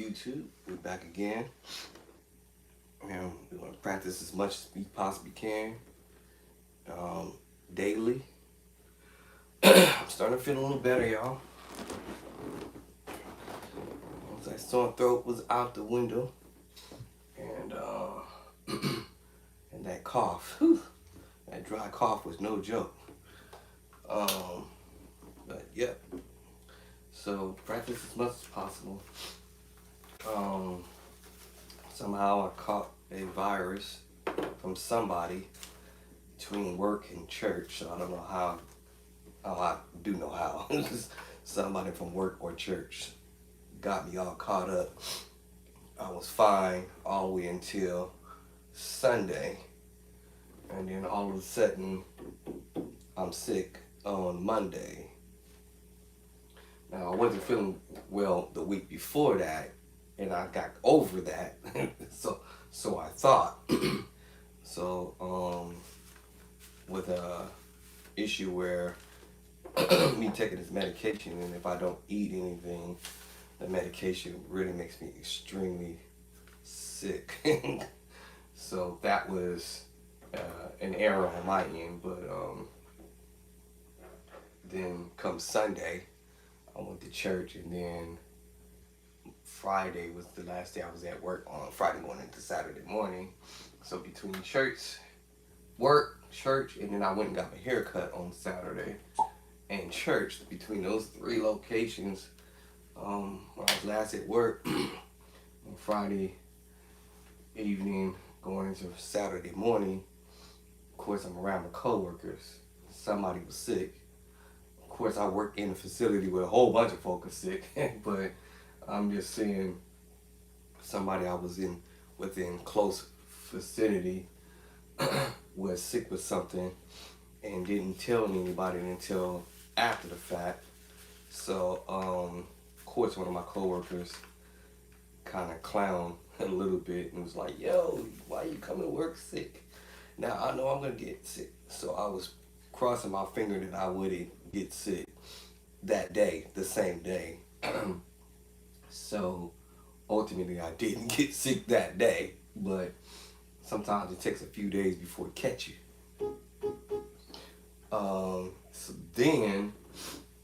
YouTube. We're back again. And we're going to practice as much as we possibly can um, daily. I'm starting to feel a little better, y'all. That sore throat was out the window. And and that cough, that dry cough was no joke. But yeah, so practice as much as possible. Um, Somehow I caught a virus from somebody between work and church. So I don't know how. Oh, I do know how. Somebody from work or church got me all caught up. I was fine all the way until Sunday. And then all of a sudden, I'm sick on Monday. Now, I wasn't feeling well the week before that, and I got over that. so I thought. So, with a issue where me taking this medication, and if I don't eat anything, the medication really makes me extremely sick. So that was an error on my end. But then come Sunday, I went to church, and then Friday was the last day I was at work on Friday morning to Saturday morning. So between work, church, and then I went and got my hair cut on Saturday and church. Between those three locations, when I was last at work on Friday evening, going into Saturday morning, of course I'm around my coworkers. Somebody was sick. Of course I work in a facility where a whole bunch of folk are sick, but I'm just saying somebody I was in within close vicinity was sick with something and didn't tell anybody until after the fact. So, of course, one of my coworkers kind of clowned a little bit and was like, "Yo, why you coming to work sick?" Now I know I'm gonna get sick, so I was crossing my finger that I wouldn't get sick that day, the same day. So ultimately, I didn't get sick that day, but sometimes it takes a few days before it catch you. So then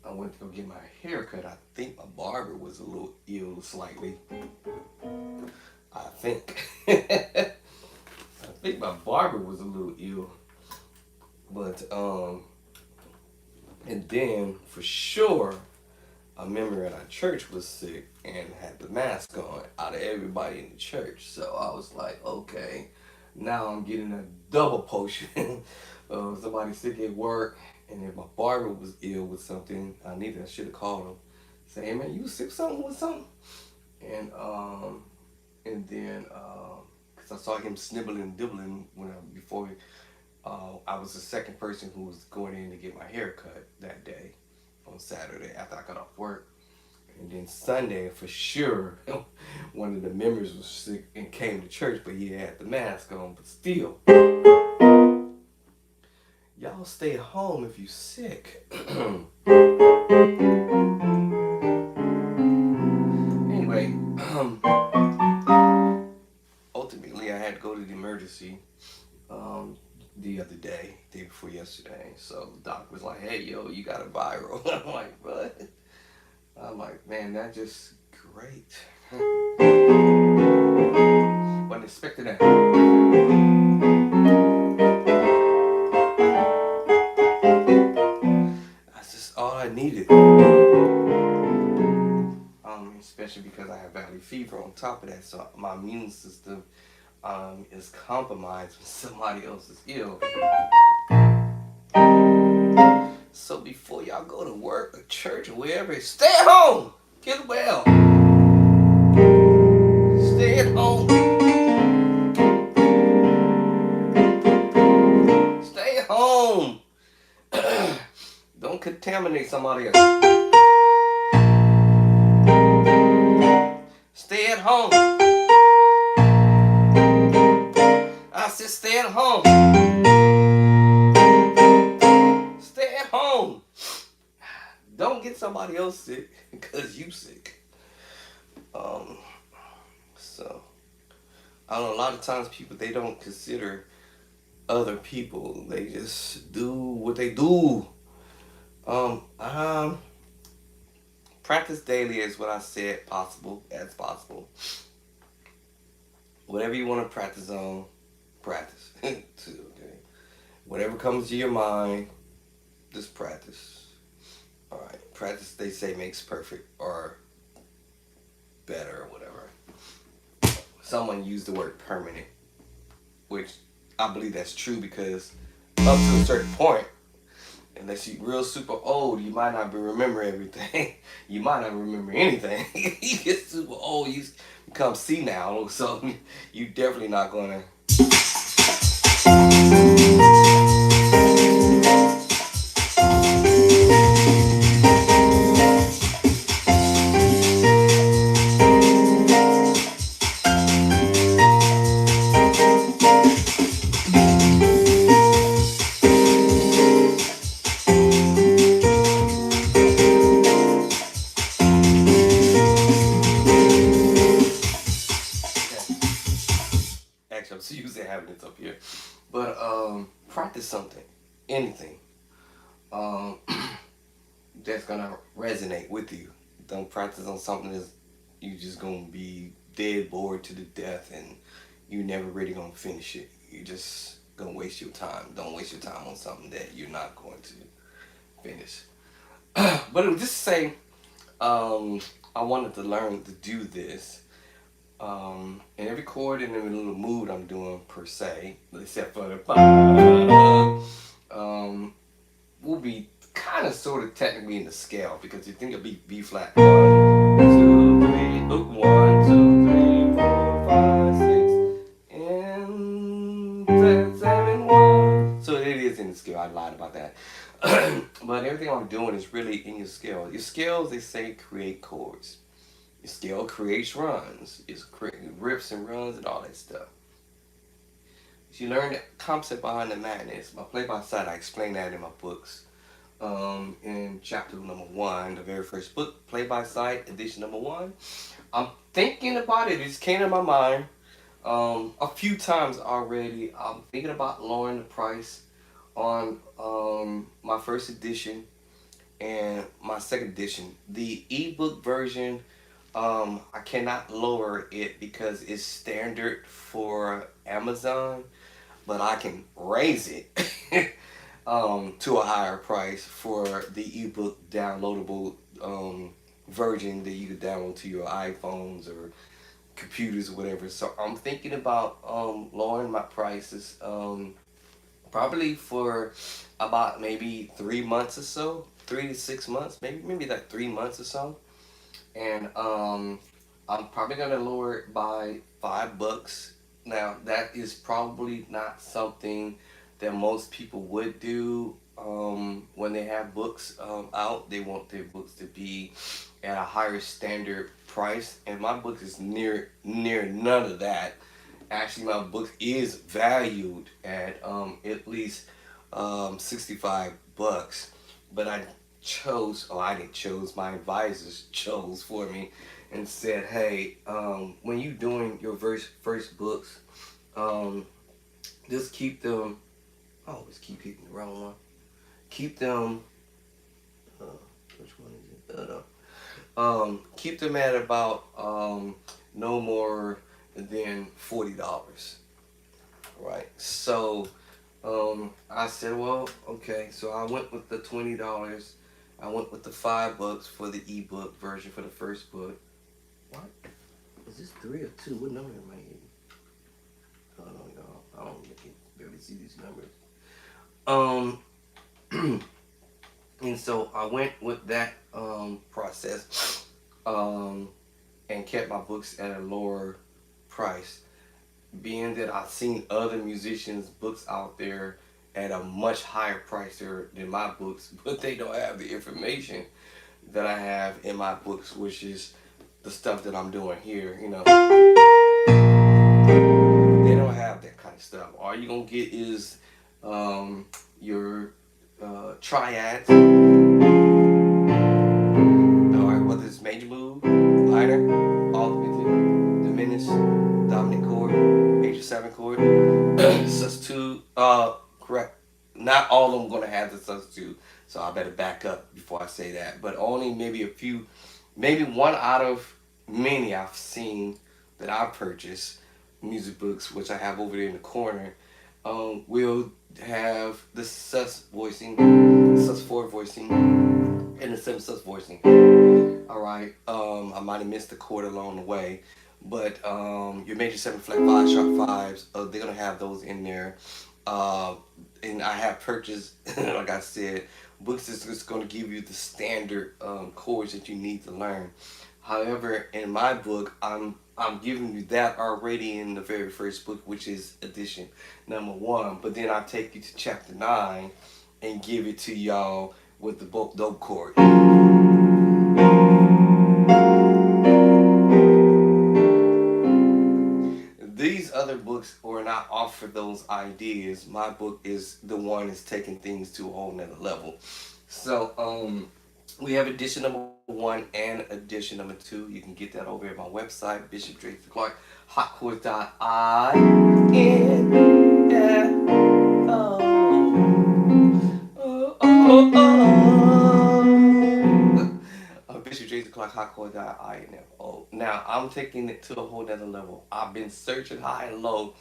I went to go get my hair cut. I think my barber was a little ill slightly. I think. I think my barber was a little ill. But and then for sure a member at our church was sick and had the mask on out of everybody in the church. So I was like, okay, now I'm getting a double potion of somebody sick at work. And if my barber was ill with something, I should have called him. Say, hey man, you sick something with something? And then because I saw him snibbling and dibbling before I was the second person who was going in to get my hair cut that day on Saturday after I got off work. And then Sunday, for sure, one of the members was sick and came to church, but he had the mask on. But still, y'all stay at home if you sick. Anyway, ultimately, I had to go to the emergency the other day before yesterday. So the doctor was like, "Hey, yo, you got a viral." I'm like, "What?" I'm like, "Man, that just great." Wasn't expecting that. That's just all I needed. Especially because I have valley fever on top of that, so my immune system is compromised when somebody else is ill. So before y'all go to work or church or wherever, stay at home. Get well. Stay at home. Stay at home. Don't contaminate somebody else. Stay at home. I said stay at home. Stay at home. Don't get somebody else sick because you sick. I don't know, a lot of times people, they don't consider other people. They just do what they do. Um, um, Practice daily is what I said possible as possible. Whatever you want to practice on, practice. Okay. Whatever comes to your mind, just practice. All right. Practice, they say, makes perfect or better or whatever. Someone used the word permanent, which I believe that's true because up to a certain point, unless you're real super old, you might not be remember everything. You might not remember anything. You get super old, you become senile, so you definitely not gonna. Actually, I'm so used to having this up here, but practice something, anything. Um, that's gonna resonate with you. Don't practice on something that's you just gonna be dead bored to the death and you never really gonna finish it. You just gonna waste your time. Don't waste your time on something that you're not going to finish. But it was just to say, um, I wanted to learn to do this. And every chord and every little mood I'm doing per se, except for the will be kind of sort of technically in the scale because you think of B flat. 1, 2, 3, hook 1, 2, 3, 4, 5, 6, and 7, 1. So it is in the scale. I lied about that. But everything I'm doing is really in your scale. Your scales, they say, create chords. Your scale creates runs. It's riffs and runs and all that stuff. You learn the concept behind the madness. My play by sight, I explain that in my books. In chapter number 1, the very first book, Play by Sight, edition number 1. I'm thinking about it. It just came to my mind a few times already. I'm thinking about lowering the price on my first edition and my second edition. The ebook version, I cannot lower it because it's standard for Amazon, but I can raise it to a higher price for the ebook downloadable version that you could download to your iPhones or computers or whatever. So I'm thinking about lowering my prices probably for about maybe 3 months or so, 3 to 6 months, maybe like 3 months or so, and I'm probably gonna lower it by $5. Now that is probably not something that most people would do when they have books out. They want their books to be at a higher standard price, and my book is near none of that. Actually, my book is valued at least $65, but I didn't chose, my advisors chose for me and said, hey, when you doing your first books, um, just keep them. I always keep hitting the wrong one. Keep them. Uh, which one is it? No. Keep them at about no more than $40. Right. So I said, well, okay. So I went with the $20. I went with the $5 for the ebook version for the first book. What? Is this 3 or 2? What number am I in? I don't know. I don't barely see these numbers. And so I went with that process and kept my books at a lower price, being that I've seen other musicians' books out there at a much higher price than my books, but they don't have the information that I have in my books, which is the stuff that I'm doing here. They don't have that kind of stuff. All you're gonna get is your triads, or whether it's major move, minor, ultimate, diminished, dominant chord. 7 chord. Sus2, correct. Not all of them gonna have the sus2, so I better back up before I say that. But only maybe a few, maybe one out of many I've seen that I purchased music books, which I have over there in the corner, will have the sus voicing, sus4 voicing, and the 7 sus voicing. All right. I might have missed a chord along the way, but your major 7 flat 5 sharp 5s, they're gonna have those in there. Uh, and I have purchased, like I said, books that's just gonna give you the standard chords that you need to learn. However, in my book, I'm giving you that already in the very first book, which is edition number 1. But then I take you to chapter 9 and give it to y'all with the dope chord. These other books were not offer those ideas. My book is the one that's taking things to a whole nother level. So we have edition number 1 and edition number 2. You can get that over at my website, Bishop Drake Clark, Bishop Jason Clark, hotcore.info. Now, I'm taking it to a whole nother level. I've been searching high and low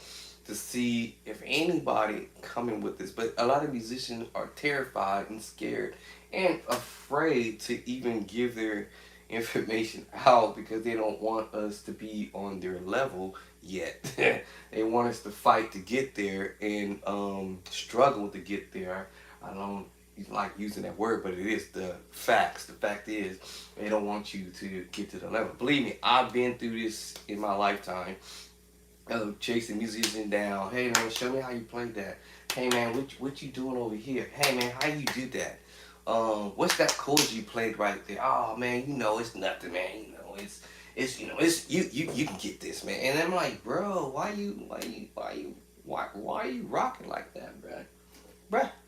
to see if anybody coming with this, but a lot of musicians are terrified and scared and afraid to even give their information out because they don't want us to be on their level yet. They want us to fight to get there and struggle to get there. I don't like using that word, but it is the facts. The fact is, they don't want you to get to the level. Believe me, I've been through this in my lifetime. Chasing musicians down. Hey man, show me how you play that. Hey man, what you doing over here? Hey man, how you do that? What's that chord you played right there? Oh man, you know it's nothing, man. You know it's you can get this, man. And I'm like, bro, why are you rocking like that, bro?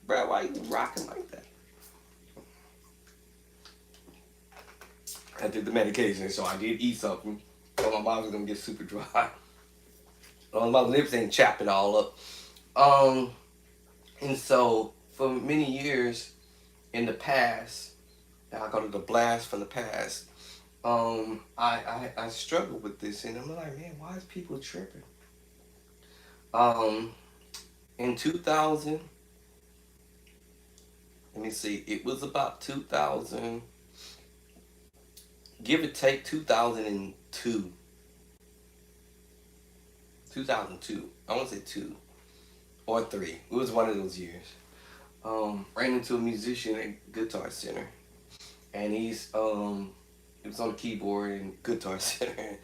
Bro, why you rocking like that? I took the medication, so I did eat something. So my mouth was gonna get super dry. My lips ain't chapping all up. And so for many years in the past, I call it the blast from the past. I struggled with this, and I'm like, man, why is people tripping? In 2000, let me see, it was about 2000, give or take 2002. 2002. I want to say 2 or 3. It was one of those years. Ran into a musician at Guitar Center, and he was on the keyboard and Guitar Center,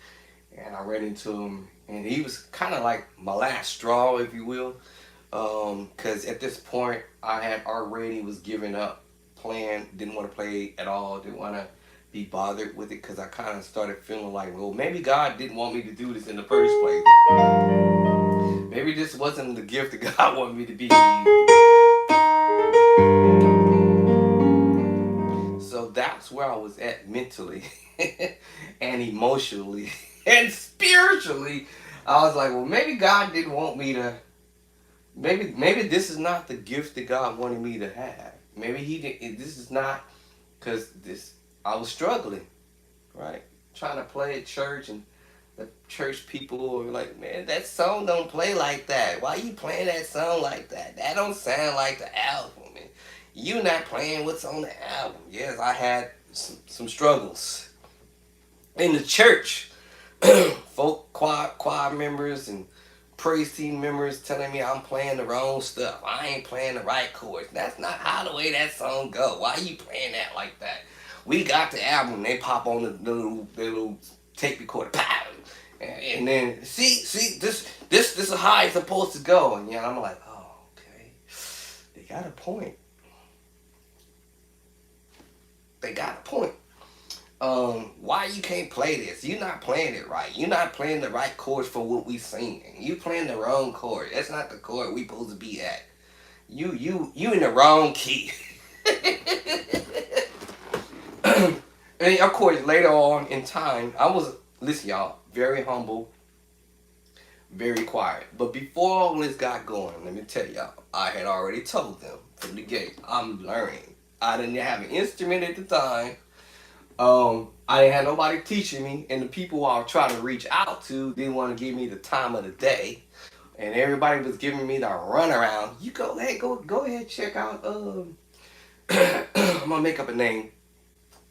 and I ran into him, and he was kind of like my last straw, if you will, because at this point I had already was giving up playing, didn't want to play at all, didn't want to be bothered with it, because I kind of started feeling like, well, maybe God didn't want me to do this in the first place. Maybe this wasn't the gift that God wanted me to be. So that's where I was at mentally and emotionally and spiritually. I was like, well, maybe God didn't want me to. Maybe this is not the gift that God wanted me to have. Maybe He didn't. This is not because this. I was struggling, right? Trying to play at church, and the church people were like, man, that song don't play like that. Why you playing that song like that? That don't sound like the album. And you not playing what's on the album. Yes, I had some struggles in the church. Folk choir members and praise team members telling me I'm playing the wrong stuff. I ain't playing the right chords. That's not how the way that song go. Why you playing that like that? We got the album. They pop on the little tape recorder, pow, and then see this is how it's supposed to go. And yeah, I'm like, oh, okay, they got a point. They got a point. Why you can't play this? You're not playing it right. You're not playing the right chords for what we singing. You playing the wrong chord. That's not the chord we supposed to be at. You in the wrong key. And of course, later on in time, I was, listen y'all, very humble, very quiet. But before all this got going, let me tell y'all, I had already told them from the gate, I'm learning. I didn't have an instrument at the time. I didn't have nobody teaching me, and the people I was trying to reach out to didn't want to give me the time of the day, and everybody was giving me the runaround. You go, hey, go ahead, check out. I'm gonna make up a name.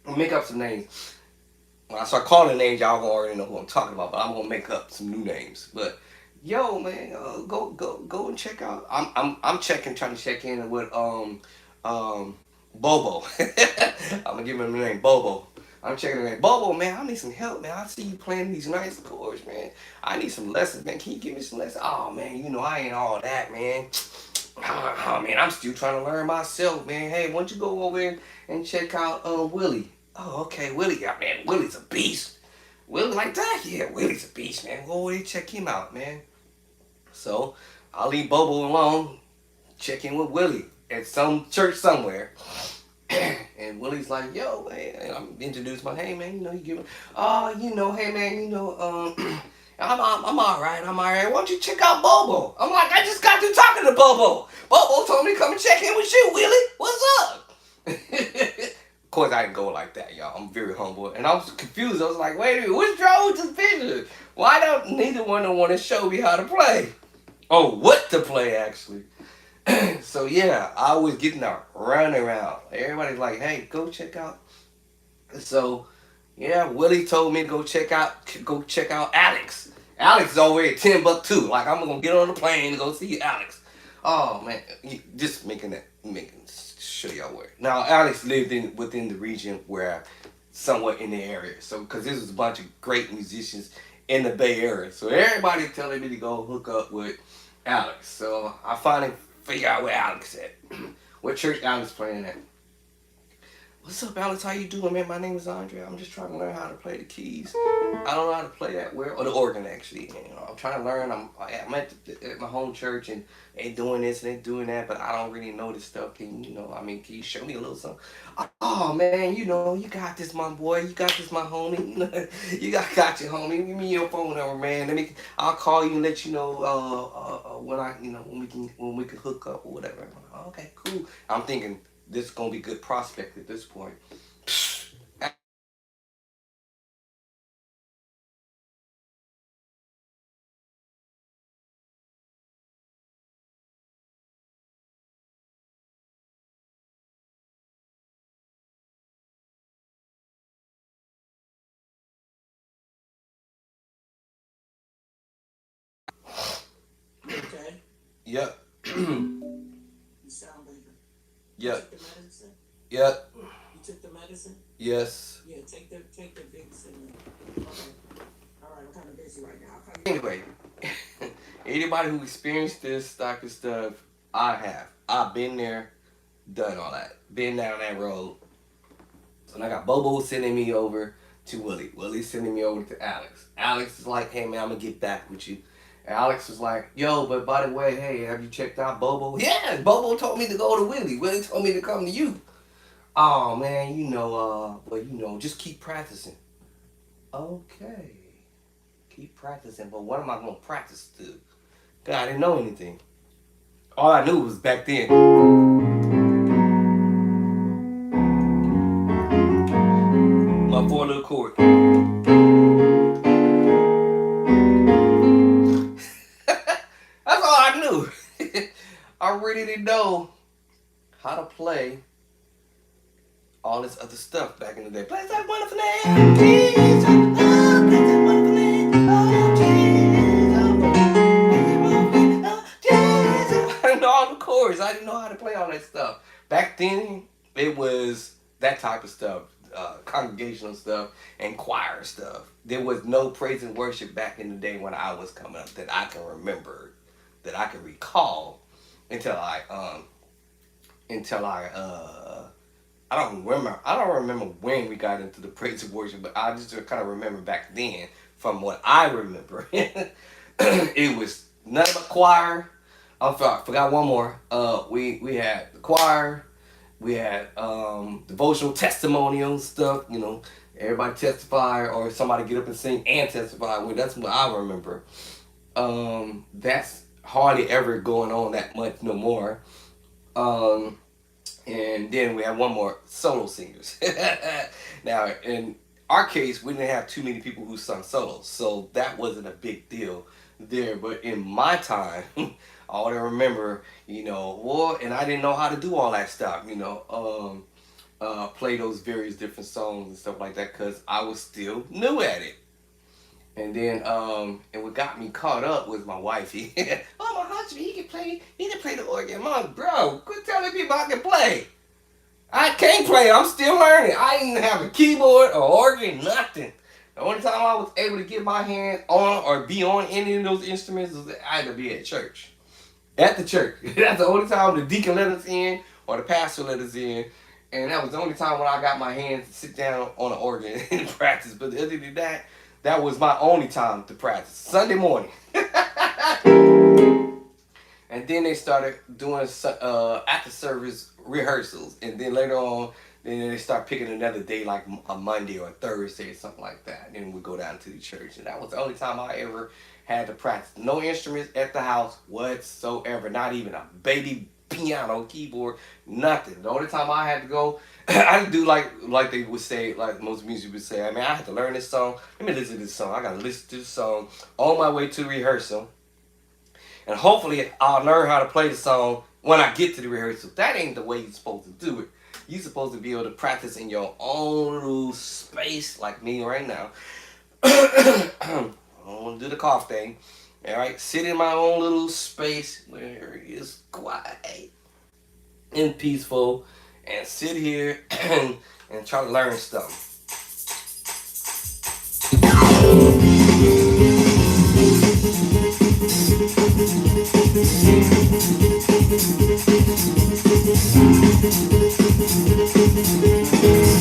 I'm gonna make up some names. When I start calling names, y'all gonna already know who I'm talking about. But I'm gonna make up some new names. But yo, man, go and check out. I'm checking, trying to check in with um Bobo. I'm gonna give him the name Bobo. I'm checking in. Bobo, man, I need some help, man. I see you playing these nice chords, man. I need some lessons, man. Can you give me some lessons? Oh man, I ain't all that, man. Oh man, I'm still trying to learn myself, man. Hey, why don't you go over there and check out Willie? Oh, okay, Willie. Yeah, man, Willie's a beast. Willie like that? Yeah, Willie's a beast, man. Go over there, check him out, man. So I'll leave Bobo alone. Check in with Willie at some church somewhere. And Willie's like, yo, man, and I'm introduced my, hey, man, you give me, oh, hey, man, I'm all right, Why don't you check out Bobo? I'm like, I just got through talking to Bobo. Bobo told me to come and check in with you, Willie. What's up? Of course, I didn't go like that, y'all. I'm very humble. And I was confused. I was like, wait a minute, what's wrong with this picture? Why don't neither one of them want to show me how to play? Oh, what to play, actually. So yeah, I was getting a run around. Everybody's like, "Hey, go check out." So yeah, Willie told me to go check out Alex. Alex is over at Timbuktu. Like I'm gonna get on the plane and go see Alex. Oh man, just making show y'all where. Now Alex lived within the region where, somewhat in the area. So because this was a bunch of great musicians in the Bay Area, so everybody telling me to go hook up with Alex. So I finally figure out where Alex at. What church Alex playing at. What's up, Alex? How you doing, man? My name is Andre. I'm just trying to learn how to play the keys. I don't know how to play that well, or the organ actually. I'm trying to learn. I'm at my home church and they doing this and they doing that, but I don't really know this stuff. Can you show me a little something? Oh man, you got this, my boy. You got this, my homie. You got your homie. Give me your phone number, man. I'll call you and let you know when we can hook up or whatever. Okay, cool. I'm thinking this is gonna be good prospect at this point. Okay. Yep. You sound like her. You Yep. took the medicine? Yep. You took the medicine? Yes. Yeah, take the medicine. Okay. Alright, I'm kinda busy right now. I'll call you. Anyway, anybody who experienced this type of stuff, I have. I've been there, done all that. Been down that road. So I got Bobo sending me over to Willie. Willie sending me over to Alex. Alex is like, hey man, I'm gonna get back with you. And Alex was like, yo, but by the way, hey, have you checked out Bobo? Yeah, Bobo told me to go to Willie. Willie told me to come to you. Oh man, just keep practicing. Okay. Keep practicing, but what am I gonna practice to? God, I didn't know anything. All I knew was back then. My four little chord. That's all I knew. I really didn't know how to play all this other stuff back in the day. Play that wonderful name, Jesus. Oh, play that wonderful name, oh Jesus. Oh, Jesus. I didn't know all the chords. I didn't know how to play all that stuff. Back then, it was that type of stuff. Congregational stuff and choir stuff. There was no praise and worship back in the day when I was coming up that I can remember, that I can recall until I don't remember when we got into the praise and worship, but I just kind of remember back then from what I remember. It was nothing but choir. I forgot one more. We had the choir. We had devotional testimonial stuff. Everybody testify or somebody get up and sing and testify. Well, that's what I remember. That's hardly ever going on that much no more. Um, and then we have one more, solo singers. Now, in our case, we didn't have too many people who sung solos, so that wasn't a big deal there. But in my time, all I remember, well, and I didn't know how to do all that stuff, play those various different songs and stuff like that, because I was still new at it. And then, and what got me caught up was my wifey. Oh, my husband, he can play the organ. I'm like, bro, quit telling people I can play. I can't play. I'm still learning. I didn't even have a keyboard or organ, nothing. The only time I was able to get my hands on or be on any of those instruments was I had to be at church. At the church. That's the only time the deacon let us in or the pastor let us in. And that was the only time when I got my hands to sit down on an organ and practice. But other than that, that was my only time to practice. Sunday morning. And then they started doing after service rehearsals, and then later on, then they start picking another day like a Monday or a Thursday or something like that. And then we go down to the church, and that was the only time I ever had to practice. No instruments at the house whatsoever, not even a baby piano, keyboard, nothing. The only time I had to go, I had to do like they would say, like most music would say. I mean, I had to learn this song. Let me listen to this song. I gotta listen to this song on my way to rehearsal. And hopefully I'll learn how to play the song when I get to the rehearsal. That ain't the way you're supposed to do it. You're supposed to be able to practice in your own little space, like me right now. I don't want to do the cough thing. All right, sit in my own little space where it's quiet and peaceful, and sit here and try to learn stuff.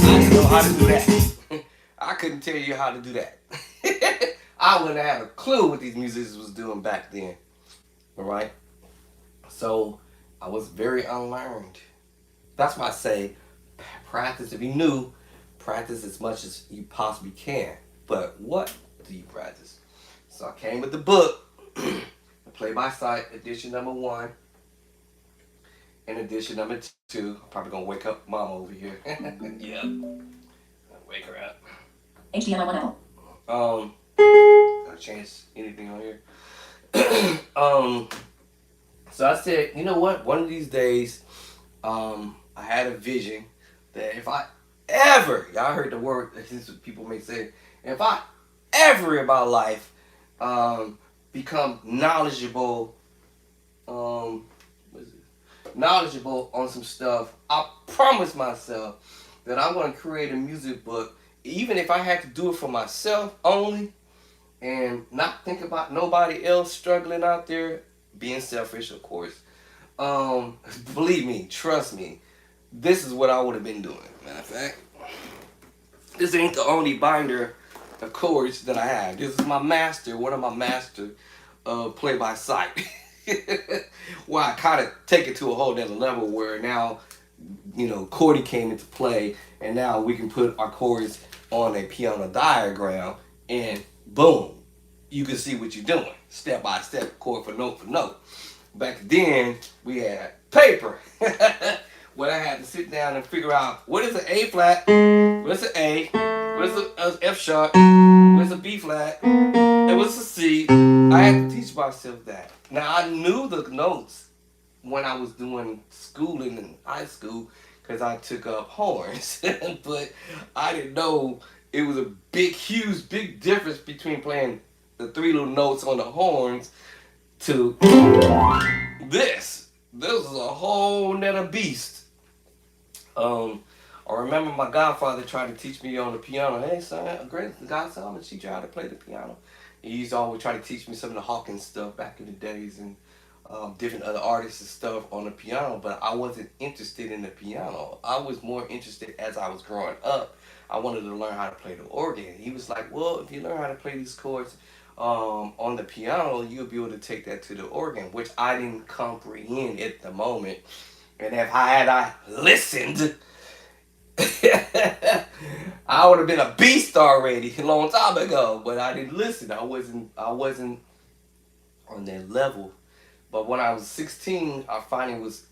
I didn't know how to do that. I couldn't tell you how to do that. I wouldn't have had a clue what these musicians was doing back then. All right. So I was very unlearned. That's why I say practice. If you new, practice as much as you possibly can. But what do you practice? So I came with the book, Play by Sight, edition number 1, and edition number 2. I'm probably gonna wake up Mama over here. Yeah, wake her up. HDMI 1 Apple. Gotta change anything on here. So I said, you know what? One of these days, I had a vision that if I ever, y'all heard the word, this is what people may say, if I ever in my life become knowledgeable, knowledgeable on some stuff, I promise myself that I'm going to create a music book, even if I had to do it for myself only, and not think about nobody else struggling out there, being selfish, of course. Believe me, trust me, this is what I would have been doing. Matter of fact, this ain't the only binder of chords that I have. This is my master, one of my master Play by Sight. Well, I kind of take it to a whole nother level where now, chording came into play, and now we can put our chords on a piano diagram, and boom, you can see what you're doing, step by step, chord for note for note. Back then, we had paper, where I had to sit down and figure out what is an A flat, what is an A, what is an F sharp, what is a B flat, and what's a C. I had to teach myself that. Now, I knew the notes when I was doing schooling in high school because I took up horns, but I didn't know it was a big difference between playing the 3 little notes on the horns to this. This was a whole nother beast. I remember my godfather trying to teach me on the piano. Hey, son, great godson, I'm going to teach you how to play the piano. He used to always try to teach me some of the Hawkins stuff back in the days and different other artists and stuff on the piano, but I wasn't interested in the piano. I was more interested as I was growing up. I wanted to learn how to play the organ. He was like, well, if you learn how to play these chords on the piano, you'll be able to take that to the organ, which I didn't comprehend at the moment. And if I listened, I would have been a beast already a long time ago, but I didn't listen. I wasn't on that level. But when I was 16, I finally was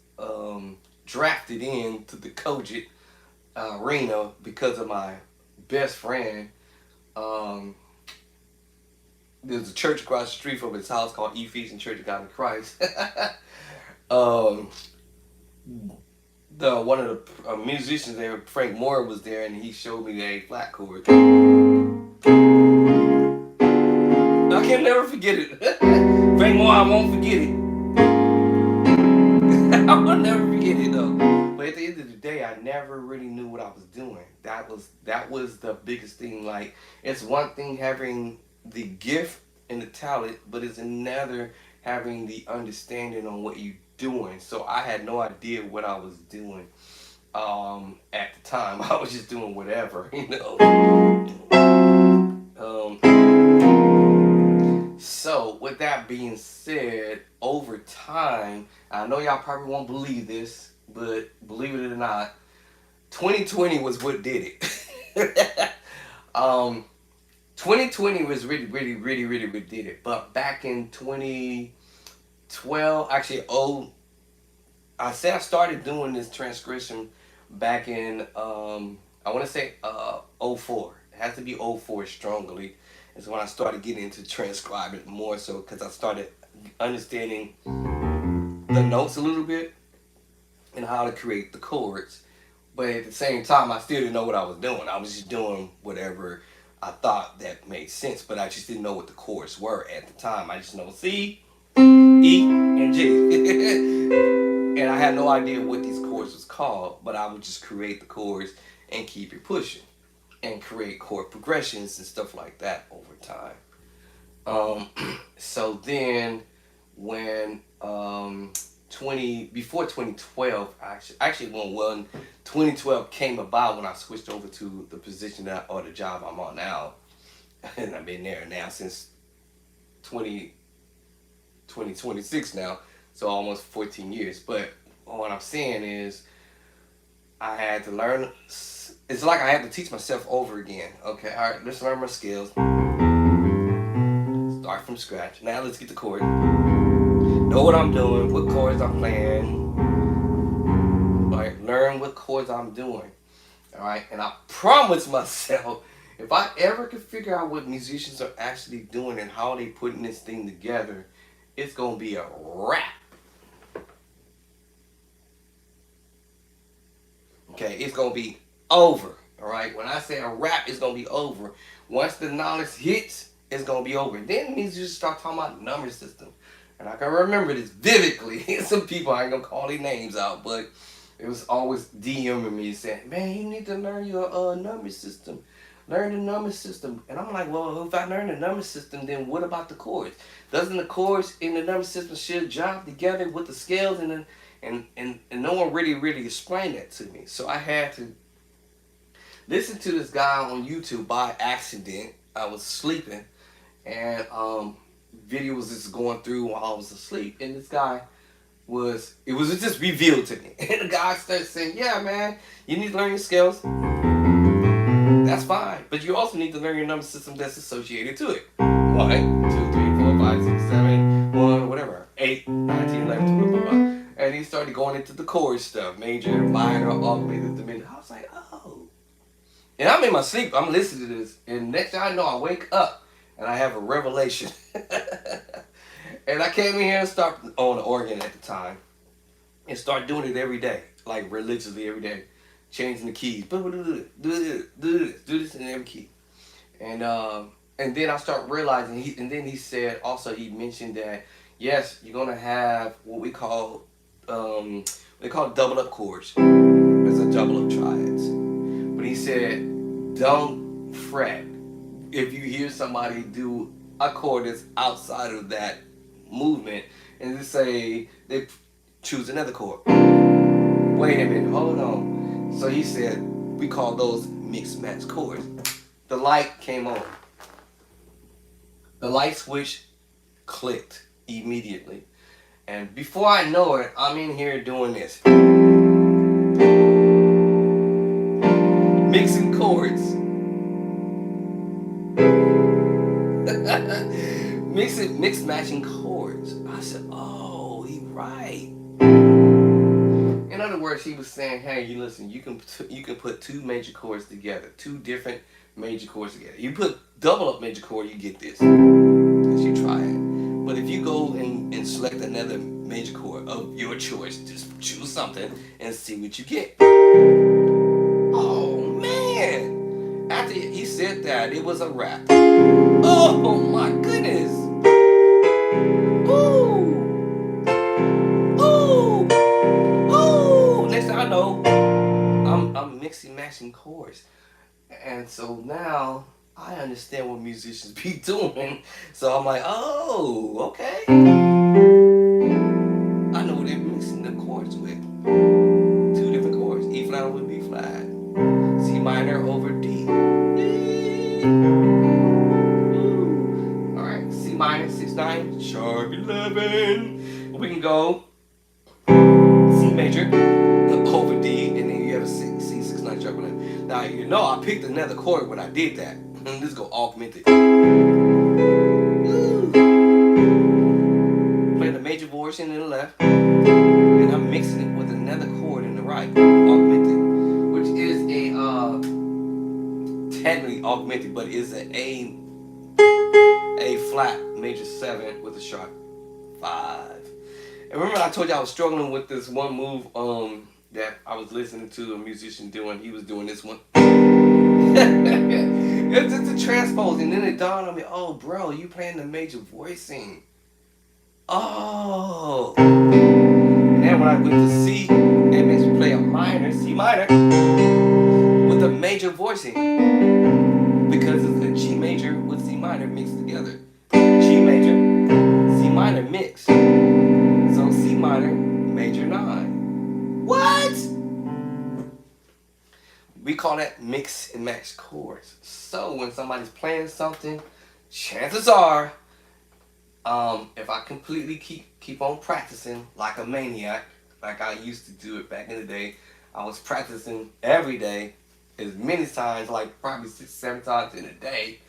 drafted into the Kojic arena because of my best friend. Um, there's a church across the street from his house called Ephesian Church of God in Christ. um, the one of the musicians there, Frank Moore, was there, and he showed me the A flat chord. I can never forget it. Frank Moore, I won't forget it. I will never forget it though. But at the end of the day, I never really knew what I was doing. That was the biggest thing. Like, it's one thing having the gift and the talent, but it's another having the understanding on what you're doing. So I had no idea what I was doing at the time. I was just doing whatever, you know. So with that being said, over time, I know y'all probably won't believe this, but believe it or not, 2020 was what did it. um, 2020 was really what did it. But back in 2012, actually, I said I started doing this transcription back in I want to say '04. It has to be '04 strongly. Is when I started getting into transcribing more so because I started understanding the notes a little bit and how to create the chords. But at the same time, I still didn't know what I was doing. I was just doing whatever I thought that made sense, but I just didn't know what the chords were at the time. I just know C, E, and G. And I had no idea what these chords was called, but I would just create the chords and keep it pushing and create chord progressions and stuff like that over time. So then when before 2012 actually when 2012 came about, when I switched over to the position or the job I'm on now, and I've been there now since 2026 now, so almost 14 years. But what I'm saying is I had to learn. It's like I had to teach myself over again. Okay, all right, let's learn my skills. Start from scratch. Now let's get the chord. Know what I'm doing, what chords I'm playing. All right, learn what chords I'm doing. All right, and I promise myself, if I ever could figure out what musicians are actually doing and how they putting this thing together, it's gonna be a wrap. Okay, it's gonna be over. All right, when I say a wrap, it's gonna be over. Once the knowledge hits, it's gonna be over. Then musicians start talking about number system, and I can remember this vividly. Some people, I ain't gonna call their names out, but it was always DMing me saying, "Man, you need to learn your number system. Learn the number system." And I'm like, well, if I learn the number system, then what about the chords? Doesn't the chords in the number system should jive together with the scales? And no one really explained that to me. So I had to listen to this guy on YouTube by accident. I was sleeping, and video was just going through while I was asleep, and this guy was just revealed to me. And the guy started saying, "Yeah, man, you need to learn your scales. That's fine, but you also need to learn your number system that's associated to it. 1, 2, 3, 4, 5, 6, 7, 1, whatever, 8, 19, 11, 12, blah, blah, blah." And he started going into the chord stuff, major, minor, augmented, diminished. I was like, oh. And I'm in my sleep. I'm listening to this, and next thing I know, I wake up and I have a revelation. And I came in here and started on the organ at the time and start doing it every day, like religiously every day, changing the keys. Do this in every key. And then I start realizing, he said also, he mentioned that, yes, you're going to have what we call, they call double up chords. It's a double up triads. But he said, don't fret if you hear somebody do a chord that's outside of that movement and just say they choose another chord. Wait a minute, hold on. So he said we call those mixed match chords. The light came on. The light switch clicked immediately. And before I know it, I'm in here doing this. Mixing chords. mix matching chords. I said, oh, he right. In other words, he was saying, hey, you listen, you can put two major chords together, two different major chords together. You put double up major chord, you get this. Because you try it. But if you go and select another major chord of your choice, just choose something and see what you get. Oh man! After he said that, it was a wrap. Oh my goodness! Ooh! Ooh! Ooh! Next thing I know, I'm mixing matching chords. And so now I understand what musicians be doing. So I'm like, oh, okay. I know what they're mixing the chords with. Two different chords. E flat over B flat. C minor over D. Alright, C minor, 6-9, sharp 11. We can go C major over D, and then you have a C 6-9 sharp 11. Now, you know I picked another chord when I did that. Let's go augmented. Playing the major voice in the left, and I'm mixing it with another chord in the right, augmented, which is a technically augmented, but is a flat major 7 with a sharp 5. And remember I told you I was struggling with this one move that I was listening to a musician doing. He was doing this one. It's just a transpose, and then it dawned on me, oh bro, you playing the major voicing. Oh. And then when I went to C, it makes me play a minor, C minor, with a major voicing. Because it's a G major with C minor mixed together. G major, C minor mixed. So C minor, major 9. What? We call that mix and match chords. So when somebody's playing something, chances are, if I completely keep on practicing like a maniac, like I used to do it back in the day, I was practicing every day, as many times, like probably 6-7 times in a day.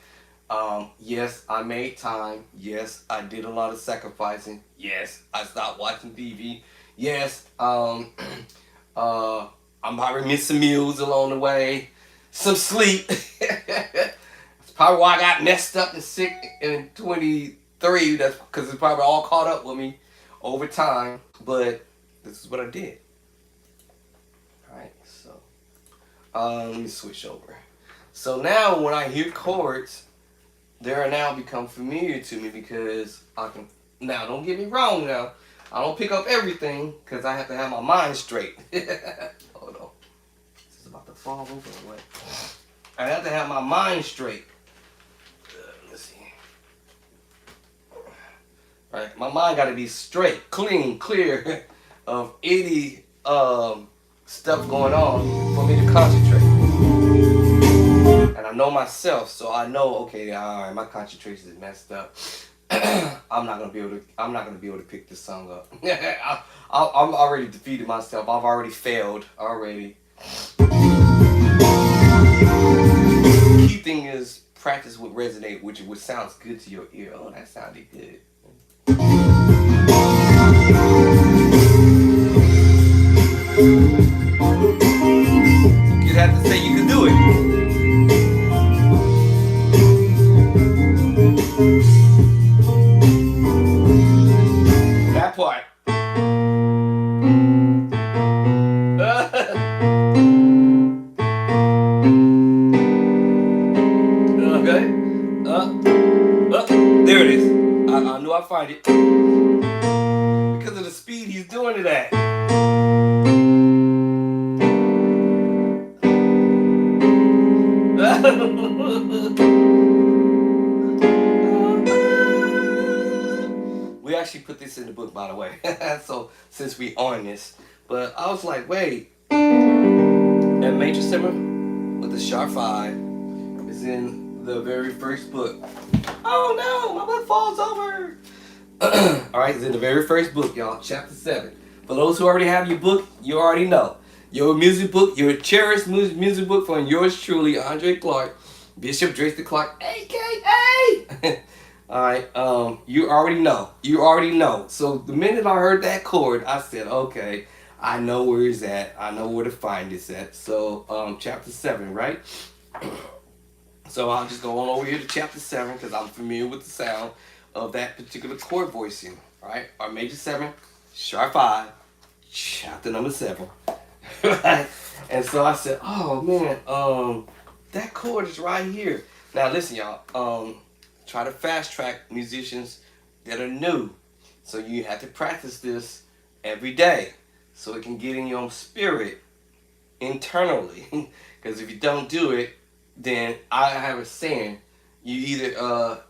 Yes, I made time. Yes, I did a lot of sacrificing. Yes, I stopped watching TV. Yes, I probably missed some meals along the way, some sleep. That's probably why I got messed up and sick in 23. That's because it's probably all caught up with me over time. But this is what I did. Alright, so let me switch over. So now when I hear chords, they are now become familiar to me because I can. Now don't get me wrong now. I don't pick up everything because I have to have my mind straight. Hold on. This is about to fall over or what? I have to have my mind straight. Let's see. Alright, my mind got to be straight, clean, clear of any stuff going on for me to concentrate. And I know myself, so I know, okay, alright, my concentration is messed up. I'm not gonna be able to pick this song up. I'm already defeated myself. I've already failed already. Key thing is practice would resonate, which sounds good to your ear. Oh, that sounded good. You have to say you can do it. That part. Okay. There it is. I knew I'd find it. Because of the speed he's doing it at. We actually put this in the book, by the way. So since we on this, but I was like, wait, that major 7 with the sharp 5 is in the very first book. Oh no, my book falls over. All right, it's in the very first book, y'all, chapter 7. For those who already have your book, you already know. Your music book, your cherished music book from yours truly, Andre Clark, Bishop Drayson Clark, a.k.a. All right. You already know. You already know. So the minute I heard that chord, I said, okay, I know where it's at. I know where to find this at. So chapter 7, right? So I'll just go on over here to chapter 7 because I'm familiar with the sound of that particular chord voicing. All right. Our major 7, sharp 5, chapter number 7. Right? And so I said, oh man, that chord is right here. Now listen, y'all. Try to fast track musicians that are new. So you have to practice this every day so it can get in your spirit internally. Because if you don't do it, then I have a saying, you either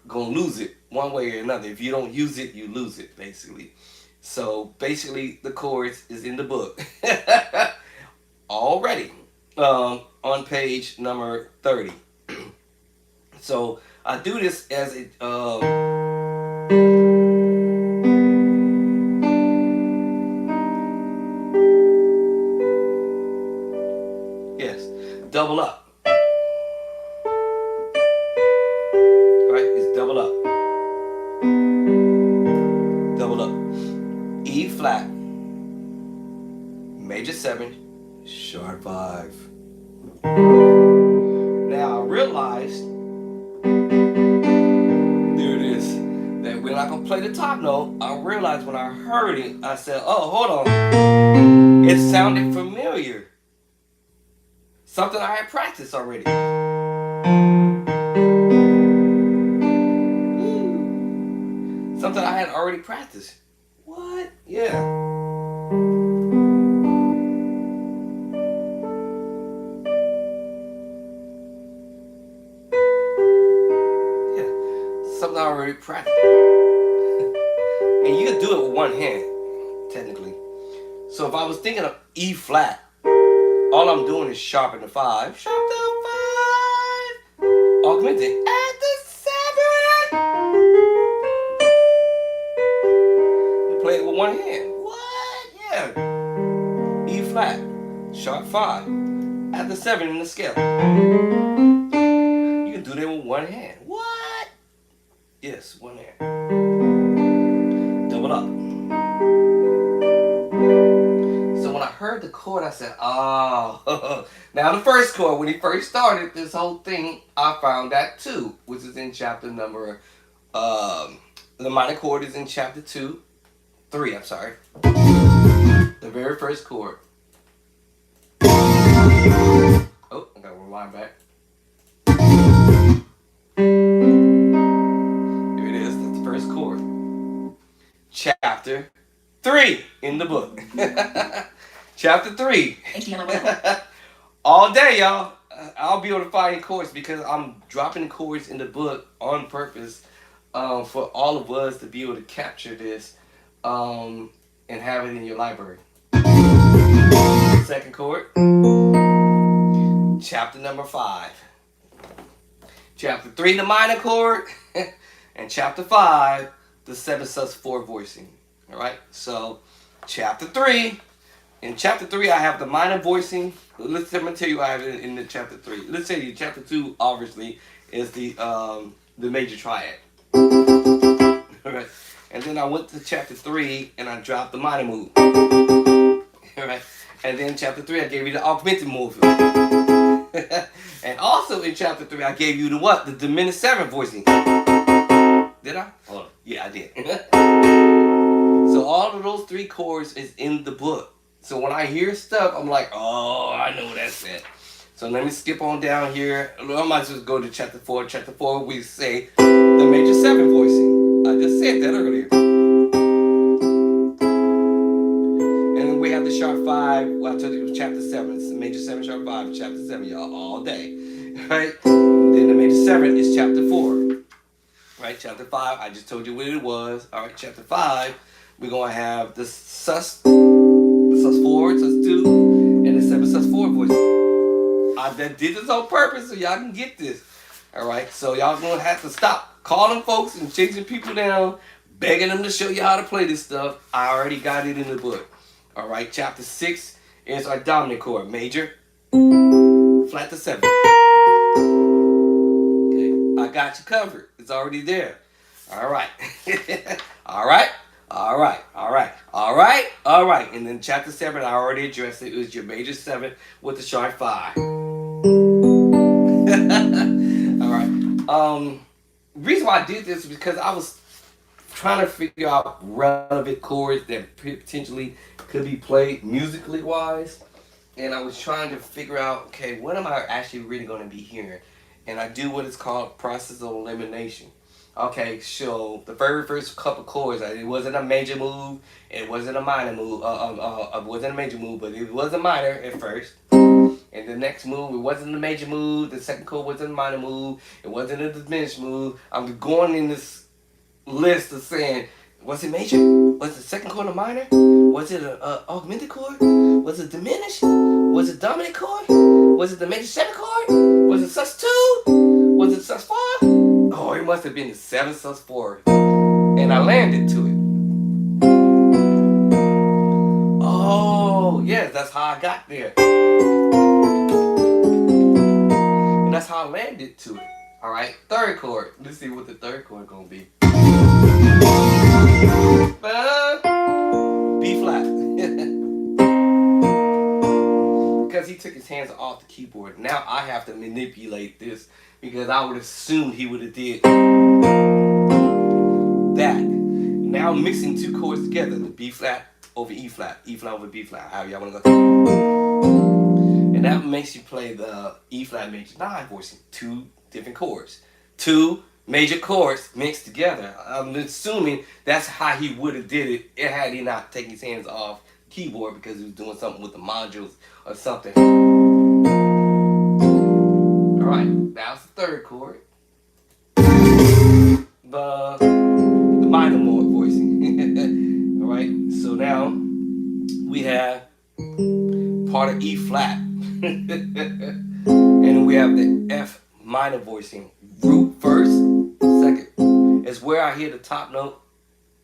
gonna lose it one way or another. If you don't use it, you lose it, basically. So basically the chords is in the book already, on page number 30. So I do this as a yes, double up. Right? It's double up. Double up. E flat, major 7, sharp 5. Now I realized, there it is, that we're not gonna play the top note. I realized when I heard it, I said, oh, hold on. It sounded familiar. Something I had practiced already. Something I had already practiced. What? Yeah. Something I already practiced. And you can do it with one hand, technically. So if I was thinking of E flat, all I'm doing is sharpen the 5. Sharp the 5. Augmenting at the 7. You play it with one hand. What? Yeah. E flat, sharp 5. At the 7 in the scale. You can do that with one hand. What? Yes, one hand. Double up. So when I heard the chord, I said, oh. Now the first chord, when he first started this whole thing, I found that too, which is in chapter number, the minor chord is in chapter 3, I'm sorry. The very first chord. Oh, I gotta rewind back. Here it is, that's the first chord. Chapter 3 in the book. Chapter 3. All day, y'all. I'll be able to find chords because I'm dropping chords in the book on purpose for all of us to be able to capture this and have it in your library. Second chord. Chapter number 5. Chapter 3, the minor chord. And chapter 5, the 7/4 voicing. All right. So, chapter 3. In chapter 3, I have the minor voicing. Let me tell you, I have it in the chapter 3. Let's say chapter 2, obviously, is the major triad. All right. And then I went to chapter 3 and I dropped the minor move. All right. And then chapter 3, I gave you the augmented move. And also in chapter 3, I gave you the what? The diminished 7 voicing. Did I? Hold on. Yeah, I did. So all of those 3 chords is in the book. So when I hear stuff, I'm like, oh, I know that's it. So let me skip on down here. I might just go to chapter 4. Chapter 4, we say the major 7 voicing. I just said that earlier. And then we have the sharp 5. Well, I told you it was chapter 7. It's the major 7, sharp 5, chapter 7, y'all, all day. Right? Then the major 7 is chapter 4. Right? Chapter 5, I just told you what it was. All right, chapter 5, we're going to have the sus 4, sus 2, and the 7/4 voice. I did this on purpose so y'all can get this. Alright, so y'all gonna have to stop calling folks and chasing people down, begging them to show you how to play this stuff. I already got it in the book. Alright, chapter 6 is our dominant chord. Major, flat to 7. Okay, I got you covered. It's already there. All right. All right. All right. All right. All right. All right. And then chapter 7, I already addressed it. It was your major 7 with the sharp 5. All right. Reason why I did this is because I was trying to figure out relevant chords that potentially could be played musically wise. And I was trying to figure out, okay, what am I actually really going to be hearing? And I do what is called process of elimination. Okay, so the very first couple chords, it wasn't a major move, it wasn't a minor move, it wasn't a major move, but it was a minor at first. And the next move, it wasn't a major move. The second chord wasn't a minor move. It wasn't a diminished move. I'm going in this list of saying, was it major? Was the second chord a minor? Was it an augmented chord? Was it diminished? Was it dominant chord? Was it the major 7 chord? Was it sus2? Was it sus4? Oh, it must have been the 7 sus4. And I landed to it. Oh, yes, that's how I got there. And that's how I landed to it. All right, third chord. Let's see what the third chord gonna be. B flat. Because he took his hands off the keyboard. Now I have to manipulate this because I would assume he would have did that. Now I'm mixing 2 chords together, the B flat over E flat over B flat, however y'all want to go. And that makes you play the E flat major 9 voicing, 2 different chords. 2 major chords mixed together. I'm assuming that's how he would have did it had he not taken his hands off the keyboard because he was doing something with the modules or something. Alright, that's the third chord. The minor mode voicing. Alright, so now we have part of E flat. And we have the F minor voicing. Root first, second. It's where I hear the top note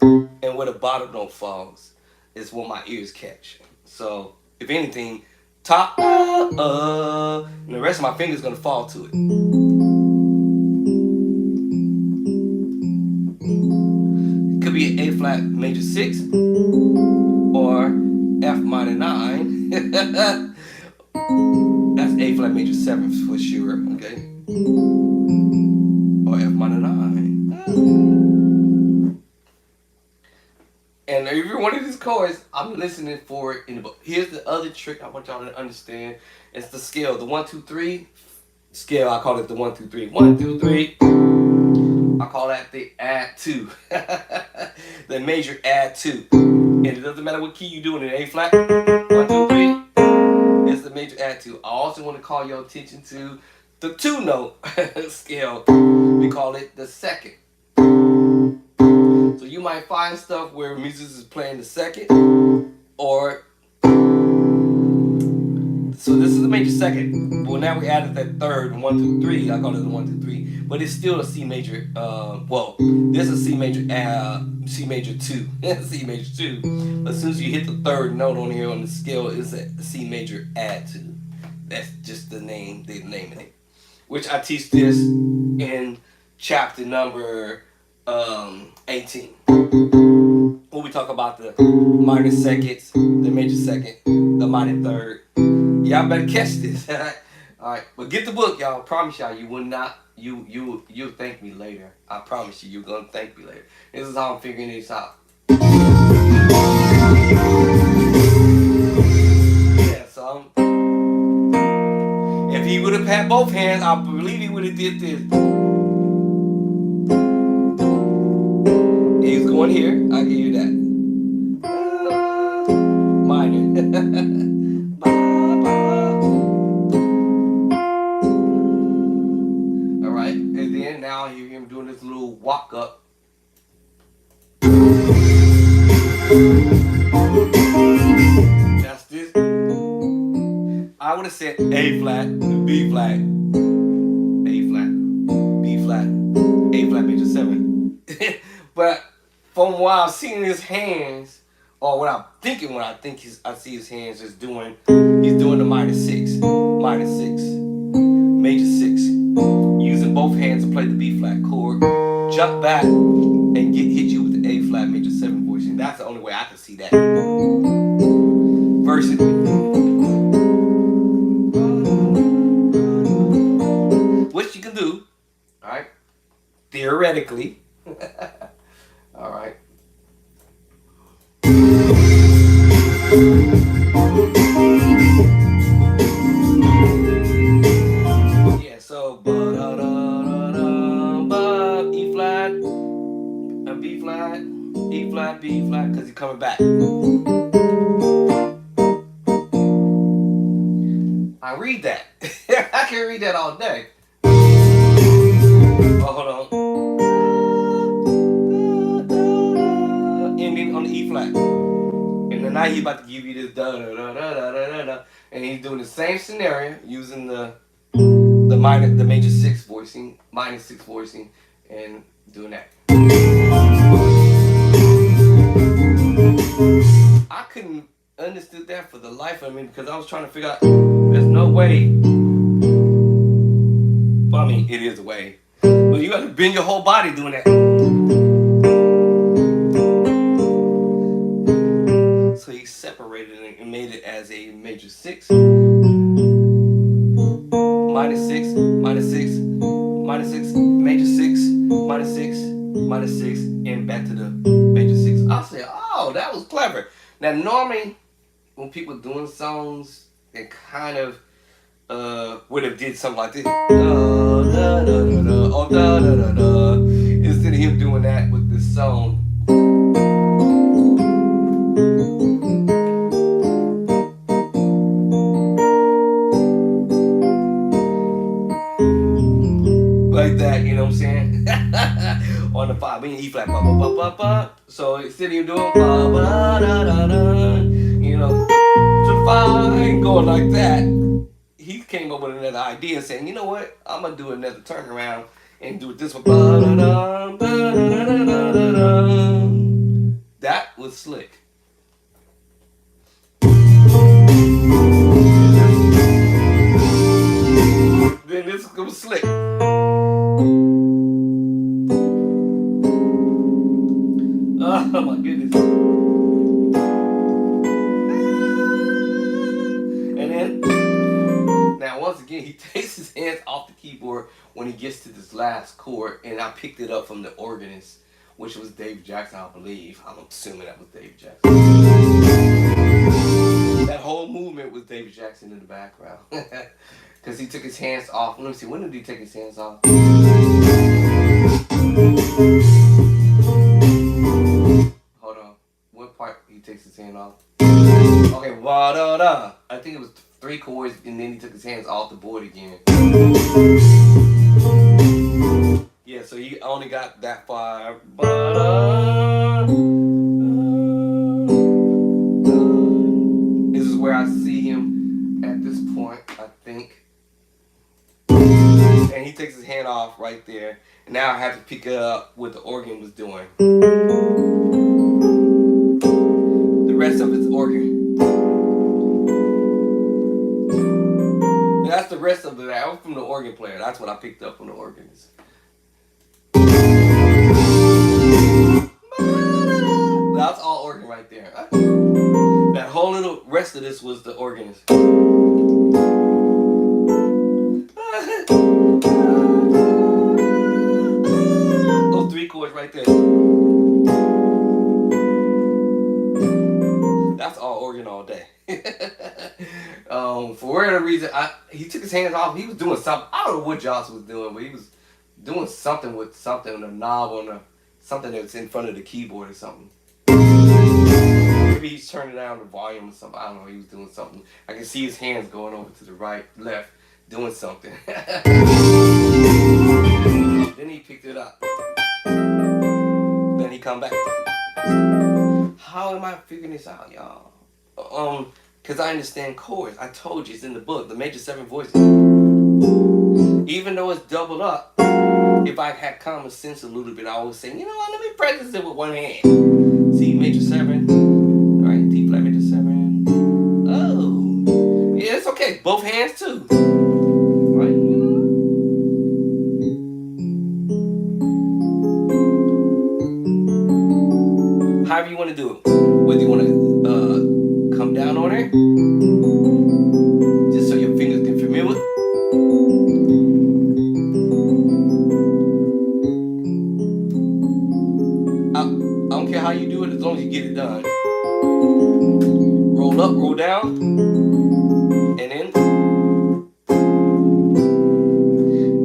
and where the bottom note falls. Is what my ears catch. So, if anything, top, and the rest of my fingers gonna fall to it. It could be an A flat major 6 or F minor 9. That's A flat major 7 for sure, okay? Or F minor 9. And every one of these chords, I'm listening for it in the book. Here's the other trick I want y'all to understand. It's the scale, the 1, 2, 3 scale. I call it the 1, 2, 3. 1, 2, 3. I call that the add 2. The major add 2. And it doesn't matter what key you do in an A flat. 1, 2, 3. It's the major add 2. I also want to call your attention to the 2 note scale. We call it the second. So you might find stuff where music is playing the second, or so this is the major second. Well, now we added that third, 1, 2, 3. I call it the 1, 2, 3, but it's still a C major. Well, this is C major 2, C major 2. But as soon as you hit the third note on here on the scale, it's a C major add 2. That's just the name they're naming it. Which I teach this in chapter number 18. When we talk about the minor seconds, the major second, the minor third. Y'all better catch this. Alright, but get the book, y'all. I promise y'all you will not you'll thank me later. I promise you're gonna thank me later. This is how I'm figuring this out. Yeah, so if he would have had both hands, I believe he would have did this. He's going here. I give you that. Minor. Alright, and then now you hear him doing this little walk up. That's this. I would have said A flat, B flat, A flat, B flat, A flat major 7. But from what I've seen his hands, or what I'm thinking when I see his hands is doing, he's doing the minor 6, major 6, using both hands to play the B flat chord, jump back and hit you with the A flat major 7 voicing. That's the only way I can see that. Versus which you can do, all right, theoretically. All right. Yeah, so E flat, B flat, E flat, B flat, because you're coming back. I read that. I can read that all day. Oh, hold on. Ending on the E flat. And then now he's about to give you this da da da da da da da, and he's doing the same scenario using the major 6 voicing, minus 6 voicing, and doing that. I couldn't understood that for the life of me because I was trying to figure out there's no way. Well, I mean, it is a way, but you got to bend your whole body doing that. So he separated it and made it as a major 6, minus 6, minus 6, minus 6, major 6, minus 6, minus 6, and back to the major 6. I said, oh, that was clever. Now, normally, when people doing songs, they kind of would have did something like this. Instead of him doing that with this song. Like that, you know what I'm saying? On the 5, we E flat, ba ba ba ba ba. So instead of him doing ba ba da da da, you know, to 5 going like that, he came up with another idea, saying, you know what? I'm gonna do another turnaround and do it this one. Ba da da ba da da da da da. That was slick. Then this was slick. Oh my goodness. And then, now once again, he takes his hands off the keyboard when he gets to this last chord, and I picked it up from the organist, which was Dave Jackson, I believe. I'm assuming that was Dave Jackson. That whole movement was Dave Jackson in the background. Because he took his hands off. Let me see, when did he take his hands off? Hold on. What part he takes his hand off? Okay, wa-da-da. I think it was 3 chords, and then he took his hands off the board again. Yeah, so he only got that far. This is where I see him at this point, I think. And he takes his hand off right there. And now I have to pick up what the organ was doing. The rest of it's organ. And that's the rest of it. That was from the organ player. That's what I picked up from the organist. That's all organ right there. That whole little rest of this was the organist. Those 3 chords right there. That's all organ all day. For whatever reason, he took his hands off. He was doing something. I don't know what Joss was doing, but he was doing something with something on a knob on something that's in front of the keyboard or something. Maybe he's turning down the volume or something. I don't know. He was doing something. I can see his hands going over to the right, left, doing something. Then he picked it up. Then he come back. How am I figuring this out, y'all? Because I understand chords. I told you it's in the book, the major 7 voices. Even though it's doubled up, if I had common sense a little bit, I always say, you know what, let me practice it with one hand. C major 7, right? D flat major 7. Oh, yeah, it's okay. Both hands too, right? however you want to do it. Whether you want to come down on it, just so your fingers get familiar. I don't care how you do it, as long as you get it done. Roll up, roll down, and then.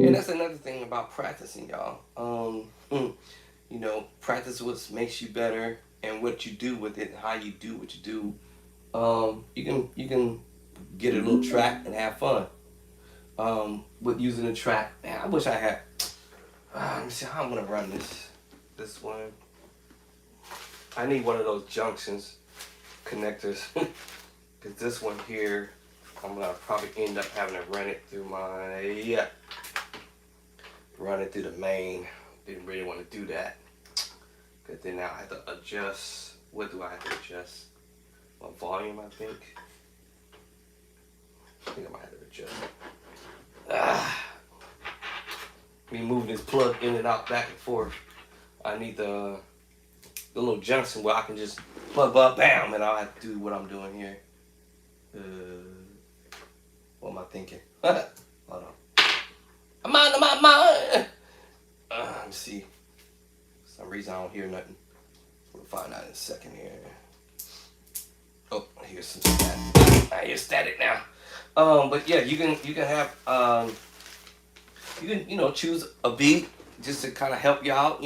And that's another thing about practicing, y'all. You know, practice what makes you better and what you do with it, and how you do what you do. You can get a little track and have fun. With using the track. Man, I wish I had. Let me see how I'm gonna run this one. I need one of those junctions connectors, because this one here, I'm gonna probably end up having to run it through run it through the main. Didn't really want to do that, because then now I have to adjust. What do I have to adjust? My volume, I think. I think I might have to adjust. Me moving this plug in and out, back and forth. I need the little junction where I can just plug up, bam, and I'll have to do what I'm doing here. What am I thinking? Hold on. I'm out of my mind. Let me see. For some reason I don't hear nothing. We'll find out in a second here. Oh, here's some static. I hear static now. But yeah, you can have you can choose a beat just to kind of help you out,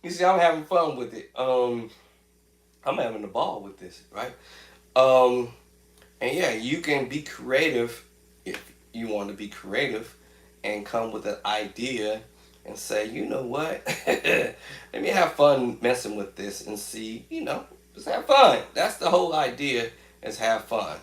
You see, I'm having fun with it. I'm having a ball with this, right? And yeah, you can be creative if you want to be creative and come with an idea and say, you know what? Let me have fun messing with this and see, just have fun. That's the whole idea, is have fun.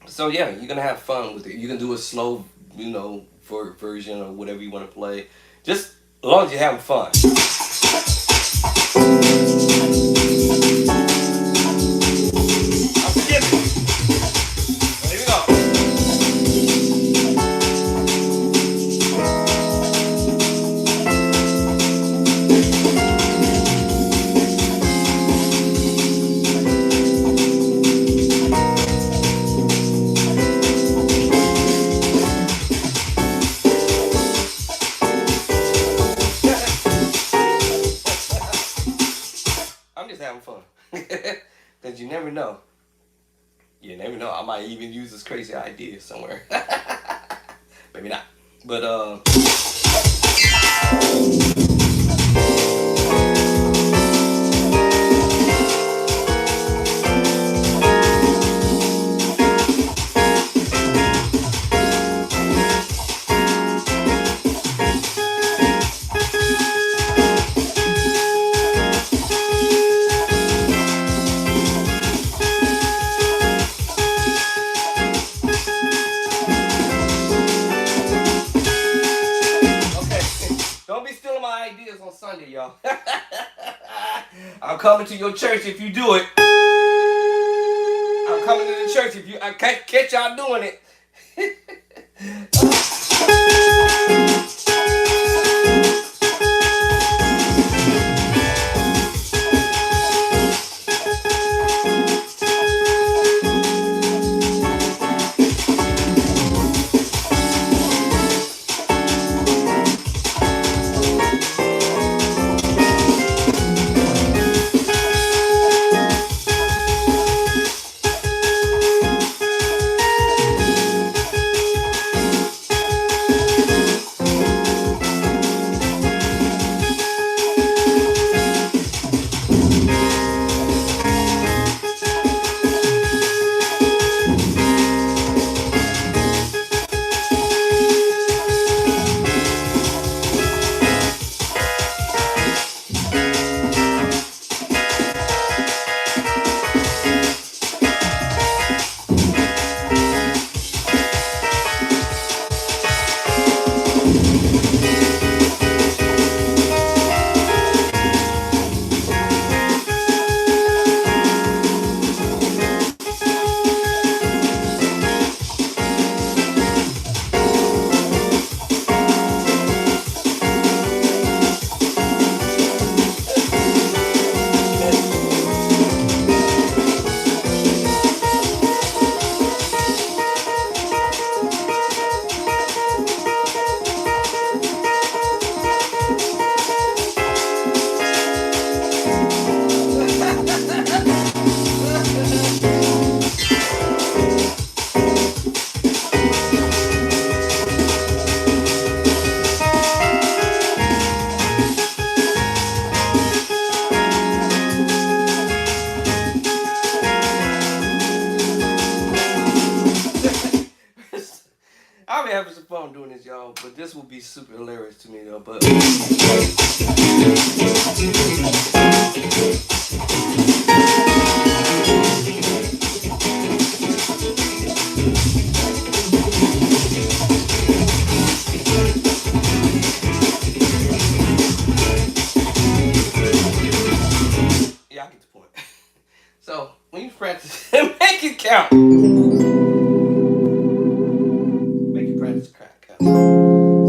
So yeah, you're gonna have fun with it. You can do a slow, version or whatever you want to play. Just as long as you're having fun. I'm skipping. Here we go. Having fun. Because you never know. You never know. I might even use this crazy idea somewhere. Maybe not. But coming to your church if you do it. I'm coming to the church if I catch y'all doing it. I'll be having some fun doing this, y'all, but this will be super hilarious to me, though. But yeah, I get the point. So when you practice, make it count.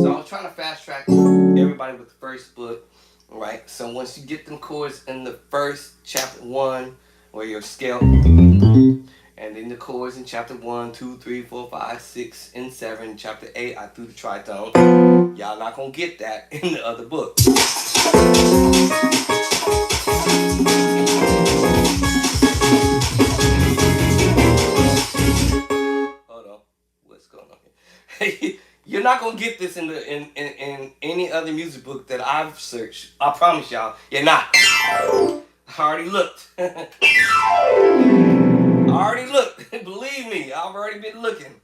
So I was trying to fast track everybody with the first book, right? So once you get them chords in the first chapter 1, where your scale, and then the chords in chapter 1, 2, 3, 4, 5, 6, and 7. Chapter 8, I threw the tritone. Y'all not gonna get that in the other book. Hold on, what's going on here? You're not gonna get this in any other music book that I've searched. I promise y'all, you're not. I already looked. Believe me, I've already been looking.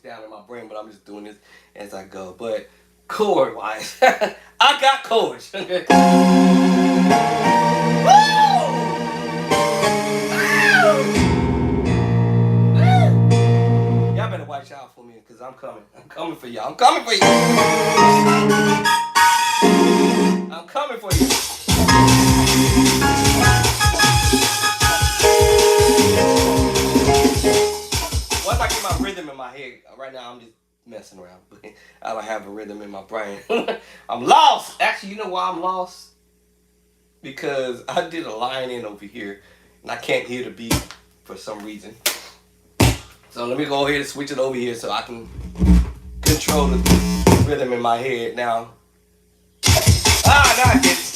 Down in my brain, but I'm just doing this as I go. But chord wise, I got chords. Woo! Y'all better watch out for me, because I'm coming. I'm coming for y'all. I'm coming for you. I'm coming for you. Once I get my rhythm in my head, right now I'm just messing around, but I don't have a rhythm in my brain. I'm lost. Actually, you know why I'm lost? Because I did a line in over here, and I can't hear the beat for some reason. So let me go ahead and switch it over here so I can control the rhythm in my head now. Now I get it.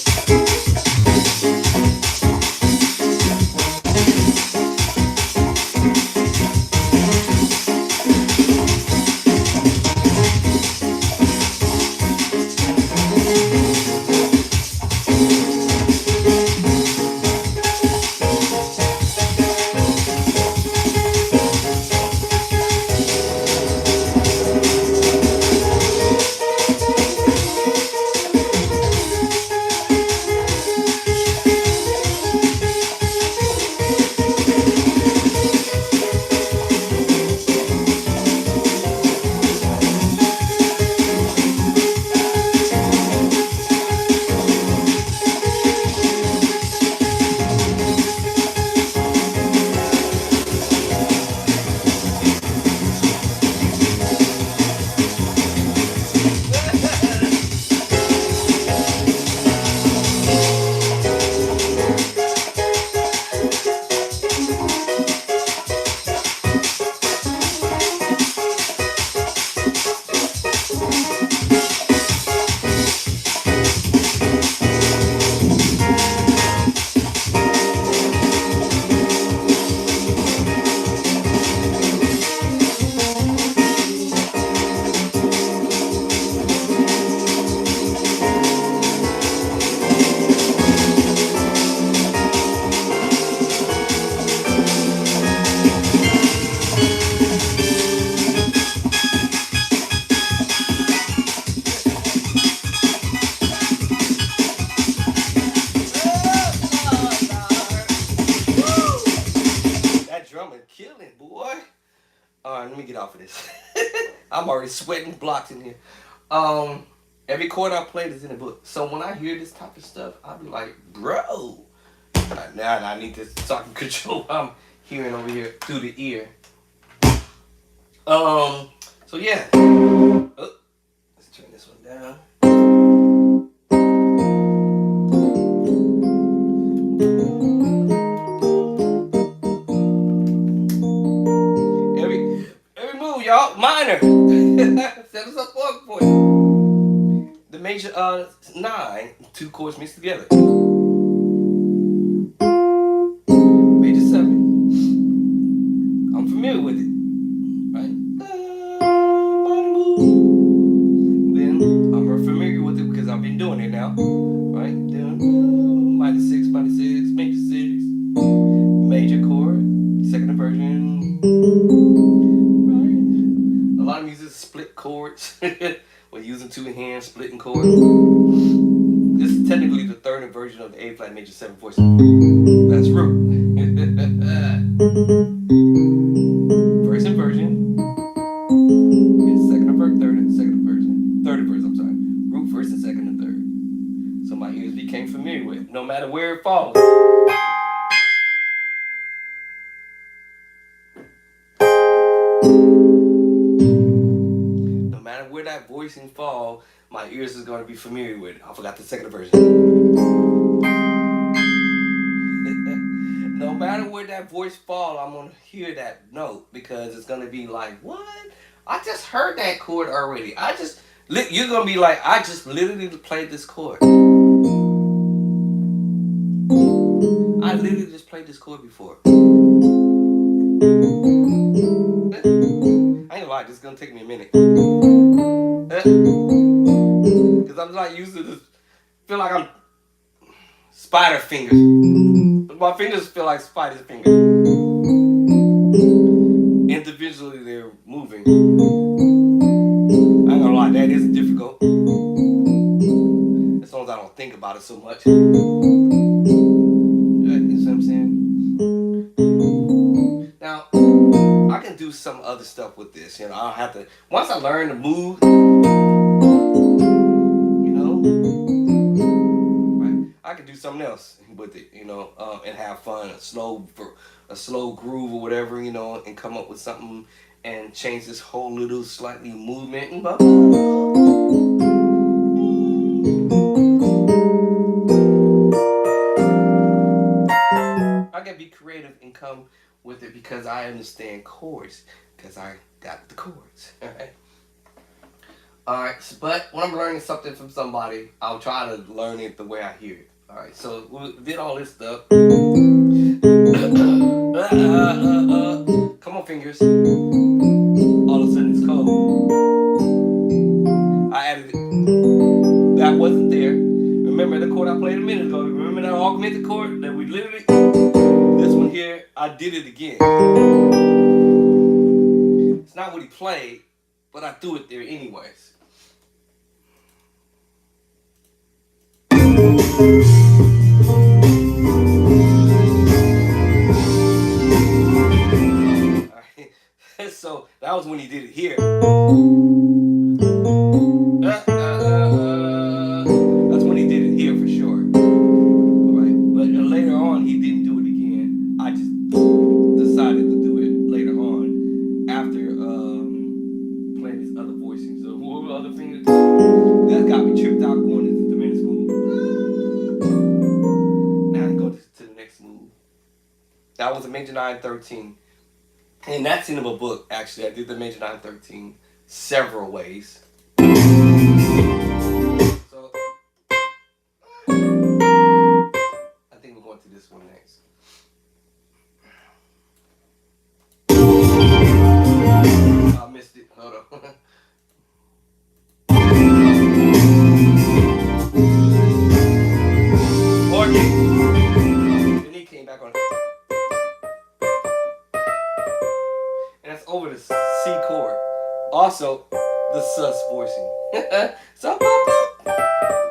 drumming, killing, boy. All right, let me get off of this. I'm already sweating blocks in here. Um, every chord I played is in the book. So when I hear this type of stuff, I'll be like, bro, now I need to start to control what I'm hearing over here through the ear. So yeah. Oh, let's turn this one down. Every move, y'all, minor. Set us up for it. The major 9, 2 chords mixed together. Major 7. I'm familiar with it, right? Then I'm familiar with it because I've been doing it now, right? Then minor 6, major 6, major chord, second inversion. Right? A lot of music is split chords. We're using 2 hands, splitting chords. This is technically the third inversion of the A flat major 7 voice. That's root. First inversion. Second inversion, third inversion, I'm sorry. Root, first and second and third. So my ears became familiar with it, no matter where it falls. No matter where that voicing fall, my ears is going to be familiar with it. I forgot the second version. No matter where that voice fall, I'm going to hear that note because it's going to be like, what? I just heard that chord already. You're going to be like, I just literally played this chord. I literally just played this chord before. I ain't gonna lie, this is gonna take me a minute. Because I'm not used to this. Feel like I'm spider fingers. My fingers feel like spider fingers. Individually, they're moving. I ain't gonna lie, that is difficult. As long as I don't think about it so much. You know what I'm saying? Now, I can do some other stuff with this. You know, I don't have to. Once I learn to move, you know, right? I can do something else with it, you know, and have fun, a slow groove or whatever, you know, and come up with something and change this whole little slightly movement. I can be creative and come with it because I understand chords, because I got the chords. Alright, but when I'm learning something from somebody, I'll try to learn it the way I hear it. Alright, so we did all this stuff. Come on, fingers. All of a sudden it's cold. I added it. That wasn't there. Remember the chord I played a minute ago? Remember that augmented chord that we literally... This one here, I did it again. It's not what he played, but I threw it there anyways. Alright, so that was when he did it here. That's when he did it here for sure. Alright, but later on he didn't do it again. I just decided to do it later on after playing his other voicing. So what were the other fingers? That got me tripped out going into the diminished move. Now I go to the next move. That was a major 9-13. And that's in a book, actually. I did the major 9-13 several ways. So I think we're going to this one next. I missed it. Hold on. Organ. Then he came back on. And that's over the C chord. Also, the sus voicing. So,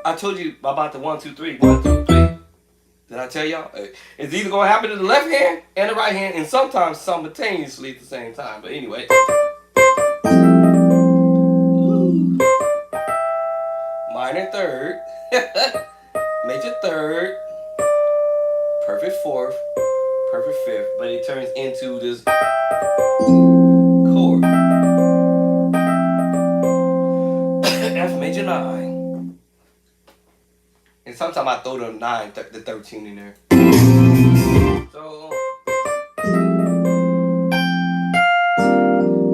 I told you about the 1, 2, 3. 1, 2, 3. Did I tell y'all? It's either gonna happen to the left hand and the right hand, and sometimes simultaneously at the same time. But anyway, ooh. Minor third, major third, perfect fourth, perfect fifth, but it turns into this chord. F major 9. And sometimes I throw the 9, the 13 in there. So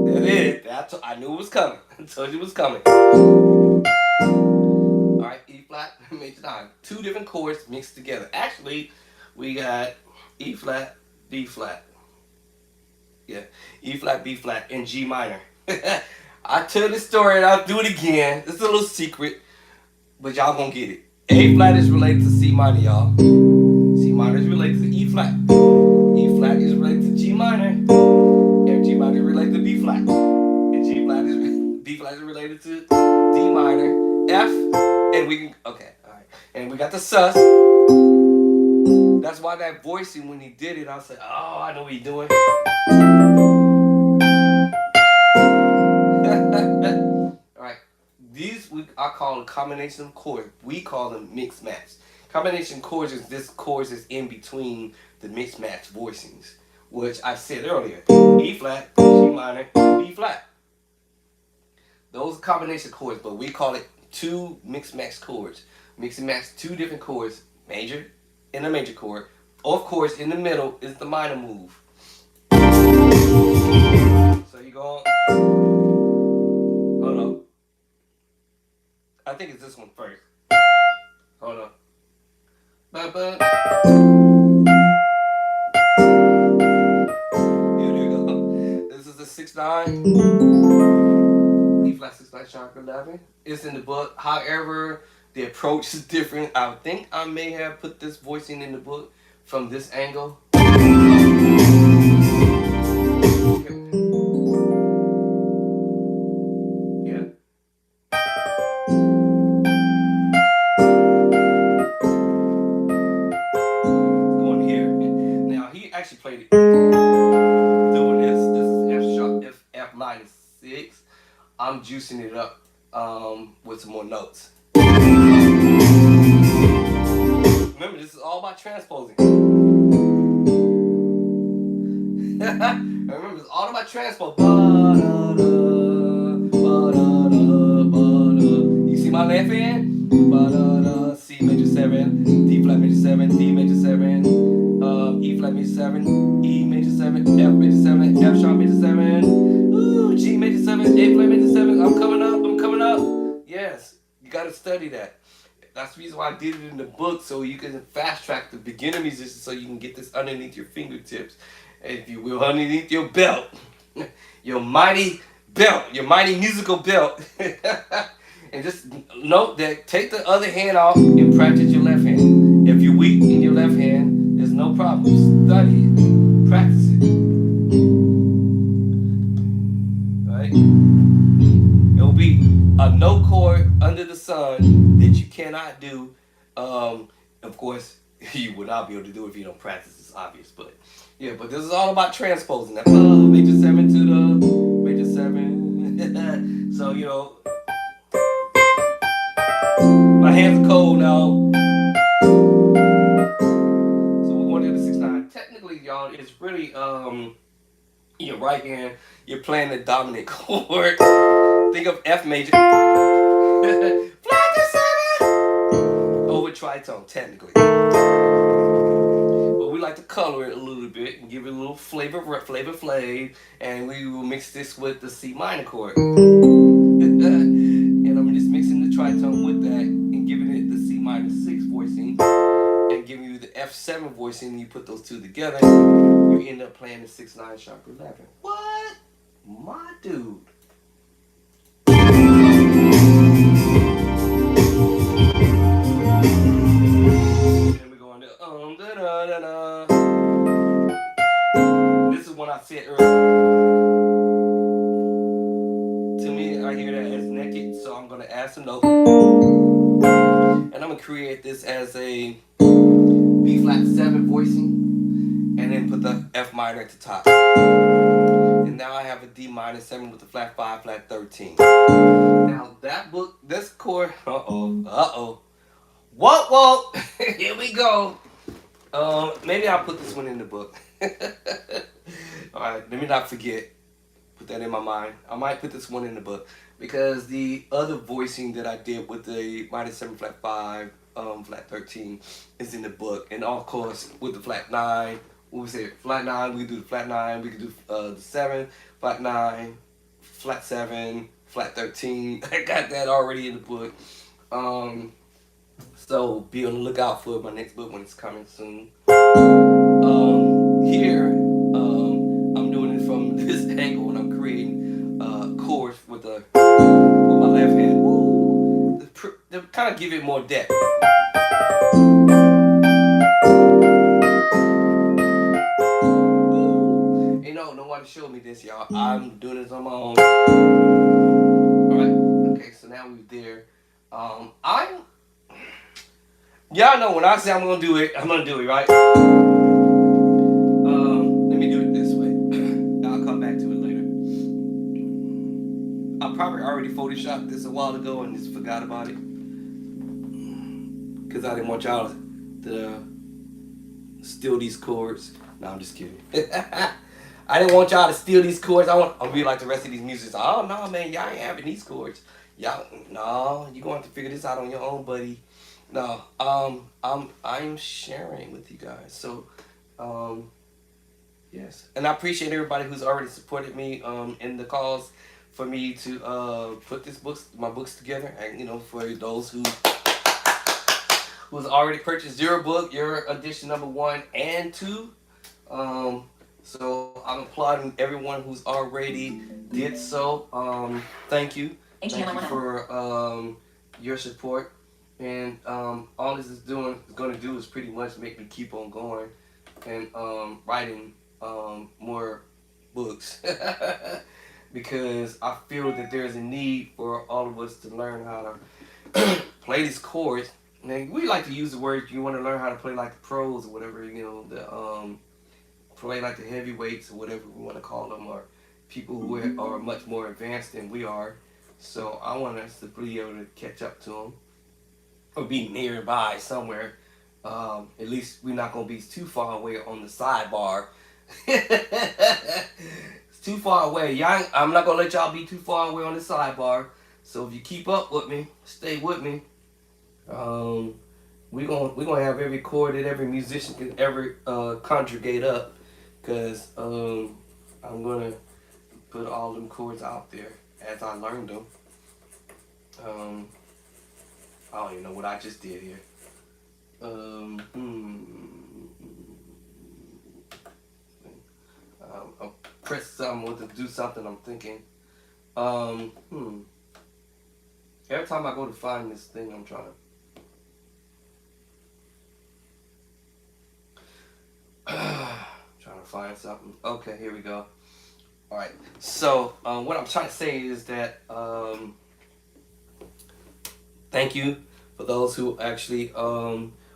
that is. I knew it was coming. I told you it was coming. Alright, E flat, major 9. 2 different chords mixed together. Actually, we got E flat, B flat. Yeah, E flat, B flat, and G minor. I tell this story and I'll do it again. It's a little secret, but y'all gonna get it. A flat is related to C minor, y'all. C minor is related to E flat. E flat is related to G minor. And G minor is related to B flat. And B flat is related to D minor, F, and we can, okay, alright. And we got the sus. That's why that voicing, when he did it, I said, oh, I know what he's doing. Alright, these I call a combination of chords. We call them mixed match. Combination chords is this chords is in between the mixed match voicings, which I said earlier. E flat, G minor, B flat. Those are combination chords, but we call it 2 mixed match chords. Mix and match 2 different chords, major and a major chord. Of course, in the middle is the minor move. So you go, hold on. I think it's this one first. Hold on. Here we go. This is the 6/9. E flat 6/9 sharp 11. It's in the book. However, the approach is different. I think I may have put this voicing in the book from this angle. Yeah. Going here. Now he actually played it doing this. This is F sharp, F minor 6. I'm juicing it up with some more notes. Remember, this is all about transposing. Remember, it's all about transpose. You see my left hand? C major 7, D flat major 7, D major 7, E flat major 7, E major 7, F major 7, F sharp major 7, ooh, G major 7, A flat major 7. I'm coming up. Yes, you gotta study that. That's the reason why I did it in the book, so you can fast track the beginner musician, so you can get this underneath your fingertips, if you will, underneath your belt, your mighty belt, your mighty musical belt. And just note that take the other hand off and practice your left hand. If you're weak in your left hand, there's no problem. Study it, practice it. Right? It'll be a no chord under the sun that you cannot do. Of course, you will not be able to do it if you don't practice. It's obvious, but yeah. But this is all about transposing that major 7 to the major 7. So you know, my hands are cold now. So we're going to the 6/9. Technically, y'all, it's really your right hand. You're playing the dominant chord. Think of F major. Flat to 7 over tritone, technically. But we like to color it a little bit and give it a little flavor, and we will mix this with the C minor chord. And I'm just mixing the tritone with that and giving it the C minor 6 voicing and giving you the F7 voicing. You put those two together, you end up playing the 6/9 sharp 11. What? My dude. This is what I said earlier. To me, I hear that as naked, so I'm gonna add some notes, and I'm gonna create this as a B flat 7 voicing, and then put the F minor at the top. And now I have a D minor 7 with the flat 5, flat 13. Now that book, this chord, whoa, here we go. Maybe I'll put this one in the book. All right, let me not forget. Put that in my mind. I might put this one in the book because the other voicing that I did with the minor 7 flat 5, flat 13 is in the book, and of course with the flat 9. What we say, flat 9. We can do the flat 9. We can do the 7, flat 9, flat 7, flat 13. I got that already in the book. So be on the lookout for my next book when it's coming soon. Here, I'm doing it from this angle when I'm creating chords with my left hand. Woo! To kind of give it more depth. Ain't nobody showed me this, y'all. I'm doing this on my own. Alright, okay, so now we're there. Y'all know when I say I'm gonna do it, I'm gonna do it, right? Let me do it this way. I'll come back to it later. I probably already photoshopped this a while ago and just forgot about it. Because I didn't want y'all to steal these chords. No, I'm just kidding. I didn't want y'all to steal these chords. I'll be like the rest of these musicians. Oh, no, man, y'all ain't having these chords. Y'all, no, you're going to have to figure this out on your own, buddy. No, I'm sharing with you guys. So, yes, and I appreciate everybody who's already supported me in the cause for me to put my books together, and for those who's already purchased your book, your edition number 1 and 2. So I'm applauding everyone who's already did so. Thank you. Thank you for your support. And all this is going to do is pretty much make me keep on going and writing more books. Because I feel that there's a need for all of us to learn how to play these chords. And we like to use the word, you want to learn how to play like the pros or whatever, play like the heavyweights or whatever we want to call them, or people who are much more advanced than we are. So I want us to be able to catch up to them or be nearby somewhere. At least we're not going to be too far away on the sidebar. It's too far away. I'm not going to let y'all be too far away on the sidebar. So if you keep up with me, stay with me. We're gonna have every chord that every musician can ever conjugate up, because I'm gonna put all them chords out there as I learned them. I don't even know what I just did here. I'll press something to do something. I'm thinking. Every time I go to find this thing, I'm trying to find something. Okay, here we go. All right. So what I'm trying to say is that thank you for those who actually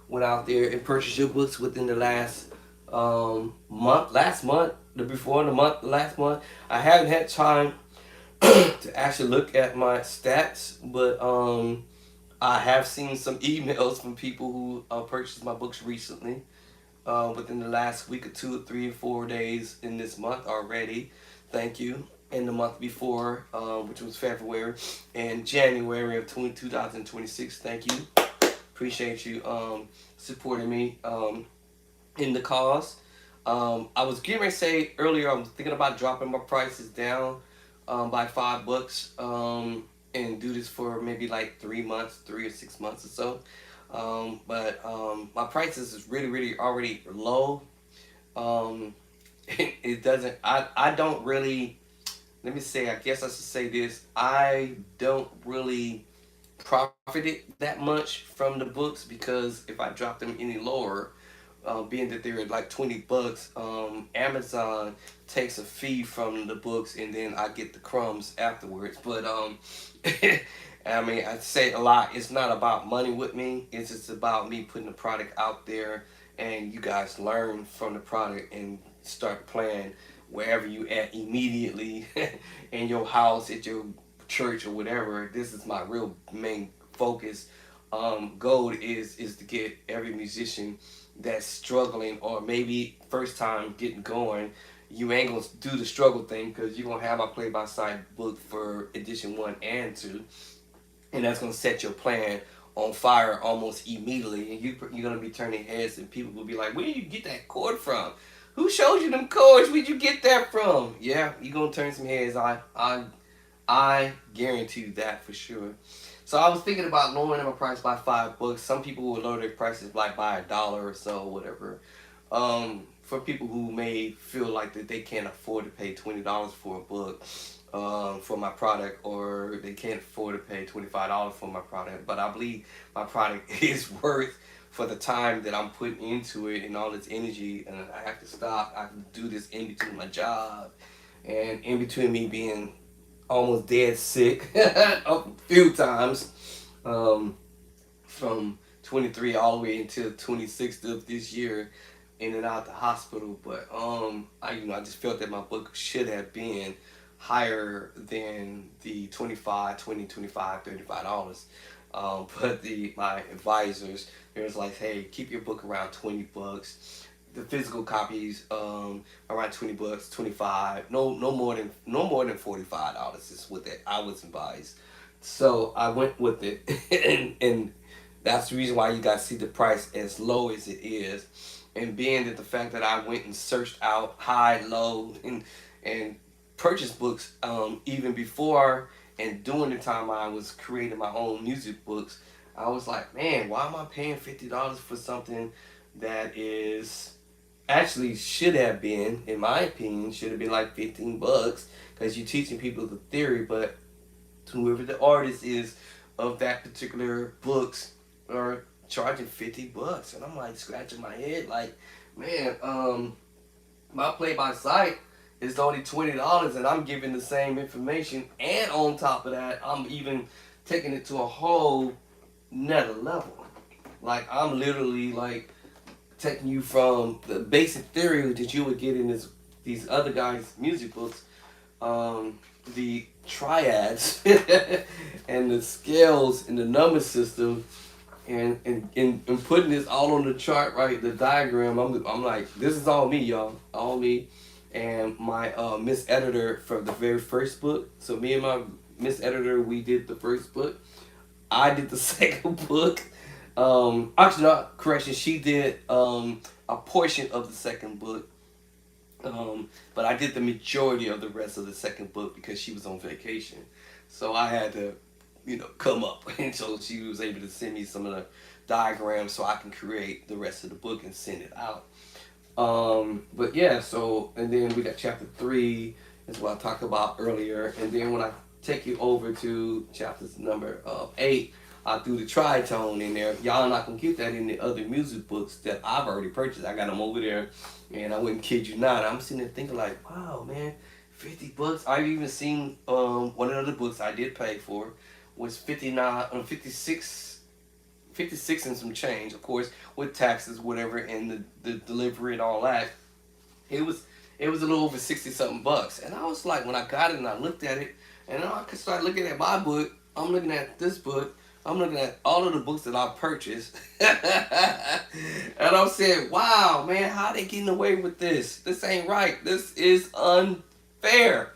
went out there and purchased your books within the last month, last month, last month. I haven't had time to actually look at my stats, but I have seen some emails from people who purchased my books recently. Within the last week or 2 or 3 or 4 days in this month already. Thank you. And the month before, which was February, and January of 2026. Thank you. Appreciate you supporting me in the cause. I was getting ready to say earlier, I was thinking about dropping my prices down by $5 and do this for maybe like 3 months, 3 or 6 months or so. But my prices is really already low. It doesn't, I don't really, let me say, I guess I should say this, I don't really profit it that much from the books, because if I drop them any lower, being that they're like $20, Amazon takes a fee from the books and then I get the crumbs afterwards. But I mean, I say a lot, it's not about money with me, it's just about me putting the product out there and you guys learn from the product and start playing wherever you at immediately in your house, at your church or whatever. This is my real main focus. Goal is to get every musician that's struggling or maybe first time getting going. You ain't gonna do the struggle thing because you're gonna have my play by side book for edition 1 and 2, and that's gonna set your plan on fire almost immediately. And you're gonna be turning heads, and people will be like, "Where did you get that chord from? Who showed you them chords? Where'd you get that from?" Yeah, you're gonna turn some heads. I guarantee you that for sure. So I was thinking about lowering my price by $5. Some people will lower their prices like by $1 or so, whatever. For people who may feel like that they can't afford to pay $20 for a book, for my product, or they can't afford to pay $25 for my product, but I believe my product is worth for the time that I'm putting into it and all this energy. And I have to stop. I can do this in between my job and in between me being almost dead sick a few times, um, from 23 all the way until 26th of this year, in and out the hospital. But I just felt that my book should have been higher than the 25, 20, 25, $35. But my advisors, they was like, hey, keep your book around $20. The physical copies, around $20, 25, no more than $45 is what that I was advised. So I went with it, and that's the reason why you guys see the price as low as it is. And being that the fact that I went and searched out high, low, and purchased books, even before and during the time I was creating my own music books, I was like, man, why am I paying $50 for something that is actually should have been, in my opinion, should have been like $15, because you're teaching people the theory, but whoever the artist is of that particular books are charging $50, and I'm like scratching my head, like, man, my play by sight is only $20, and I'm giving the same information, and on top of that, I'm even taking it to a whole another level. Like I'm literally like taking you from the basic theory that you would get in these other guys' music books, the triads and the scales and the number system, and putting this all on the chart, right? The diagram. I'm like, this is all me, y'all, all me, and my Miss Editor for the very first book. So me and my Miss Editor, we did the first book. I did the second book. Actually, not correction. She did a portion of the second book, but I did the majority of the rest of the second book because she was on vacation. So I had to, come up, and so she was able to send me some of the diagrams so I can create the rest of the book and send it out. But yeah, so and then we got chapter 3, is what I talked about earlier, and then when I take you over to chapters number 8, I threw the tritone in there. Y'all not gonna get that in the other music books that I've already purchased. I got them over there, and I wouldn't kid you not. I'm sitting there thinking like, wow, man, $50. I've even seen one of the other books I did pay for was 56 and some change, of course, with taxes, whatever, and the delivery and all that. It was a little over 60 something bucks, and I was like, when I got it and I looked at it, and then I could start looking at my book. I'm looking at this book. I'm looking at all of the books that I've purchased, and I'm saying, wow, man, how they getting away with this? This ain't right. This is unfair.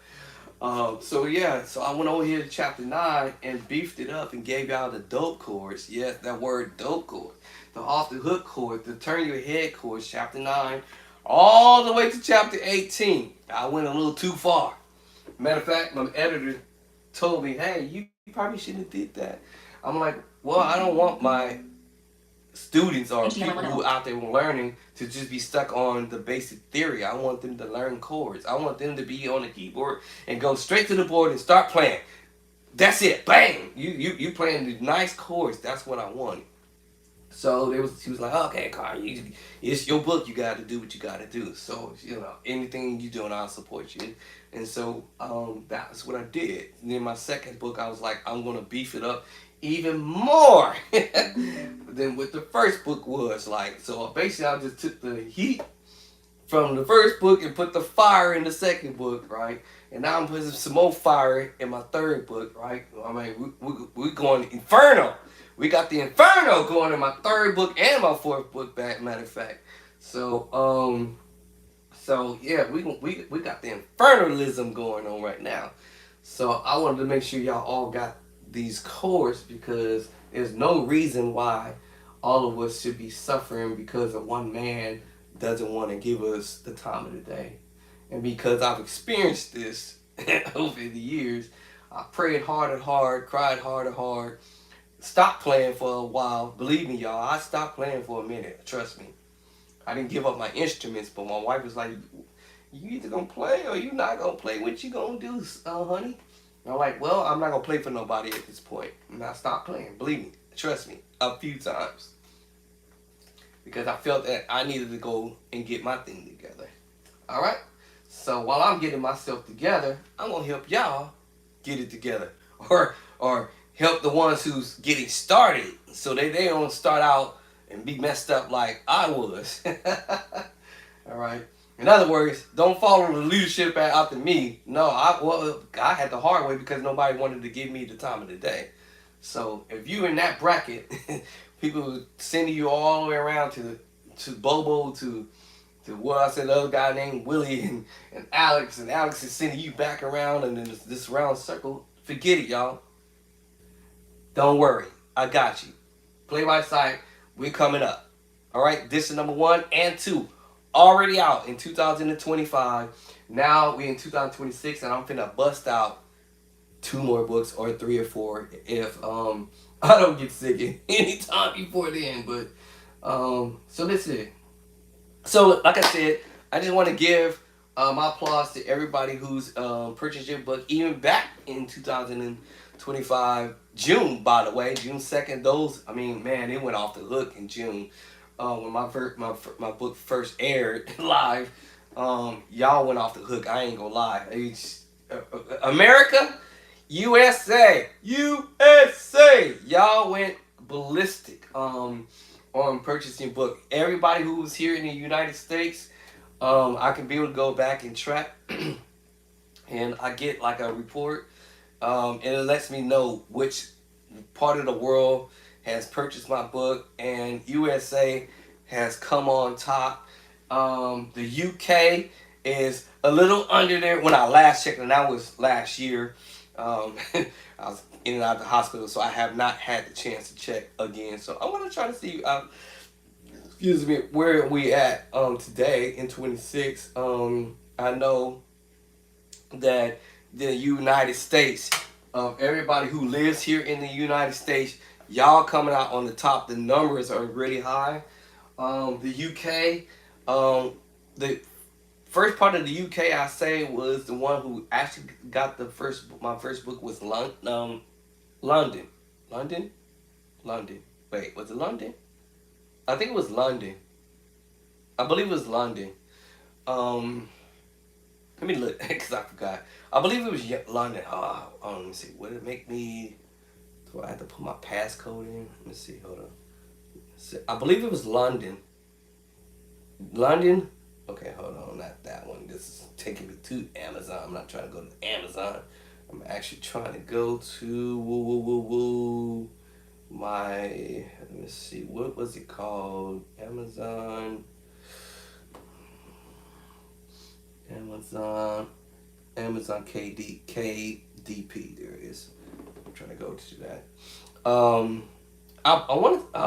So yeah, so I went over here to chapter 9 and beefed it up and gave y'all the dope chords. Yes, that word dope chord. The off the hook chord, the turn your head chords, chapter 9, all the way to chapter 18. I went a little too far. Matter of fact, my editor told me, hey, you probably shouldn't have did that. I'm like, well, I don't want my students or people who out there learning to just be stuck on the basic theory. I want them to learn chords. I want them to be on the keyboard and go straight to the board and start playing. That's it. Bang! You playing the nice chords. That's what I wanted. So she was like, okay, Carl, it's your book. You got to do what you got to do. So anything you doing, I'll support you. And so that's what I did. And then my second book, I was like, I'm gonna beef it up even more than what the first book was like. So basically, I just took the heat from the first book and put the fire in the second book, right? And now I'm putting some more fire in my third book, right? I mean, we going inferno. We got the inferno going in my third book and my fourth book. Back, matter of fact. So so yeah, we got the infernalism going on right now. So I wanted to make sure y'all all got these codes because there's no reason why all of us should be suffering because of one man doesn't want to give us the time of the day. And because I've experienced this over the years, I prayed hard and hard, cried hard and hard, stopped playing for a while. Believe me, y'all, I stopped playing for a minute. Trust me. I didn't give up my instruments, but my wife was like, "You either gonna play or you not gonna play. What you gonna do, honey?" And I'm like, "Well, I'm not gonna play for nobody at this point." And I stopped playing. Believe me, trust me, a few times because I felt that I needed to go and get my thing together. All right. So while I'm getting myself together, I'm gonna help y'all get it together, or help the ones who's getting started, so they don't start out and be messed up like I was. All right. In other words, don't follow the leadership after me. No, I had the hard way because nobody wanted to give me the time of the day. So if you in that bracket, people sending you all the way around to Bobo to what I said the other guy named Willie and Alex is sending you back around and then this round circle. Forget it, y'all. Don't worry, I got you. Play by sight, we're coming up. All right, this is number 1 and 2, already out in 2025. Now we in 2026, and I'm finna bust out 2 more books or 3 or 4 if I don't get sick anytime before then. But so this is it. So like I said, I just want to give my applause to everybody who's purchased your book, even back in 2025 June. By the way, June 2nd. Those, I mean, man, it went off the hook in June when my book first aired live. Y'all went off the hook. I ain't gonna lie. America, USA, y'all went ballistic. On purchasing book. Everybody who was here in the United States, I can be able to go back and track, and I get like a report, and it lets me know which part of the world has purchased my book, and USA has come on top. The UK is a little under there when I last checked, and that was last year. I was in and out of the hospital, so I have not had the chance to check again. So I'm gonna try to see, excuse me, where we at today in 26. I know that the United States, everybody who lives here in the United States, y'all coming out on the top. The numbers are really high. The UK, the first part of the UK I say was the one who actually got my first book was London. London? London. Wait, was it London? I think it was London. I believe it was London. Um, Let me look because I forgot. I believe it was London. Let me see. Would it make me? Do I have to put my passcode in? Let me see. Hold on. I believe it was London. London? Okay, hold on. Not that one. This is taking me to Amazon. I'm not trying to go to Amazon. I'm actually trying to go to my. Let me see. What was it called? Amazon. Amazon KDP. There it is. I'm trying to go to that. I want to.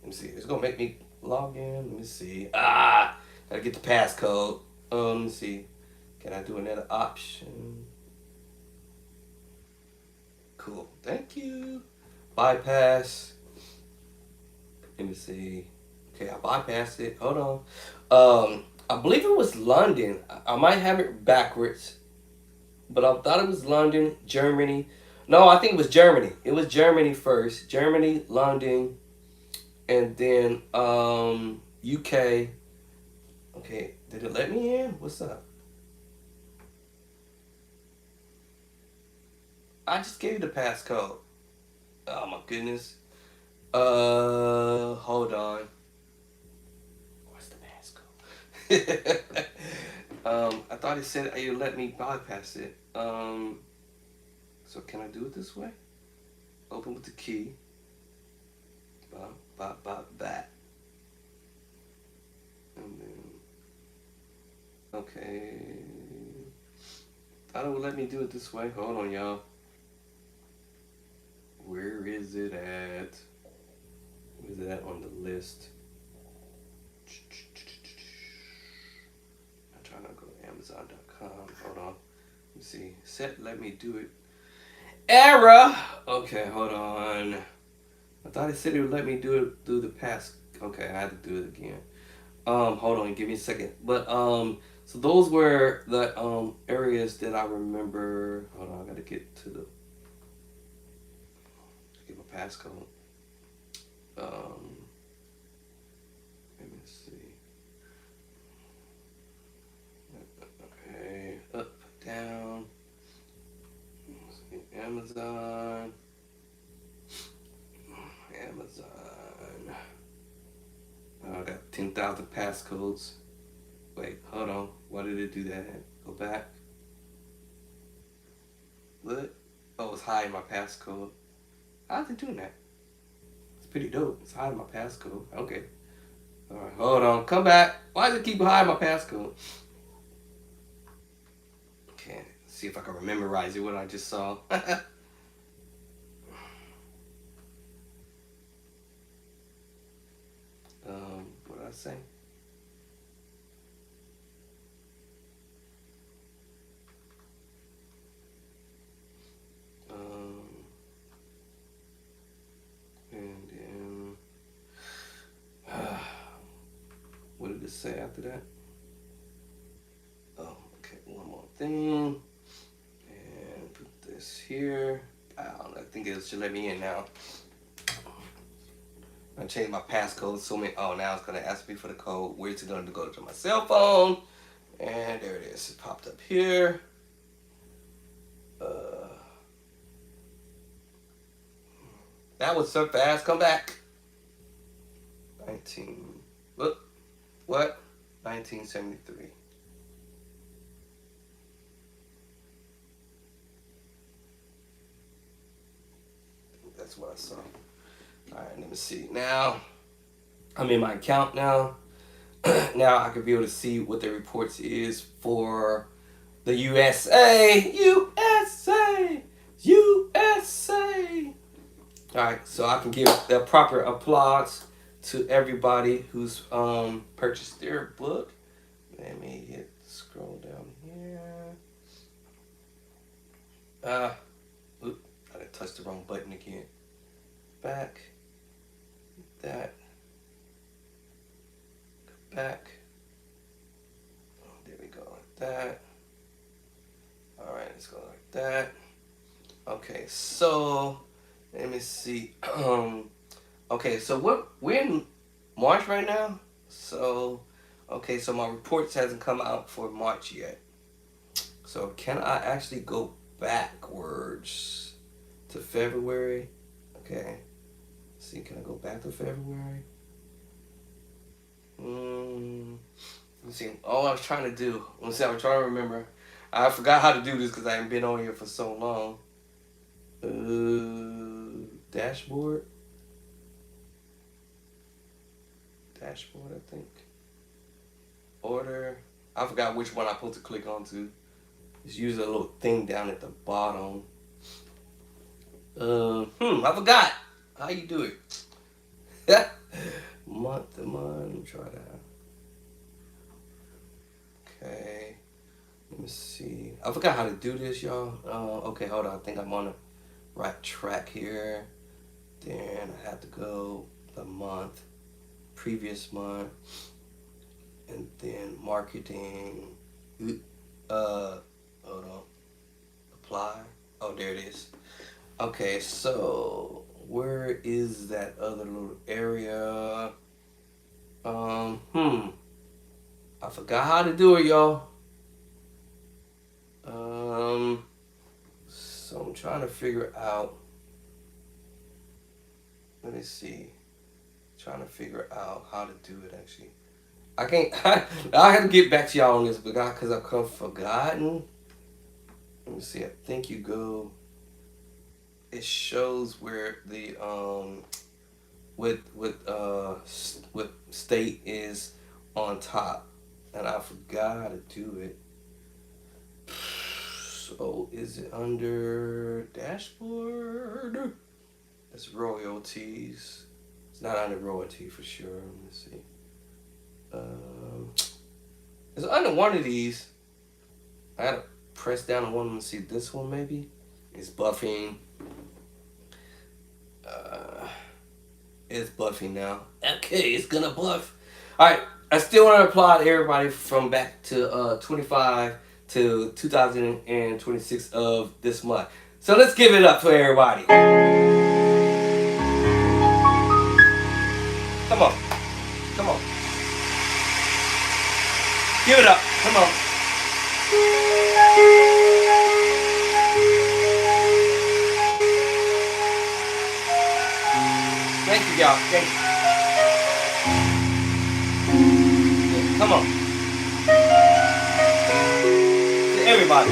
Let me see. It's gonna make me log in. Let me see. Gotta get the passcode. Let me see. Can I do another option? Cool. Thank you. Bypass. Let me see. Okay, I bypassed it. Hold on. I believe it was London. I might have it backwards, but I thought it was London, Germany. No, I think it was Germany. It was Germany first. Germany, London, and then UK. Okay, did it let me in? What's up? I just gave you the passcode. Oh my goodness. Hold on. What's the passcode? I thought it said it let me bypass it. So can I do it this way? Open with the key. That. And then, okay. I don't let me do it this way. Hold on, y'all. Where is it at? Where is it at on the list? I'm trying to go to Amazon.com. Hold on. Let me see. Let me do it. Error! Okay, hold on. I thought it said it would let me do it through the past. Okay, I had to do it again. Hold on, give me a second. But so those were the areas that I remember. Hold on, I gotta get to the get my passcode. Let me see. Okay, up, down. Amazon. I got 10,000 passcodes. Wait, hold on. Why did it do that? Go back. What? Oh, it's hiding my passcode. How's it doing that? It's pretty dope. It's hiding my passcode. Okay. Alright, hold on. Come back. Why does it keep hiding my passcode? Okay, see if I can memorize it, what I just saw. What did I say? And then, what did it say after that? Oh, okay, one more thing. And put this here. I think it should let me in now. I changed my passcode so many. Oh, now it's gonna ask me for the code. Where's it gonna go to my cell phone? And there it is. It popped up here. That was so fast. Come back. 1973. That's what I saw. All right, let me see. Now, I'm in my account now. Now I could be able to see what the reports is for the USA. USA. USA. All right, so I can give the proper applause to everybody who's purchased their book. Let me hit scroll down here. Oop, I touched the wrong button again. Back. That. Back. Oh, there we go, like that. All right, let's go like that. Okay, so let me see. Okay, so we're in March right now. So, okay, so my reports hasn't come out for March yet. So can I actually go backwards to February? Okay. Let's see, can I go back to February? Let's see. All I was trying to do. Let's see. I was trying to remember. I forgot how to do this because I haven't been on here for so long. Dashboard. Dashboard, I think. Order. I forgot which one I'm supposed to click onto. It's usually a little thing down at the bottom. I forgot how you do it. Month to month. Let me try that. Okay. Let me see. I forgot how to do this, y'all. Okay, hold on. I think I'm on the right track here. Then I have to go the month, previous month, and then marketing. Hold on. Apply. Oh, there it is. Okay, so where is that other little area? I forgot how to do it, y'all. So I'm trying to figure out Let me see. Trying to figure out how to do it actually. I can't. I have to get back to y'all on this, but because I've come forgotten. Let me see. I think you go. It shows where the with state is on top, and I forgot how to do it. So is it under dashboard? It's royalties. It's not under royalty for sure. Let me see. Um, it's under one of these. I gotta press down on one and see this one maybe. It's buffing. Uh, it's buffing now. Okay, it's gonna buff. All right. I still want to applaud everybody from back to 25 to 2026 of this month. So let's give it up for everybody. Come on. Come on. Give it up. Come on. Thank you, y'all. Thank you. Yeah, come on. To everybody.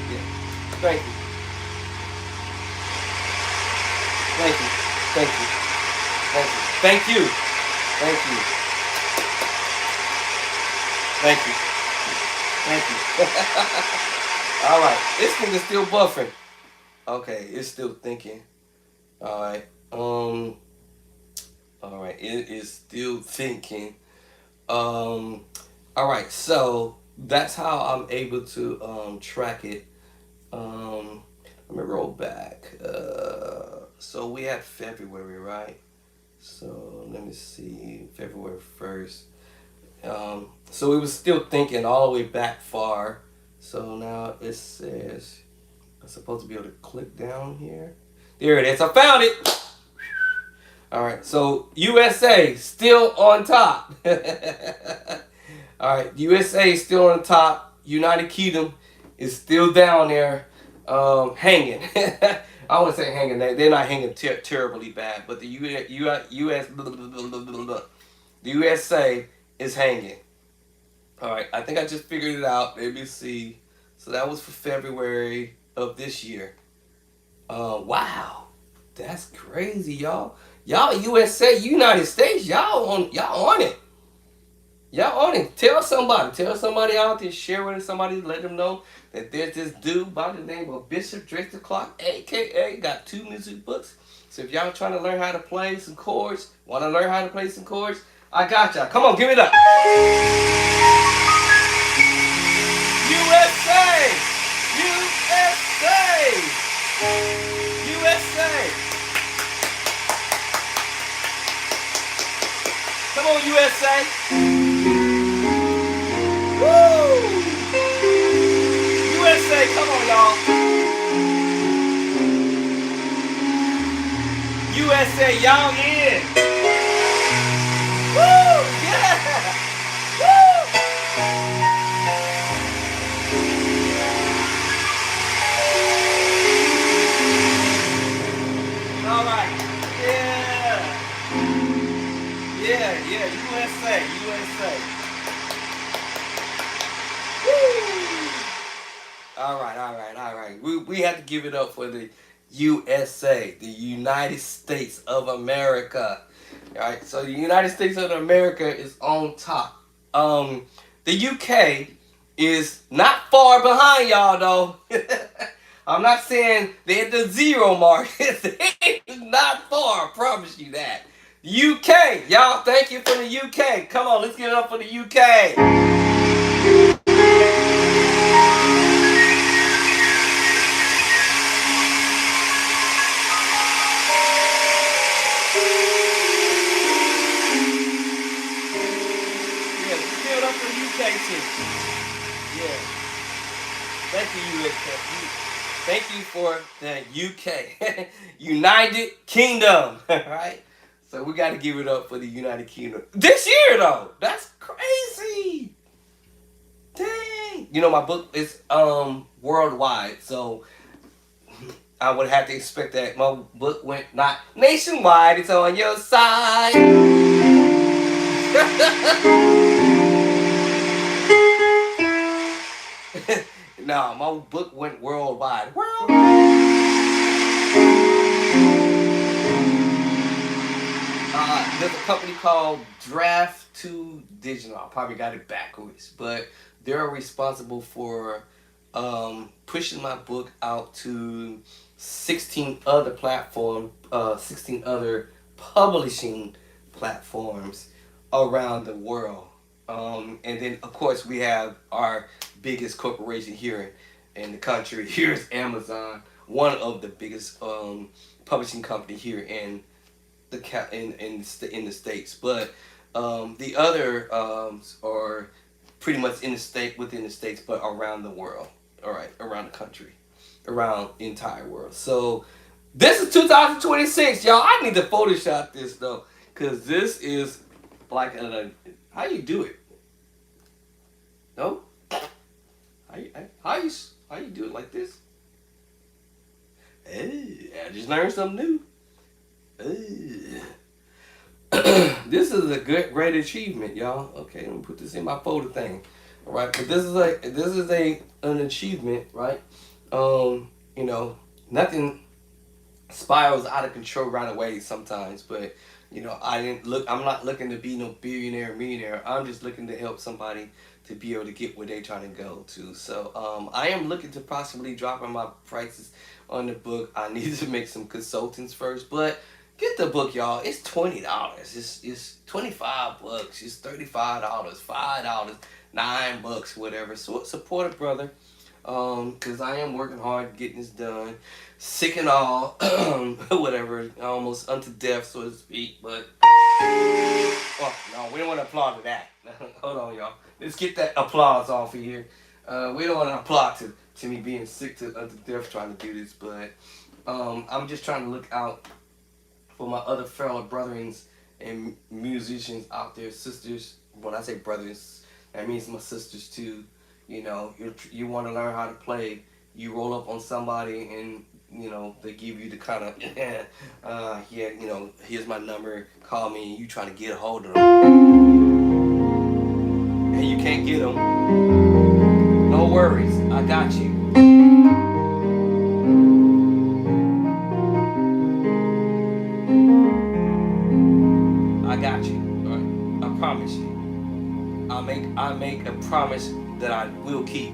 Yeah. Thank you. Thank you. Thank you. Thank you. Thank you. Thank you. Thank you. Thank you. All right. This thing is still buffering. Okay, it's still thinking. All right. All right. It is still thinking. All right. So that's how I'm able to track it. Let me roll back. So we had February, right? So let me see. February 1st. So it was still thinking all the way back far. So now it says I'm supposed to be able to click down here. There it is. I found it. All right. So USA still on top. All right. USA is still on top. United Kingdom is still down there, hanging. I wouldn't say hanging. They're not hanging terribly bad, but the the USA is hanging. All right, I think I just figured it out. Let me see. So that was for February of this year. Wow, that's crazy, y'all. Y'all USA, United States, y'all on it. Y'all on it. Tell somebody out there, share with somebody, let them know that there's this dude by the name of Bishop Drake the Clock, aka got 2 music books. So if y'all trying to learn how to play some chords, want to learn how to play some chords, I got y'all. Come on, give it up. USA! USA! USA! Come on, USA! Woo! USA, come on, y'all. USA, y'all in. Woo! Yeah! Woo! All right. Yeah. Yeah, USA, USA. All right. We have to give it up for the USA, the United States of America. All right, so the United States of America is on top. The UK is not far behind y'all though. I'm not saying they're at the 0 mark. It's not far, I promise you that. UK, y'all, thank you for the UK. Come on, let's give it up for the UK. UK too. Yeah. Thank you, UK. Thank you for the UK. United Kingdom. Right? So we got to give it up for the United Kingdom. This year, though. That's crazy. Dang. you know, my book is worldwide, so I would have to expect that my book went not nationwide. It's on your side. No, my book went worldwide. There's a company called Draft 2 Digital. I probably got it backwards, but they're responsible for pushing my book out to 16 other 16 other publishing platforms around the world. And then, of course, we have our biggest corporation here in the country. Here's Amazon, one of the biggest publishing company here in in the states, but the other are pretty much in the state within the states, but around the world. All right, around the country, around the entire world. So this is 2026, y'all. I need to Photoshop this though, cause this is like how you do it? No, how you do it like this? Hey, I just learned something new. This is a great achievement, y'all. Okay, let me put this in my folder thing. All right, but this is an achievement, right? You know, nothing spirals out of control right away sometimes, but you know, I'm not looking to be no billionaire, millionaire. I'm just looking to help somebody to be able to get where they're trying to go to. So I am looking to possibly dropping my prices on the book. I need to make some consultants first, but get the book, y'all. It's $20. It's $25. It's $35. $5. $9. Whatever. So support a brother. Cause I am working hard getting this done, sick and all, whatever, almost unto death, so to speak. But oh no, we don't want to applaud to that. Hold on, y'all. Let's get that applause off of here. We don't want to applaud to me being sick to unto death trying to do this, but I'm just trying to look out for my other fellow brethrens and musicians out there, sisters. When I say brothers, that means my sisters too. You know, you want to learn how to play. You roll up on somebody and, you know, they give you the kind of, yeah, you know, here's my number, call me, and you trying to get a hold of them. And you can't get them. No worries, I got you. I got you. All right? I promise you. I make a promise that I will keep.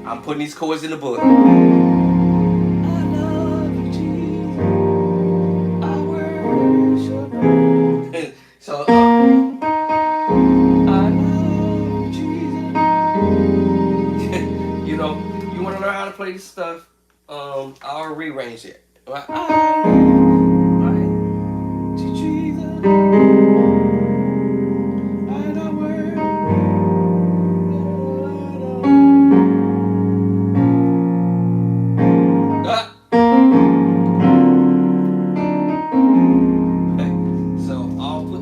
I'm putting these chords in the book. I love you, Jesus. I worship you. So, I love you, Jesus. You know, you want to learn how to play this stuff? I'll rearrange it. Right?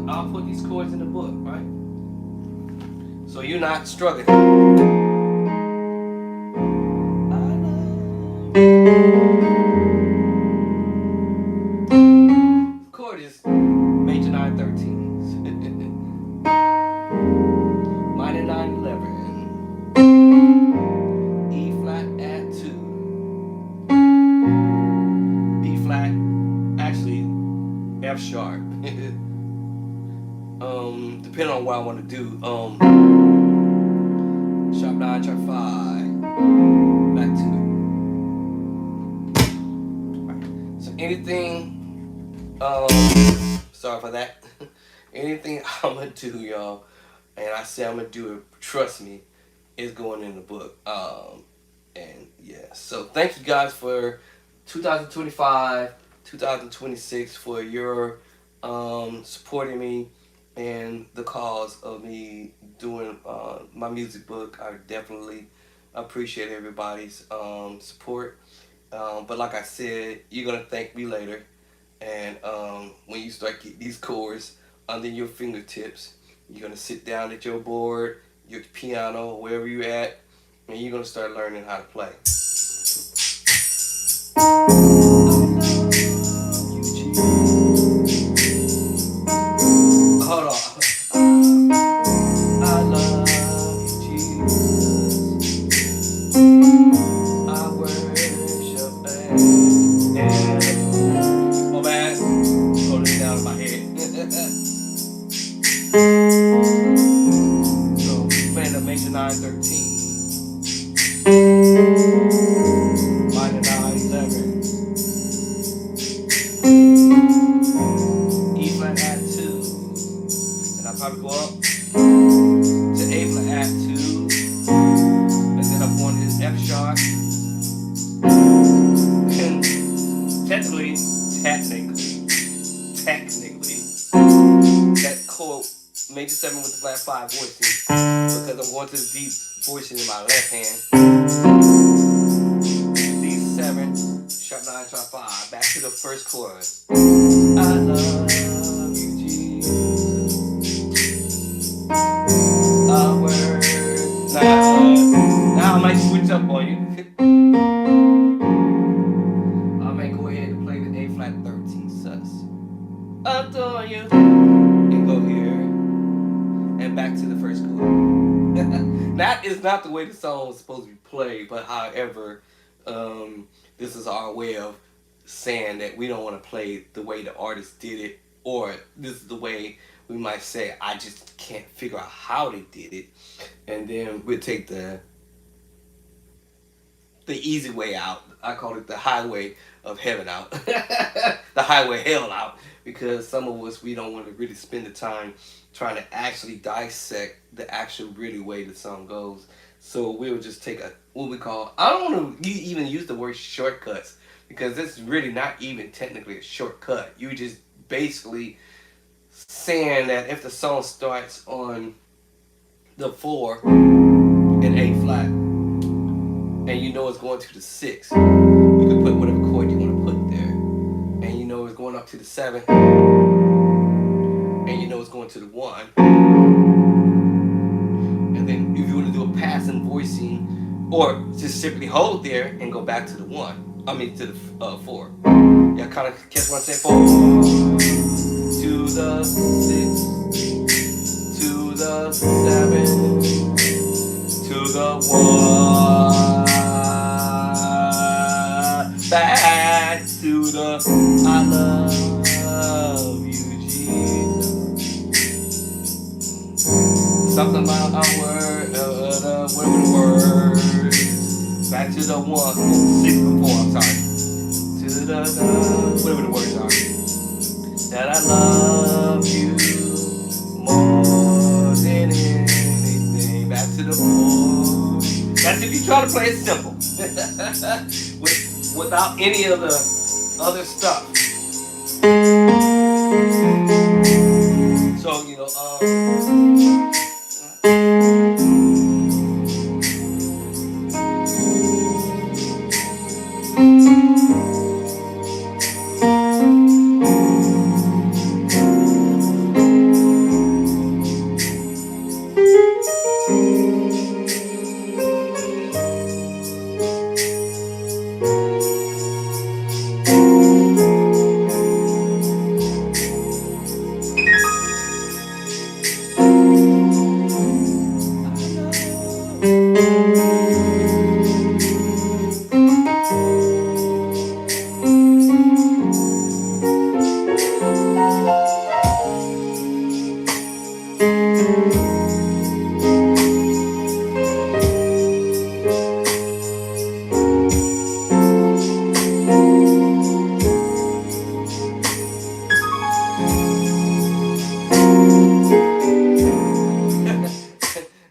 I'll put these chords in the book, right? So you're not struggling. Chord is major 9/13, minor 9/11, E flat add 2, B flat, actually F sharp. Depending on what I want to do, sharp 9, sharp 5, back to it. Right. So anything, sorry for that. Anything I'm gonna do, y'all, and I say I'm gonna do it, trust me, it's going in the book. And yeah, so thank you guys for 2025, 2026 for your supporting me and the cause of me doing my music book. I definitely appreciate everybody's support. But like I said, you're gonna thank me later. And when you start getting these chords under your fingertips, you're gonna sit down at your board your piano, wherever you're at, and you're gonna start learning how to play. Hold on. I love you, Jesus. I worship and my bad. Hold it down in my head. So playing the major 9-13, minor 9-11, E flat add 2, and I'll probably go up to A flat add 2, and then I'm going to F sharp. And technically, that chord major 7 with the flat 5 voicing, because I'm going to the deep voicing in my left hand. D7, sharp 9, sharp 5, back to the first chord. I love you, Jesus. I work. Now I might switch up on you. I may go ahead and play the A flat 13 sus. Adore you. And go here. And back to the first chord. That is not the way the song is supposed to be played, but however, this is our way of saying that we don't want to play the way the artist did it, or this is the way we might say, I just can't figure out how they did it. And then we'll take the easy way out. I call it the highway of heaven out. The highway hell out. Because some of us, we don't want to really spend the time trying to actually dissect the actual really way the song goes. So we'll just take what we call, I don't want to even use the word shortcuts, because this is really not even technically a shortcut. You just basically saying that if the song starts on the 4 in A flat, and you know it's going to the 6, you can put whatever chord you want to put there. And you know it's going up to the 7, and you know it's going to the 1. And then if you want to do a passing voicing, or just simply hold there and go back to the 1. I mean to the 4. Yeah, kind of catch what I'm saying. 4 to the 6, to the 7, to the 1. Back to the I love you, Jesus. Something about our word, whatever the word. Back to the 1, 6 before, I'm sorry. To the whatever the words are. That I love you more than anything. Back to the 4. That's if you try to play it simple. Without any of the other stuff. So, you know,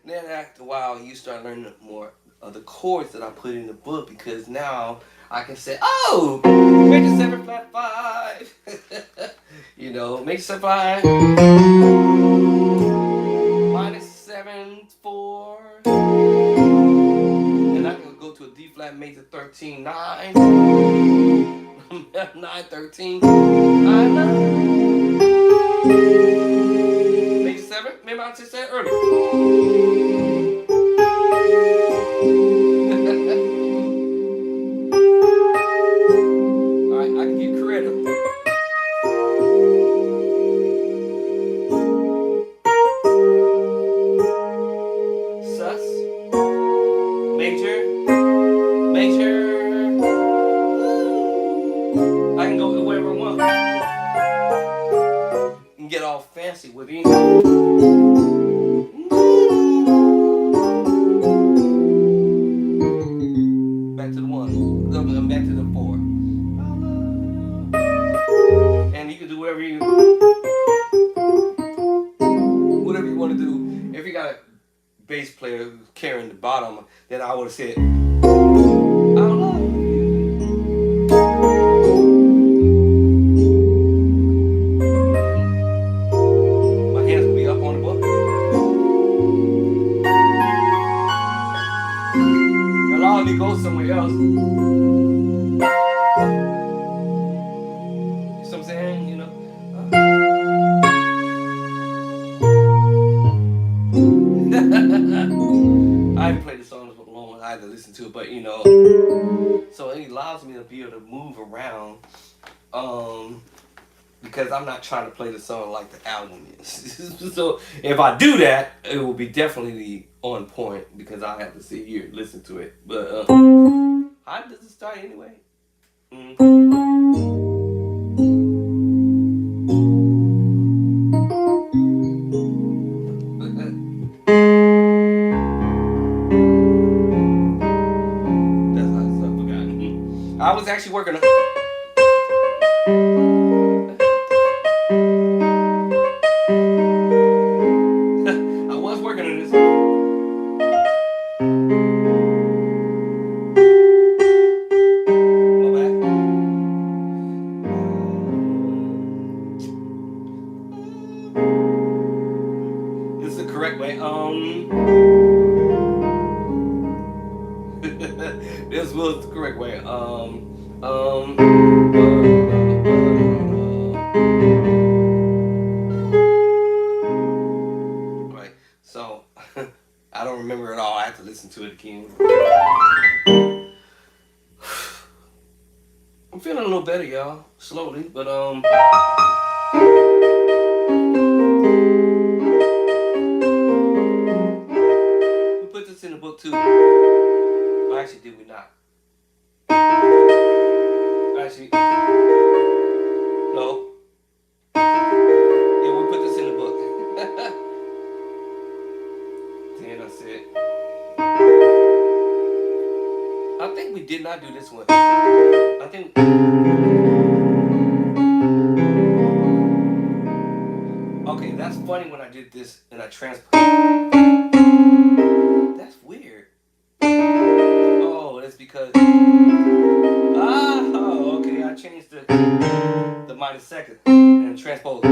then after a while, you start learning more of the chords that I put in the book, because now I can say, oh, major 7 flat 5. You know, major 7 5, minor 7 4, and I can go to a D flat major 13 9, 9 13. I love major 7. Remember I just said earlier. want to do, if you got a bass player carrying the bottom, then I would have said, I don't know. My hands will be up on the book. Allow me to go somewhere else. You see what I'm saying? You know. I haven't played the song for a long time. I had to listen to it, but you know, so it allows me to be able to move around. Because I'm not trying to play the song like the album is. So if I do that, it will be definitely on point because I have to sit here and listen to it. But how does it start anyway? That's how it's forgotten. I was actually working on. I was working on this. My bad. This is the correct way. This was the correct way. Right. So I don't remember it all. I have to listen to it again. I'm feeling a little better, y'all. Slowly, but we put this in the book too. Or actually, did we not? Actually, no. Yeah, we put this in the book. Then I said, I think we did not do this one. I think. Okay, that's funny when I did this and I That's weird. Oh, that's because. Oh, okay. I changed the minor second and transpose.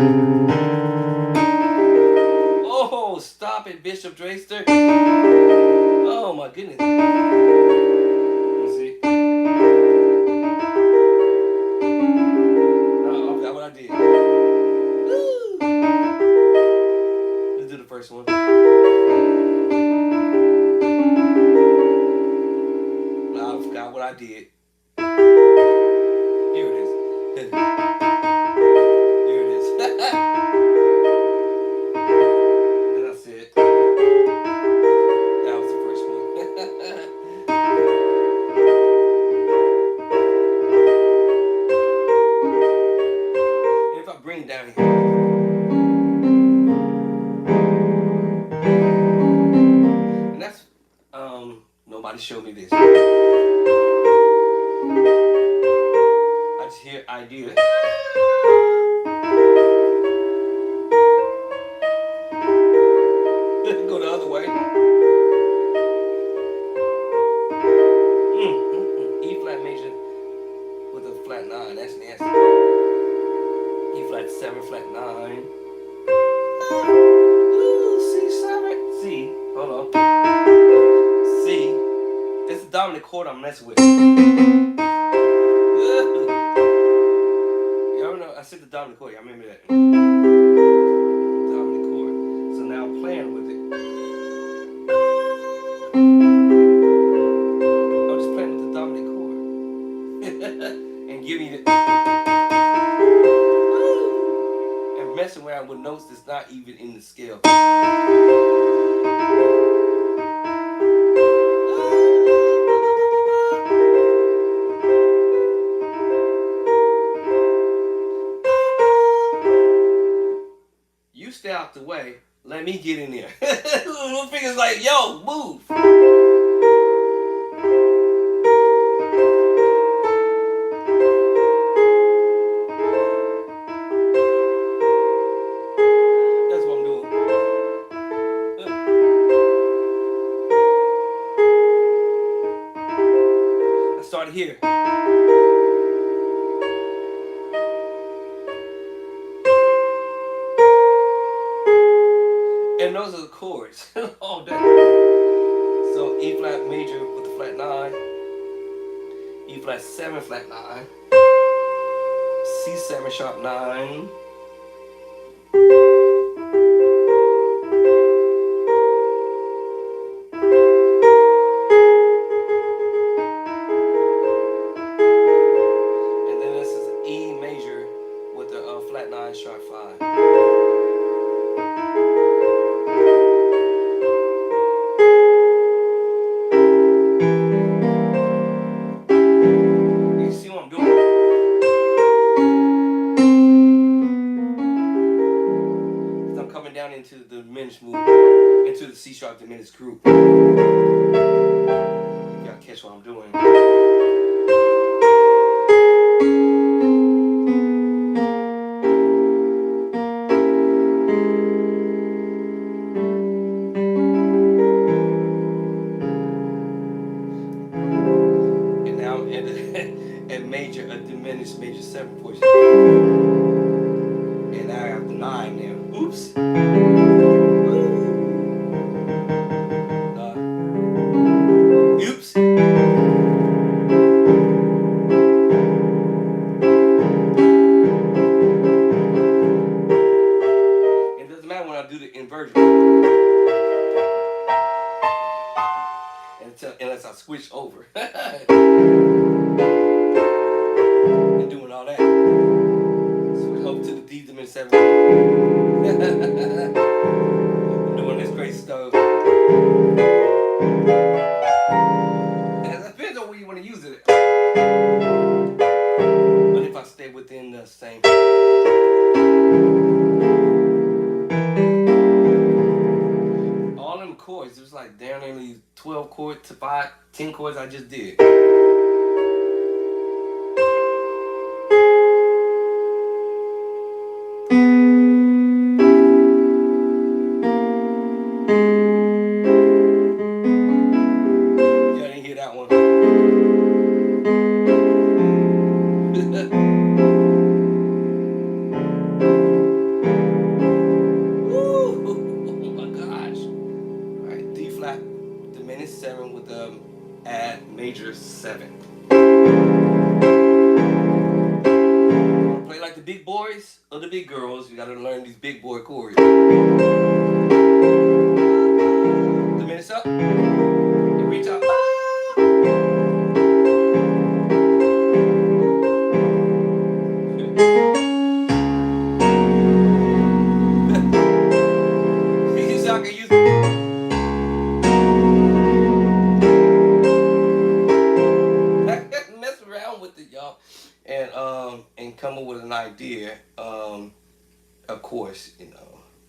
Oh, stop it, Bishop Draster. Oh my goodness. Let's see. I forgot what I did. Woo. Let's do the first one. I forgot what I did. Here it is. Here it is. Then I said, that was the first one. If I bring it down here. And that's, nobody showed me this. I just hear idea. Go the other way. E flat major with a flat 9. That's nasty. E flat 7, flat 9. Ooh, C7. C. Hold on. C. It's the dominant chord I'm messing with. Y'all know I said the dominant chord. I remember that. Dominant chord. So now I'm playing with it. I'm just playing with the dominant chord. And giving it. And messing around with notes that's not even in the scale. You stay out the way. Let me get in there. Little finger's like, yo, move. That's what I'm doing. here. And those are the chords all day. So E flat major with the flat 9, E flat 7 flat 9, C7 sharp 9, and then this is E major with the flat 9 sharp 5. Down into the diminished move, into the C sharp diminished group. You gotta catch what I'm doing. And now at major, a diminished major 7 portion. And now I have the 9 now. Oops. Oops. It doesn't matter when I do the inversion. Unless I switch over. And doing all that. Switch over to the D diminished 7. Doing this crazy stuff. And it depends on where you want to use it. But if I stay within the same. All them chords, it was like down nearly 12 chords to 10 chords I just did. Diminished 7 with the add major 7. Play like the big boys or the big girls. You gotta learn these big boy chords. Diminish up and reach up. And come up with an idea, of course,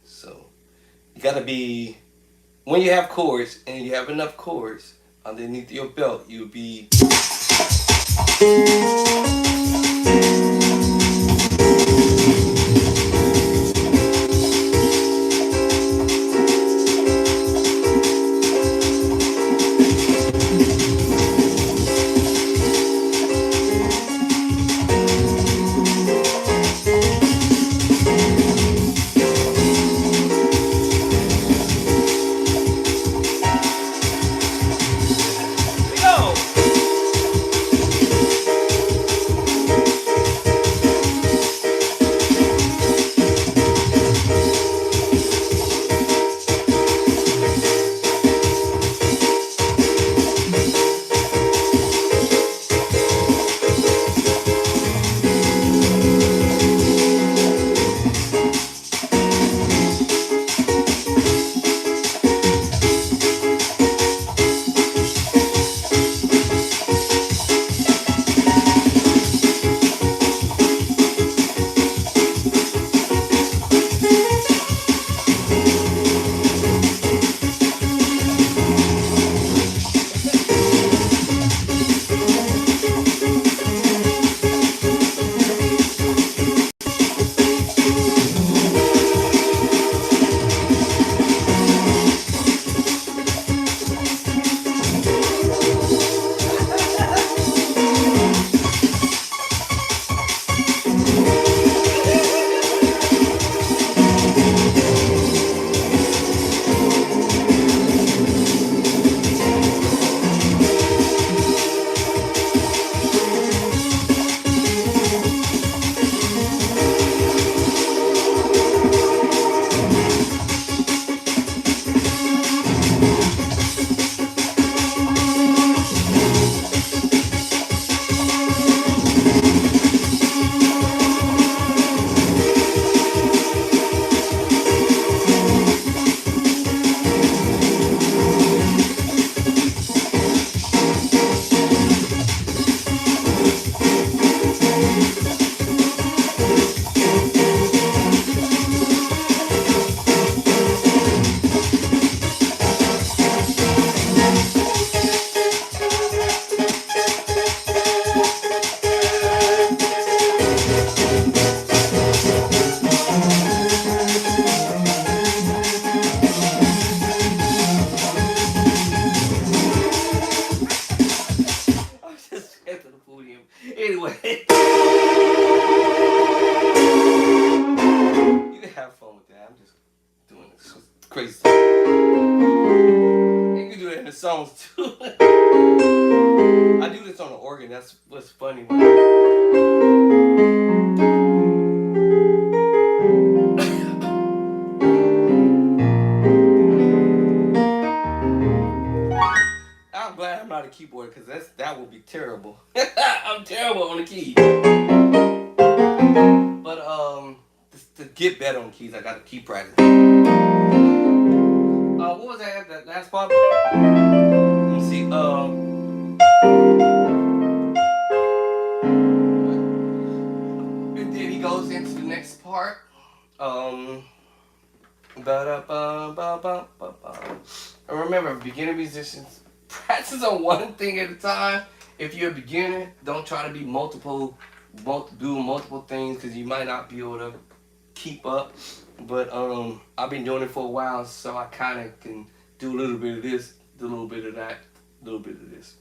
so you gotta be, when you have chords and you have enough chords underneath your belt, you'll be You can do that in the songs too. I do this on the organ. That's what's funny. I'm glad I'm not a keyboard because that would be terrible. I'm terrible on the keys. But to get better on keys, I got to keep practicing. What was that last part? Let me see. And then he goes into the next part. And remember, beginner musicians, practice on one thing at a time. If you're a beginner, don't try to be doing multiple things because you might not be able to keep up. But I've been doing it for a while, so I kind of can do a little bit of this, do a little bit of that, a little bit of this.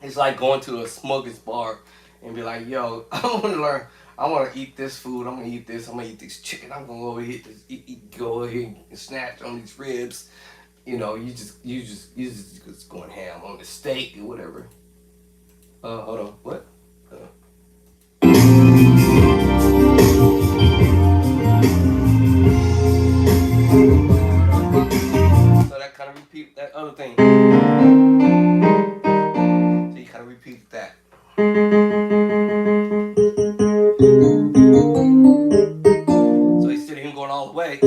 It's like going to a smuggler's bar and be like, yo, I want to learn. I want to eat this food. I'm gonna eat this. I'm gonna eat this chicken. I'm gonna go over here, go ahead and snatch on these ribs. You know, you just going ham on the steak or whatever. Hold on, what? So that kind of repeat that other thing. So you kind of repeat that. So instead of him going all the way,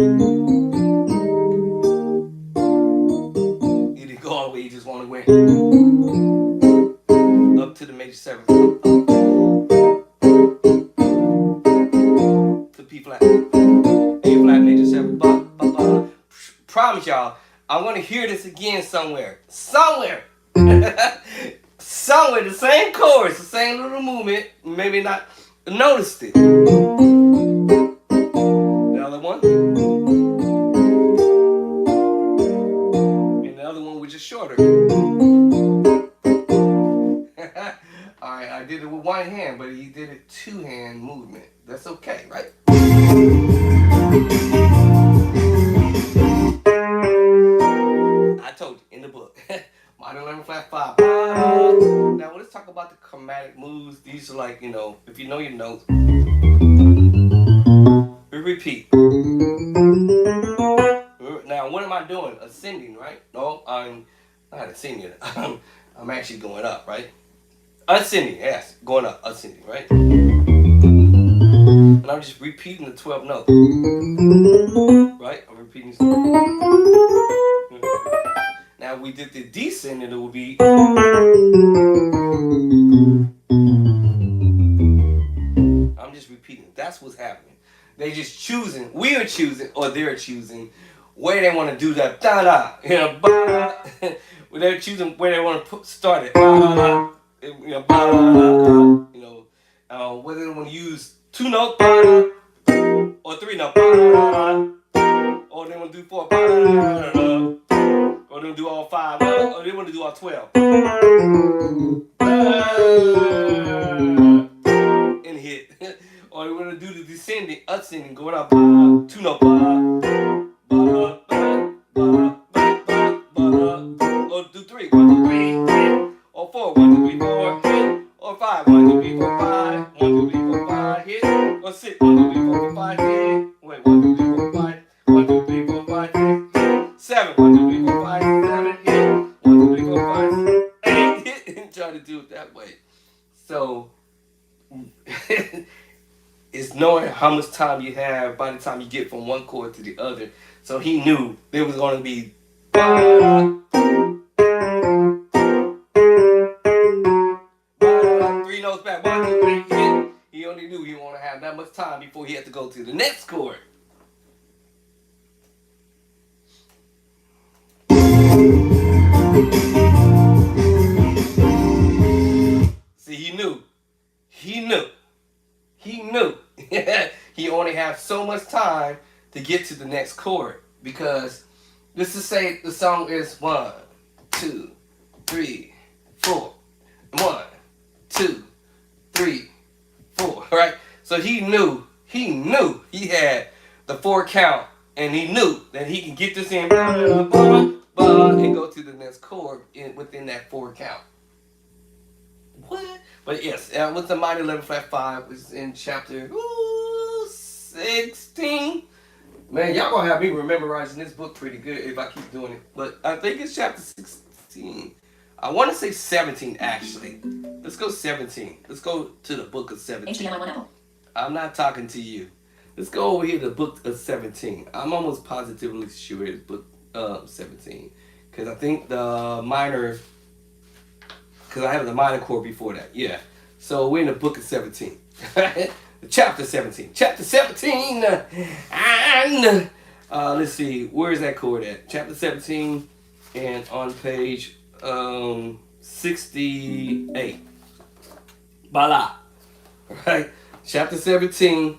he didn't go all the way. He just only went up to the major seventh, to P flat, A flat, major seventh, ba ba ba. Promise y'all, I want to hear this again somewhere. Somewhere, the same chorus, the same little movement. Maybe not noticed it. The other one, and the other one was just shorter. Alright, I did it with one hand, but he did it two-hand movement. That's okay, right? I told you, in the book. Modern 11 flat 5. Now, let's talk about the chromatic moves. These are like, you know, if you know your notes. We repeat. Now, what am I doing? Ascending, right? No, I'm not ascending. I'm actually going up, right? Ascending, yes. Going up, ascending, right? And I'm just repeating the 12 notes. Right? I'm repeating. Now, we did the descending, it will be. I'm just repeating. That's what's happening. They just choosing. We are choosing, or they're choosing where they want to do that. Da da. You know, ba. They're choosing where they want to start it. Ba da. You know, ba da. You know, whether they want to use 2 notes, ba da, or 3 notes, ba da, or they want to do 4, ba da, or they want to do all 5, or they want to do all 12. And hit. Or they want to do the descending, ascending, going up, 2 notes, or do 3, 1, 2, 3, or 4, 1, 2, 3, 4, hit, or 5, 1, 2, 3, 4, 5, 1, 2, 3, 4, 5, hit, or 6, 1, 2, 3, 4, 5, hit, wait, 1, 2, 3, 4, 5, 1, 2, 3, 4, 5, hit, 7, 1, 2, 3, 4, 5, 7, hit, 1, 2, 3, 4, 5, 8, hit, and try to do it that way. So, it's knowing how much time you have by the time you get from one chord to the other. So he knew there was going to be 3 notes back, 1, 2, 3, hit. He only knew he won't have that much time before he had to go to the next chord. See, he knew. He only has so much time to get to the next chord, because let's just say the song is 1, 2, 3, 4. 1, 2, 3, 4. Right? So he knew he had the 4 count And he knew that he can get this in and go to the next chord within that 4 count. What? But yes, with the minor 11 flat 5 was in chapter 16. Man, y'all gonna have me memorizing this book pretty good if I keep doing it. But I think it's chapter 16. I want to say 17 actually. Let's go 17. Let's go to the book of 17. HDMI 1 Apple. I'm not talking to you. Let's go over here to the book of 17. I'm almost positively sure it's book 17. Because I think the minor, because I have the minor chord before that. Yeah. So we're in the book of 17. Chapter 17. Chapter 17. And let's see. Where's that chord at? Chapter 17 and on page 68. Voila. Alright. Chapter 17.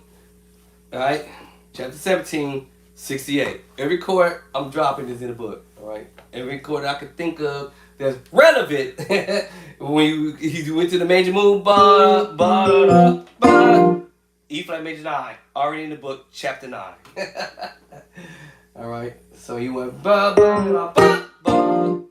Alright. Chapter 17, 68. Every chord I'm dropping is in the book. Alright. Every chord I can think of that's relevant. When he went to the major move, E flat major 9, already in the book, chapter 9. All right, so he went ba ba ba ba ba.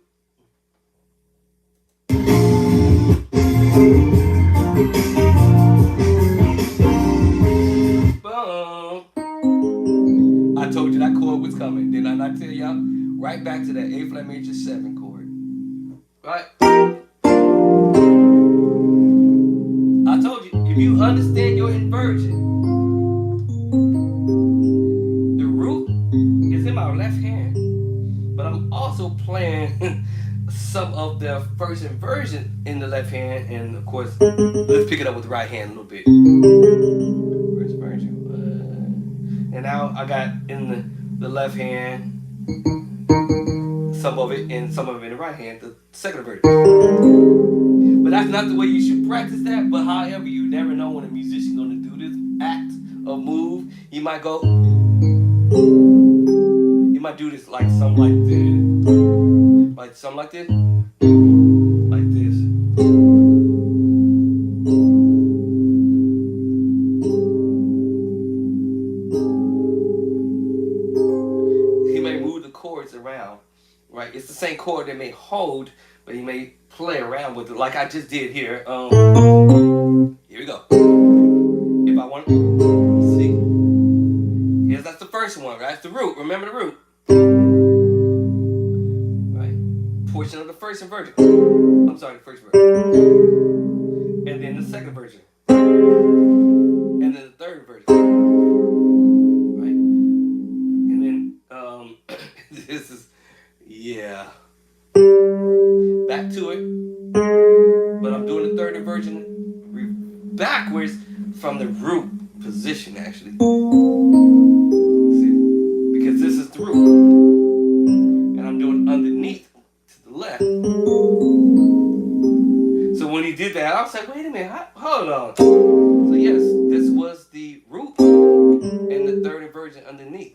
I told you that chord was coming. Did I not tell y'all? Right back to that A flat major 7 chord. Right? I told you, if you understand your inversion, the root is in my left hand, but I'm also playing some of the first inversion in the left hand, and of course, let's pick it up with the right hand a little bit. First inversion. And now I got in the left hand some of it and some of it in the right hand, the second inversion. But that's not the way you should practice that. But however, you never know when a musician's going to do this act or move. You might go, you might do this like something like this. Like something like this. Like this. He may move the chords around. Right? It's the same chord that may hold, but he may play around with it like I just did here. Here we go. If I want to see. Yes, that's the first one, right? That's the root. Remember the root. Right? Portion of the first inversion. I'm sorry, the first version. And then the second version. And then the third version. Right? And then this is, yeah. Back to it. But I'm doing the third inversion backwards from the root position, actually. See? Because this is the root. And I'm doing underneath to the left. So when he did that, I was like, wait a minute, hold on. So yes, this was the root and the third inversion underneath.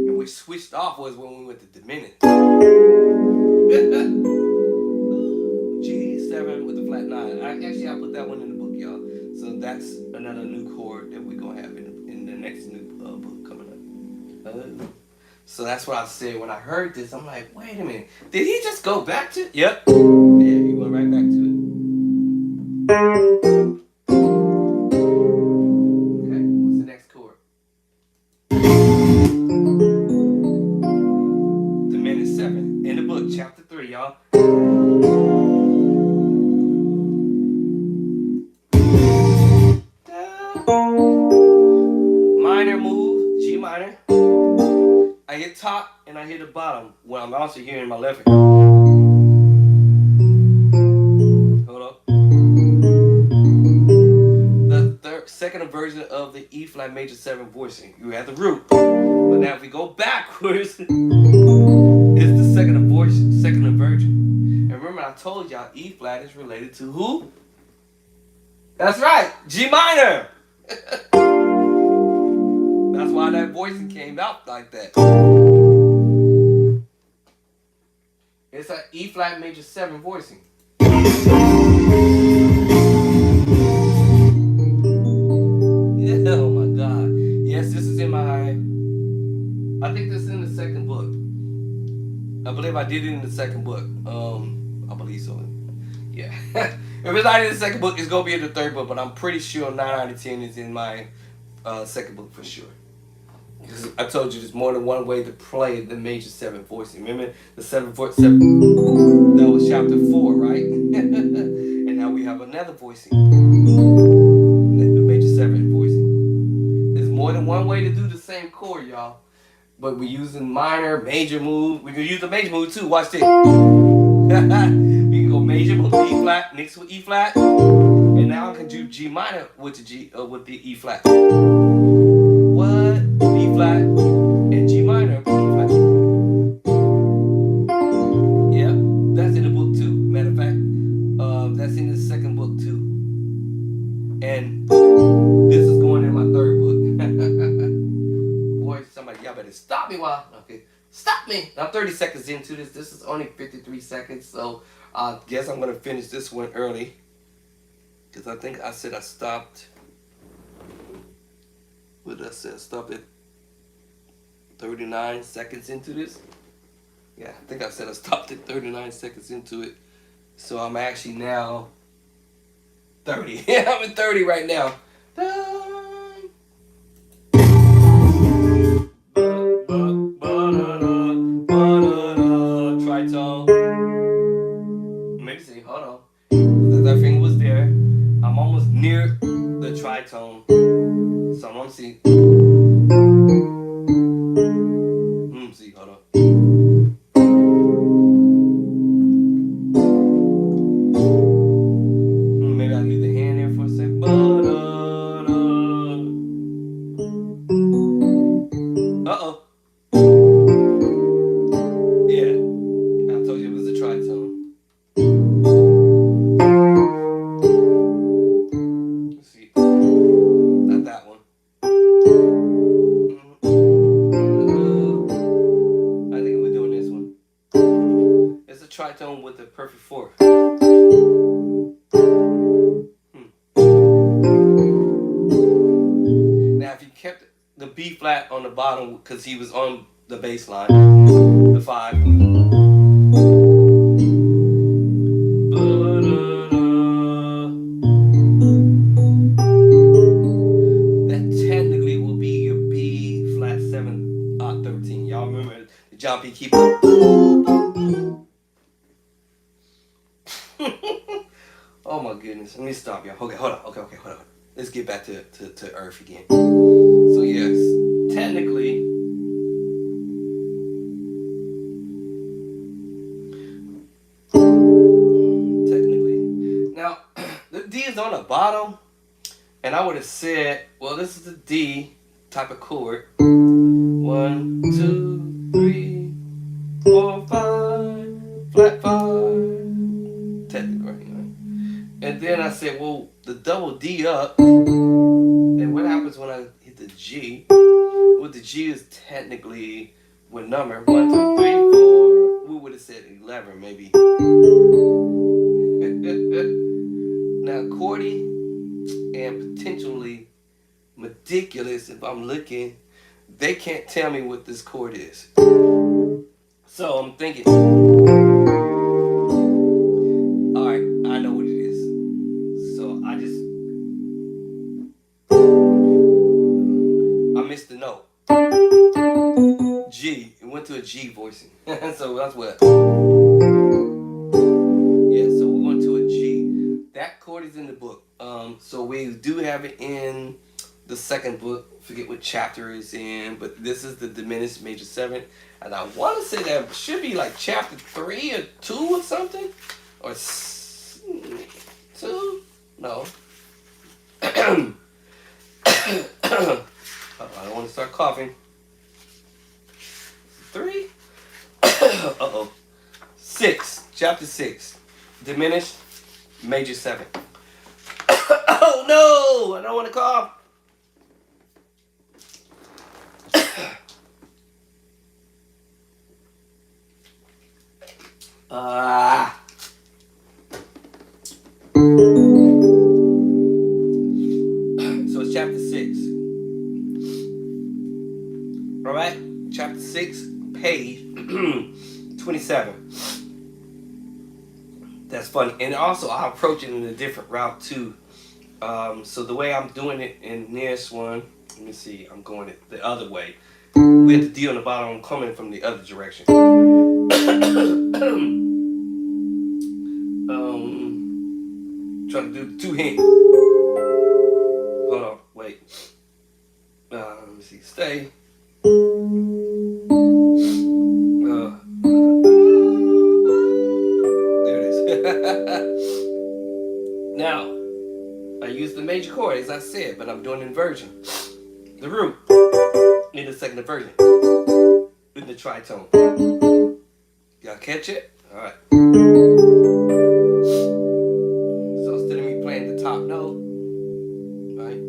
And we switched off was when we went to diminished. G7 with the flat 9. I put that one in the book, y'all. So that's another new chord that we're gonna have in the next new book coming up. So that's what I said when I heard this. I'm like, wait a minute, did he just go back to? Yep. Yeah, he went right back to it. Okay, what's the next chord? Diminished 7 in the book, chapter 3, y'all. Minor move, G minor. I hit top and I hit the bottom when I'm also here in my left hand. Hold up. The second inversion of the E flat major 7 voicing. You have the root. But now if we go backwards, it's the second inversion. And remember I told y'all E flat is related to who? That's right, G minor. That's why that voicing came out like that. It's an E flat major 7 voicing. Yeah, oh my God. Yes, this is in my. I think this is in the second book. I believe I did it in the second book. I believe so. Yeah. If it's not in the second book, it's gonna be in the third book. But I'm pretty sure 9 out of 10 is in my second book for sure. Because I told you there's more than one way to play the major seven voicing. Remember the 7/4/7? That was chapter 4, right? And now we have another voicing. The major seven voicing. There's more than one way to do the same chord, y'all. But we're using minor, major move. We can use the major move too. Watch this. We can go major with E flat, mixed with E flat, and now I can do G minor with the E flat. What? E flat and G minor. E flat. Yeah, that's in the book too. Matter of fact, that's in the second book too. And this is going in my third book. Boy, somebody, y'all better stop me while. Okay, stop me. I'm 30 seconds into this. This is only 53 seconds, so I guess I'm gonna finish this one early. Because I think I said I stopped. What did I say? I stopped at 39 seconds into this. Yeah, I think I said I stopped at 39 seconds into it. So I'm actually now 30. Yeah, I'm at 30 right now. Tritone. Maybe see, hold on. That finger was there. I'm almost near the tritone. So I'm gonna see. See, hold on. Maybe I'll leave the hand there for a second. Uh-oh. Yeah. I told you it was a tritone. Let's see. Not that one. I think we're doing this one. It's a tritone with a perfect fourth. Now, if you kept the B flat on the bottom, because he was on the bass line, the 5. That technically will be your B flat 7 13. Y'all remember the John P. Keeper? Oh my goodness. Let me stop y'all. Okay, hold on. Okay, hold on. Let's get back to Earth again. So yes, technically, now the D is on the bottom, and I would have said, well, this is the D type of chord. 1, 2, 3, 4, 5, flat 5. Technically, right? And then I said, well, the double D up. And what happens when I hit the G? Well, the G is technically what number? 1, 2, 3, 4. We would have said 11, maybe. Now, chordy and potentially meticulous, if I'm looking, they can't tell me what this chord is. So I'm thinking, all right, I know what it is. So I missed the note. G. It went to a G voicing. So that's what. Yeah, so we went to a G. That chord is in the book. So we do have it in the second book. Forget what chapter it's in, but this is the diminished major 7. And I want to say that should be like chapter 3 or 2 or something. Or 2? No. I don't want to start coughing. 3? Uh-oh. 6. Chapter 6. Diminished major 7. Oh no! I don't want to cough. So it's chapter 6. 6, page 27. That's funny. And also, I approach it in a different route too. So the way I'm doing it in this one, let me see, I'm going it the other way. We have the D on the bottom, I'm coming from the other direction. Trying to do the 2 hand. Hold on, wait. Let me see, stay. There it is. Now, I use the major chord as I said, but I'm doing inversion. The root in the second inversion in the tritone. Y'all catch it? All right. So instead of me playing the top note, right,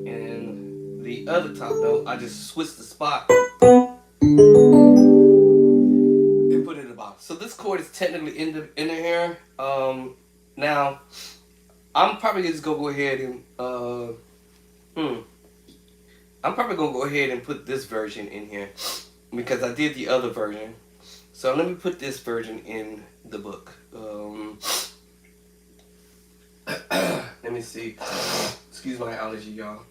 and the other top note, I just switch the spot and put it at the bottom. So this chord is technically in here. Now I'm probably just gonna go ahead and I'm probably gonna go ahead and put this version in here because I did the other version. So let me put this version in the book. Let me see. Excuse my allergy, y'all.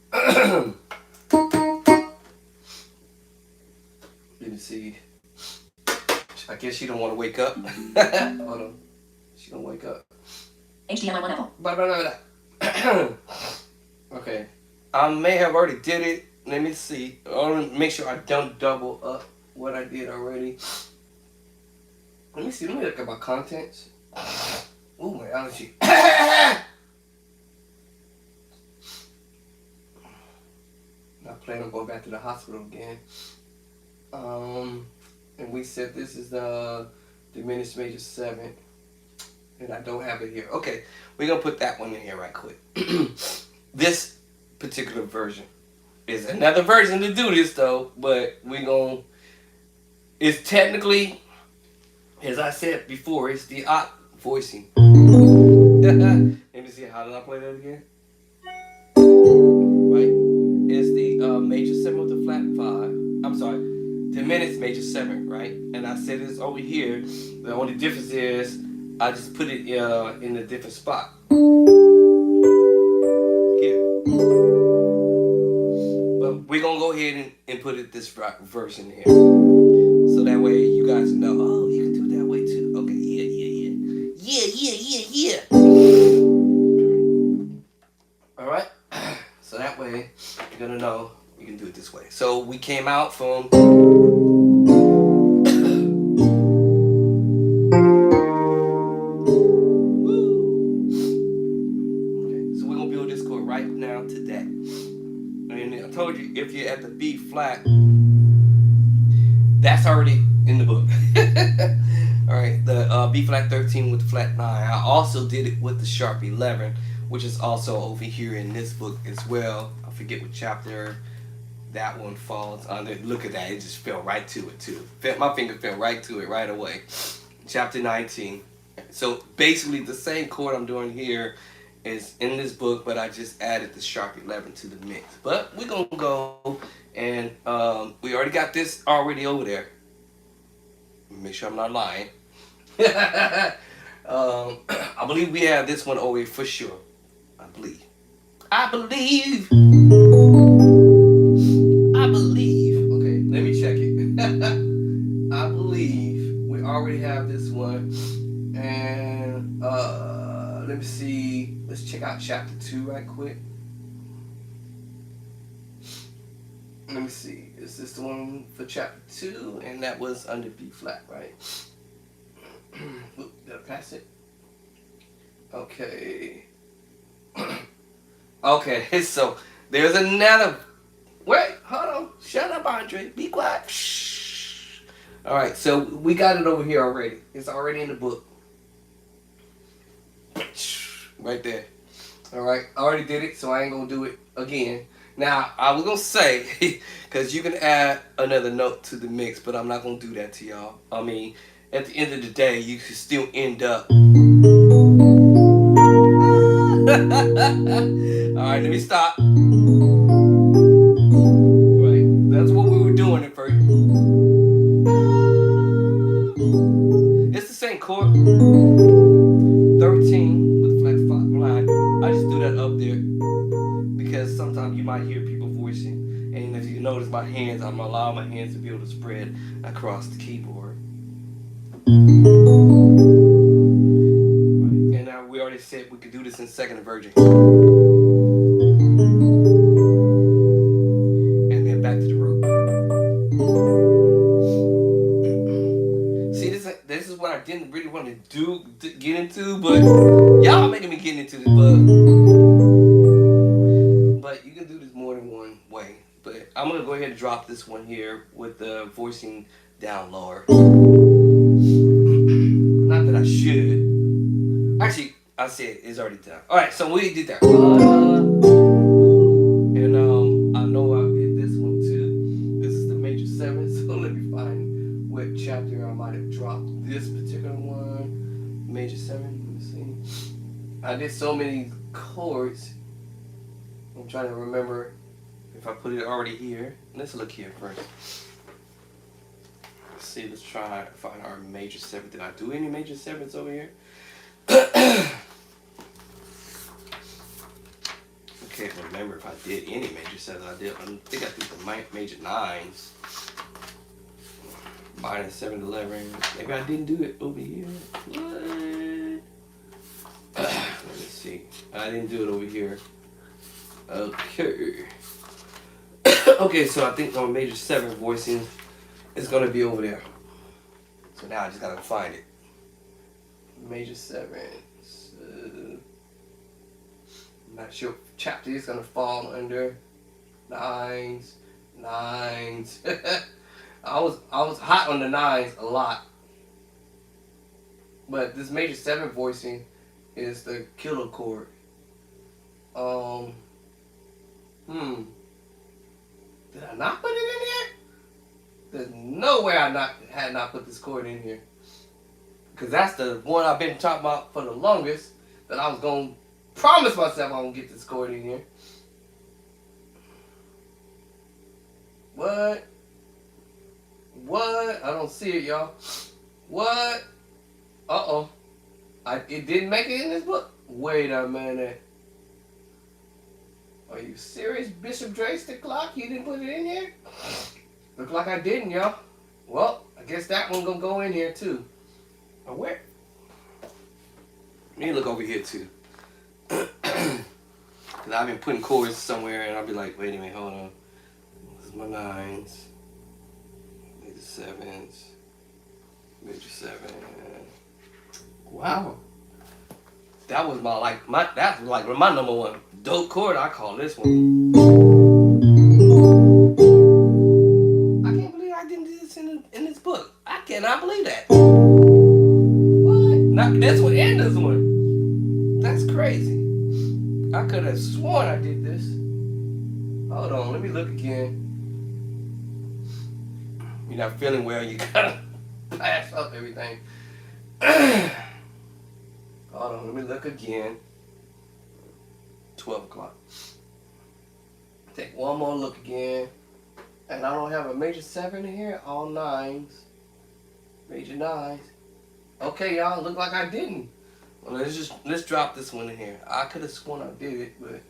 Let me see. I guess she don't want to wake up. Hold on. She don't wake up. HDMI 1 Apple. Blah, blah, blah, blah. Okay. I may have already did it. Let me see. I want to make sure I don't double up what I did already. Let me see. Let me look at my contents. Ooh, my allergy. Not planning on going back to the hospital again. And we said this is the diminished major 7. And I don't have it here. Okay, we're going to put that one in here right quick. This particular version is another version to do this though, but we're going to, it's technically, as I said before, it's the oct voicing. Let me see, how did I play that again? Right, it's the major 7 with the flat 5. I'm sorry, diminished major 7, right? And I said it's over here. The only difference is I just put it in a different spot. Here. But we're going to go ahead and put it this version here. So that way you guys know, oh, you can do it that way too. Okay, yeah. Alright? So that way you're going to know you can do it this way. So we came out from... If you're at the B flat, that's already in the book. Alright, the B flat 13 with the flat 9. I also did it with the sharp 11, which is also over here in this book as well. I forget what chapter that one falls under. Look at that, it just fell right to it too. My finger fell right to it right away. Chapter 19. So basically the same chord I'm doing here is in this book, but I just added the sharp 11 to the mix. But we're gonna go and we already got this already over there. Make sure I'm not lying. I believe we have this one over here for sure. I believe. Okay, let me check it. I believe we already have this one. And let me see. Let's check out chapter 2 right quick. Let me see. Is this the one for chapter 2? And that was under B flat, right? Oop, did I pass it? Okay. Okay, so there's another. Wait, hold on. Shut up, Andre. Be quiet. Shh. All right, so we got it over here already. It's already in the book. Right there. Alright, I already did it, so I ain't gonna do it again. Now, I was gonna say, because you can add another note to the mix, but I'm not gonna do that to y'all. I mean, at the end of the day, you can still end up. Alright, let me stop. Right, that's what we were doing at first. my hands. I'm allowing my hands to be able to spread across the keyboard. And we already said we could do this in second inversion. And then back to the root. See, this is what I didn't really want to get into, but y'all making me get into this, but you can do this more than one way. But I'm gonna go ahead and drop this one here with the voicing down lower. Not that I should. Actually, I said it's already done. All right, so we did that. And I know I did this one too. This is the major 7. So let me find what chapter I might have dropped this particular one. Major 7. Let me see. I did so many chords. I'm trying to remember if I put it already here. Let's look here first. Let's see. Let's try to find our major 7. Did I do any major 7s over here? I can't remember if I did any major 7s. I think I did the major 9s. Minor 7 to 11. Maybe I didn't do it over here. What? Let me see. I didn't do it over here. Okay. Okay, so I think my major 7 voicing is gonna be over there. So now I just gotta find it. Major 7s. I'm not sure what chapter is gonna fall under. 9s. I was hot on the 9s a lot. But this major 7 voicing is the killer chord. Did I not put it in here? There's no way I had not put this chord in here. Because that's the one I've been talking about for the longest. That I was going to promise myself I'm going to get this chord in here. What? I don't see it, y'all. What? Uh-oh. It didn't make it in this book? Wait a minute. Are you serious, Bishop Drace the clock? You didn't put it in here? Look like I didn't, y'all. Well, I guess that one gonna go in here too. Oh, where? Let me look over here too. Cause I've been putting chords somewhere and I'll be like, wait a minute, hold on. This is my 9s. Major 7s. Major 7. Wow. That was my number one dope chord. I call this one. I can't believe I didn't do this in this book. I cannot believe that. What? Not this one and this one. That's crazy. I could have sworn I did this. Hold on, let me look again. You're not feeling well, you gotta pass up everything. Hold on, let me look again. 12 o'clock. Take one more look again. And I don't have a major 7 in here. All 9s. Major 9s. Okay, y'all. Look like I didn't. Well, let's drop this one in here. I could have sworn I did it, but...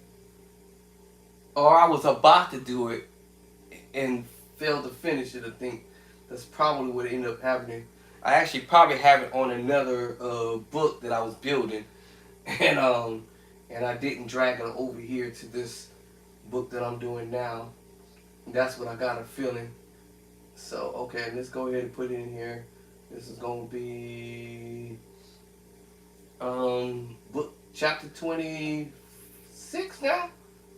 Or I was about to do it and failed to finish it, I think. That's probably what ended up happening. I actually probably have it on another book that I was building, and I didn't drag it over here to this book that I'm doing now. That's what I got a feeling. So okay, let's go ahead and put it in here. This is gonna be book chapter 26 now,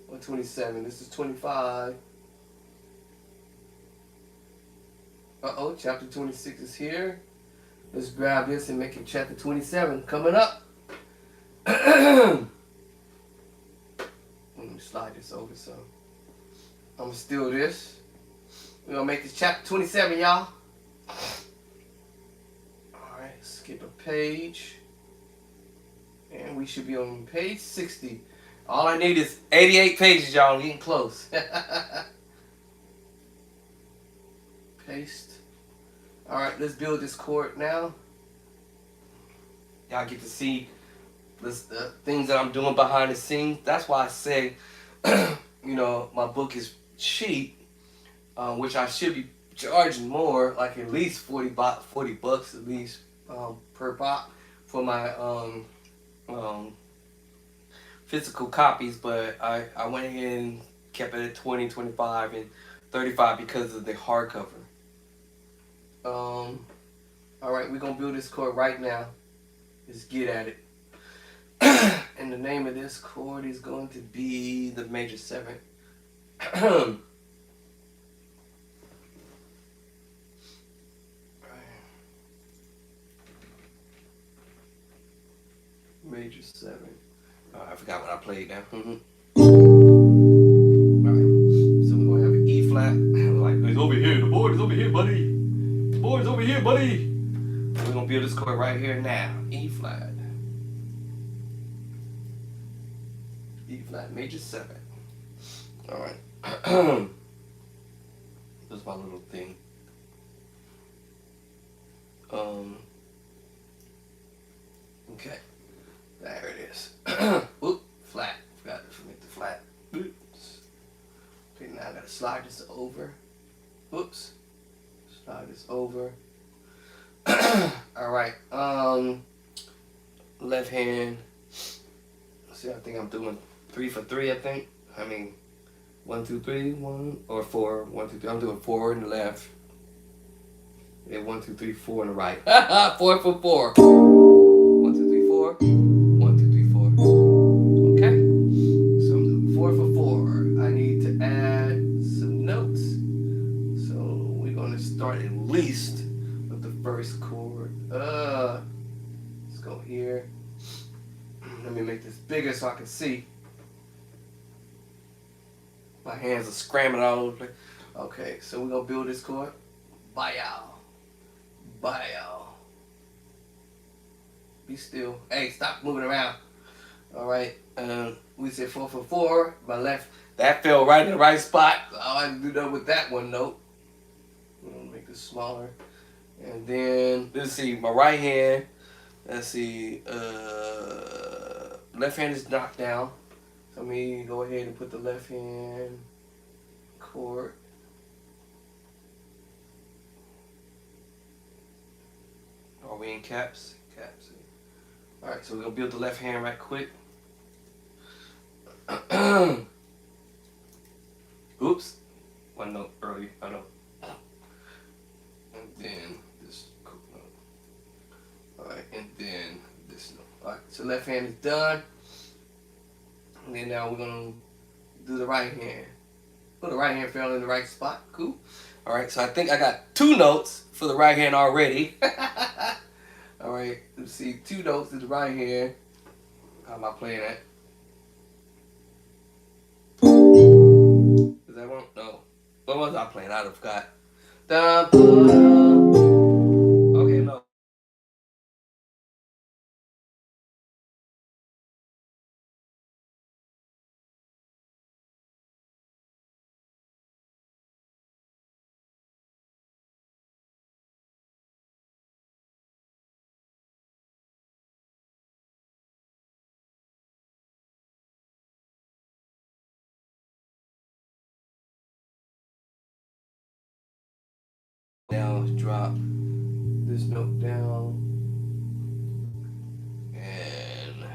or 27. This is 25. Uh-oh, chapter 26 is here. Let's grab this and make it chapter 27 coming up. Let me slide this over so I'm gonna steal this. We're gonna make this chapter 27, y'all. Alright, skip a page. And we should be on page 60. All I need is 88 pages, y'all. I'm getting close. Paste. Alright, let's build this chord now. Y'all get to see the things that I'm doing behind the scenes. That's why I say, you know, my book is cheap. which I should be charging more, like at least 40 bucks at least per pop for my physical copies, but I went ahead and kept it at 20, 25, and 35 because of the hardcover. All right, we're gonna build this chord right now. Let's get at it. And the name of this chord is going to be the major 7. Major 7. I forgot what I played now. Alright, so we're gonna have an E flat. Like, it's over here, the board is over here, buddy. The board is over here, buddy. We're gonna build this chord right here now. E flat. E flat, major 7. Alright. That's my little thing. Okay. There it is. Oop, flat. Forgot to make the flat. Oops. Okay, now I gotta slide this over. Oops. Slide this over. Alright. Left hand. Let's see, I think I'm doing 3 for 3, I think. I mean 1, 2, 3, 1 or 4. 1, 2, 3. I'm doing 4 in the left. Yeah, 1, 2, 3, 4 in the right. 4 for 4. 1, 2, 3, 4. 1, 2, 3, 4. Okay. So I'm doing 4 for 4. I need to add some notes. So we're gonna start at least with the first chord. Let's go here. Let me make this bigger so I can see. My hands are scrambling all over the place. Okay, so we're gonna build this chord. Bow. Bow. Be still. Hey, stop moving around. Alright, we said 4 for 4. My left, that fell right in the right spot. All I can do that with that one note. I'm gonna make this smaller. And then, let's see, my right hand, let's see, left hand is knocked down. So let me go ahead and put the left hand chord. Are we in caps? Caps. Alright, so we're gonna build the left hand right quick. Oops. One note early, I know. And then this note. Alright, and then this note. Alright, so left hand is done. And then now we're gonna do the right hand. Oh, the right hand fell in the right spot. Cool. Alright, so I think I got 2 notes for the right hand already. Alright, let's see, 2 notes in the right hand. How am I playing that? Is that one? No. What was I playing? I forgot. Okay, no. Now drop this note down and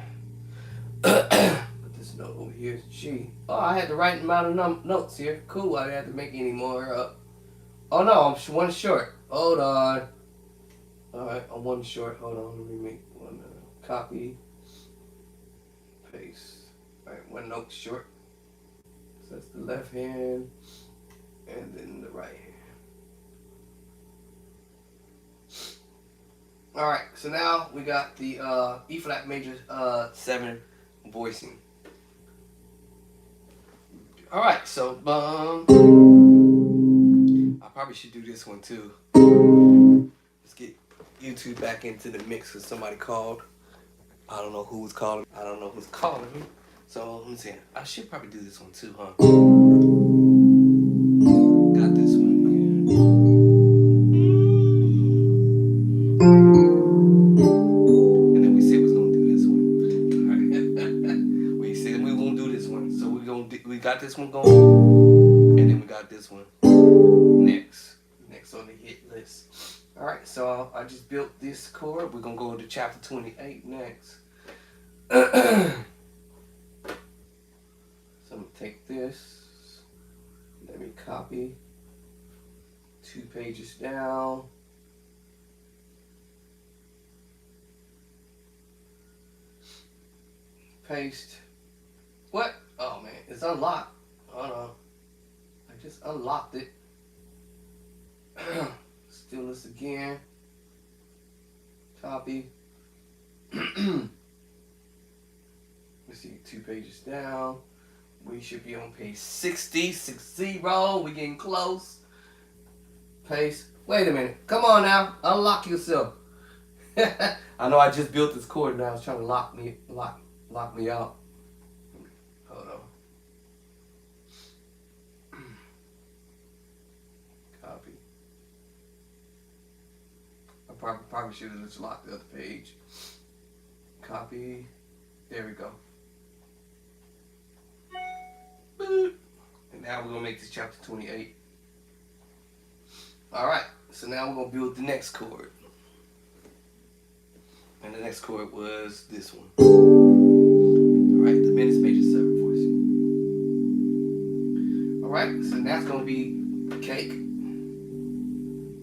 put this note over here. It's G. Oh, I had the right amount of notes here. Cool. I didn't have to make any more up. Oh no, I'm one short. Hold on. Alright, I'm one short. Hold on. Let me make one copy. Paste. Alright, one note short. So that's the left hand and then the right hand. Alright, so now we got the E flat major 7 voicing. Alright, so I probably should do this one too. Let's get YouTube back into the mix because somebody called. I don't know who's calling. I don't know who's calling me. So let me see. I should probably do this one too, huh? Got this one. And then we said we was gonna do this one. Alright. We said we were gonna do this one. So we got this one going. And then we got this one. Next on the hit list. Alright, so I just built this chord. We're gonna go to chapter 28 next. So I'm gonna take this. Let me copy 2 pages down. Paste. What? Oh man, it's unlocked. Hold on. I just unlocked it. Steal this again. Copy. Let's see, 2 pages down. We should be on page 60. We're getting close. Paste. Wait a minute. Come on now. Unlock yourself. I know I just built this chord now. It's trying to lock me out. Hold on. Copy. I probably should have just locked the other page. Copy. There we go. Boop. And now we're gonna make this chapter 28. Alright, so now we're gonna build the next chord. And the next chord was this one. Alright, the minutes page is 7 voice. Alright, so that's gonna be cake.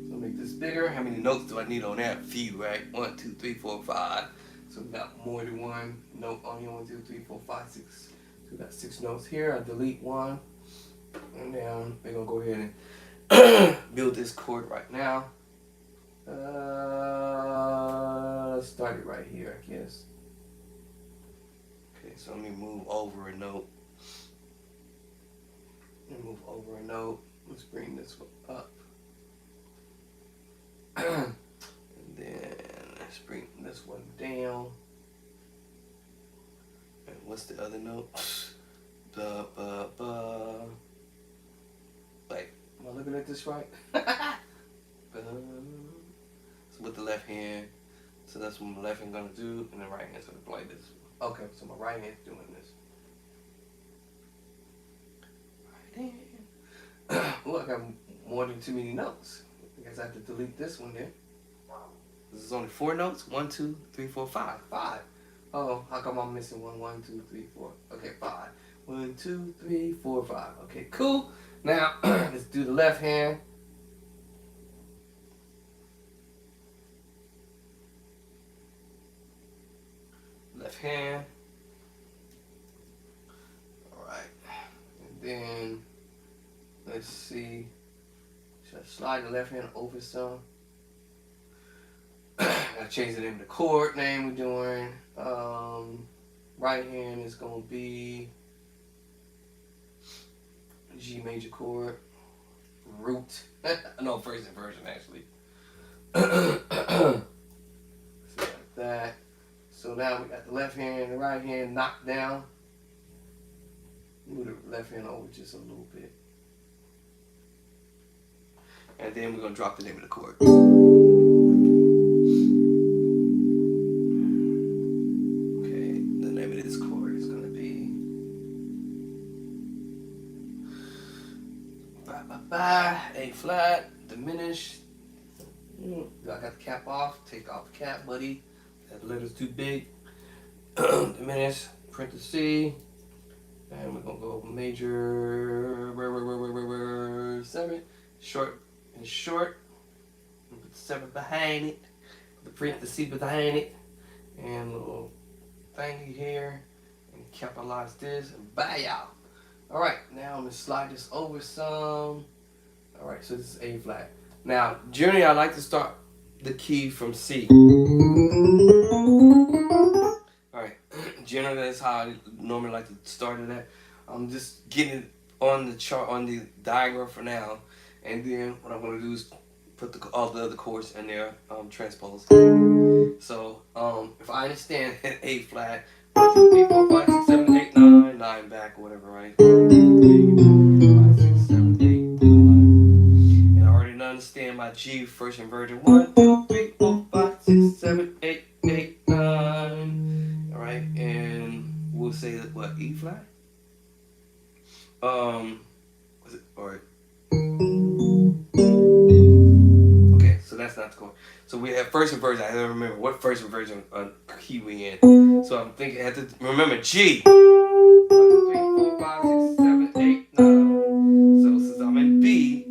So make this bigger. How many notes do I need on that? Few, right? 1, 2, 3, 4, 5. So we got more than one note on here. 1, 2, 3, 4, 5, 6. So we got 6 notes here. I delete one. And then we're gonna go ahead and build this chord right now. Let's start it right here, I guess. Okay, so let me move over a note. Let's bring this one up. And then let's bring this one down. And what's the other note? Ba ba ba. Like, am I looking at this right? So with the left hand, so that's what my left hand gonna do, and the right hand's gonna play this. Okay, so my right hand's doing this. Right hand. Oh, I got more than too many notes. I guess I have to delete this one then. This is only 4 notes. 1, 2, 3, 4, 5. 5. Oh, how come I'm missing one? 1, 2, 3, 4. Okay, 5. 1, 2, 3, 4, 5. Okay, cool. Now let's do the left hand. Left hand. Alright. And then let's see. Should I slide the left hand over some? I changed the name of the chord name we're doing. Right hand is gonna be G major chord. Root. No, first inversion actually. So like that. So now we got the left hand and the right hand knocked down. Move the left hand over just a little bit. And then we're going to drop the name of the chord. Okay, the name of this chord is going to be A flat, diminished. I got the cap off. Take off the cap, buddy. That letter's too big. Diminish, print the C, and we're gonna go major 7, short and short. Put the 7 behind it. Put the print the C behind it, and a little thingy here, and capitalize this. And bye, y'all. All right, now I'm gonna slide this over some. All right, so this is A flat. Now, generally, I like to start the key from C. Alright, generally that's how I normally like to start it at. I'm just getting it on the chart, on the diagram for now, and then what I'm going to do is put all the other chords in there, transpose. So, if I understand A flat, 1, 2, 3, 4, 5, 6, 7, 8, 9, 9 back or whatever, right? 1, 2, 3, 4, 5, 6, 7, 8, 9. And I already understand my G first inversion. 1, 2, 3, 4, 5, 6, 7, 8, 8, 9. Alright, and we'll say that what, E flat? Was it or not the chord. So we have first inversion. I don't remember what first inversion key we in. So I'm thinking I have to remember G. 1, 2, 3, 4, 5, 6, 7, 8, 9. So since I'm in B,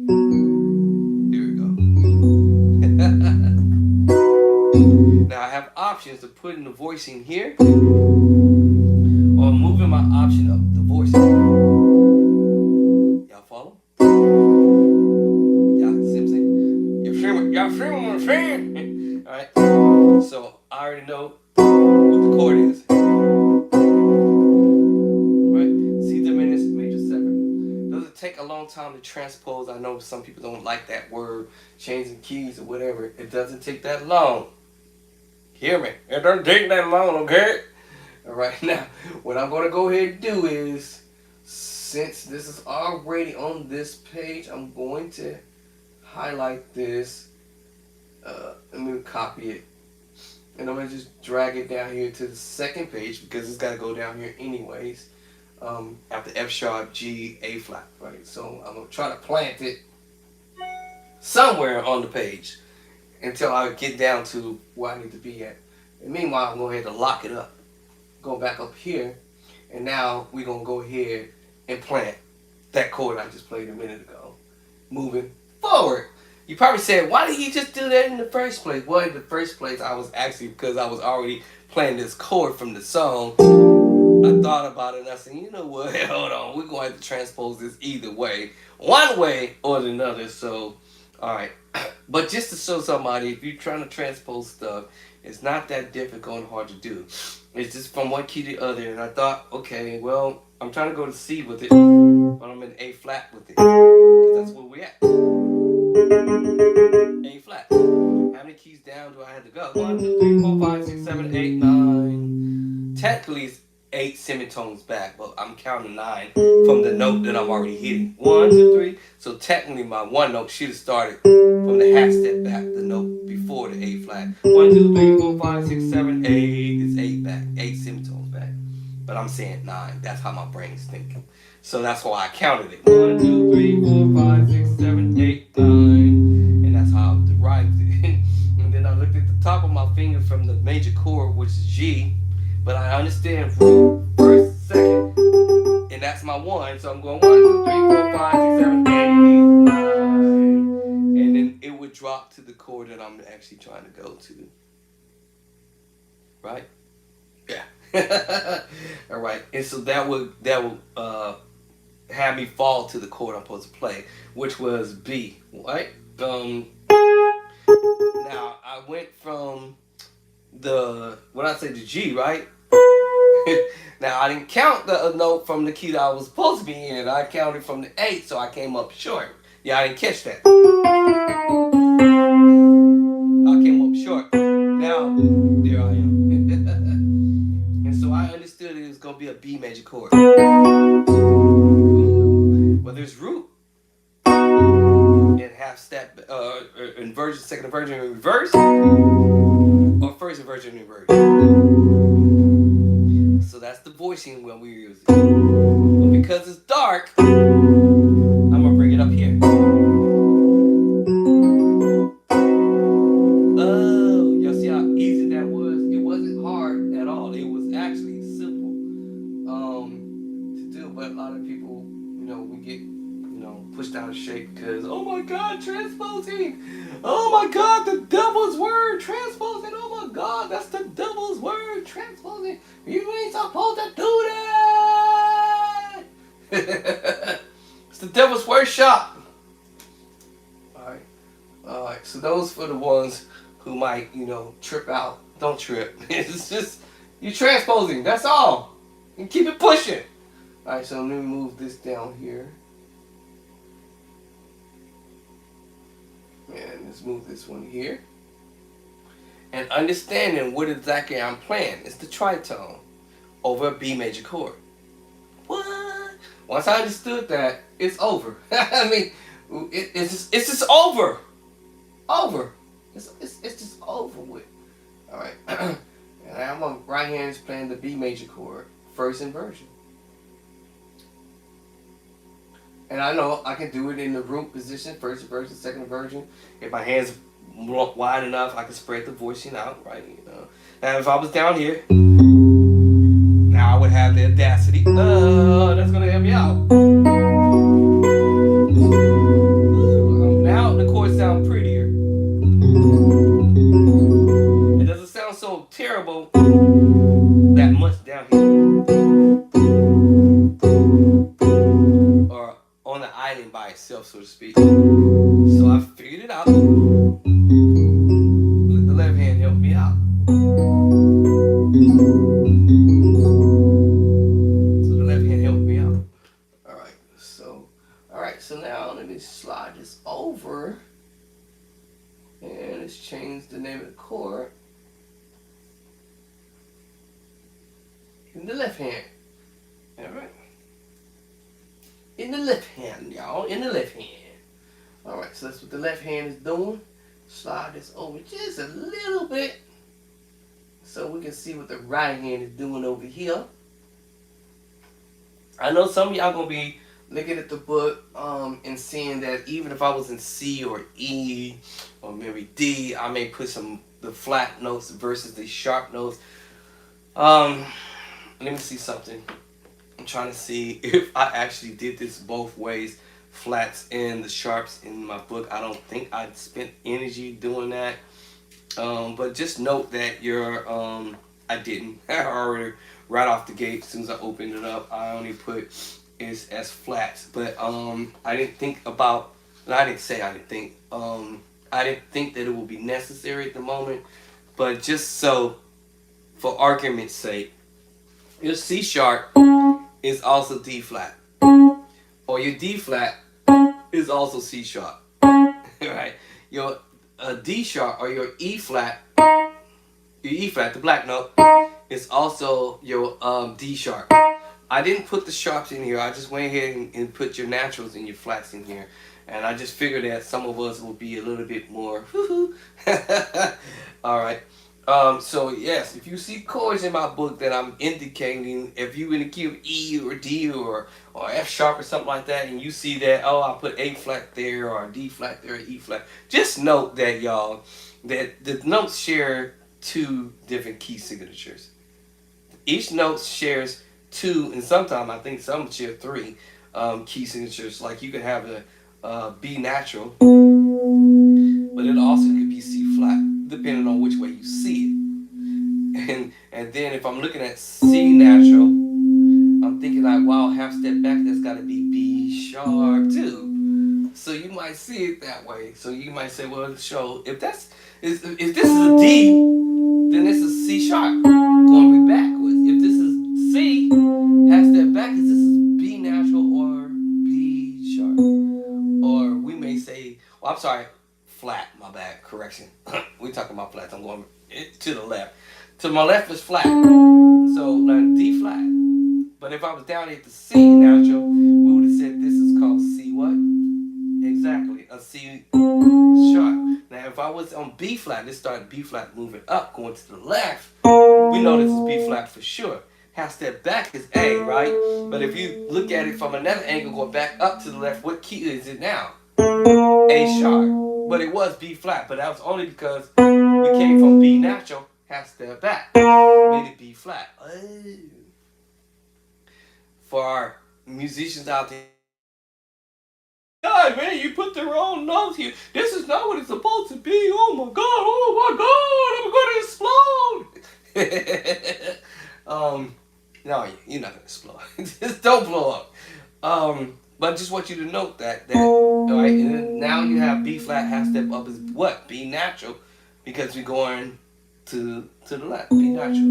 here we go. Now I have options of putting the voicing here or moving my option up the voicing. Y'all follow? Y'all see what I'm saying? Y'all feel what I'm saying? Alright? So I already know what the chord is. Right? C diminished major 7. Does it take a long time to transpose? I know some people don't like that word, changing keys or whatever. It doesn't take that long. Hear me? It doesn't take that long, okay? Alright, now, what I'm going to go ahead and do is, since this is already on this page, I'm going to highlight this. Let me copy it. And I'm going to just drag it down here to the second page because it's got to go down here anyways. After F sharp, G, A flat, right? So I'm going to try to plant it somewhere on the page until I get down to where I need to be at. And meanwhile, I'm going to go ahead and lock it up. Go back up here. And now we're going to go ahead and plant that chord I just played a minute ago. Moving forward. You probably said, why did you just do that in the first place? Well, in the first place, I was actually, because I was already playing this chord from the song, I thought about it and I said, you know what, hold on, we're going to have to transpose this either way. One way or another, so, alright. But just to show somebody, if you're trying to transpose stuff, it's not that difficult and hard to do. It's just from one key to the other, and I thought, okay, well, I'm trying to go to C with it, but I'm in A flat with it, because that's where we're at. A flat. How many keys down do I have to go? 1, 2, 3, 4, 5, 6, 7, 8, 9. Technically, it's 8 semitones back, but I'm counting 9 from the note that I'm already hitting. 1, 2, 3. So technically, my one note should have started from the half step back, the note before the A flat. 1, 2, 3, 4, 5, 6, 7, 8. It's 8 back, 8 semitones back. But I'm saying 9. That's how my brain's thinking. So that's why I counted it. 1, 2, 3, 4, 5, 6, 7, 8, 9. And that's how I derived it. And then I looked at the top of my finger from the major chord, which is G. But I understand from first, second, and that's my 1. So I'm going 1, 2, 3, 4, 5, 6, 7, 8, 9. And then it would drop to the chord that I'm actually trying to go to. Right? Yeah. All right. And so that would have me fall to the chord I'm supposed to play, which was B. Right? Now I went from the G, right? Now I didn't count the note from the key that I was supposed to be in. I counted from the 8, so I came up short. Yeah, I didn't catch that. I came up short. Now there I am. And so I understood it was gonna be a B major chord. Whether it's root and half step inversion, second inversion in reverse, or first inversion in reverse. So that's the voicing when we use it. But because it's dark, I'm gonna bring it up here. Oh, y'all see how easy that was? It wasn't hard at all. It was actually simple to do. But a lot of people, we get pushed out of shape because, oh my God, transposing! Oh my God, the devil's word, transposing! Oh my God, that's the devil's word, transposing! You ain't supposed to do that! It's the devil's workshop! Alright, so those for the ones who might, trip out. Don't trip. It's just, you're transposing, that's all. And keep it pushing. Alright, so let me move this down here. And let's move this one here. And understanding what exactly I'm playing. It's the tritone over a B major chord. What? Once I understood that, it's over. I mean, it's just over. Over. It's just over with. Alright. And now my right hand is playing the B major chord. First inversion. And I know I can do it in the root position, first inversion, second inversion. If my hand's wide enough, I can spread the voicing out, right? You know. Now, if I was down here, now I would have the audacity. That's gonna help me out. Now the chords sound prettier. It doesn't sound so terrible that much down here, or on the island by itself, so to speak. So I figured it out. Let the left hand help me out. So the left hand helped me out. Alright, so now let me slide this over. And let's change the name of the chord. In the left hand. Alright. In the left hand, y'all. In the left hand. Alright, so that's what the left hand is doing. Slide this over just a little bit, so we can see what the right hand is doing over here. I know some of y'all gonna be looking at the book and seeing that even if I was in C or E or maybe D, I may put the flat notes versus the sharp notes. Let me see something. I'm trying to see if I actually did this both ways, flats and the sharps in my book. I don't think I spent energy doing that. But just note that I didn't. I already, right off the gate, as soon as I opened it up, I only put it as flats. But I didn't think about, I didn't say I didn't think, I didn't think that it would be necessary at the moment. But just so, for argument's sake, your C sharp is also D flat, or your D flat is also C sharp, right? Your D sharp or your E flat, the black note, is also your D sharp. I didn't put the sharps in here. I just went ahead and put your naturals and your flats in here, and I just figured that some of us will be a little bit more. All right. So yes, if you see chords in my book that I'm indicating, if you in the key of E or D or F sharp or something like that, and you see that, oh, I put A flat there or D flat there or E flat, just note that, y'all, that the notes share two different key signatures. Each note shares two, and sometimes I think some share three key signatures. Like you could have a B natural, but it also could be C flat, depending on which way you see it. And then if I'm looking at C natural, I'm thinking like, wow, half step back, that's got to be B sharp too. So you might see it that way. So you might say, well, show if this is a D, then this is C sharp going backwards. If this is C, half step back, is this is B natural or B sharp, or we may say, well, I'm sorry. Flat, my bad, correction. We're talking about flats. I'm going to the left. To my left is flat. So like D flat. But if I was down at the C natural, we would have said this is called C what? Exactly, a C sharp. Now if I was on B flat, this started B flat moving up, going to the left, we know this is B flat for sure. Half step back is A, right? But if you look at it from another angle, going back up to the left, what key is it now? A sharp. But it was B flat, but that was only because we came from B natural, half step back, made it B flat. For our musicians out there, God, man, you put the wrong notes here. This is not what it's supposed to be. Oh my God, I'm gonna explode. No, you're not gonna explode. Just don't blow up. But I just want you to note that all right, and then now you have B flat half step up is what? B natural, because we're going to the left, B natural.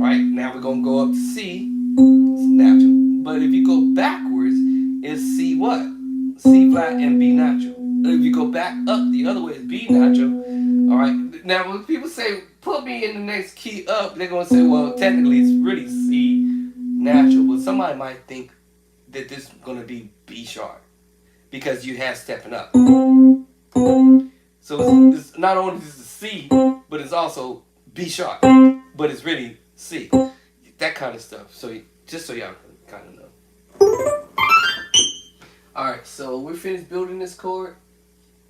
All right, now we're gonna go up to C, it's natural. But if you go backwards, it's C what? C flat and B natural. If you go back up the other way, it's B natural. All right, now when people say put me in the next key up, they're gonna say, well, technically it's really C natural, but somebody might think that this is going to be B sharp because you have stepping up. So it's not only is it C, but it's also B sharp, but it's really C. That kind of stuff. So just so y'all kind of know. All right, so we're finished building this chord.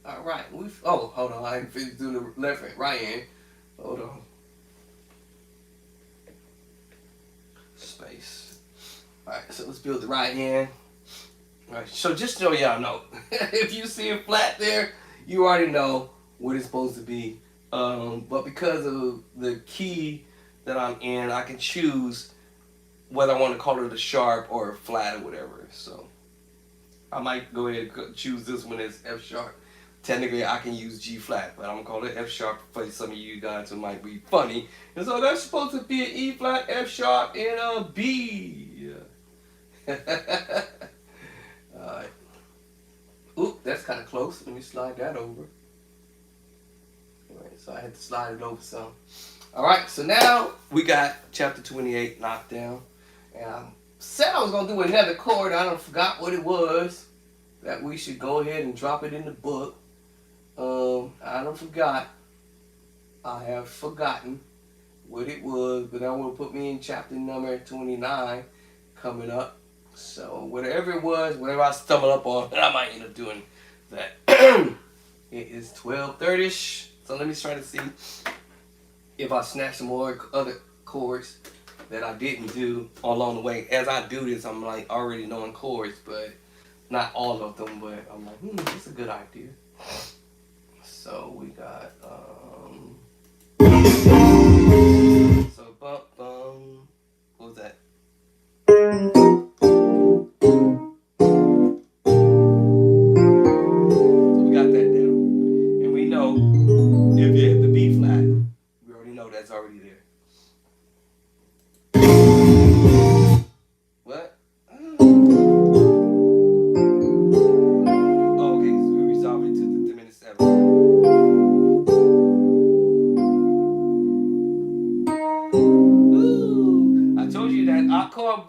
All right. Hold on. I ain't finished doing the left hand, right hand. Hold on. Space. All right. So let's build the right hand. All right. So just so y'all know, if you see it flat there, you already know what it's supposed to be. But because of the key that I'm in, I can choose whether I want to call it a sharp or a flat or whatever. So I might go ahead and choose this one as F sharp. Technically, I can use G flat, but I'm gonna call it F sharp for some of you guys who might be funny. And so that's supposed to be an E flat, F sharp, and a B. Alright. Oop, that's kind of close. Let me slide that over. Alright, so I had to slide it over some. Alright, so now we got chapter 28 knocked down. And I said I was gonna do another chord. I don't forgot what it was. That we should go ahead and drop it in the book. I don't forgot. I have forgotten what it was, but that will put me in chapter number 29 coming up. So whatever it was, whatever I stumble up on, I might end up doing that. It is 12:30ish. So let me try to see if I snatch some more other chords that I didn't do along the way. As I do this, I'm like already knowing chords, but not all of them. But I'm like, that's a good idea. So we got so bum. What was that? So we got that down, and we know if you hit the B flat, we already know that's already there. What? Okay, so we resolve it to the diminished 7. Woo! I told you that accord, I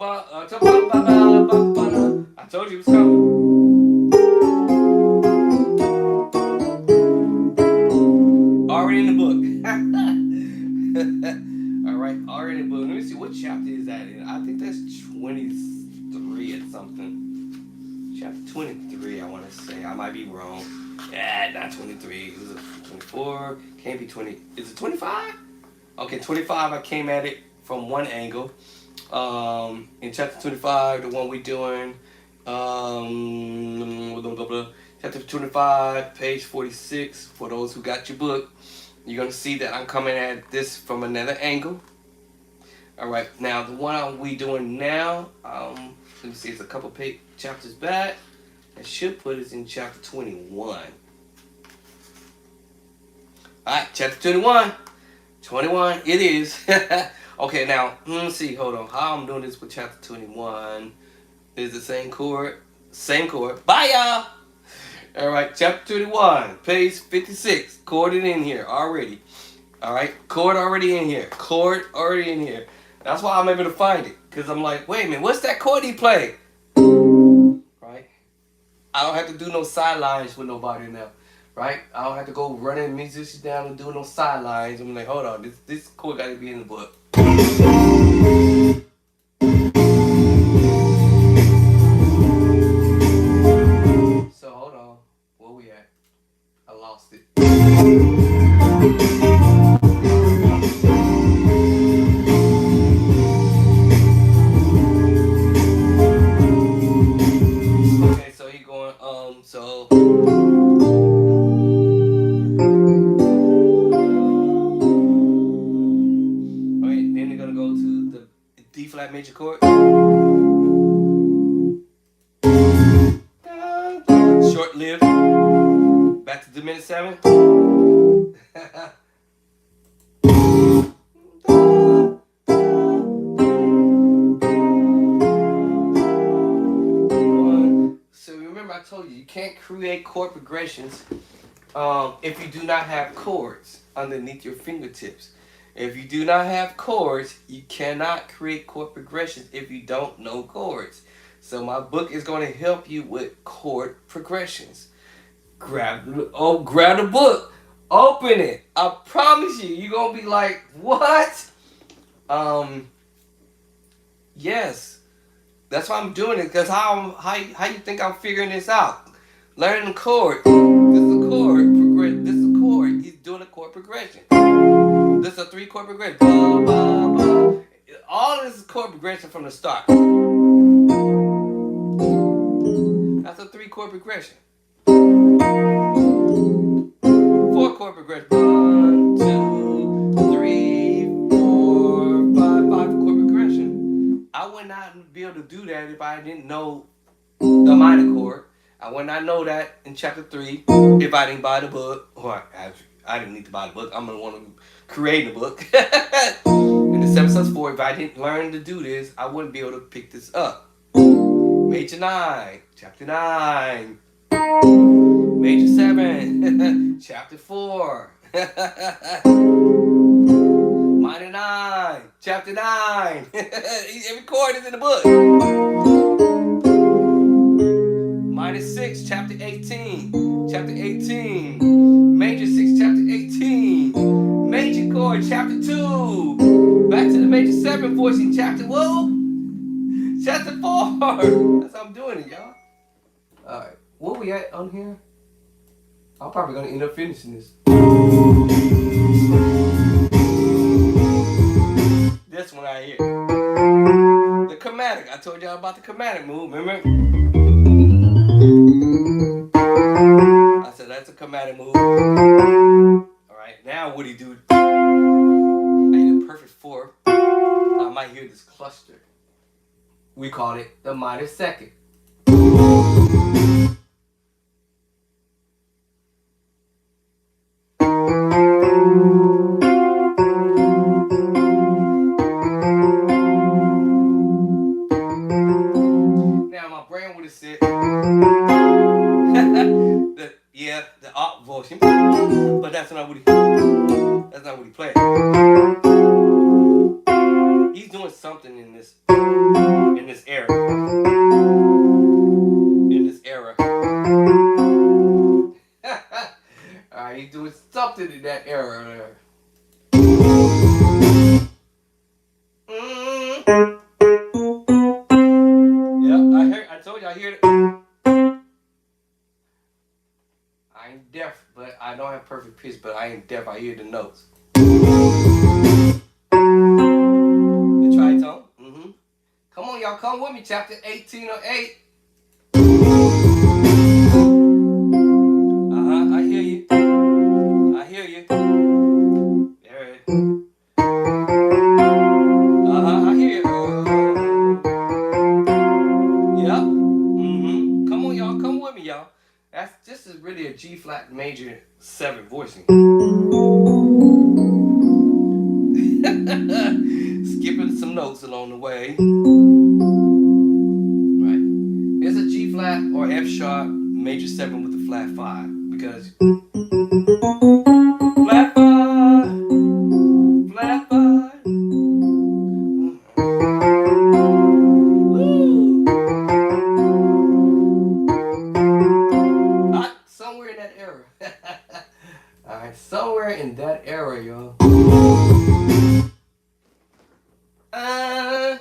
told you it was coming. Already in the book. Alright, already in the book. Let me see, what chapter is that in? I think that's 23 or something. Chapter 23, I want to say. I might be wrong. Not 23. Is it 24? Can't be 20. Is it 25? Okay, 25, I came at it from one angle. In chapter 25, the one we're doing, chapter 25, page 46, for those who got your book, you're going to see that I'm coming at this from another angle. Alright, now the one we doing now, let me see, it's a couple chapters back. It should put us in chapter 21. Alright, chapter 21. 21, it is. Okay, now, let's see, hold on. How I'm doing this with chapter 21 is the same chord. Same chord. Bye, y'all. Alright, chapter 21, page 56. Chorded in here already. Alright, chord already in here. Chord already in here. That's why I'm able to find it. Because I'm like, wait a minute, what's that chord he played? Right? I don't have to do no sidelines with nobody now. Right? I don't have to go running musicians down and do no sidelines. I'm like, hold on, this chord got to be in the book. So hold on, where we at? I lost it. Okay, so he going so. D flat major chord. Short lived. Back to diminished 7. So remember I told you can't create chord progressions if you do not have chords underneath your fingertips. If you do not have chords, you cannot create chord progressions if you don't know chords. So my book is going to help you with chord progressions. Grab the book. Open it. I promise you, you're going to be like, what? Yes. That's why I'm doing it. Because how you think I'm figuring this out? Learning chord. This is a chord progression. This is a chord. He's doing a chord progression. This is a 3-chord progression. Blah, blah, blah. All of this is chord progression from the start. That's a 3-chord progression. 4-chord progression. 1, 2, 3, 4, 5, 5-chord progression. I would not be able to do that if I didn't know the minor chord. I would not know that in chapter 3 if I didn't buy the book. Or I didn't need to buy the book. I'm the one who created the book. And the 7 sons 4, if I didn't learn to do this, I wouldn't be able to pick this up. Major 9, chapter 9. Major 7, chapter 4. Minor 9, chapter 9. Every chord is in the book. Minor 6, chapter 18. Chapter 18. Major 6, chapter 18. Major chord, chapter 2. Back to the major 7 voicing, chapter whoa. Chapter 4. That's how I'm doing it, y'all. Alright. Where we at on here? I'm probably gonna end up finishing this. This one right here. The chromatic. I told y'all about the chromatic move, remember? I said that's a chromatic move. Alright, now what do you do? I hit a perfect 4. I might hear this cluster. We call it the minor second. Now my brain would have said the op voicing, but that's not what he played. He's doing something in this era. In this era. Alright, he's doing something in that era there. Yep, I told you I hear it. I ain't deaf, but I don't have perfect pitch, but I ain't deaf, I hear the notes. The tritone. Come on, y'all, come with me. Chapter 18 or 8. I hear you. I hear you. There it is. I hear you. Yep. Come on, y'all, come with me, y'all. This is really a G flat major 7 voicing. Skipping some notes along the way. Right. It's a G flat or F sharp major 7 with a flat 5 because flat 5, flat 5. Woo. Somewhere in that era. Alright, somewhere in that era, y'all. I'm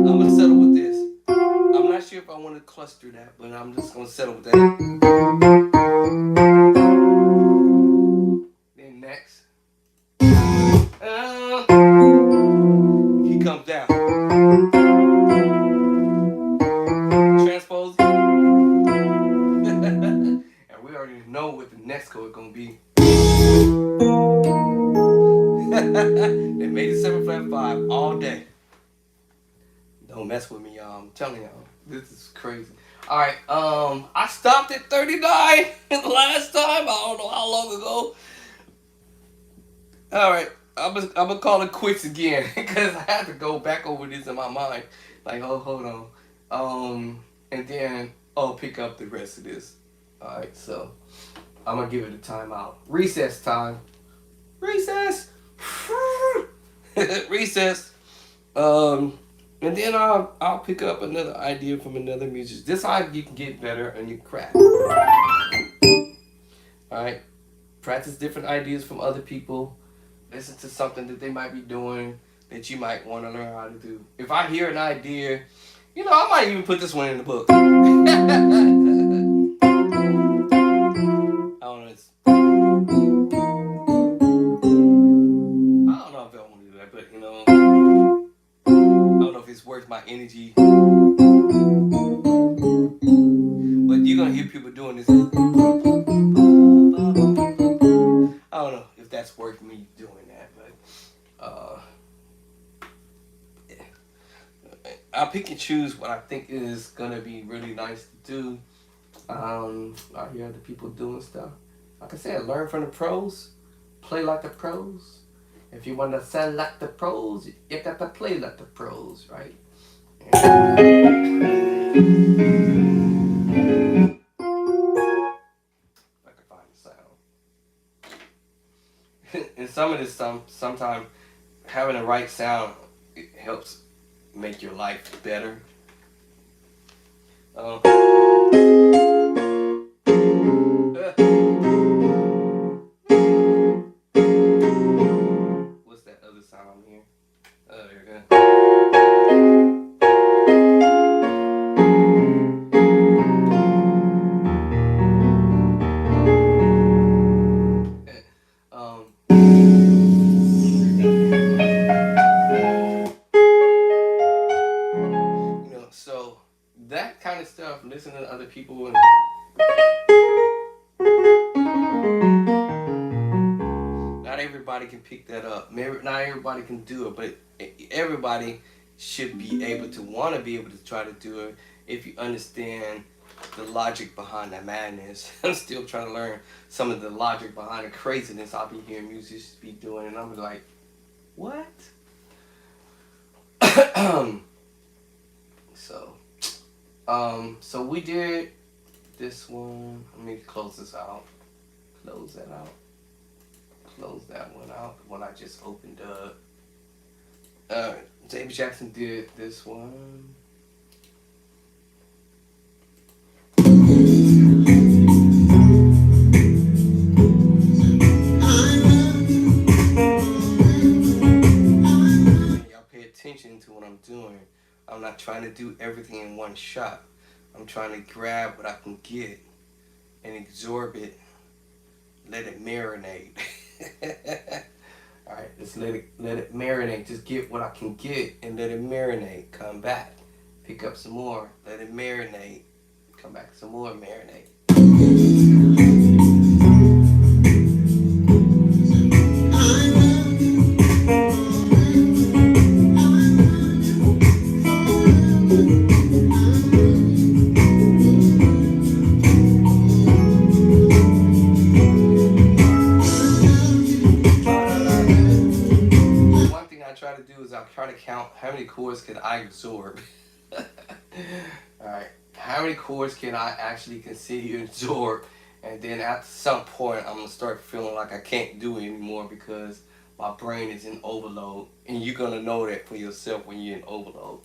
gonna settle with this. I'm not sure if I want to cluster that, but I'm just gonna settle with that. Then next, he comes down. Transpose. And we already know what the next chord gonna be. They made it 7 flat 5 all day. Don't mess with me, y'all. I'm telling y'all, this is crazy. All right, I stopped at 39 last time. I don't know how long ago. All right, I'm gonna call it quits again because I have to go back over this in my mind. Like, hold on. And then I'll pick up the rest of this. All right, so I'm gonna give it a timeout. Recess time. Recess. Recess. And then I'll pick up another idea from another musician. This how you can get better on your craft. Alright? Practice different ideas from other people. Listen to something that they might be doing that you might want to learn how to do. If I hear an idea, I might even put this one in the book. I don't know. my energy. But you're gonna hear people doing this. I don't know if that's worth me doing that, but I pick and choose what I think is gonna be really nice to do. I hear other people doing stuff. Like I said, learn from the pros, play like the pros. If you want to sound like the pros, you got to play like the pros, right? I can find the sound. And some of this, sometimes having the right sound, it helps make your life better. What's that other sound here? Oh, there you go. So that kind of stuff, listening to other people, and not everybody can pick that up. Not everybody can do it, but everybody should be able to want to be able to try to do it if you understand the logic behind that madness. I'm still trying to learn some of the logic behind the craziness I'll be hearing musicians be doing, and I'm like, what? So we did this one. Let me close this out. Close that out. Close that one out. What I just opened up. James Jackson did this one. Y'all pay attention to what I'm doing. I'm not trying to do everything in one shot. I'm trying to grab what I can get and absorb it. Let it marinate. Alright, just let it marinate. Just get what I can get and let it marinate. Come back. Pick up some more. Let it marinate. Come back some more, marinate. I try to count how many chords can I absorb. Alright, how many chords can I actually consider absorb? And then at some point I'm going to start feeling like I can't do it anymore because my brain is in overload. And you're going to know that for yourself when you're in overload.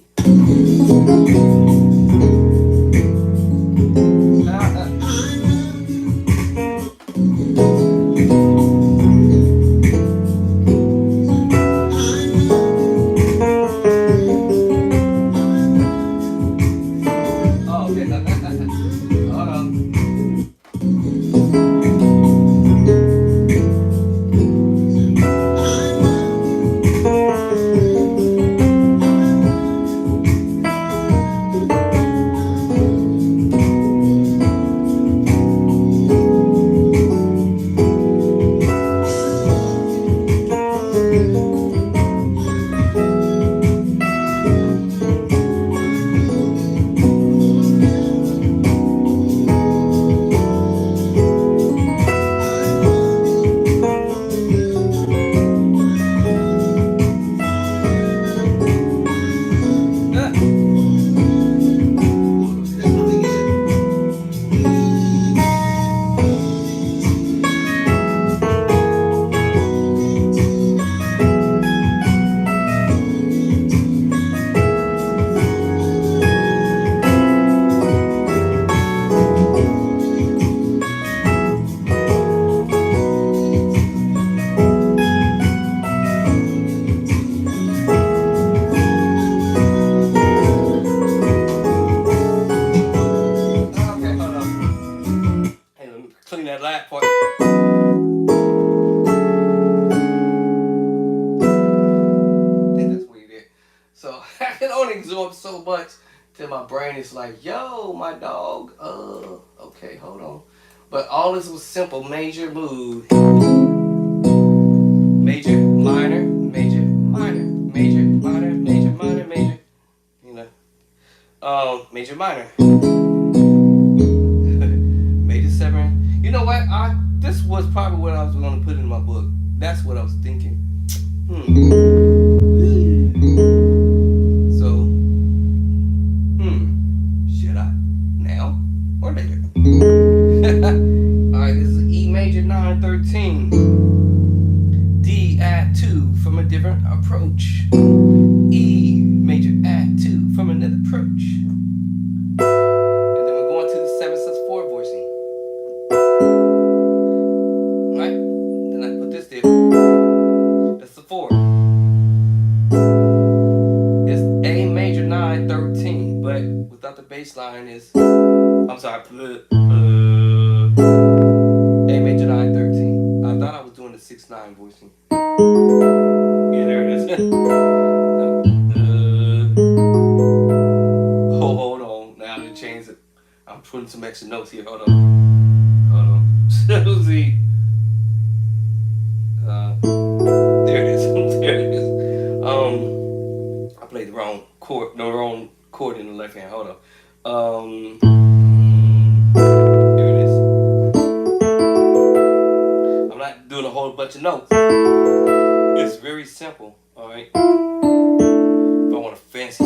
up so much till my brain is like, yo, my dog. Okay, hold on. But all this was simple. Major, mood. Major, minor, major, minor, major, minor, major, minor, major. You know, major, minor. Major 7. You know what? This was probably what I was going to put in my book. That's what I was thinking. So, should I now or later? Alright, this is E major 913. D add 2 from a different approach. E major add 2 from another approach. And then we're going to the 7/4 voicing. Right? Then I put this there. That's the 4. It's A major 913, but without the bass line is, I'm sorry, A major 913. I thought I was doing the 6/9 voicing. Yeah, there it is. Hold on. Now to change it. I'm putting some extra notes here. Hold on. See. There it is. There it is. I played the wrong chord in the left hand. Hold on. There it is. I'm not doing a whole bunch of notes. It's very simple. All right. If I want to fancy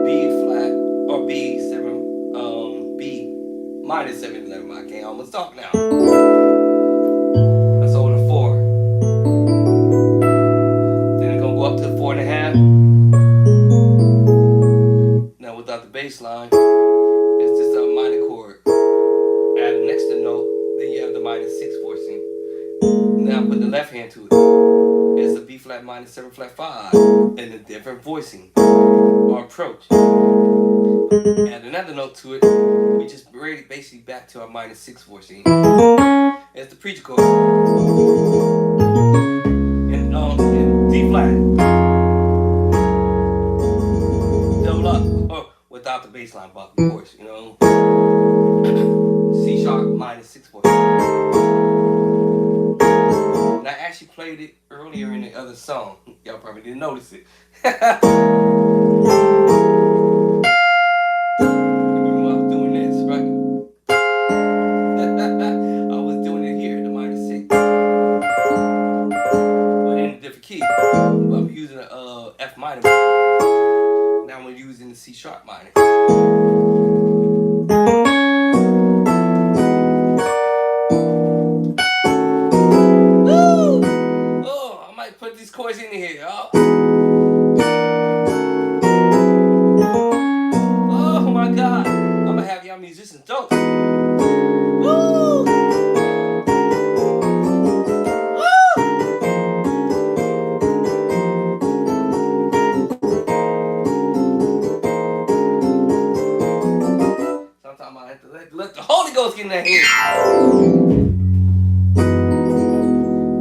B flat or B7, B minor 7/11. I can't almost talk now. That's over the 4. Then it's gonna go up to 4.5. Now without the bass line, it's just a minor chord. Add an extra note, then you have the minor 6 voicing. Now put the left hand to it. It's a B flat minor 7 flat 5 and a different voicing or approach. Add another note to it. We just bring it basically back to our minor 6 voicing. It's the preacher chord. And D flat. Double up. Without the bass line, but of course, you know. C sharp minor 6 voicing. And I actually played it earlier in the other song. Y'all probably didn't notice it. I was doing this, right? I was doing it here, the minor 6. But in a different key. I'm using a F minor. Now I'm using the C sharp minor. Put these chords in here. Oh my God. I'm gonna have y'all musicians dope. Woo! Woo! Sometimes I have to let the Holy Ghost get in that head.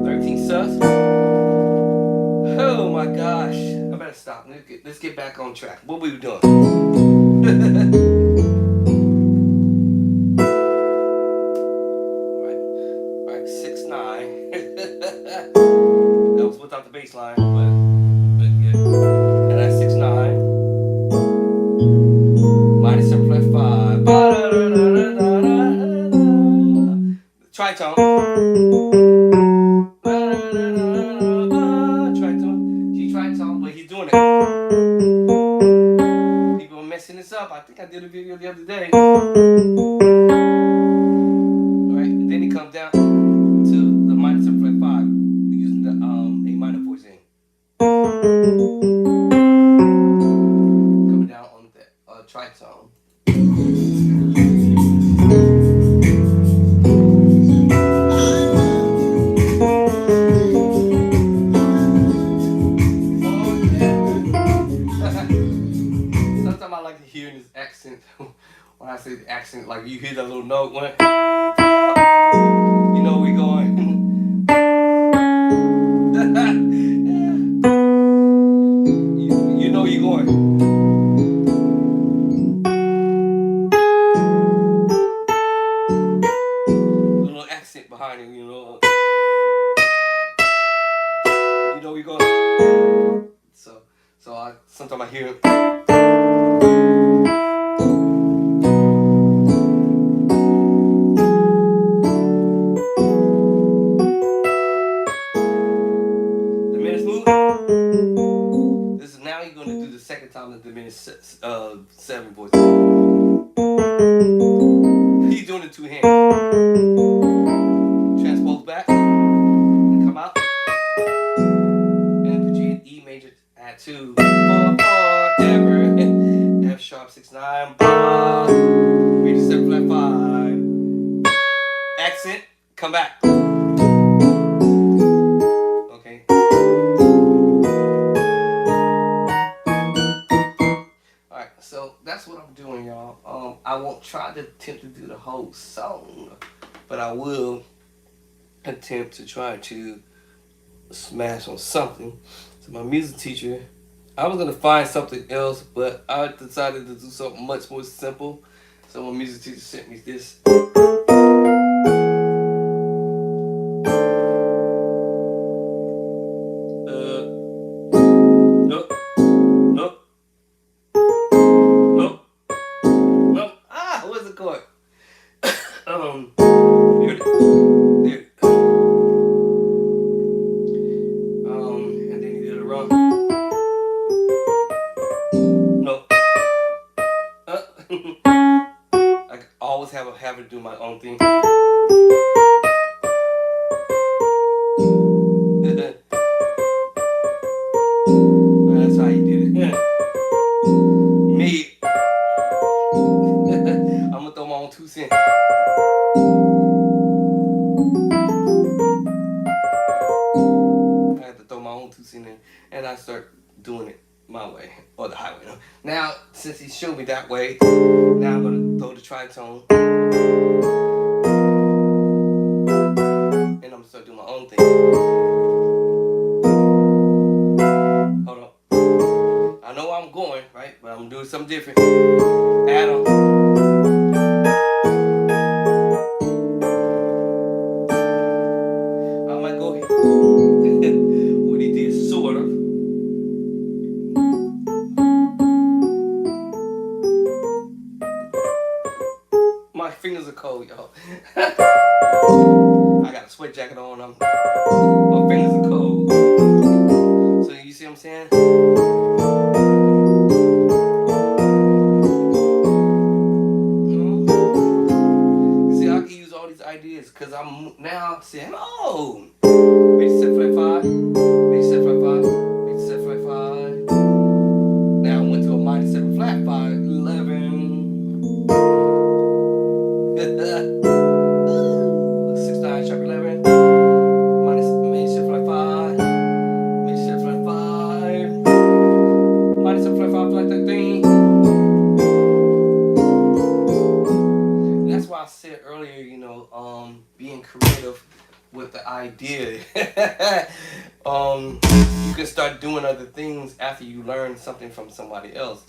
13 sus. Oh my gosh. I better stop. Let's get back on track. What we were doing? Alright, 6/9. That was without the bass line, but yeah. And that's 6/9. Minor 7 flat 5. Tritone. People are messing this up. I think I did a video the other day. Alright, and then it comes down to the minor 7 flat 5. We're using the A minor voicing. Coming down on the tritone. When I say the accent, like you hear that little note when you know we're going. behind it, we go. So sometimes I hear the minutes move. This is now you're gonna do the second time the diminished 7 voice. He's doing the 2 hands. Transpose back and come out. And put you in E major at 2, 4, 4, ever. F sharp 6, 9, bar. Major 7 flat 5. Accent, come back. Okay. Alright, so that's what I'm doing, y'all. I won't try to attempt to do the whole song, but I will attempt to try to smash on something. So my music teacher, I was gonna find something else, but I decided to do something much more simple. So my music teacher sent me this. Nope. Where's the chord? There it is. And then you do the run. Nope. I always have to do my own thing. That's how you did it. Me. I'm gonna throw my own 2 cents. I had to throw my own 2 cents in, and I start doing it my way, or the highway. Now, since he showed me that way, now I'm gonna throw the tritone, and I'm gonna start doing my own thing. Hold on. I know where I'm going, right? But I'm doing something different. Add on. I might go here. What he did, sort of. My fingers are cold, y'all. I got a sweat jacket on. My fingers are cold. So you see what I'm saying? See, I can use all these ideas because I'm now saying, oh, major 7 flat 5, major 7 flat 5, major 7 flat 5. Now I went to a minor 7 flat 5, 11. 6, 9, sharp 11. Minus major 7 flat 5, major 7 flat 5, minor 7 flat 5 flat 13. And that's why I said earlier, being creative with the idea. You can start doing other things after you learn something from somebody else.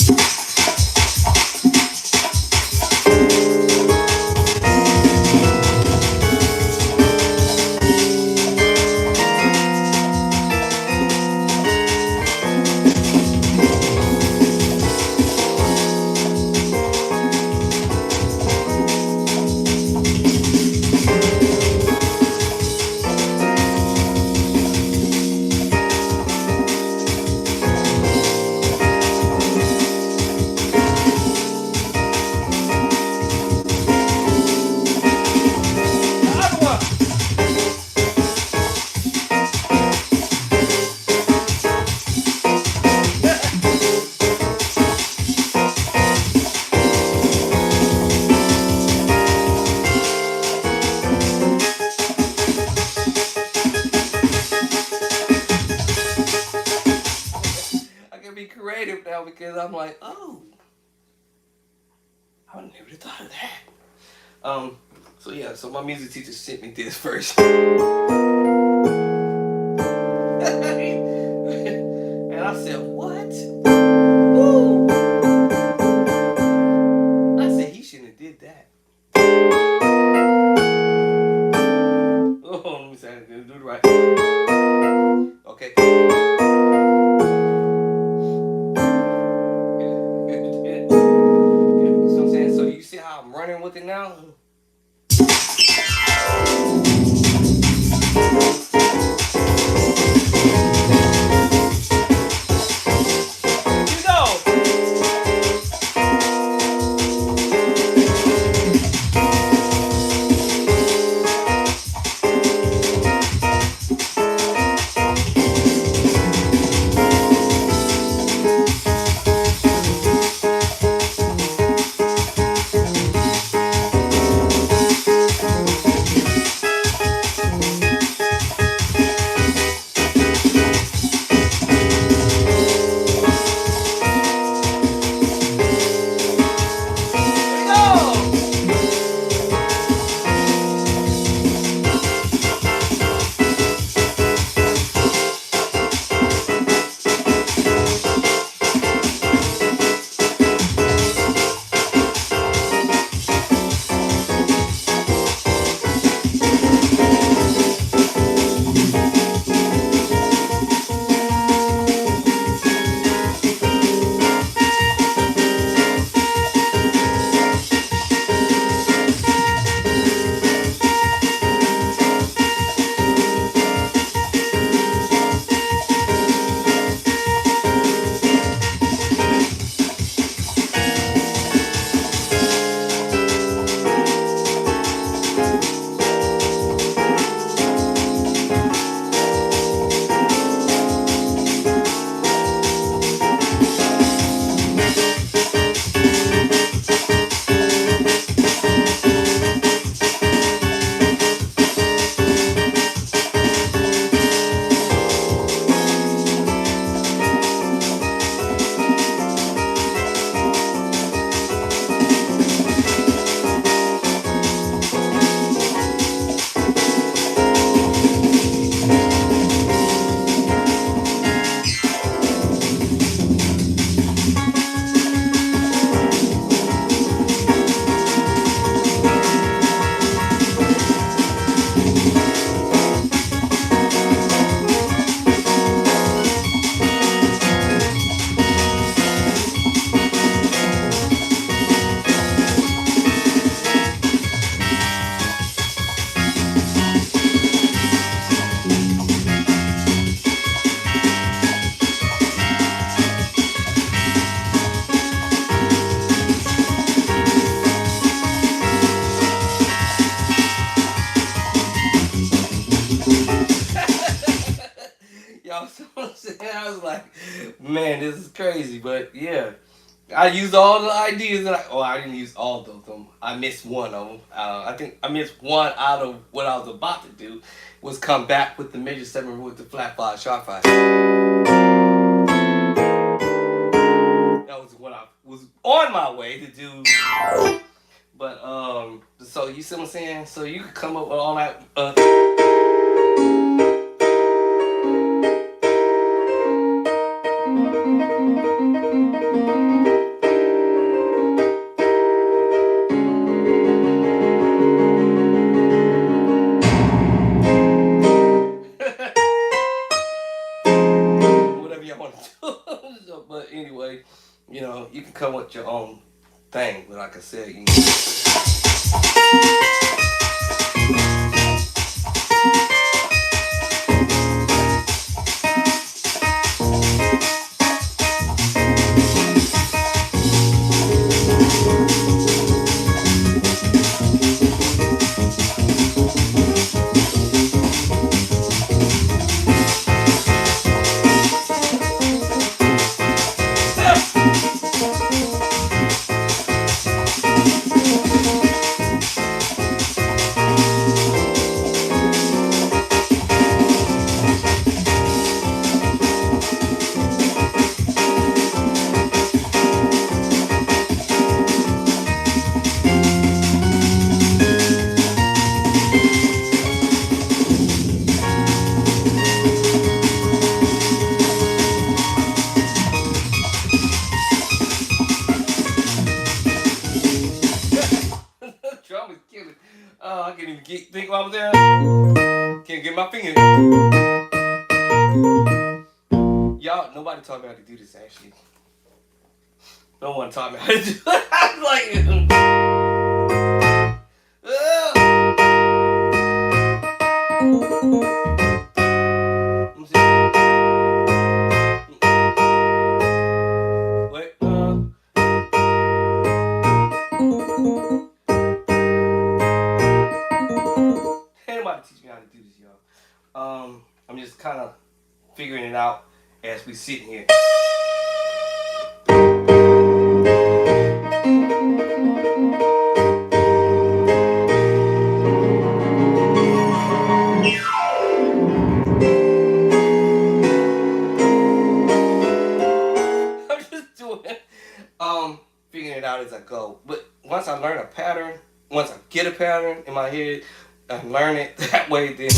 Creative now because I'm like, oh, I would never have thought of that. So my music teacher sent me this first. And I said, what? Woo! I said, he shouldn't have did that. say it. Do it right. Okay. Yeah, so I'm saying, so you see how I'm running with it now? You go. Here we go. Y'all, so I'm saying, I was like, man, this is crazy, but yeah. I used all the ideas that I didn't use all of them. I missed one of them. I think I missed one out of what I was about to do was come back with the major 7 with the flat 5, sharp 5. That was what I was on my way to do. But so you see what I'm saying? So you could come up with all that. Whatever y'all want to do. So, but anyway, you know, you can come with your own thing. But like I said, you know. Drum is killing. Oh, I can't even think while I was there. Can't get my my finger. Y'all, nobody taught me how to do this actually. No one taught me how to do it. I was like, wait, ain't nobody teach me how to do this, y'all. I'm just kind of figuring it out as we sit here. I'm just doing figuring it out as I go. But once I learn a pattern, once I get a pattern in my head, I learn it that way, then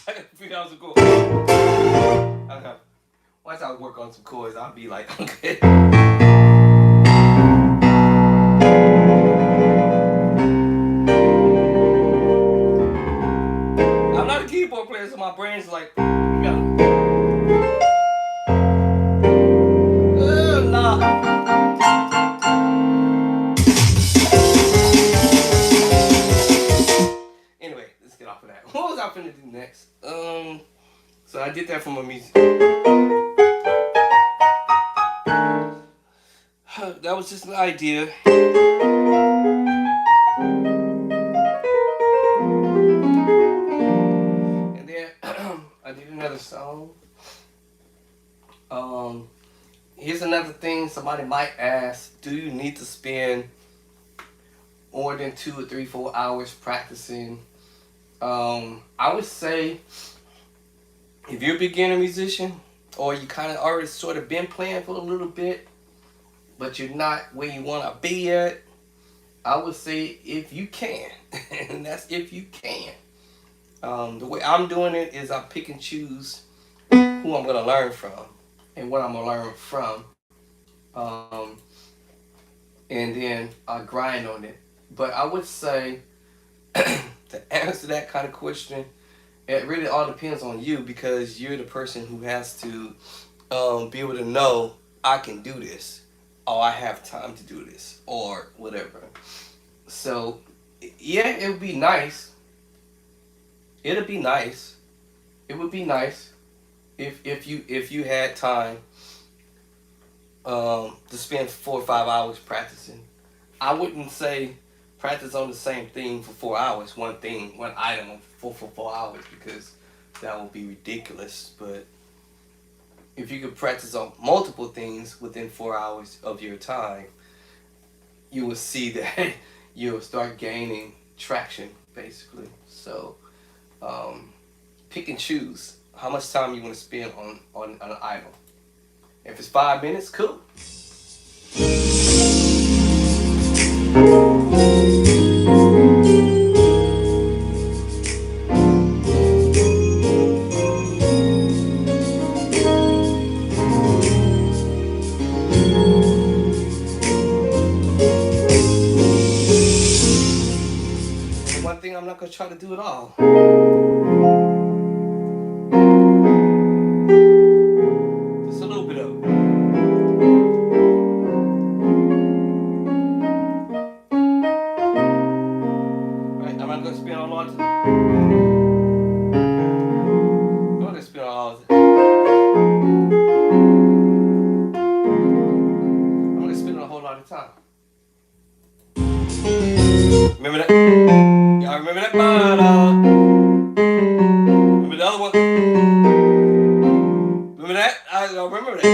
I got to figure out some chords. Okay. Once I work on some chords, I'll be like, okay. I'm not a keyboard player, so my brain's like, you gotta. Nah. Anyway, let's get off of that. What was I finna do next? So I did that from a music. That was just an idea. And then I did another song. Here's another thing somebody might ask: do you need to spend more than 2 or 3, 4 hours practicing? I would say if you're a beginner musician, or you kind of already sort of been playing for a little bit, but you're not where you want to be yet, I would say if you can, and that's if you can. The way I'm doing it is I pick and choose who I'm going to learn from and what I'm going to learn from. And then I grind on it. But I would say, to answer that kind of question, it really all depends on you, because you're the person who has to be able to know, I can do this, or I have time to do this, or whatever. So, yeah, it would be nice. It'd be nice. It would be nice if you had time to spend 4 or 5 hours practicing. I wouldn't say practice on the same thing for 4 hours, one item for 4 hours, because that would be ridiculous. But if you could practice on multiple things within 4 hours of your time, you will see that you'll start gaining traction, basically. So pick and choose how much time you want to spend on an item. If it's 5 minutes, cool. And one thing I'm not going to try to do it all. Just a little bit of it. time. Remember that? Y'all remember that? Remember the other one? Remember that? I don't remember that.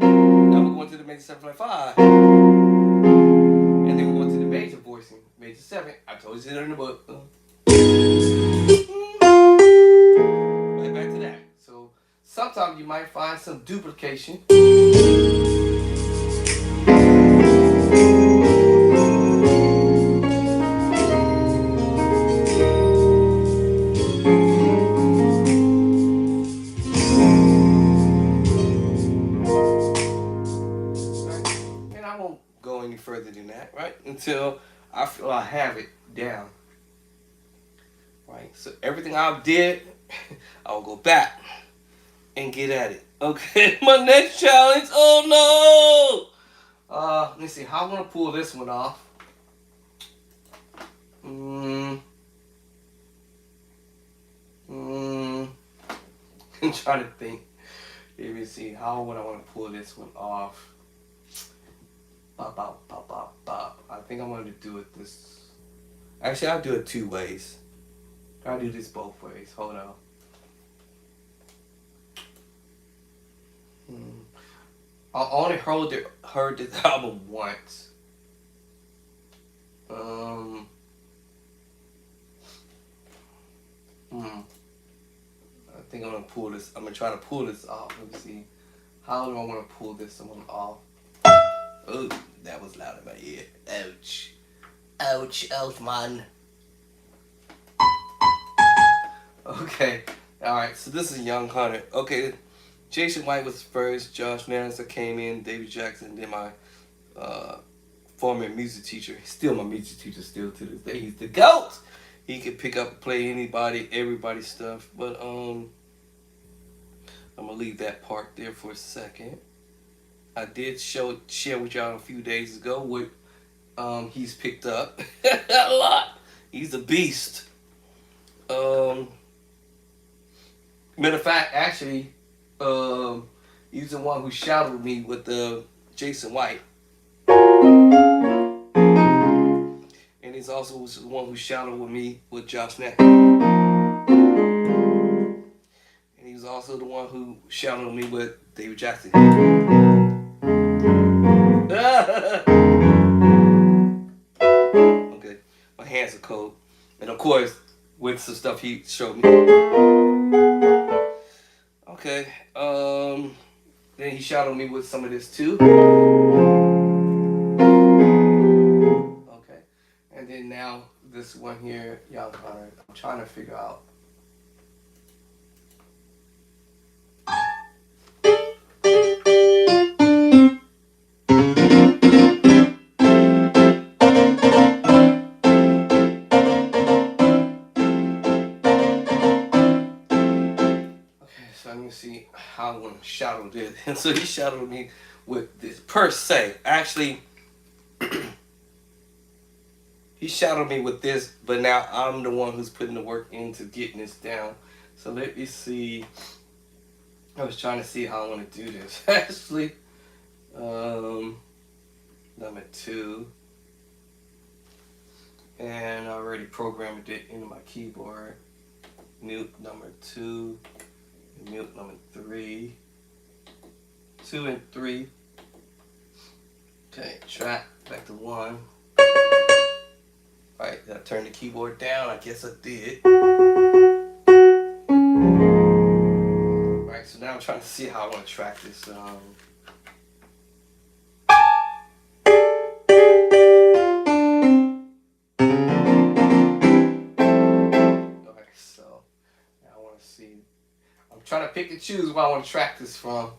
Now we're going to the major 7.5. And then we're going to the major voicing. Major 7. I told you it in the book. Right back to that. So sometimes you might find some duplication. And I won't go any further than that, right? Until I feel I have it down. Right? So everything I did, I'll go back and get at it. Okay, my next challenge. Oh no! Let's see how I'm gonna pull this one off. I'm trying to think. Let me see how would I want to pull this one off. Bop, bop, bop, bop, bop. I think I'm gonna do it this. Actually, I'll do it 2 ways. I'll do this both ways. Hold on. I only heard this album once. I think I'm gonna pull this. I'm gonna try to pull this off. Let me see. How do I want to pull this one off? Oh, that was loud in my ear. Ouch. Ouch, Elfman. Okay. Alright, so this is Young Hunter. Okay, Jason White was first. Josh Nanser came in. David Jackson. Then my former music teacher. Still my music teacher still to this day. He's the GOAT. He could pick up and play anybody, everybody's stuff. But I'm gonna leave that part there for a second. I did share with y'all a few days ago what he's picked up a lot. He's a beast. Matter of fact, actually, he's the one who shouted me with Jason White. And he's also the one who shouted with me with Josh Nack. And he was also the one who shouted with me with David Jackson. Okay, my hands are cold. And of course, with some stuff he showed me. Okay, then he shouted me with some of this too. Okay, and then now this one here, Young Hunter. I'm trying to figure out. So let me see how I'm going to shadow this. And so he shadowed me with this per se. Actually, he shadowed me with this, but now I'm the one who's putting the work into getting this down. So let me see. I was trying to see how I want to do this. Actually, number 2. And I already programmed it into my keyboard. Mute number 2. Mute number 3. 2 and 3. Okay, track back to 1. Alright, did I turn the keyboard down? I guess I did. Alright, so now I'm trying to see how I want to track this. Alright, so now I want to see. I'm trying to pick and choose where I want to track this from.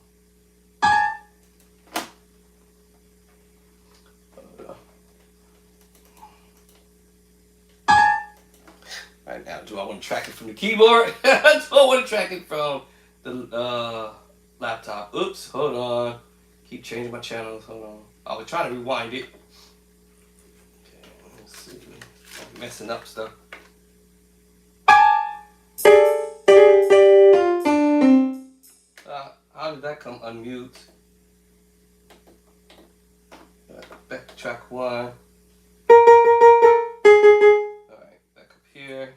Right now, do I want to track it from the keyboard? Do I want to track it from the laptop? Oops, hold on. Keep changing my channels. Hold on. I was trying to rewind it. Okay, let's see. I'm messing up stuff. How did that come unmute? track 1. Alright, back up here.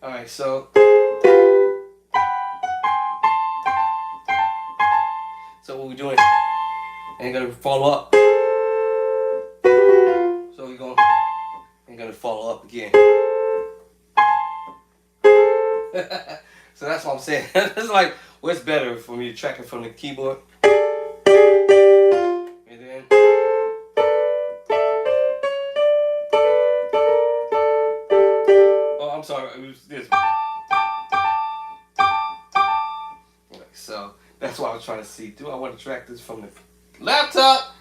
Alright, so what we're doing, ain't gonna follow up. So we're gonna follow up again. So that's what I'm saying. It's like, what's better for me to track it from the keyboard? And then oh, I'm sorry, it was this one. Okay, so that's what I was trying to see. Do I want to track this from the laptop?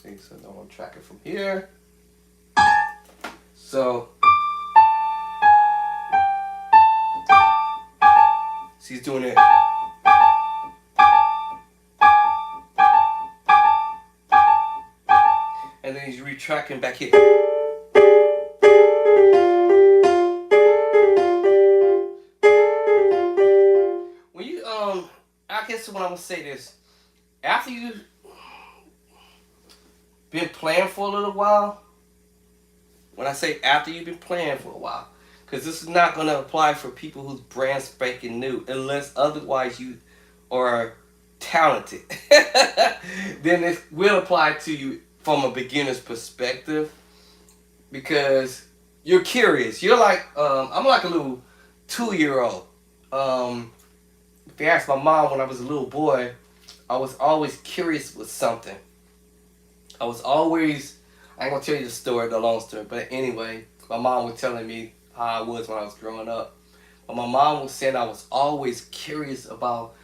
See, so I don't want to track it from here. So she's doing it. And then he's retracking back here. When you I guess when I'm gonna say this, after you've been playing for a little while, when I say after you've been playing for a while, because this is not going to apply for people who's brand spanking new, unless otherwise you are talented. Then it will apply to you from a beginner's perspective, because you're curious. You're like, I'm like a little 2-year-old. If you ask my mom, when I was a little boy, I was always curious with something. I ain't gonna tell you the story, the long story, but anyway, my mom was telling me how I was when I was growing up. But my mom was saying I was always curious about,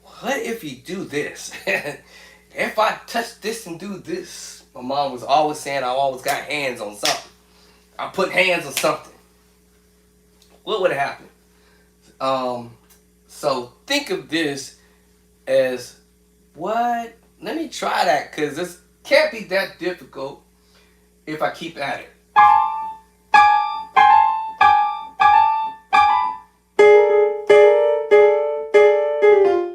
what if you do this? If I touch this and do this? My mom was always saying I always got hands on something. I put hands on something. What would happen? So think of this as, what? Let me try that, because this can't be that difficult if I keep at it.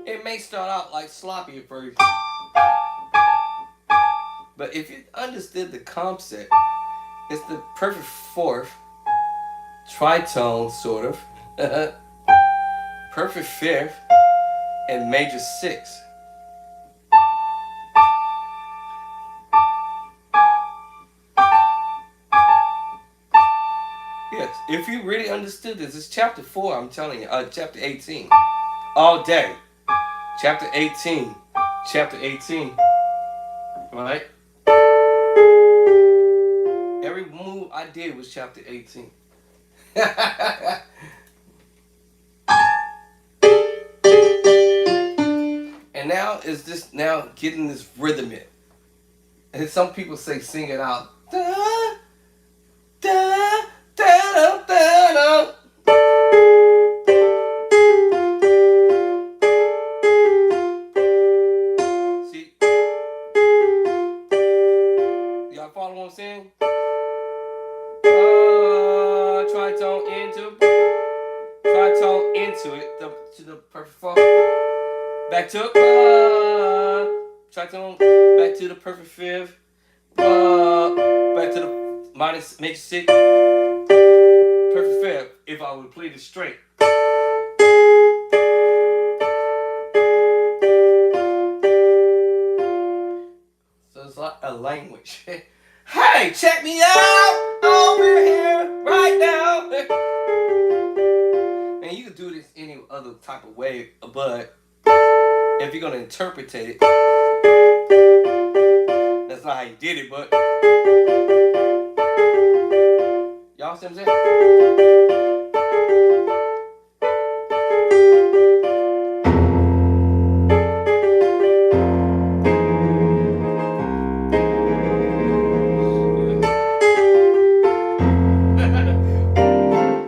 It may start out like sloppy at first, but if you understood the concept, it's the perfect fourth, tritone sort of, perfect fifth, and major sixth. Yes, if you really understood this, it's chapter 4, I'm telling you, chapter 18, all day. Chapter 18, right? Every move I did was chapter 18. And now is this now getting this rhythm in. And some people say sing it out. Da, da, da, da, da, da. See? Y'all follow what I'm saying? Tritone into it, to the perfect four. Back to tritone, back to the perfect fifth, back to the minus major six, perfect fifth. If I would play this straight. So it's like a language. Hey, check me out over here right now. And you can do this any other type of way, but if you're gonna interpretate it, that's not how you did it, but y'all see what I'm saying?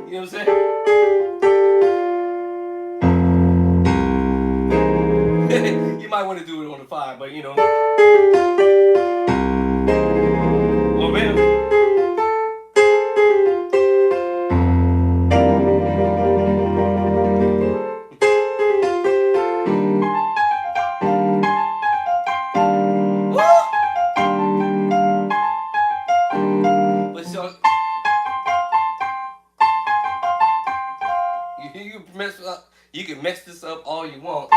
You know what I'm saying? You might want to do it on the 5, but you know. Oh man. You can mess this up all you want.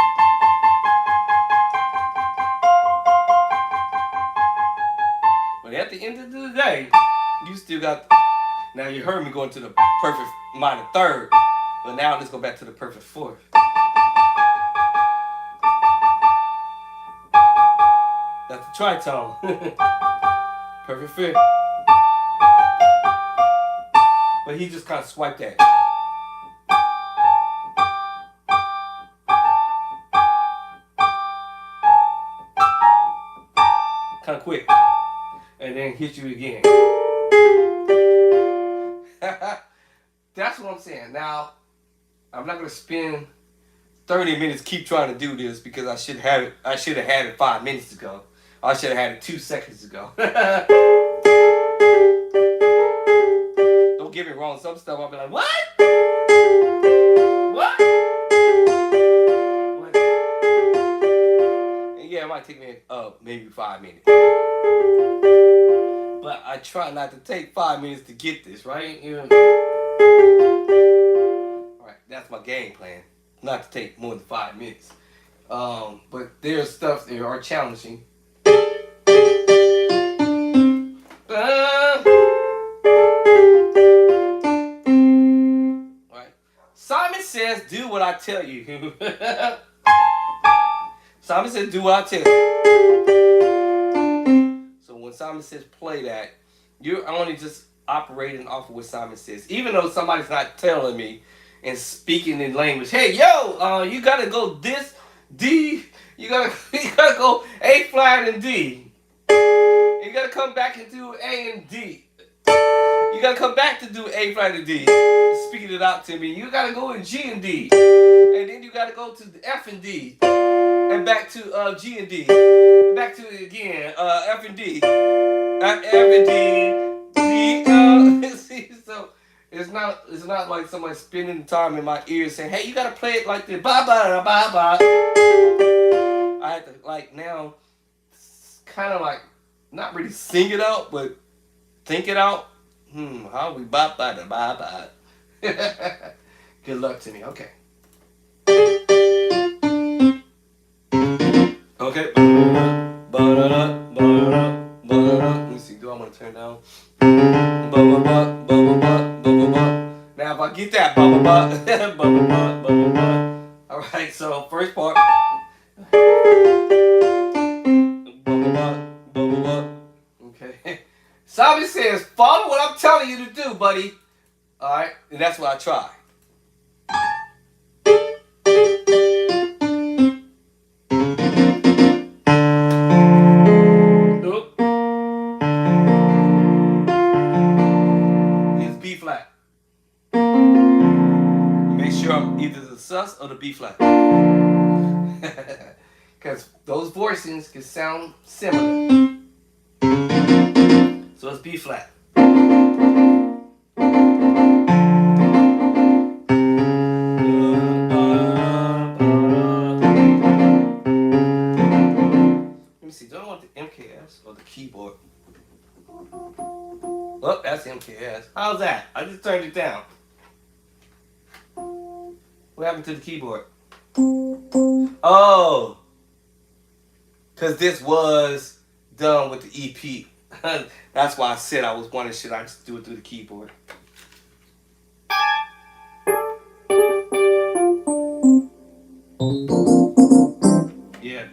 But at the end of the day, you still got. Now you heard me going to the perfect minor third, but now let's go back to the perfect fourth. That's the tritone. Perfect fifth. But he just kind of swiped that. Kind of quick. And then hit you again. That's what I'm saying. Now, I'm not going to spend 30 minutes keep trying to do this because I should have had it 5 minutes ago. I should have had it 2 seconds ago. Don't get me wrong. Some stuff I'll be like, what? What? And yeah, it might take me maybe 5 minutes. But I try not to take 5 minutes to get this, right? You know? Alright, that's my game plan. Not to take more than 5 minutes. But there's stuff that are challenging. Right. Simon says, do what I tell you. Simon says, do what I tell you. So when Simon says play that, you're only just operating off of what Simon says. Even though somebody's not telling me and speaking in language, hey, yo, you gotta go this, D, you gotta go A flat and D. You gotta come back and do A and D. You gotta come back to do A flat and D. Speaking it out to me. You gotta go in G and D. And then you gotta go to the F and D. And back to G and D. Back to it again. F and D. F and D. D. See, so it's not like somebody spending time in my ears saying, hey, you gotta play it like this. Ba ba ba ba. I have to like now kind of like not really sing it out, but think it out. How we ba ba da ba ba. Good luck to me. Okay. Okay. Let me see. Do I want to turn down? Now, if I get that, all right. So first part. Okay. Simon says, follow what I'm telling you to do, buddy. All right, and that's what I try. It's B flat. Make sure I'm either the sus or the B flat. Because those voicings can sound similar. So it's B flat. Let me see, do I want the MKS or the keyboard? Oh, that's MKS. How's that? I just turned it down. What happened to the keyboard? Oh, because this was done with the EP. That's why I said I was wondering, should I just do it through the keyboard? Yeah.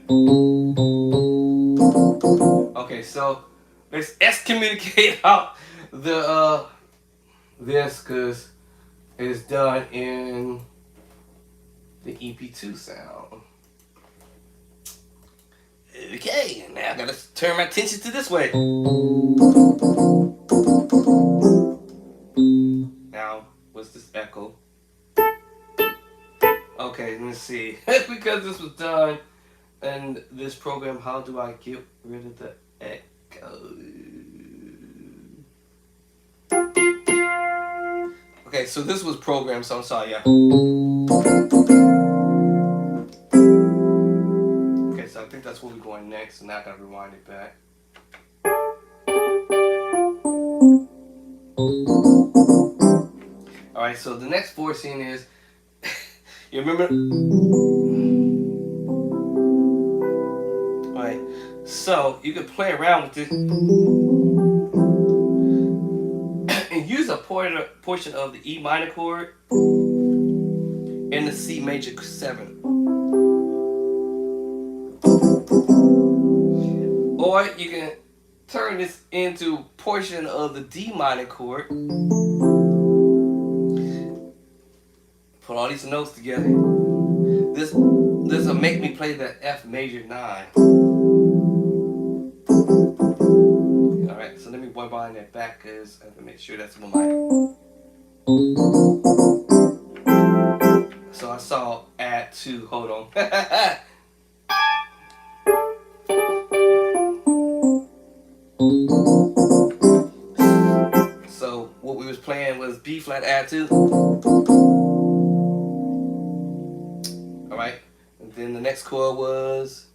Okay, so let's excommunicate out the this because it's done in the EP2 sound. Okay, now I gotta turn my attention to this way. Now, what's this echo? Okay, let me see. Because this was done in this program, how do I get rid of the echo? Okay, so this was programmed, so I'm sorry, yeah. Okay, so I think that's where we're going next, so now I gotta rewind it back. Alright, so the next voicing is You remember? Alright. So you can play around with it and use a portion of the E minor chord and the C major 7. Or you can turn this into a portion of the D minor chord. Put all these notes together. This will make me play the F major 9. Alright, so let me wind that back because I have to make sure that's one line. So I saw add 2, hold on. So what we was playing was B flat add 2. Alright, and then the next chord was,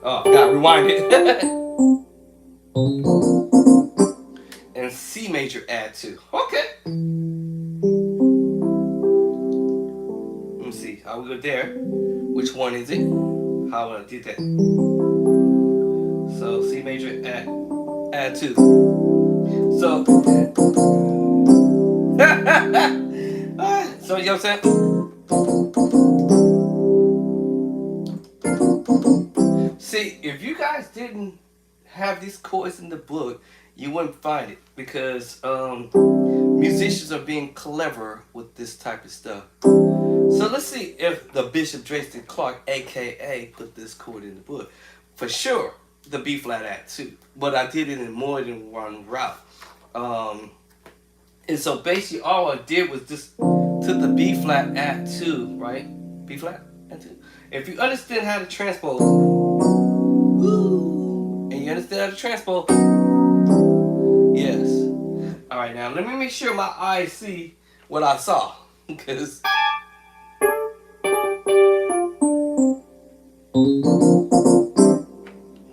oh, gotta rewind it. And C major add 2. Okay. Let me see how we go there. Which one is it? How I did that? So C major add 2. So so you know what I'm saying? See, if you guys didn't have these chords in the book, you wouldn't find it because musicians are being clever with this type of stuff. So let's see if the Bishop Drayton Clark, aka, put this chord in the book. For sure, the B flat add 2, but I did it in more than one route. And so basically all I did was just took the B flat add 2, right? B flat add 2. If you understand how to transpose, and you understand how to transpose, yes. All right, now let me make sure my eyes see what I saw, because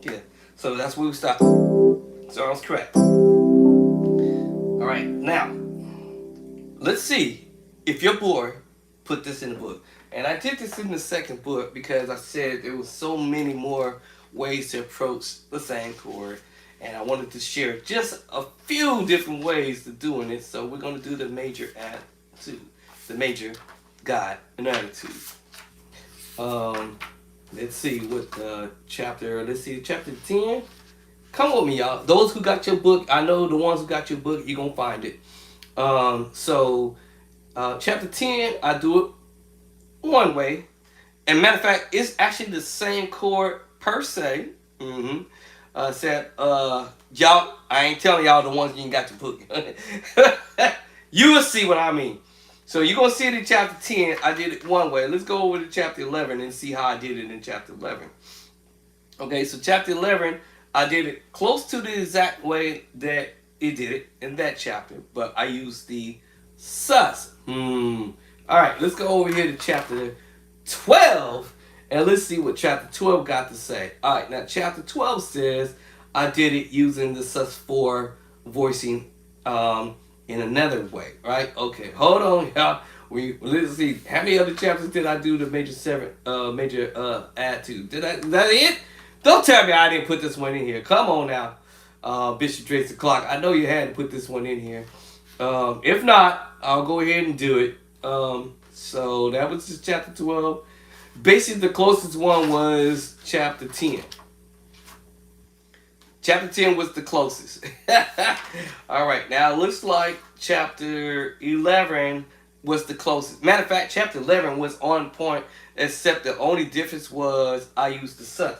yeah. So that's where we stopped. So I was correct. All right, now let's see if your boy put this in the book. And I did this in the second book because I said there was so many more ways to approach the same chord. And I wanted to share just a few different ways of doing it. So we're going to do the major add 2. The major God and attitude. Let's see what chapter, let's see, chapter 10. Come with me, y'all. Those who got your book, I know the ones who got your book, you're going to find it. Chapter 10, I do it one way. And matter of fact, it's actually the same chord per se. Y'all, I ain't telling y'all the ones you ain't got your book. You will see what I mean. So you're going to see it in chapter 10. I did it one way. Let's go over to chapter 11 and see how I did it in chapter 11. Okay, so chapter 11, I did it close to the exact way that it did it in that chapter. But I used the sus. Alright, let's go over here to chapter 12. And let's see what chapter 12 got to say. Alright, now chapter 12 says, I did it using the sus4 voicing in another way, right? Okay, hold on, y'all. Let's see. How many other chapters did I do the major 7, major add to? Is that it? Don't tell me I didn't put this one in here. Come on now, Bishop Drayton Clark. I know you had to put this one in here. If not, I'll go ahead and do it. So that was just chapter 12. Basically, the closest one was chapter 10. Chapter 10 was the closest. All right, now it looks like chapter 11 was the closest. Matter of fact, chapter 11 was on point, except the only difference was I used the sus.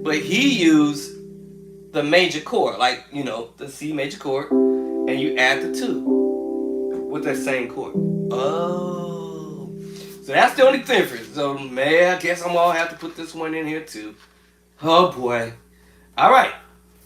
But he used the major chord, like, you know, the C major chord, and you add the 2 with that same chord. Oh. So that's the only difference. So, man, I guess I'm going to have to put this one in here, too. Oh, boy. All right.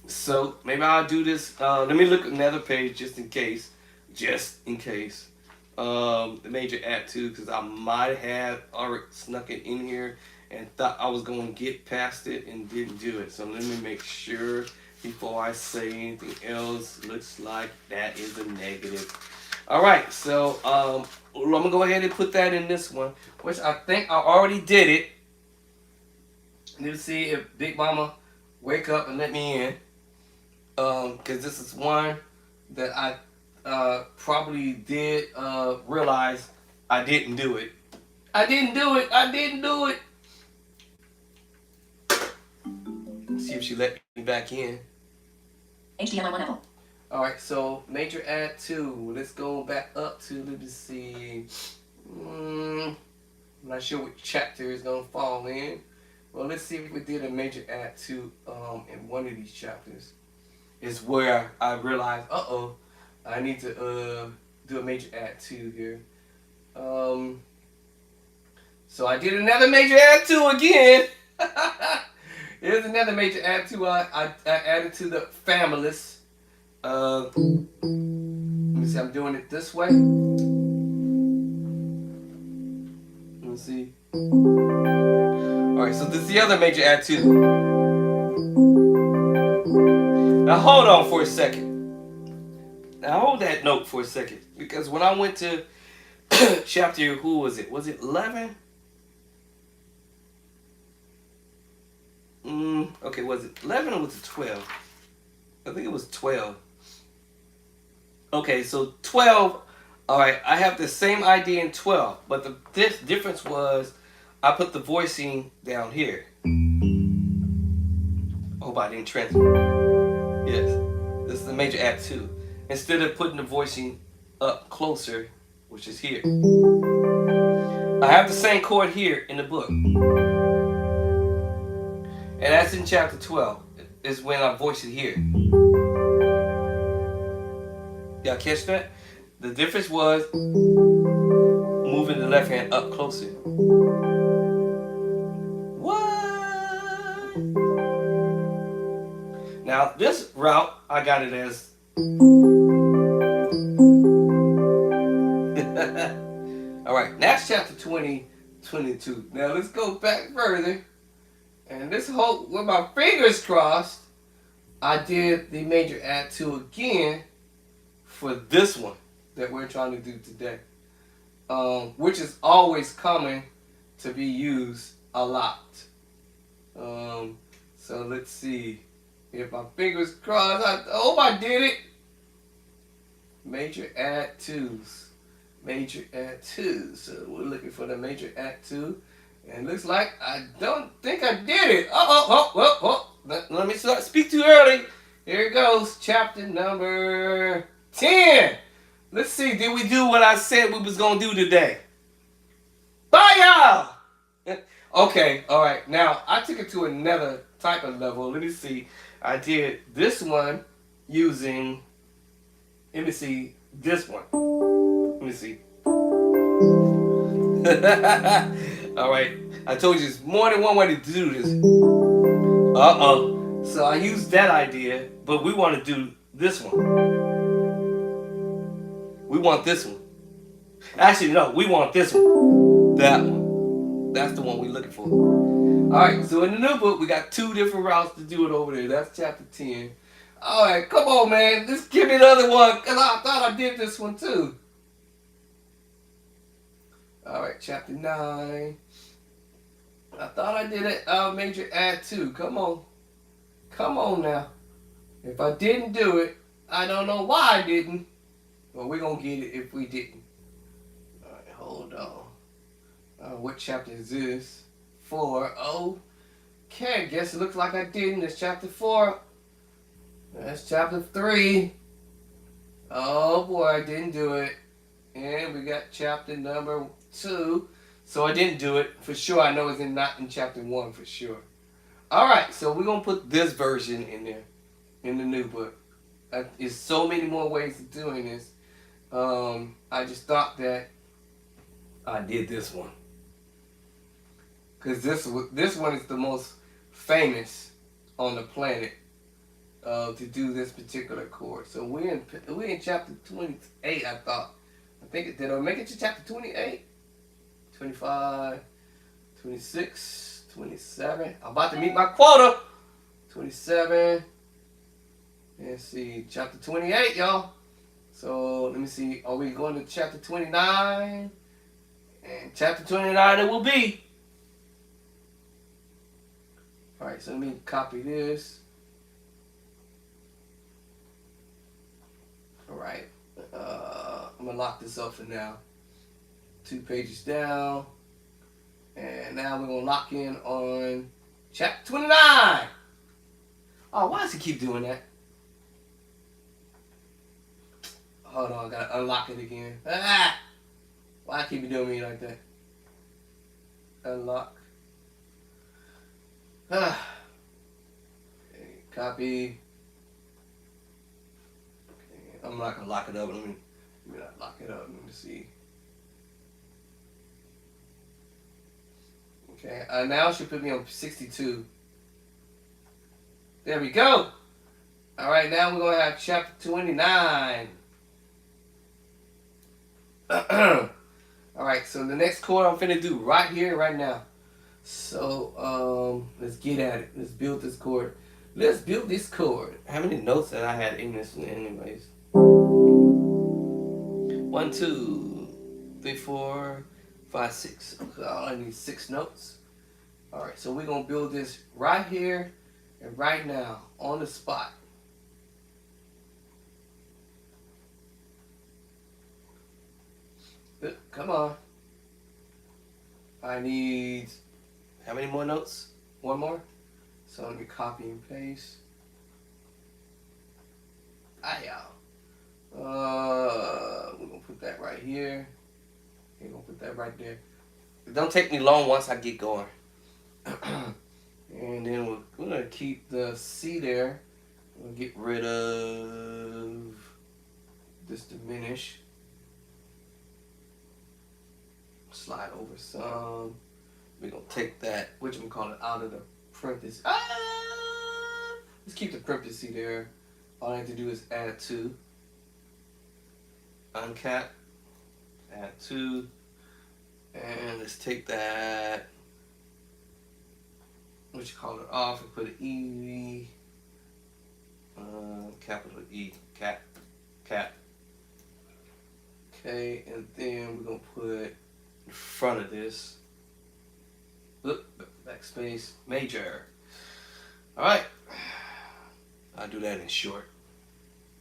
So, maybe I'll do this. Let me look at another page just in case. Just in case. The major add 2, because I might have already snuck it in here and thought I was going to get past it and didn't do it. So, let me make sure before I say anything else. Looks like that is a negative. All right, so I'm gonna go ahead and put that in this one, which I think I already did it. Let's see if Big Mama wake up and let me in. Because this is one that I probably did realize I didn't do it. I didn't do it. I didn't do it. Let's see if she let me back in. HDMI 1 Apple. All right, so major add 2. Let's go back up to, let me see. I'm not sure what chapter is going to fall in. Well, let's see if we did a major add 2 in one of these chapters. Is where I realized, I need to do a major add 2 here. So I did another major add 2 again. Here's another major add 2 I added to the families. Let me see, I'm doing it this way. Let me see. Alright, so this is the other major add 2. Now hold on for a second. Now hold that note for a second. Because when I went to chapter, who was it? Was it 11? Okay, was it 11 or was it 12? I think it was 12. Okay, so 12. Alright, I have the same idea in 12. But the difference was I put the voicing down here. I hope I didn't transfer. Yes, this is the major add 2. Instead of putting the voicing up closer, which is here. I have the same chord here in the book. And that's in chapter 12. Is when I voice it here. Y'all catch that? The difference was moving the left hand up closer. What? Now this route, I got it as. All right, that's chapter 20, 22. Now let's go back further. And this whole, with my fingers crossed, I did the major add 2 again for this one that we're trying to do today. Which is always coming to be used a lot. So let's see. If my fingers crossed, I hope I did it. Major add 2s. Major add 2s. So we're looking for the major add 2. And it looks like I don't think I did it. Let me start. Speak too early. Here it goes. Chapter number 10. Let's see. Did we do what I said we was going to do today? Bye, y'all. Okay. All right. Now, I took it to another type of level. Let me see. I did this one using, let me see, this one. Let me see. Alright, I told you there's more than one way to do this. So I used that idea, but we want to do this one. We want this one. Actually, no, we want this one. That one. That's the one we're looking for. Alright, so in the new book, we got 2 different routes to do it over there. That's chapter 10. Alright, come on, man. Just give me the other one, because I thought I did this one too. Alright, chapter 9. I thought I did it. Major add 2. Come on. Come on now. If I didn't do it, I don't know why I didn't. But we're going to get it if we didn't. Alright, hold on. What chapter is this? 4. Okay, guess it looks like I didn't. It's chapter 4. That's chapter 3. Oh boy, I didn't do it. And we got chapter number 2. So I didn't do it. For sure, I know it's not in chapter 1 for sure. Alright, so we're going to put this version in there. In the new book. There's so many more ways of doing this. I just thought that I did this one. Because this one is the most famous on the planet to do this particular chord. So we're in chapter 28, I thought. Did I make it to chapter 28? 25, 26, 27. I'm about to meet my quota. 27. Let's see, chapter 28, y'all. So let me see. Are we going to chapter 29? And chapter 29 it will be. Alright, so let me copy this. Alright. I'm going to lock this up for now. 2 pages down. And now we're going to lock in on chapter 29. Oh, why does he keep doing that? Hold on, I got to unlock it again. Ah! Why keep you doing me like that? Unlock. Okay, copy. Okay, I'm not gonna lock it up. Let me not lock it up. Let me see. Okay, now it should put me on 62. There we go. All right, now we're gonna have chapter 29. All right, so the next chord I'm finna do right here, right now. So let's get at it. Let's build this chord. Let's build this chord. How many notes that I had in this one, anyways? 1, 2, 3, 4, 5, 6. Okay, I only need 6 notes. All right, so we're gonna build this right here and right now on the spot. Come on. I need how many more notes? 1 more? So let me copy and paste. We're gonna put that right here. We're gonna put that right there. It don't take me long once I get going. And then we're gonna keep the C there. We'll get rid of this diminish. Slide over some. We're gonna take that, whatchamacallit, out of the parentheses. Let's keep the parenthesis there. All I have to do is add 2. Uncap. Add 2. And let's take that, off and put an E. Capital E. Cap. Okay, and then we're gonna put in front of this. Look, backspace, major. Alright. I'll do that in short.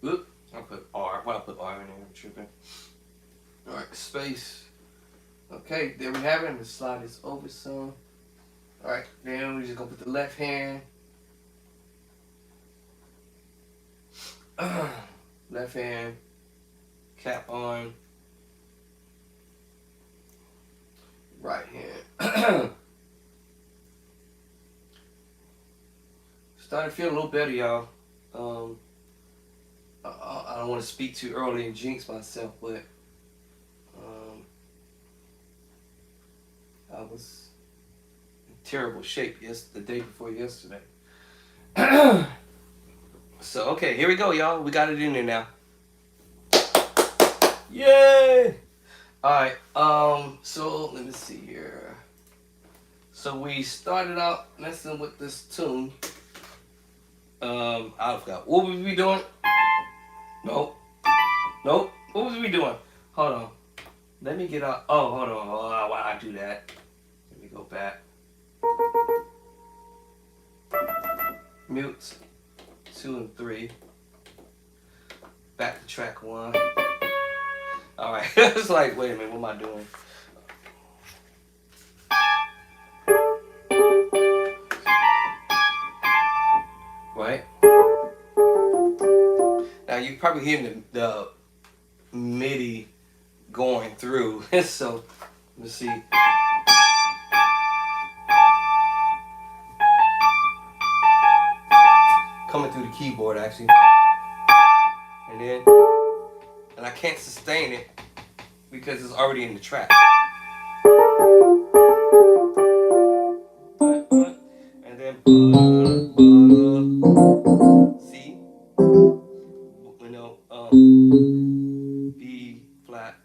Oop, I'll put R. Why I put R in there? I'm tripping. Alright, space. Okay, there we have it. Let's slide this over some. Alright, then we're just gonna put the left hand. Left hand. Cap on. Right hand. Starting to feel a little better, y'all. I don't want to speak too early and jinx myself, but I was in terrible shape the day before yesterday. So, okay, here we go, y'all. We got it in there now. Yay! Alright, so let me see here. So we started out messing with this tune. I forgot. What was we doing? Nope. What was we doing? Hold on. Let me get out. Oh, hold on. Why I do that? Let me go back. Mute 2 and 3. Back to track 1. Alright. It's like, wait a minute, what am I doing? Right? Now you probably hearing the MIDI going through. So let's see. Coming through the keyboard actually. And I can't sustain it because it's already in the track. And then C, B flat,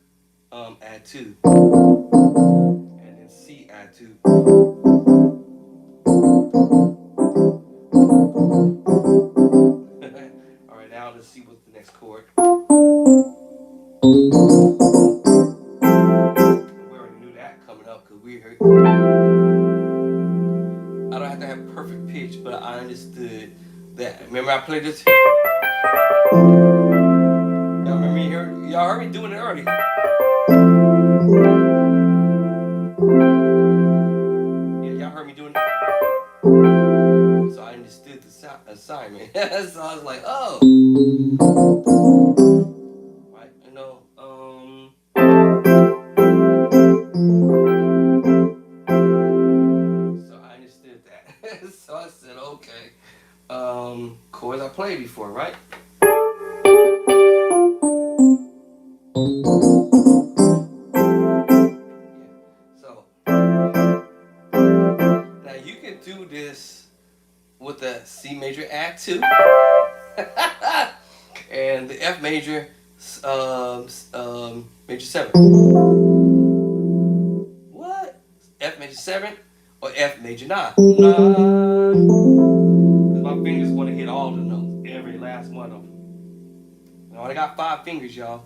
add 2, and then C add 2. All right, now let's see what's the next chord. Remember I played this? Y'all remember me here? Y'all heard me doing it earlier. Yeah, y'all heard me doing it. So I understood the assignment. So I was like, oh. Right, you know, so I understood that. So I said, okay. Chords I played before, right? So now you can do this with the C major add 2 and the F major major 7. What? F major 7 or F major 9? 9. Because my fingers want to hit all the notes, every last one of them. I only got 5 fingers, y'all.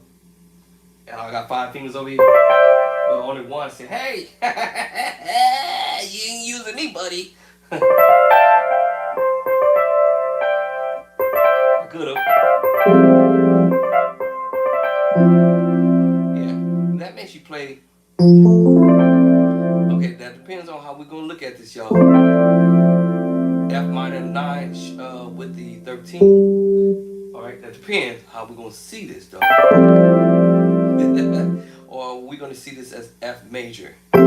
And I got 5 fingers over here. But only one said, hey, you ain't using me, buddy. I could have. Yeah, that makes you play. Okay, that depends on how we're going to look at this, y'all. F minor 9 with the 13. Alright, that depends how we're going to see this, though. Or we're going to see this as F major. So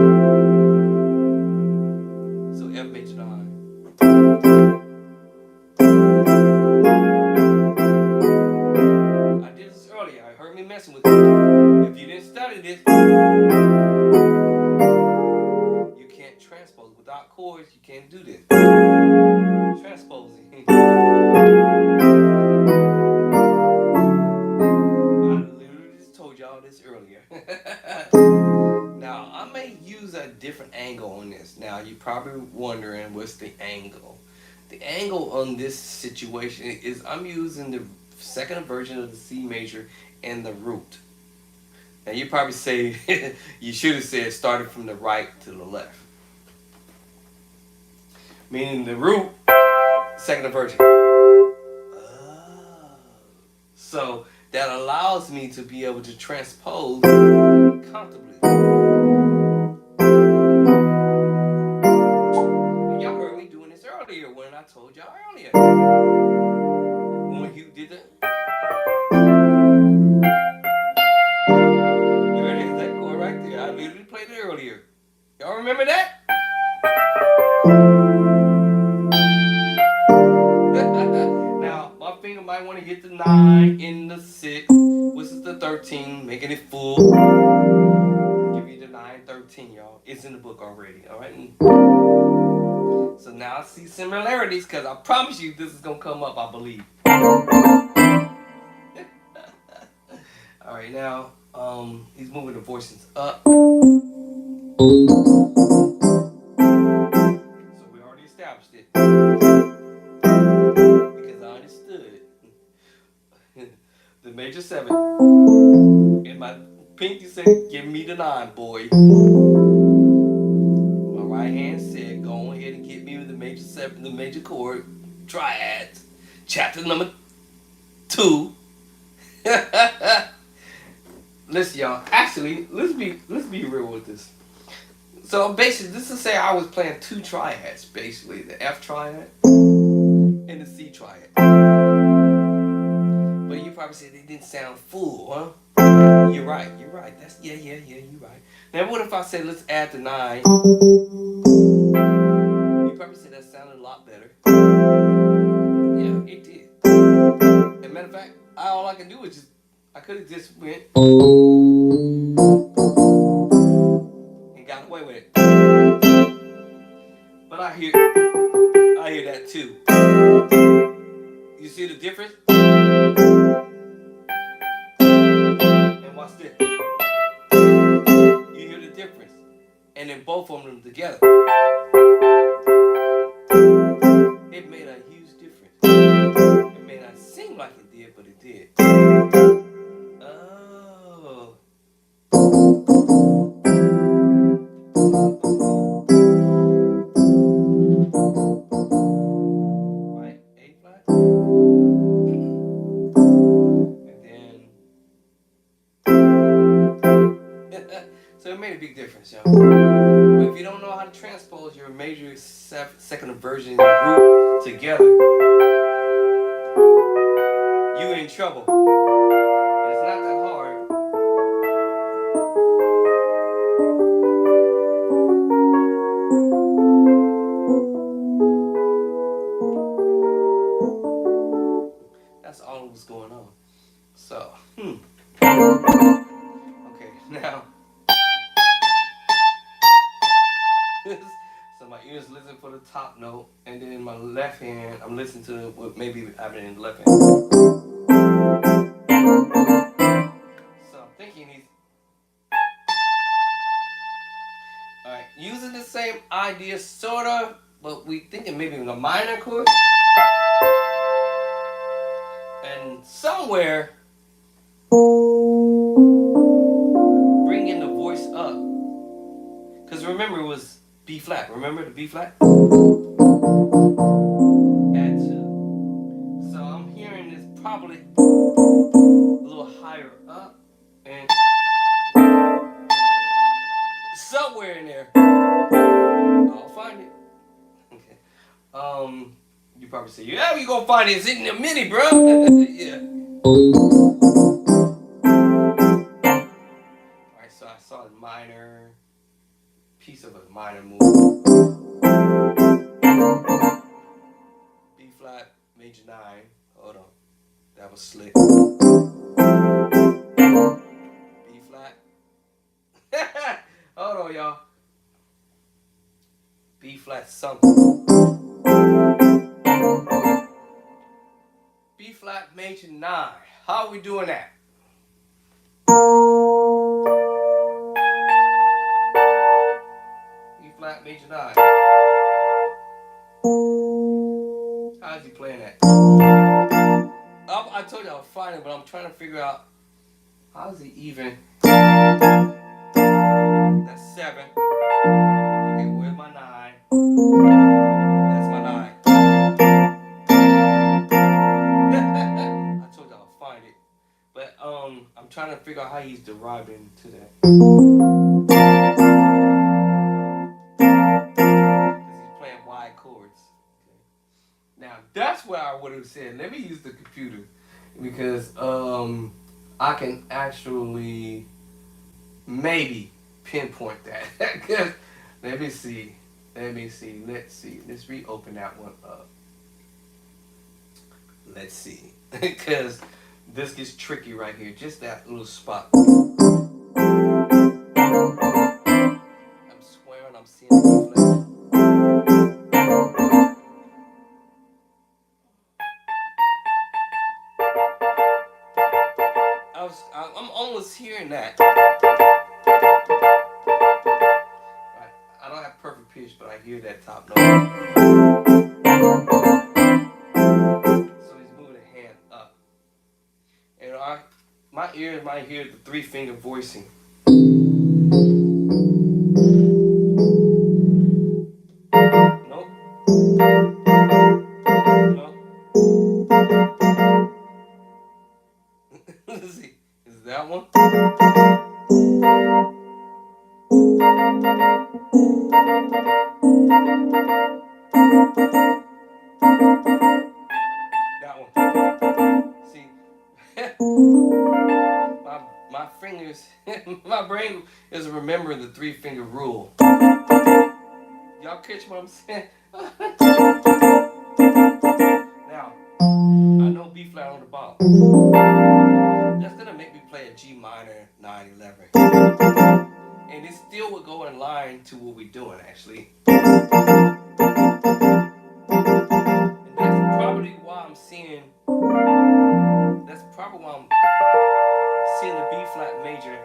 F major 9. I did this earlier. I heard me messing with it. If you didn't study this, you can't transpose. Without chords, you can't do this. Transposing. I literally just told y'all this earlier. Now, I may use a different angle on this. Now, you're probably wondering what's the angle. The angle on this situation is I'm using the second version of the C major and the root. Now, you probably say, you should have said started from the right to the left. Meaning the root, second version. So that allows me to be able to transpose comfortably. And y'all heard me doing this earlier when I told y'all earlier. When you did that. There it is, that chord right there. I literally played it earlier. Y'all remember that? Now, my finger might want to hit the 9 in the 6. Which is the 13, making it full. Give you the 9, 13, y'all. It's in the book already, alright? So now I see similarities, because I promise you this is going to come up, I believe. Alright, now, he's moving the voices up. So we already established it. Because I understood the major 7. And my pinky said, give me the 9, boy. My right hand said, go ahead and get me the major 7, the major chord, triads, chapter number 2. Listen, y'all. Actually, let's be real with this. So basically, this is say I was playing 2 triads, basically the F triad and the C triad. But you probably said they didn't sound full, huh? You're right. That's yeah, you're right. Now what if I said let's add the 9? You probably said that sounded a lot better. Yeah, it did. As a matter of fact, all I can do is I could have just went and got away with it. But I hear that too. You see the difference? And watch this. You hear the difference. And then both of them together. It made a huge difference. It may not seem like it did, but it did. Oh. Right, A flat. So it made a big difference, y'all. But if you don't know how to transpose your major second inversion group together, you in trouble. And it's not that hard. That's all that was going on. So, okay, now. So my ears listen for the top note, and then my left hand, I'm listening to what maybe happening in the left hand. So I'm thinking he's alright, using the same idea sorta, but we thinking maybe in a minor chord. And somewhere bringing the voice up. Cause remember it was B flat. Remember the B flat? Add 2. So I'm hearing this probably a little higher up and somewhere in there. I'll find it. Okay. You probably say, yeah, we gonna find it. It's in the mini, bro. Yeah. Alright, so I saw a minor piece of a minor move. B flat, major 9. Hold on. That was slick. B flat. Hold on, y'all. B flat something. B flat major 9. How are we doing that? B flat major 9. How is he playing that? I told you I was finding, but I'm trying to figure out how is he even. That's 7. Okay, where's my 9? That's my 9. I told you I would find it. But I'm trying to figure out how he's deriving to that. Because he's playing wide chords. Okay. Now that's where I would have said, let me use the computer. Because I can actually maybe pinpoint that. Let me see. Let's reopen that one up. Let's see. Because this gets tricky right here. Just that little spot. I'm swearing I'm seeing the flat. I'm almost hearing that. I don't have perfect pitch, but I hear that top note. So he's moving the hand up. And my ears might hear the 3-finger voicing. Nope. Nope. Let's see. Is that one? That one. See, my fingers, my brain is remembering the 3-finger rule. Y'all catch what I'm saying? Now, I know B flat on the bottom. That's gonna make me play a G minor 9/11. And it still would go in line to what we're doing, actually. And that's probably why I'm seeing. That's probably why I'm seeing the B flat major.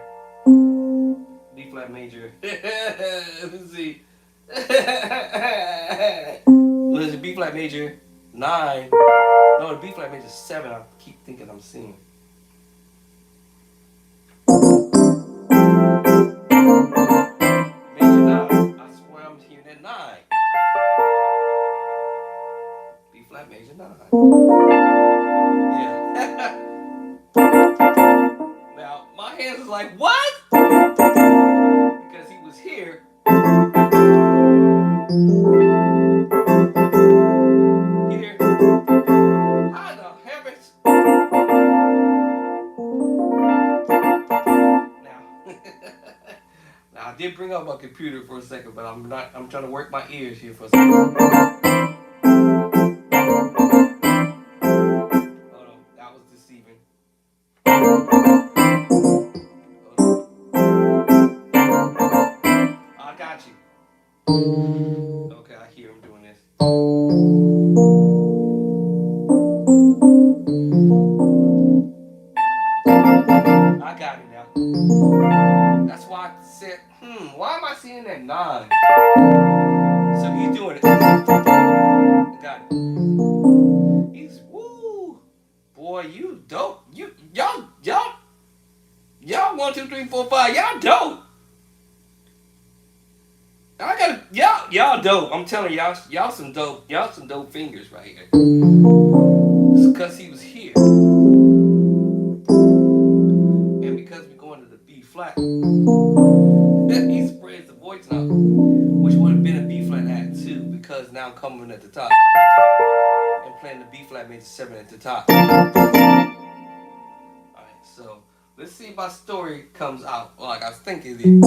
B flat major. Let's see. There's a B flat major 9. No, the B flat major 7. I keep thinking I'm seeing. Major 9. I swear I'm hearing that 9. B flat major 9. Yeah. Now my hands is like, what? Now I did bring up my computer for a second, but I'm not. I'm trying to work my ears here for a second. Hold on, that was deceiving. Hold on. I got you. Okay, I hear him doing this. I got it now. That's why I said, why am I seeing that 9? So he's doing it. Got it. He's woo. Boy, you dope. Y'all 1, 2, 3, 4, 5. Y'all dope. I gotta y'all dope. I'm telling y'all some dope. Y'all some dope fingers right here. It's because he was here. And because we're going to the B flat, he spreads the voice now, which would have been a B flat at 2 because now I'm coming at the top. And playing the B flat major 7 at the top. Alright, so let's see if my story comes out like I was thinking it is.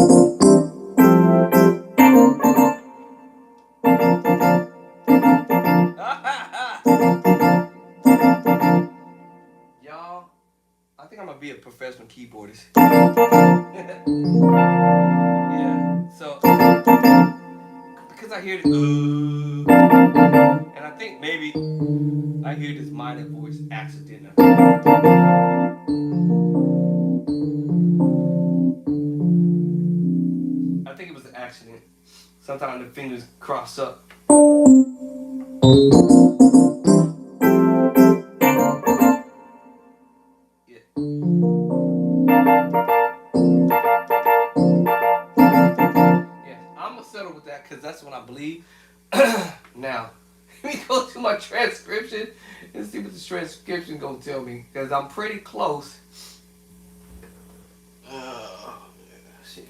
Y'all, I think I'm gonna be a professional keyboardist. Yeah, so because I hear the and I think maybe I hear this minor voice accidentally. I think it was an accident. Sometimes the fingers cross up. Yeah. Yeah, I'm gonna settle with that because that's what I believe. Now, let me go to my transcription and see what the transcription gonna tell me because I'm pretty close. Shit.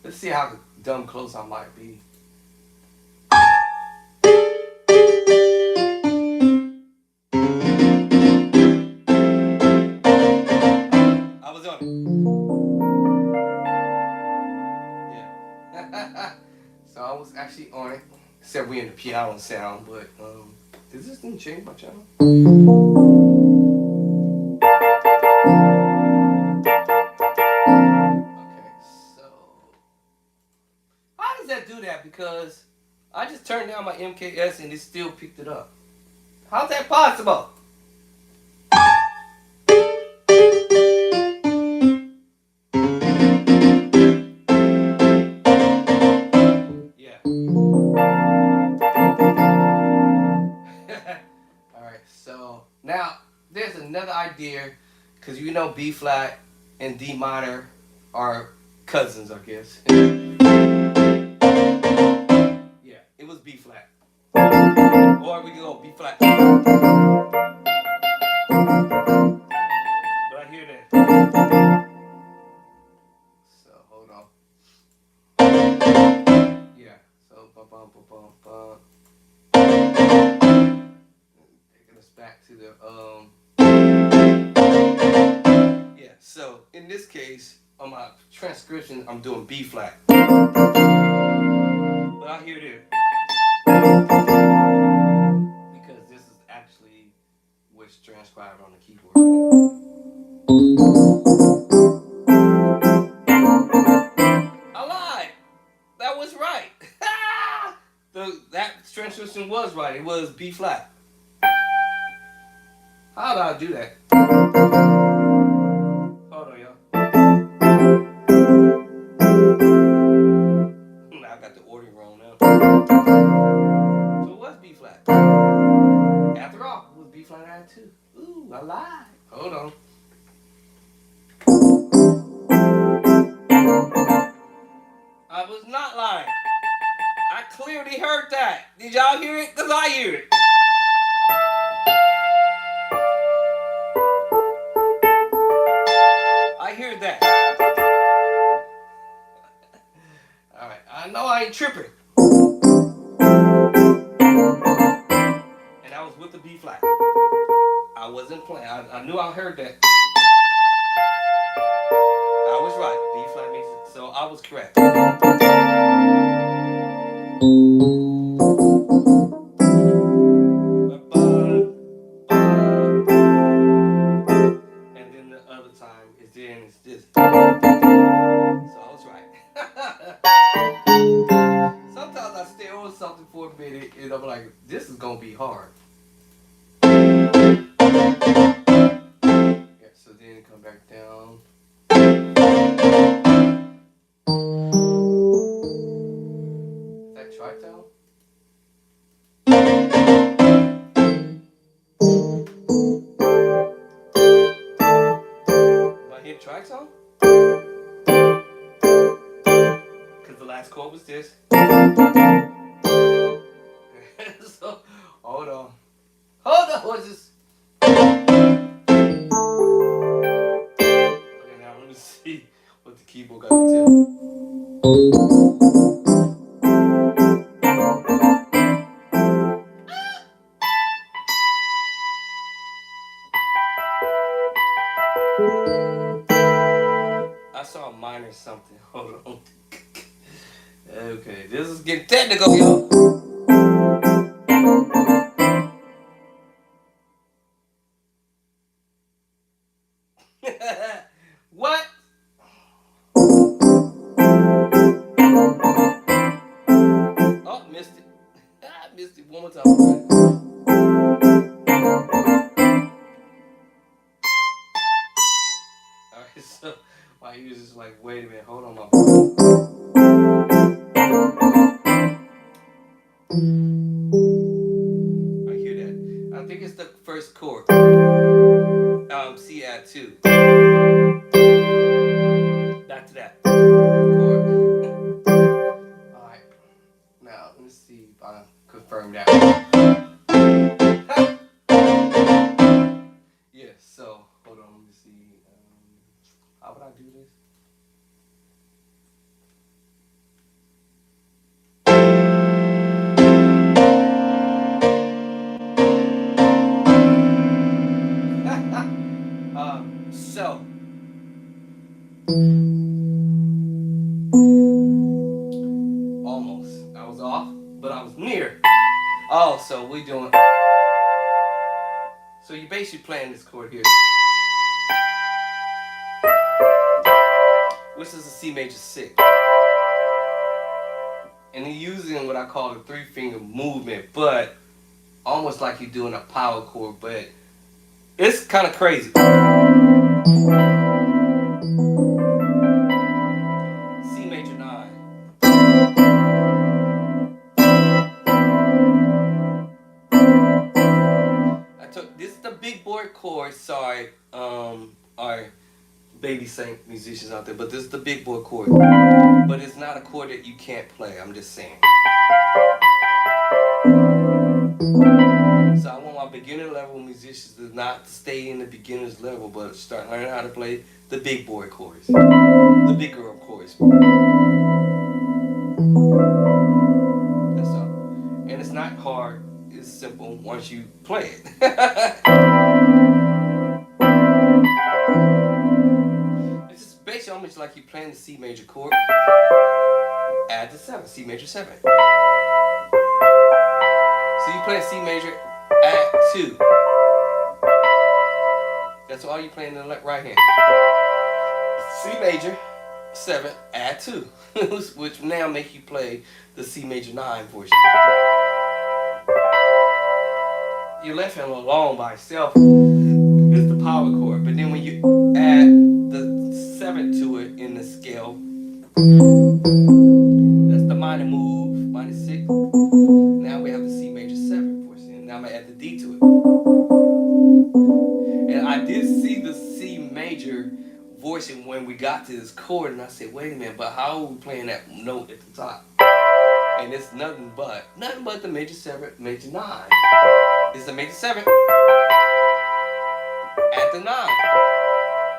Let's see how dumb close I might be. I was on it. Yeah. So I was actually on it. Except we in the piano sound, but does this thing change my channel? Okay, so how does that do that? Because I just turned down my MKS and it still picked it up. How's that possible? Yeah. Alright, so now there's another idea, because you know B flat and D minor are cousins, I guess. Yeah, it was B flat. Or we can go B flat. But I hear that. So hold on. Yeah, so bum. Taking us back to the yeah, so in this case on my transcription I'm doing B flat. But I hear this. Because this is actually what's transcribed on the keyboard. I lied. That was right. That transcription was right. It was B flat. How did I do that? Hold on, y'all. I got the order wrong now. So it was B flat. After all, it was B flat add 2. Ooh, I lied. Hold on. I was not lying. I clearly heard that. Did y'all hear it? Because I hear it. I hear that. Alright, I know I ain't tripping. And I was with the B flat. I wasn't playing. I knew I heard that. I was right. B flat major. So I was correct. And then the other time is then it's this. So I was right. Sometimes I stay on something for a minute and I'm like, this is gonna be hard. Yeah, so then come back down. Is that tritone? Am I hit tritone? Because the last chord was this. So, hold on. Hold on, what's this? Okay, now let me see what the keyboard got to tell. I saw a minor something. Hold on. Okay, this is getting technical, y'all. What? Oh, missed it. I missed it one more time. Alright, so my ears is like, wait a minute, hold on, my I hear that. I think it's the first chord. C add 2. Back to that chord. Alright. Now, let me see if I confirm that. Yeah, so, hold on, let me see. How would I do this? So, almost. I was off, but I was near. Oh, so we doing. So you're basically playing this chord here, which is a C major 6. And you're using what I call the 3-finger movement, but almost like you're doing a power chord, but it's kind of crazy. C major 9. This is the big boy chord. Sorry, our baby saint musicians out there, but this is the big boy chord. But it's not a chord that you can't play. I'm just saying. So I want my beginner level musicians to not stay in the beginner's level, but start learning how to play the big boy chords, the big girl chords. That's all. And it's not hard. It's simple once you play it. It's just basically almost like you're playing the C major chord. Add the 7, C major 7. So you play C major, add 2. That's all you play in the right hand. C major 7, add 2, which now make you play the C major 9 portion. Your left hand alone by itself is the power chord, but then when you add the 7 to it in the scale, that's the minor move, minor 6. Now we have the C major 7 portion. Now I'm gonna add the D to it. And I did see the C major voicing when we got to this chord, and I said, wait a minute, but how are we playing that note at the top? And it's nothing but the major 7, major 9. It's the major 7 at the 9.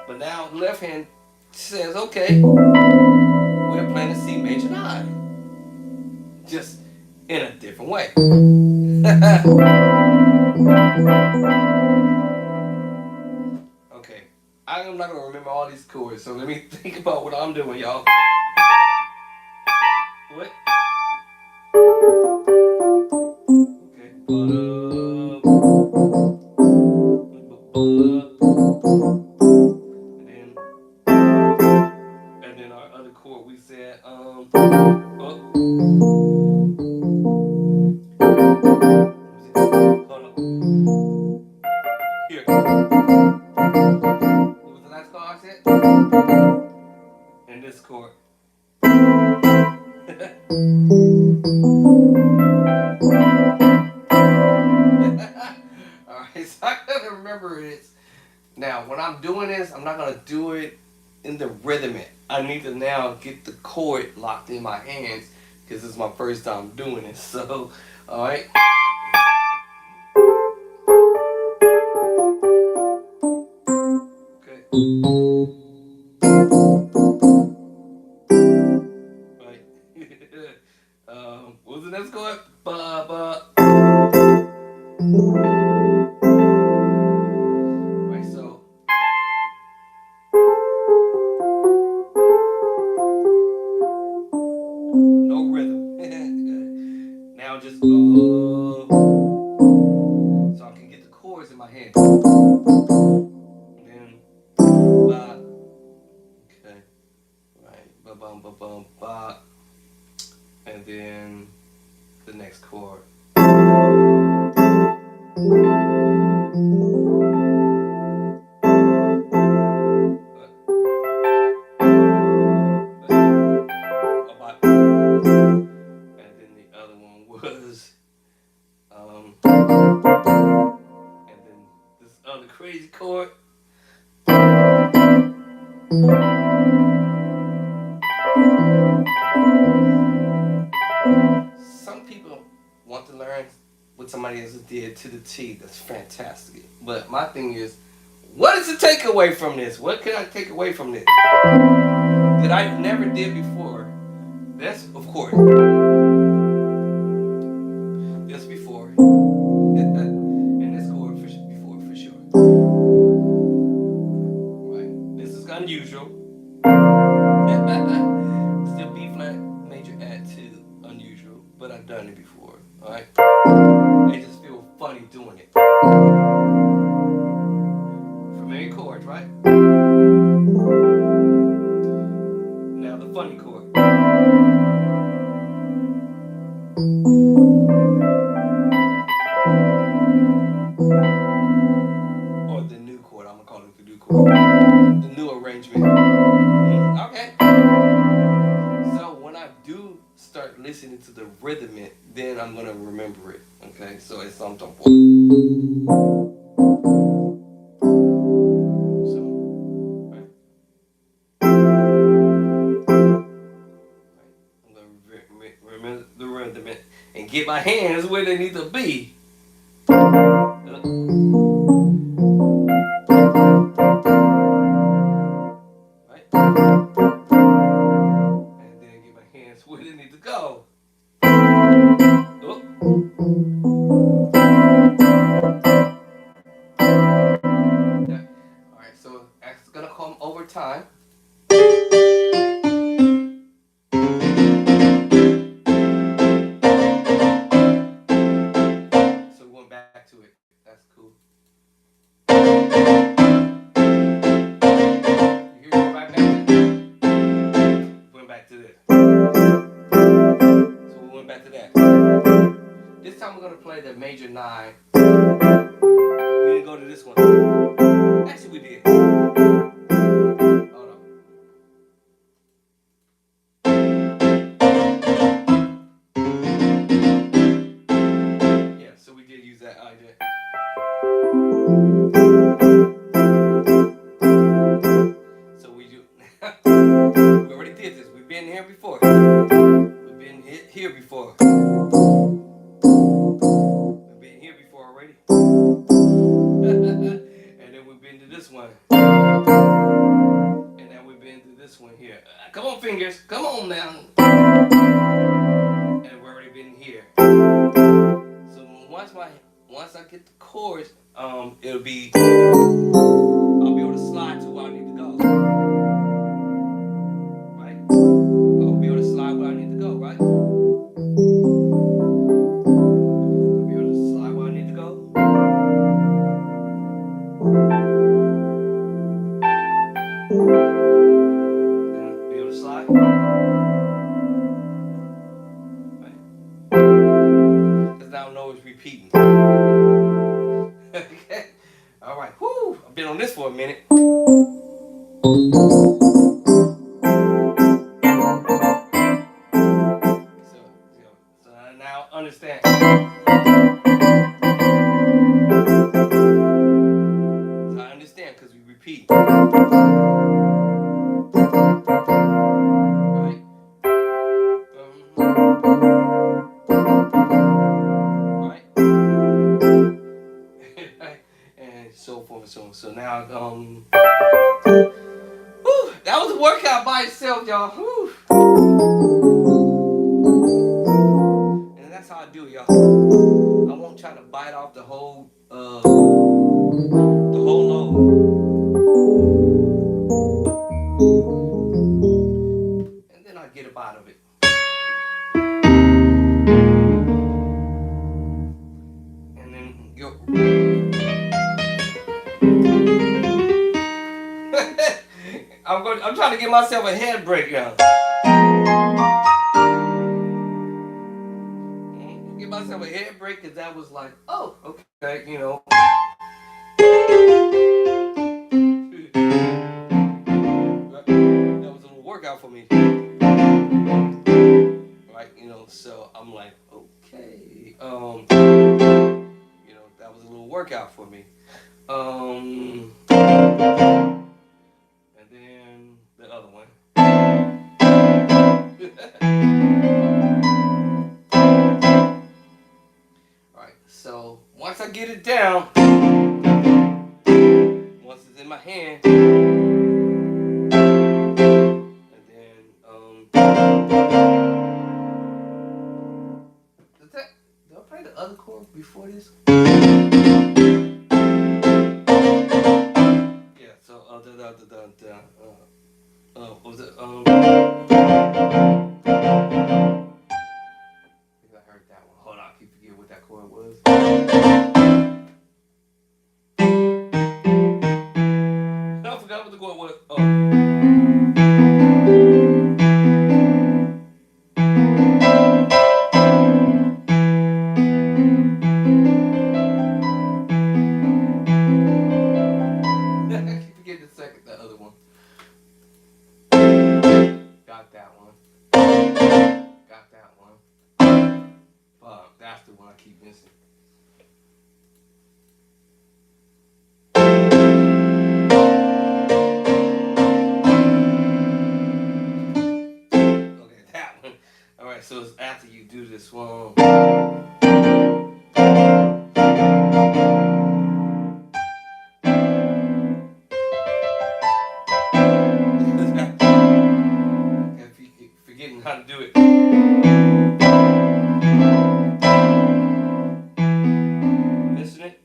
But now the left hand says, okay, we're playing the C major 9. Just in a different way. Okay, I I'm not gonna remember all these chords. So let me think about what I'm doing, y'all. What? Okay. And then our other chord we said oh. Hold on. Here. What was the last chord I said? And this chord. Alright, so I gotta remember it. Now, when I'm doing this, I'm not gonna do it in the rhythm. I need to now get the chord locked in my hands because this is my first time doing it. So, alright. Okay. Right. What was the next chord? Ba ba. Right, so. No rhythm. Now just so I can get the chords in my head. And then ba. Okay. Right. Ba bum ba bum ba. And then the next chord. And then the other one was and then this other crazy chord. Some people want to learn what somebody else did to the T. That's fantastic. But my thing is, what is the takeaway from this? What can I take away from this that I never did before? That's of course. That's before. And this chord before for sure. Right. This is unusual. Still B flat major add to unusual, but I've done it before. Alright? It just feels funny doing it. Familiar chords, right? Now the funny chord. Or the new chord. I'm gonna call it the new chord. The new arrangement. Okay. So when I do start listening to the rhythm, then I'm gonna remember it. Okay, so it's something for. So, right. I'm gonna remember the rhythm and get my hands where they need to be. Right. And then get my hands where they need to go. Oh. Yeah. All right, so it's gonna come over time. So we went back to it. That's cool. You hear me right back to this? Went back to this. So we went back to that. This time we're gonna play the major 9. We didn't go to this one. Actually, we did. Hold on. Yeah, so we did use that idea. So we do. We already did this. We've been here before. We've been here before. We've been here before already. And then we've been to this one. And then we've been to this one here. Come on, fingers. Come on now. And we've already been here. So once my once I get the chords, it'll be I'll be able to slide to where I need to go. Right? I'll be able to slide where I need to go, right? I'll be able to slide where I need to go. Then I'll be able to slide. Right? Because now I know it's repeating. Okay? Alright, whoo! I've been on this for a minute. So, so I now understand. So I understand because we repeat. Right? Right? Right? And so forth and so on. So now, whew, that was a workout by itself, y'all. Whew. And that's how I do it, y'all. I won't try to bite off the whole load. And then I get up out of it. And then go. I'm trying to give myself a head break, y'all. Give myself a head break because that was like, oh, okay, you know. That was a little workout for me. Right, you know, so I'm like, okay. You know, that was a little workout for me. And then the other one. Alright, so once I get it down, once it's in my hand, and then did I play the other chord before this? Yeah, so what was it? I think I heard that one. Hold on, I keep forgetting what that chord was. I forgot what the chord was. Oh. I keep forgetting the other one. Got that one. Got that one. But that's the one I keep missing. Okay, that one. Alright, so it's after you do this one. Forgetting how to do it. Missing it?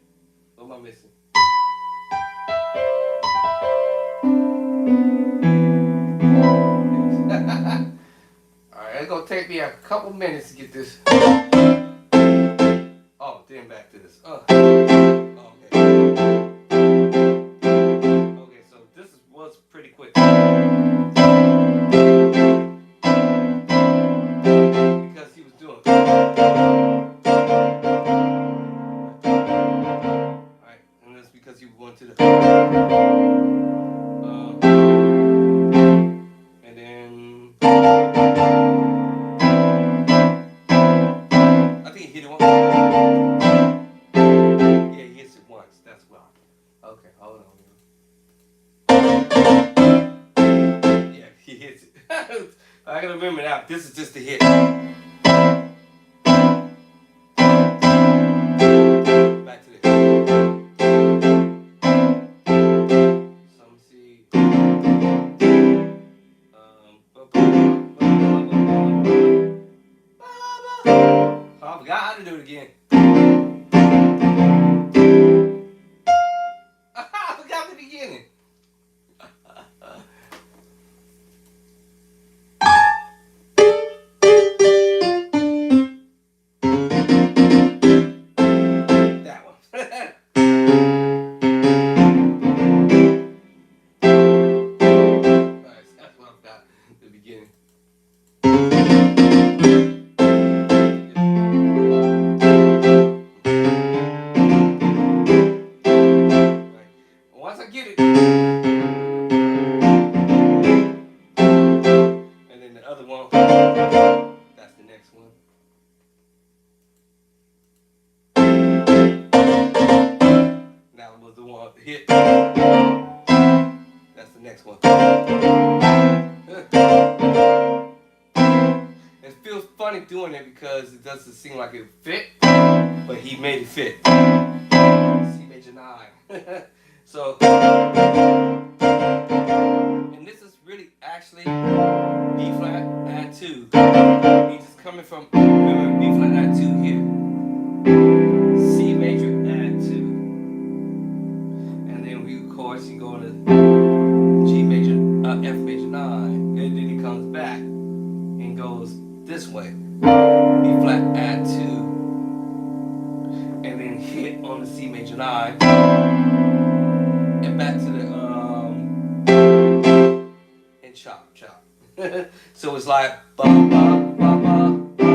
What am I missing? Alright, it's gonna take me a couple minutes to get this. Oh, then back to this. Okay. Okay, so this was pretty quick. Because he was doing it. Alright, and that's because he was going to the and then I think he hit it once. Yeah, he hits it once. That's why. Okay, hold on. Yeah, he hits it. I gotta remember now. This is just a hit. Back to this. So let me see. I forgot how to do it again. That's the next one. That was the one hit. That's the next one. It feels funny doing it because it doesn't seem like it fit, but he made it fit. C major 9. So, and this is really actually B flat add 2. He's just coming from, remember, B flat add 2 here. C major add 2. And then we, of course, you go to G major, F major 9. And then he comes back and goes this way. B flat add 2. And then hit on the C major 9. And back to the, and chop. So it's like, ba ba ba ba ba.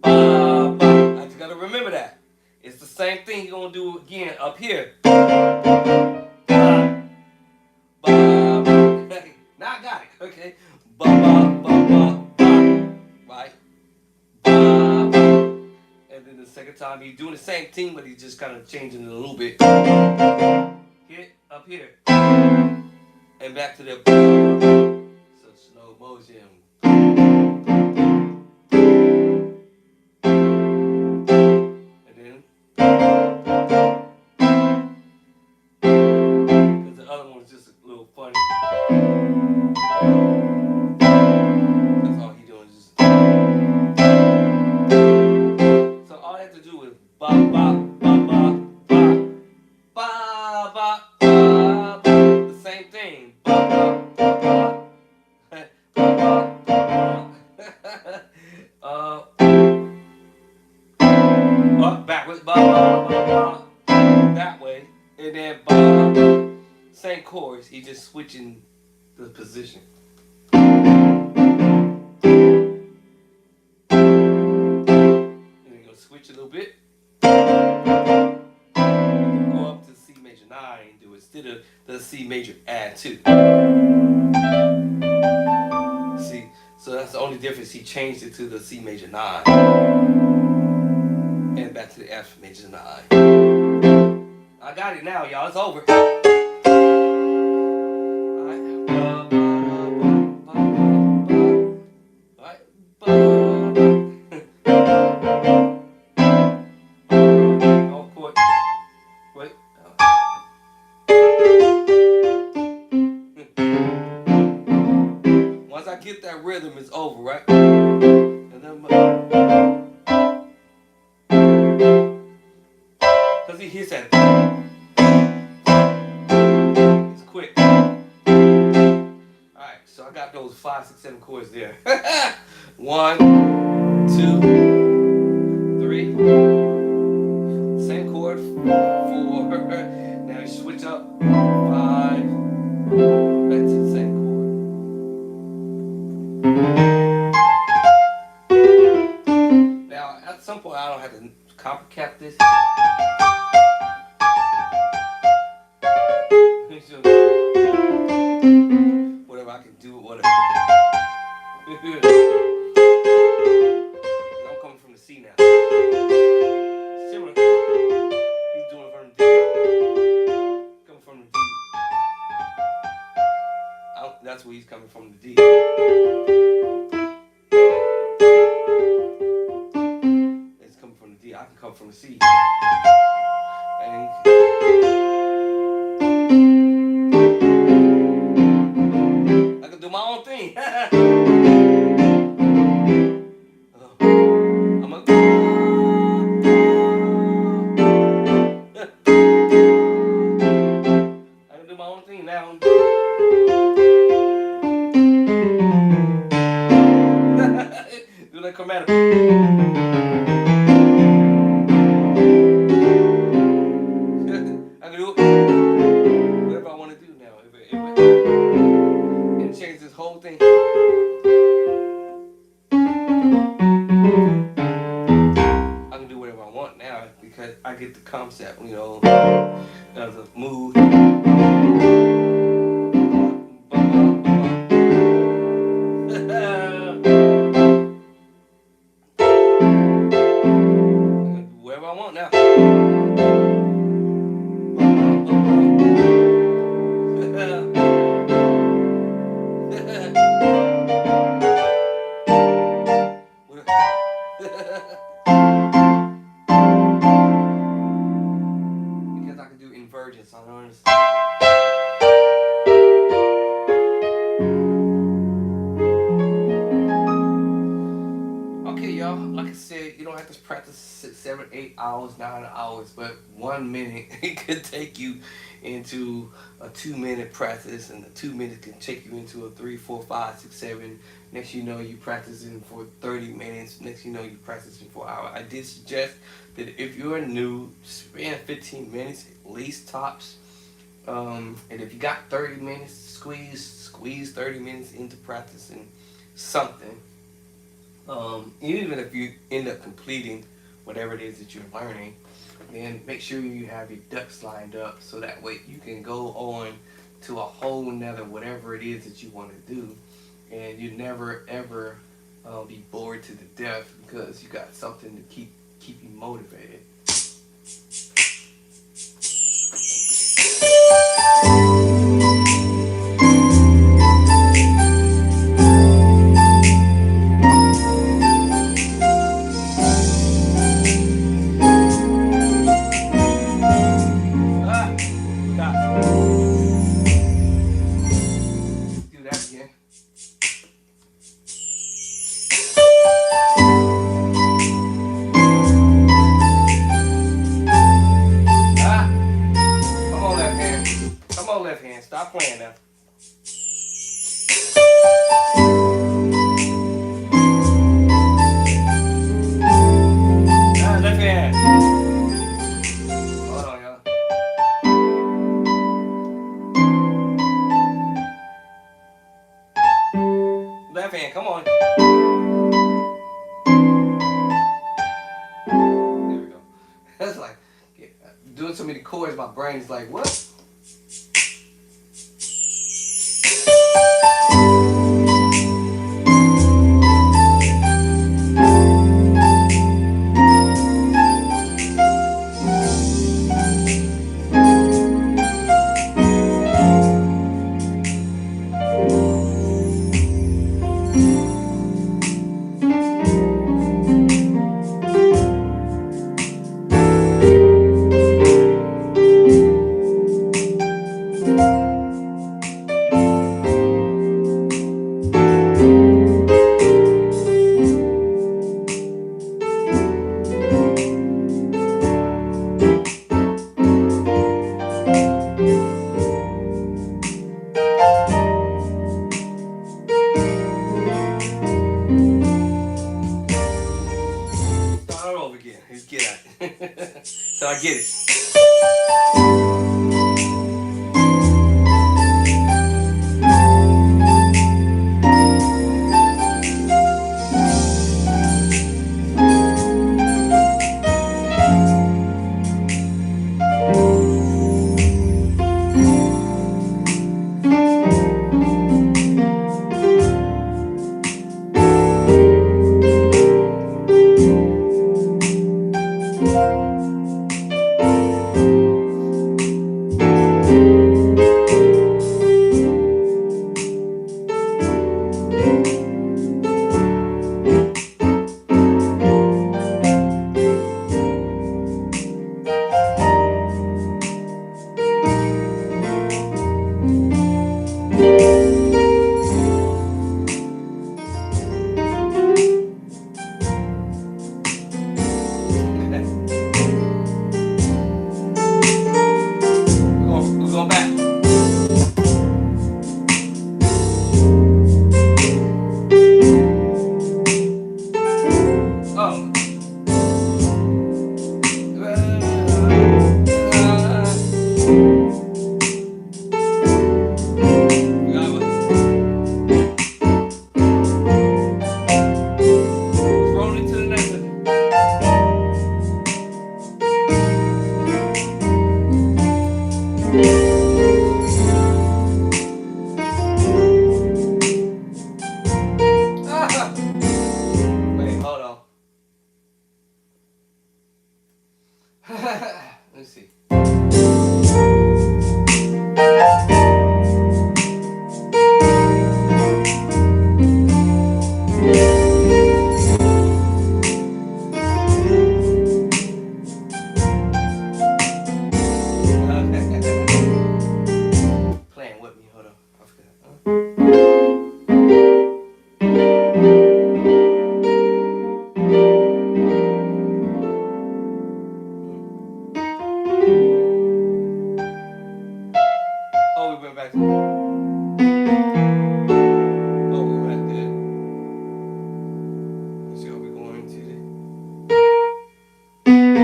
I just gotta remember that. It's the same thing you're gonna do again up here. Ba, ba. Now I got it, okay? Ba ba ba ba ba. Right? Ba, ba. And then the second time he's doing the same thing, but he's just kind of changing it a little bit. Hit up here. And back to the so slow motion. And then because the other one was just a little funny. That's all he's doing is just. So all I have to do is ba ba ba ba ba ba ba ba. The same thing. Backwards, ba, ba, ba, ba, that way, and then ba, same chords, he's just switching the position. And then go switch a little bit. And then go up to C major 9 and do it instead of the C major add 2. See, so that's the only difference. He changed it to the C major 9. And back to the F major 9. I got it now, y'all. It's over. Alright. Alright. Oh, quit. Wait. Once I get that rhythm, it's over, right? And then, because he hits that. It's quick. Alright, so I got those 5, 6, 7 chords there. 1, 2, 3. Same chord. 4. Now you switch up. 5. Back to the same chord. Now, at some point, I don't have to copycat this. Whatever I can do, whatever. I'm coming from the C now. Similar. He's doing it from the D. Coming from the D. That's where he's coming from, the D. It's coming from the D. I can come from the C. And I can do my own thing. I'm a I can do my own thing now. Do like chromatic. I can do whatever I want to do now. And change this whole thing. I can do whatever I want now because I get the concept, you know, of the mood. practice 6, 7, 8 hours, 9 hours, but 1 minute it could take you into a 2 minute practice, and the 2 minutes can take you into a 3, 4, 5, 6, 7. Next you know you practicing for 30 minutes. Next you know you practicing for an hour. I did suggest that if you're new, spend 15 minutes at least tops. And if you got 30 minutes, squeeze 30 minutes into practicing something. Even if you end up completing whatever it is that you're learning, then make sure you have your ducks lined up so that way you can go on to a whole nother whatever it is that you want to do, and you never ever be bored to the death because you got something to keep you motivated. Do that again. Come on, left hand. Come on, left hand. Stop playing now. Left hand. Hold on, y'all. Left hand, come on. There we go. That's like doing so many chords, my brain is like, what? Start over again. Let's get at it. So I get it.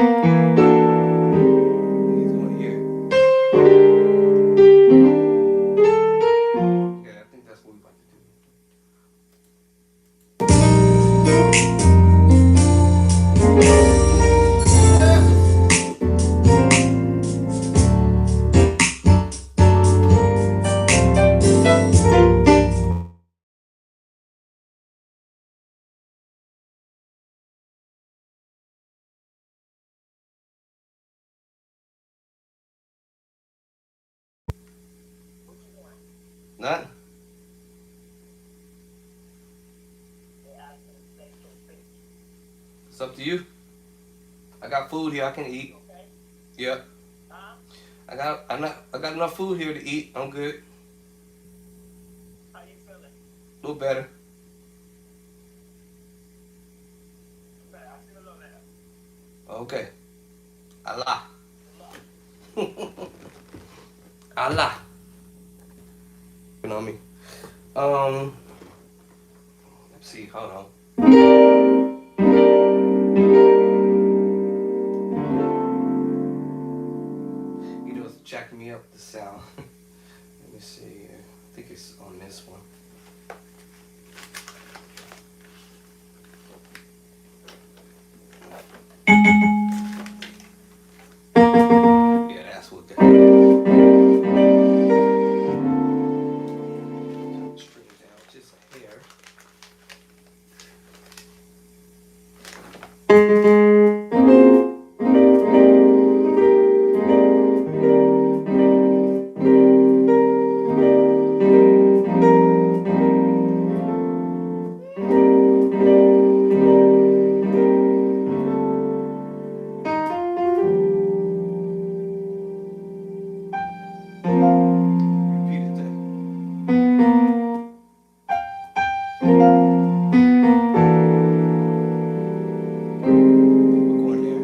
He's going here. Yeah, I think that's what we're about to do. Not? It's up to you. I got food here I can eat. Yep. I got enough food here to eat. I'm good. How you feeling? A little better. I feel a little better. Okay. Allah. Allah. You know me. Let's see, hold on. You know, it's jacking me up the sound. Let me see here. I think it's on this one. Yeah, that's what that. String it down just a hair. Repeat it then. We're going there.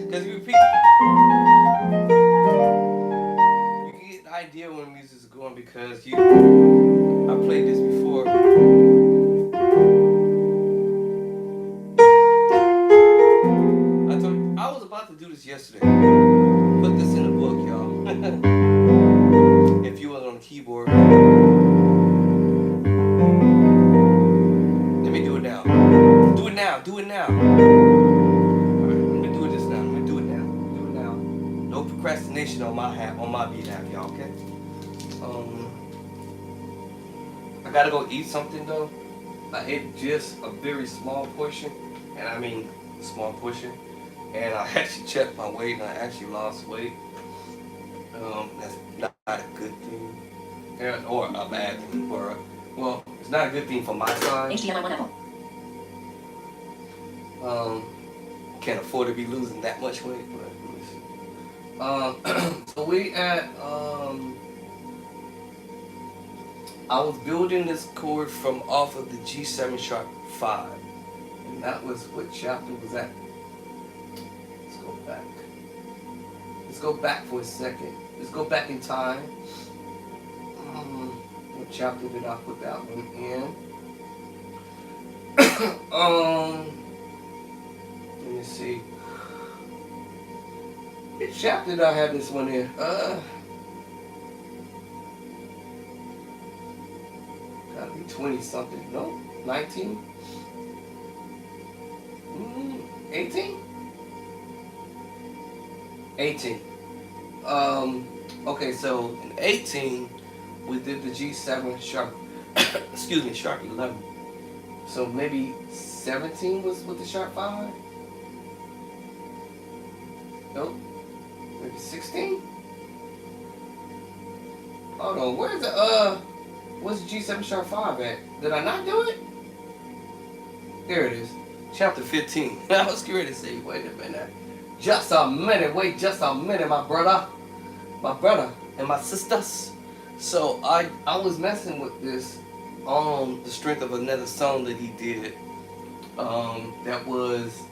Because you repeat, you can get an idea when music's going because I played this before. I was about to do this yesterday. Put this in the book, y'all. If you was on the keyboard. Let me do it now. Do it now. Do it now. Alright, let me do this now. Let me do it now. Do it now. No procrastination on my behalf, y'all, okay? I gotta go eat something though. I ate just a very small portion, and I mean small portion. And I actually checked my weight and I actually lost weight. That's not a good thing. Or a bad thing. Well, it's not a good thing for my size. HDMI 1 Apple. Can't afford to be losing that much weight. But so we at I was building this chord from off of the G7 sharp 5. And that was, what chapter was that? Let's go back. Let's go back for a second. Let's go back in time. What chapter did I put that one in? Let me see. What chapter did I have this one in? Gotta be 20 something. No? 19? 18? 18. Okay, so in 18, we did the G7 sharp, excuse me, sharp 11. So maybe 17 was with the sharp 5? Nope. 16? Hold on, where's the what's the G7 sharp 5 at? Did I not do it? There it is. Chapter 15. I was scared to say, wait a minute. Just a minute, wait just a minute, my brother and my sisters. So I was messing with this on the strength of another song that he did that was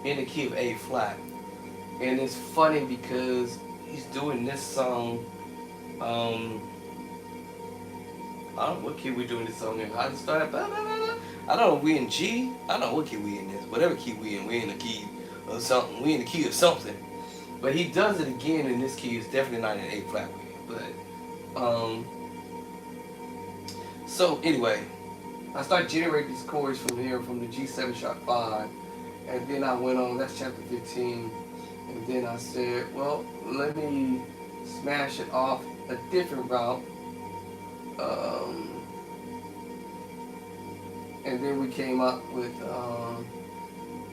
in the key of A flat. And it's funny because he's doing this song. I don't know what key we're doing this song in. I just started. Blah, blah, blah, blah. I don't know if we in G. I don't know what key we in this. Whatever key we in the key of something. We in the key of something. But he does it again in this key. It's definitely not an A flat we're in. But so anyway, I started generating these chords from here from the G7 sharp 5, and then I went on. That's chapter 15, and then I said, well, let me smash it off a different route. And then we came up with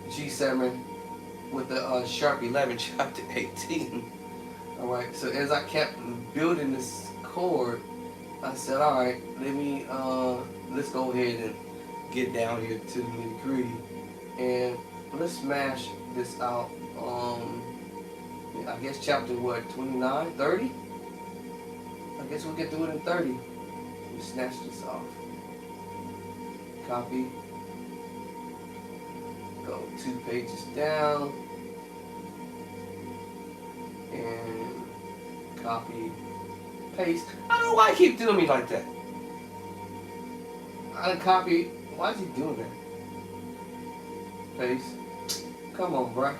G7 with the sharp 11 chapter 18. Alright, so as I kept building this chord, I said, alright, let's go ahead and get down here to the nitty-gritty, and let's smash this out. I guess chapter what, 29, 30? I guess we'll get through it in 30. We snatch this off. Copy. Go 2 pages down. And copy. Paste. I don't know why he keep doing me like that. I done copy. Why is he doing that? Paste. Come on, bruh.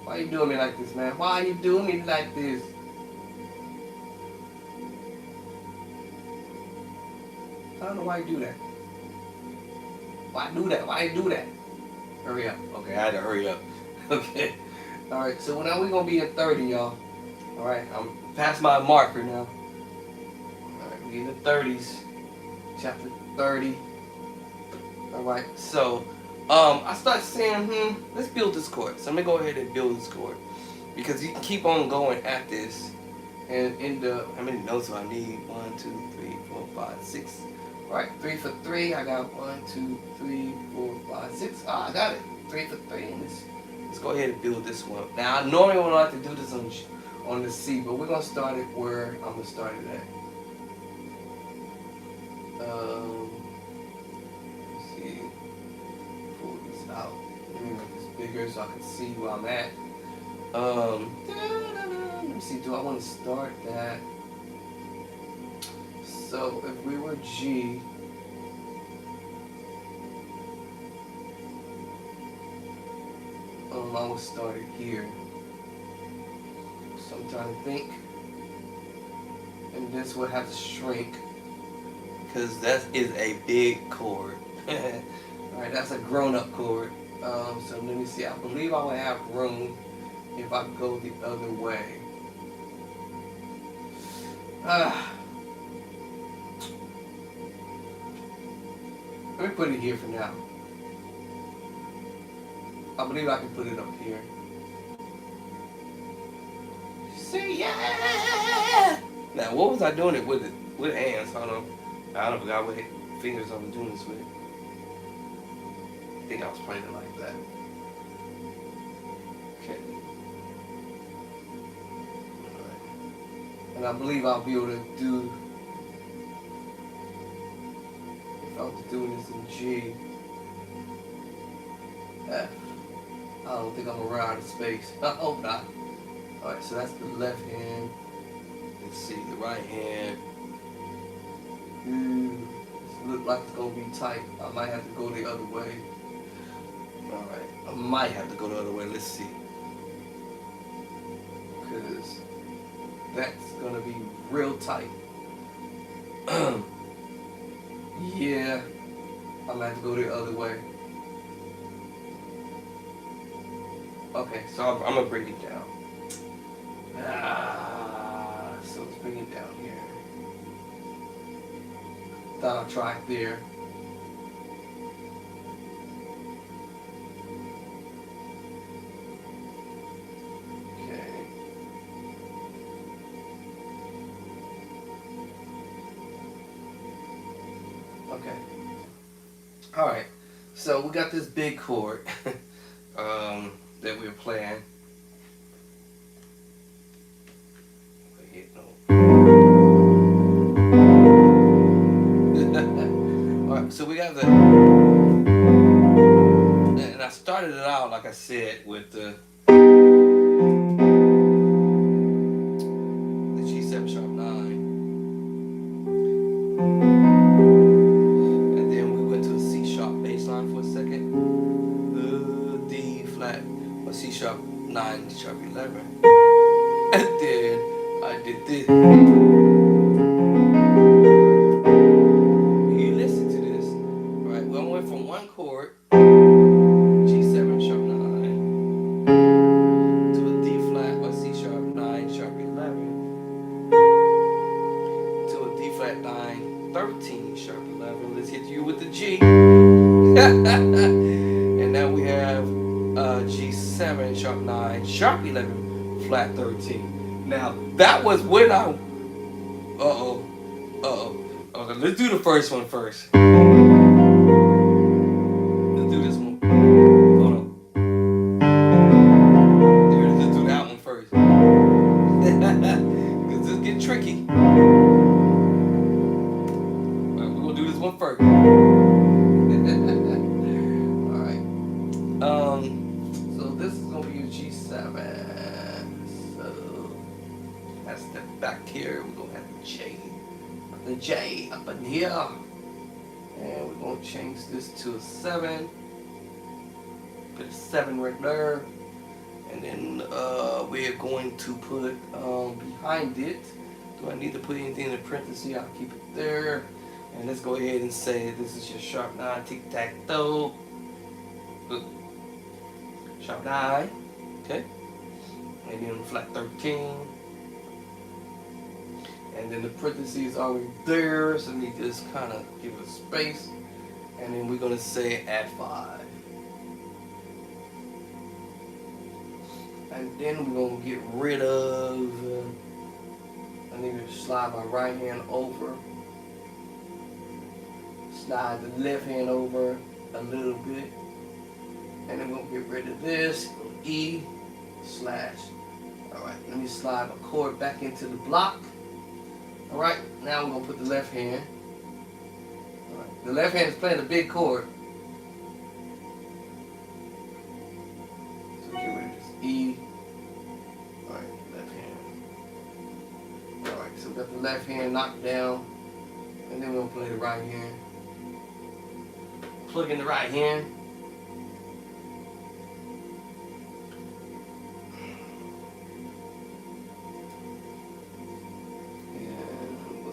Why you doing me like this, man? Why you doing me like this? I don't know why you do that. Why do that? Why you do that? Hurry up. Okay, I had to hurry up. Okay. Alright, so now we're going to be at 30, y'all. Alright, I'm past my marker now. Alright, we're in the 30s. Chapter 30. Alright, so I started saying, let's build this chord. So I'm going to go ahead and build this chord. Because you can keep on going at this. And in the, how many notes do I need? 1, 2, 3, 4, 5, 6. Alright, 3 for 3. I got 1, 2, 3, 4, 5, 6. Ah, I got it. 3 for 3. And let's go ahead and build this one. Now, I normally would like to do this on the C, but we're going to start it where I'm going to start it at. Let's see. Pull this out. Let me make this bigger so I can see where I'm at. Let me see. Do I want to start that? So if we were G, I will start it here. So I'm trying to think, and this will have to shrink because that is a big chord. All right, that's a grown-up chord. So let me see. I believe I will have room if I go the other way. Let me put it here for now. I believe I can put it up here. Say yeah! Now, what was I doing it with hands? I don't forgot what fingers I was doing this with. I think I was playing it like that. Okay. Alright. And I believe I'll be able to do, if I was doing this in G, F. I don't think I'm gonna run out of space. I hope not. Alright, so that's the left hand. Let's see, the right hand. This looks like it's gonna be tight. I might have to go the other way. Alright, I might have to go the other way. Let's see. Because that's gonna be real tight. Yeah, I'm gonna have to go the other way. Okay, so I'm gonna bring it down. So let's bring it down here. Thought I'd try it there. Okay. All right, so we got this big chord that we're playing. Hit no. All right, so we got the, and I started it out like I said with the G7 sharp 9, and then we went to a C sharp bass line for a second, D flat, or C sharp 9, D sharp 11, and then I did this. You listen to this, right? Well, I went from one chord, G7 sharp 9, to a D flat or C sharp 9 sharp 11, to a D flat 9 13 sharp 11. Let's hit you with the G. And now we have G7 sharp 9 sharp 11 flat 13. Now that was when I okay, let's do the first one first. Let's do this one. Hold on. Let's do that one first. Cause this get tricky. Alright, we're gonna do this one first. Alright. So this is gonna be a G7. So let's step back here. We're gonna have the J up in here. And we're gonna change this to a 7. Put a 7 right there. And then we're going to put behind it. Do I need to put anything in the parentheses? I'll keep it there. And let's go ahead and say this is your sharp 9 tic-tac-toe. Sharp 9. Okay. And then flat 13. And then the parentheses are already there, so we just kind of give it a space. And then we're going to say add 5. And then we're going to get rid of, I need to slide my right hand over. Slide the left hand over a little bit. And then we're going to get rid of this, E slash. Alright, let me slide my chord back into the block. Alright, now we're going to put the left hand. Alright, the left hand is playing the big chord. So get rid of this E. Alright, left hand. Alright, so we got the left hand knocked down. And then we're going to play the right hand. Plug in the right hand.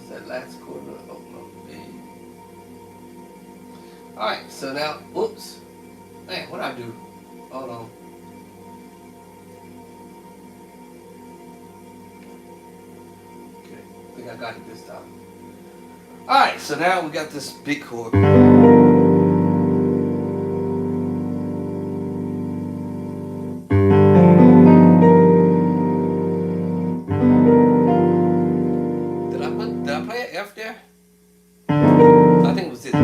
That last chord, oh no, B. Alright, so now, whoops. Man, what'd I do? Hold on. Okay, I think I got it this time. Alright, so now we got this big chord. F there? I think it was this. I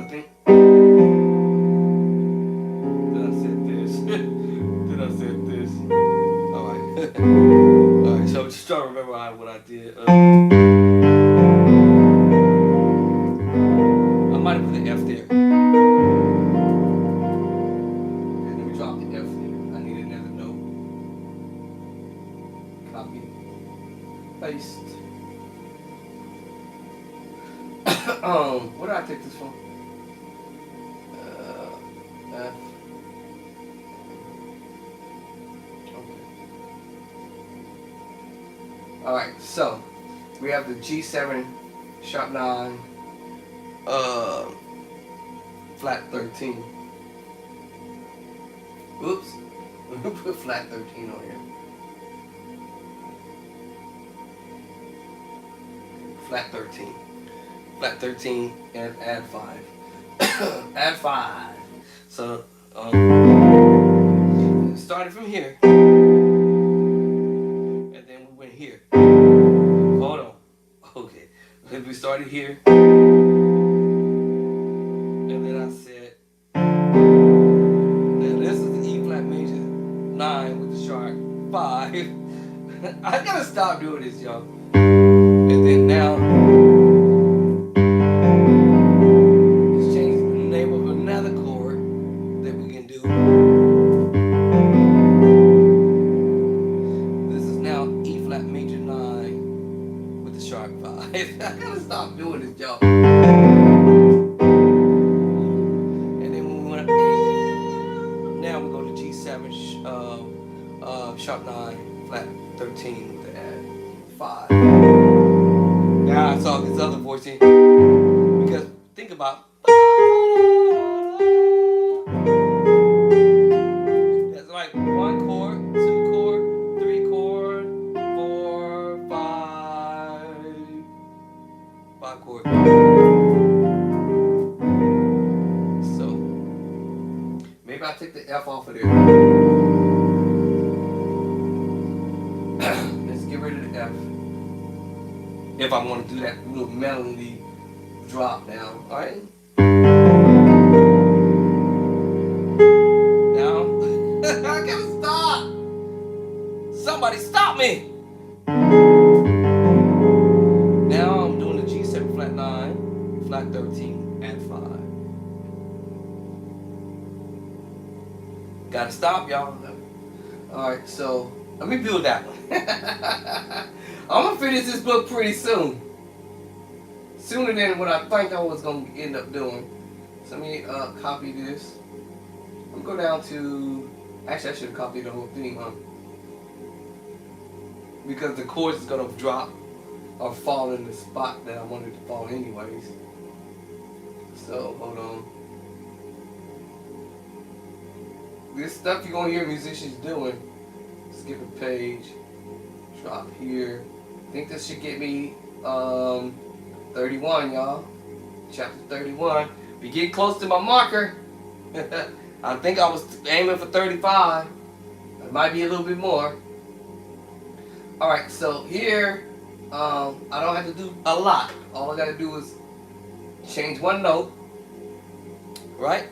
think. Did I say this? Did I say this? Alright. Alright, so just trying to remember what I did. I might have put the F there. Okay, let me drop the F there. I need another note. Copy. Paste. Where did I take this from? F. Okay. Alright, so we have the G7 sharp 9 flat 13. Oops. Let me put flat 13 on here. Flat 13. Flat 13 and add 5. Add 5. So started from here. And then we went here. Hold on. Okay. Then we started here. I gotta stop doing this, y'all. And then now, let's change the name of another chord that we can do. This is now E flat major 9 with the sharp 5. I gotta stop doing this, y'all. And then when we went now we go to G7, sharp 9, flat 13 with the add 5. Now I saw this other voicing because think about that's like 1 chord, 2 chord, 3 chord, 4, 5 chord. So maybe I'll take the F off of there. Let's get rid of the F. If I want to do that little melody drop down, alright? Now, I gotta stop! Somebody stop me! Now I'm doing the G7 flat 9, flat 13, add 5. Gotta stop, y'all. Alright, so let me build that one. I'm gonna finish this book pretty soon. Sooner than what I think I was gonna end up doing. So let me copy this. I'm gonna go down to. Actually, I should have copied the whole thing, huh? Because the chords is gonna drop or fall in the spot that I wanted to fall anyways. So hold on. This stuff you're gonna hear musicians doing. Skip a page. Drop here. I think this should get me 31, y'all. Chapter 31. We get close to my marker. I think I was aiming for 35. It might be a little bit more. Alright, so here, I don't have to do a lot. All I gotta do is change one note. Right?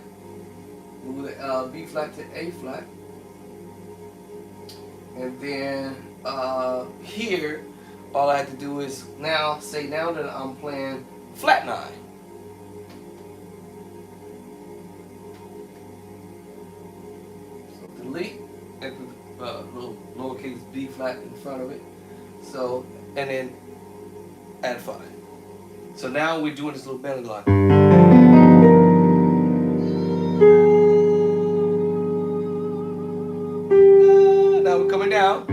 Move the B flat to A flat. And then here, all I have to do is now that I'm playing flat 9. So delete and put little lowercase b flat in front of it. So, and then add 5. So now we're doing this little melody line. Now we're coming down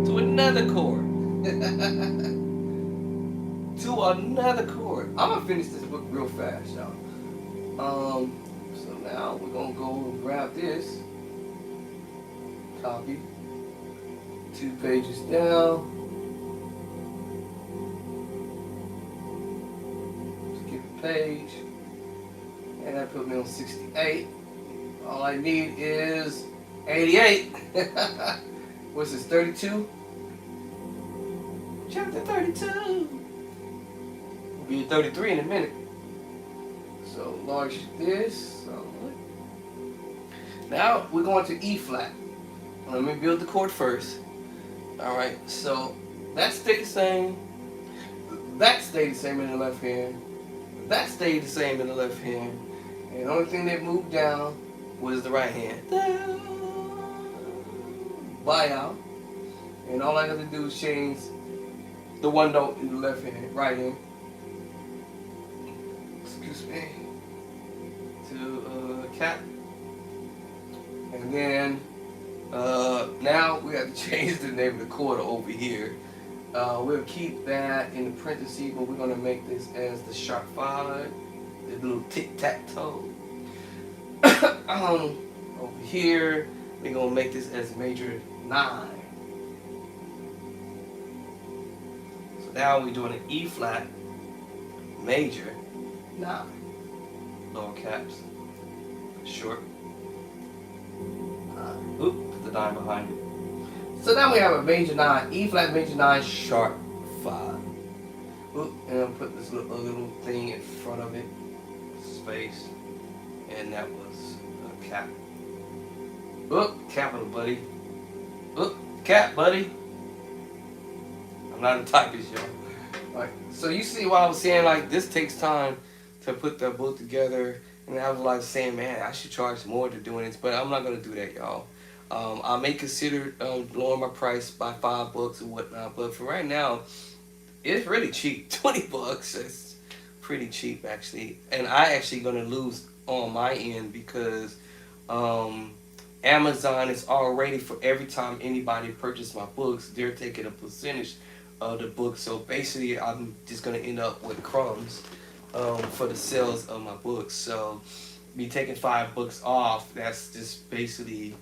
to another chord. To another chord. I'm gonna finish this book real fast, y'all. So now we're gonna go and grab this, copy, 2 pages down, skip a page, and that put me on 68. All I need is 88. What's this, 32? Chapter 32. We'll be at 33 in a minute. So enlarge this. Now we're going to E flat. Let me build the chord first. Alright, so that stayed the same. That stayed the same in the left hand. That stayed the same in the left hand. And the only thing that moved down was the right hand. Bye out. And all I have to do is change the one note in the left hand, right hand. Excuse me. To cap. And then now we have to change the name of the chord over here. We'll keep that in the parentheses, but we're gonna make this as the sharp 5, the little tic-tac-toe. Over here, we're gonna make this as major 9. So now we're doing an E flat major 9. Lower caps, short. Put the 9 behind it. So now we have a major 9, E flat major 9, sharp 5. And I'll put this little thing in front of it, space, and that was a cap. Capital, buddy. Look, cat, buddy. I'm not a typist, y'all. Alright, so you see why I was saying like this takes time to put the book together, and I was like saying, man, I should charge more to doing this, but I'm not gonna do that, y'all. I may consider lowering my price by $5 or whatnot, but for right now, it's really cheap. $20. It's pretty cheap actually, and I actually gonna lose on my end because Amazon is already for every time anybody purchases my books, they're taking a percentage of the book. So basically, I'm just gonna end up with crumbs for the sales of my books. So me taking $5 off, that's just basically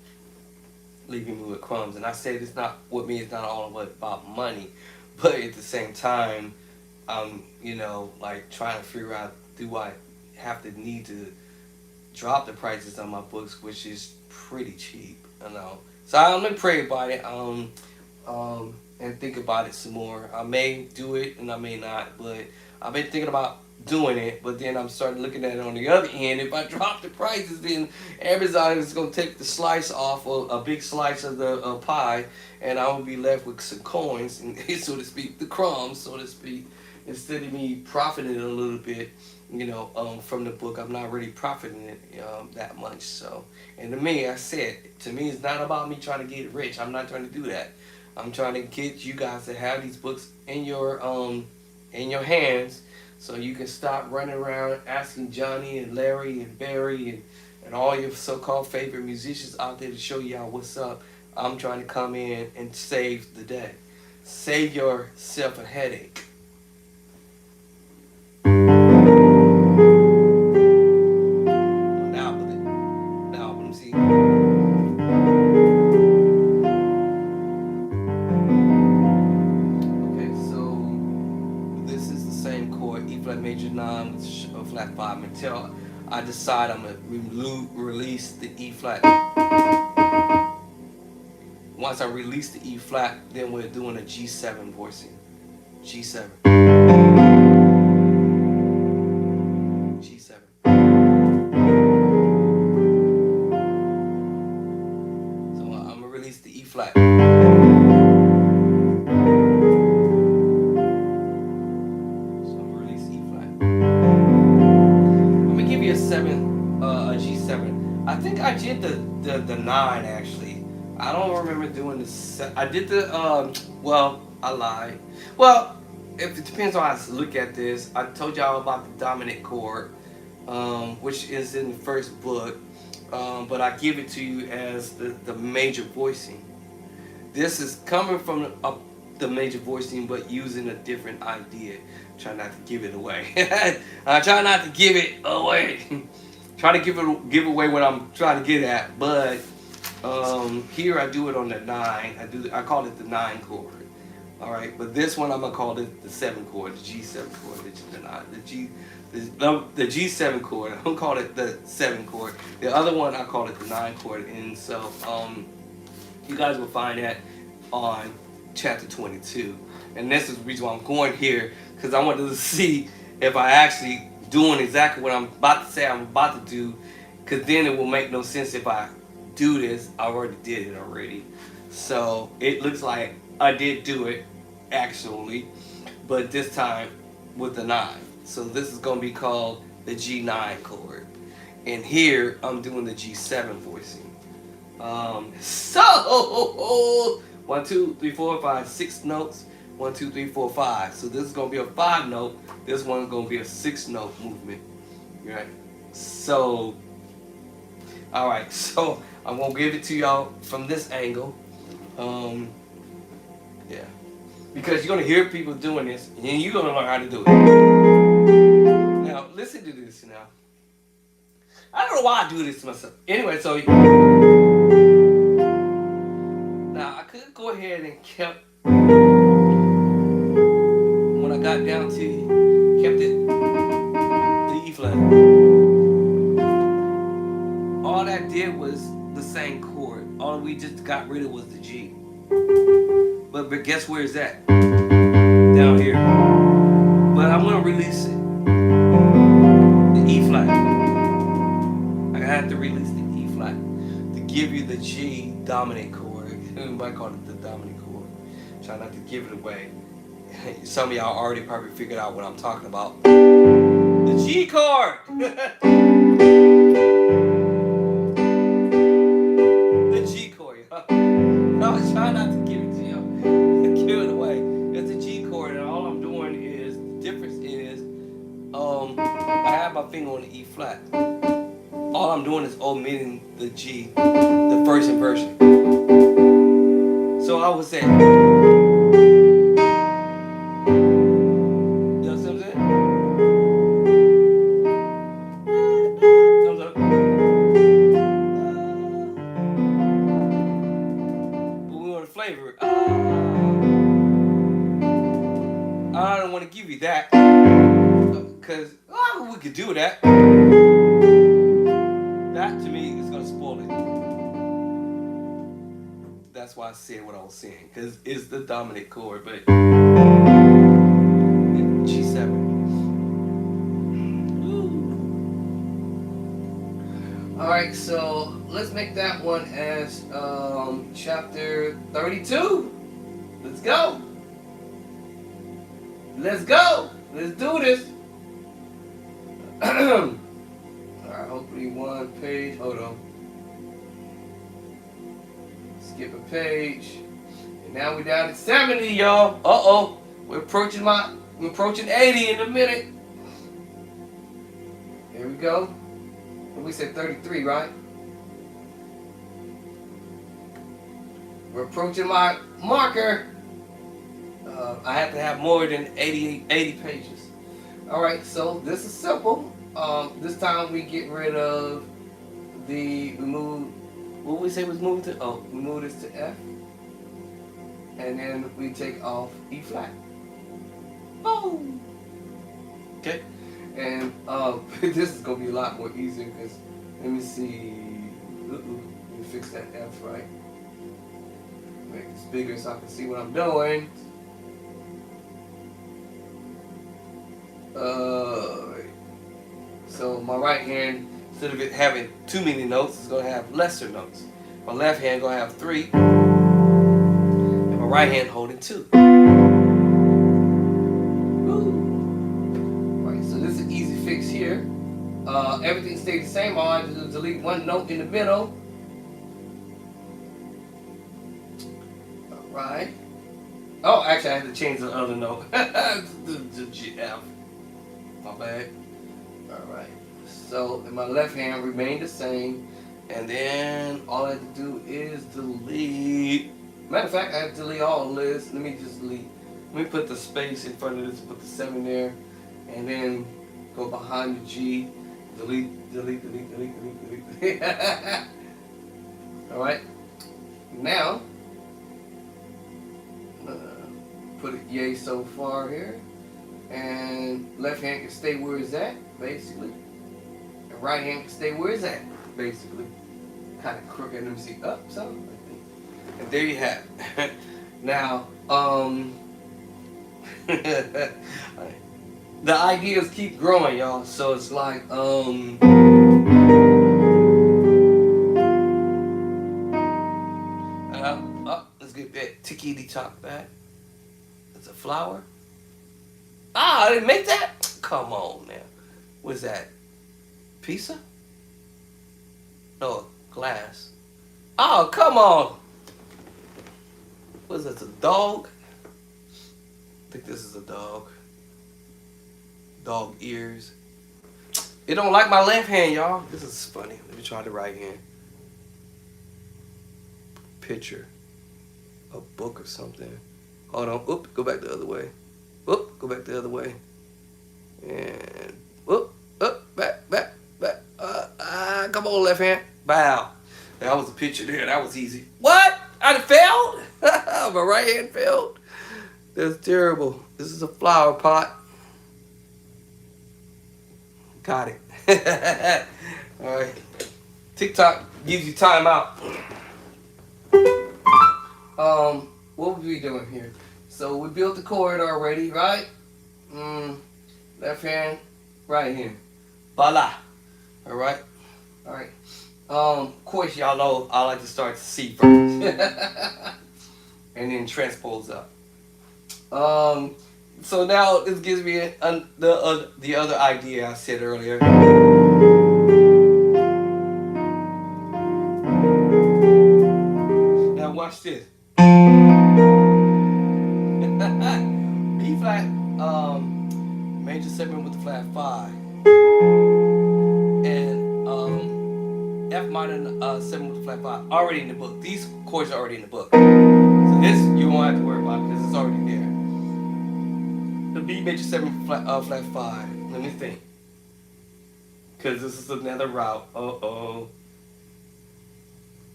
leaving me with crumbs. And I said it's not with me. It's not all about money, but at the same time, I'm like trying to figure out, do I have to need to drop the prices on my books, which is pretty cheap, So I'm gonna pray about it, and think about it some more. I may do it and I may not, but I've been thinking about doing it. But then I'm starting looking at it on the other end. If I drop the prices, then Amazon is gonna take the slice off, of a big slice of the pie, and I will be left with some coins, and so to speak, the crumbs, so to speak. Instead of me profiting a little bit, from the book, I'm not really profiting it that much. So, and to me, I said, to me, it's not about me trying to get rich. I'm not trying to do that. I'm trying to get you guys to have these books in your hands, so you can stop running around asking Johnny and Larry and Barry and all your so-called favorite musicians out there to show y'all what's up. I'm trying to come in and save the day, save yourself a headache. Major 9 with a flat 5 until I decide I'm gonna release the E flat. Once I release the E flat, then we're doing a G7 voicing. G7. G7. So I'm gonna release the E flat. I think I did the 9 actually. I don't remember doing the. I did the well, I lied. Well, if it depends on how I look at this. I told y'all about the dominant chord, which is in the first book, but I give it to you as the major voicing. This is coming from the major voicing, but using a different idea. Try not to give it away. I try not to give it away. Try to give away what I'm trying to get at, but here I do it on the 9. I call it the 9 chord. All right, but this one I'm gonna call it the 7 chord, the G7 chord, the G7 chord. I'm gonna call it the 7 chord. The other one I call it the 9 chord, and so you guys will find that on chapter 22. And this is the reason why I'm going here, because I wanted to see if I actually doing exactly what I'm about to say I'm about to do, because then it will make no sense if I do this. I already did it already, so it looks like I did do it actually, but this time with the 9. So this is going to be called the G9 chord, and here I'm doing the G7 voicing. So 1, 2, 3, 4, 5, 6 notes. 1, 2, 3, 4, 5. So this is gonna be a 5 note. This one's gonna be a 6 note movement. Right? So, all right. So I'm gonna give it to y'all from this angle. Yeah, because you're gonna hear people doing this, and you're gonna learn how to do it. Now listen to this. Now I don't know why I do this to myself. Anyway, so now I could go ahead and kept. I got down to, kept it the E flat. All that did was the same chord. All we just got rid of was the G. But guess where it's at? Down here. But I'm gonna release it. The E flat. I have to release the E flat to give you the G dominant chord. We might call it the dominant chord. Try not to give it away. Some of y'all already probably figured out what I'm talking about. The G chord. The G chord. No, try not to give it to y'all. Give it away. It's a G chord, and all I'm doing is the difference is I have my finger on the E flat. All I'm doing is omitting the G, the first inversion. So I would say, you know what I'm saying? Thumbs up. But we want to flavor it. I don't want to give you that. Because we could do that. That to me is going to spoil it. That's why I said what I was saying. Because it's the dominant chord, but G7. Alright, so let's make that one as chapter 32. Let's go. Let's go. Let's do this. Alright, hopefully one page. Hold on. Skip a page. And now we're down to 70, y'all. Uh-oh. We're approaching 80 in a minute. Here we go. We said 33, right? We're approaching my marker. I have to have more than 80 pages. Alright, so this is simple. This time we get rid of we move, what we say was moved to? Oh, we move this to F. And then we take off E flat. Oh! Okay. And this is gonna be a lot more easier because let me see. Let me fix that F right. Make this bigger so I can see what I'm doing. So my right hand, instead of it having too many notes, is gonna have lesser notes. My left hand gonna have 3, and my right hand holding 2. Fix here. Everything stays the same. All I have to do is delete one note in the middle. Alright. Oh, actually I have to change the other note. the G, F. My bad. Alright. So, and my left hand remained the same. And then all I have to do is delete. Matter of fact, I have to delete all of this. Let me just delete. Let me put the space in front of this, put the 7 there. And then go behind the G, delete. Alright, now, put it yay so far here, and left hand can stay where it's at, basically, and right hand can stay where it's at, basically. Kind of crooked, let me see, up, something, I think. And there you have it. Now, the ideas keep growing, y'all. So it's like, let's get that tiki talk back. It's a flower. Ah, I didn't make that? Come on now. What's that? Pizza? No, glass. Oh, come on. What is this, a dog? I think this is a dog. Dog ears. It don't like my left hand, y'all. This is funny. Let me try the right hand. Picture. A book or something. Hold on. Oop, go back the other way. Oop, go back the other way. And whoop, up, back. Come on, left hand. Bow. That was a picture there. That was easy. What? I failed? My right hand failed? That's terrible. This is a flower pot. Got it. Alright. TikTok gives you time out. What were we doing here? So we built the chord already, right? Left hand, right hand. Voila. Alright. Alright. Of course, y'all know I like to start to C first, and then transpose up. So now this gives me the other idea I said earlier. Now watch this. B flat, major 7 with the flat 5, and F minor 7 with the flat 5. Already in the book. These chords are already in the book. So this you won't have to worry about because it's already there. The B major 7 flat 5. Let me think. Because this is another route.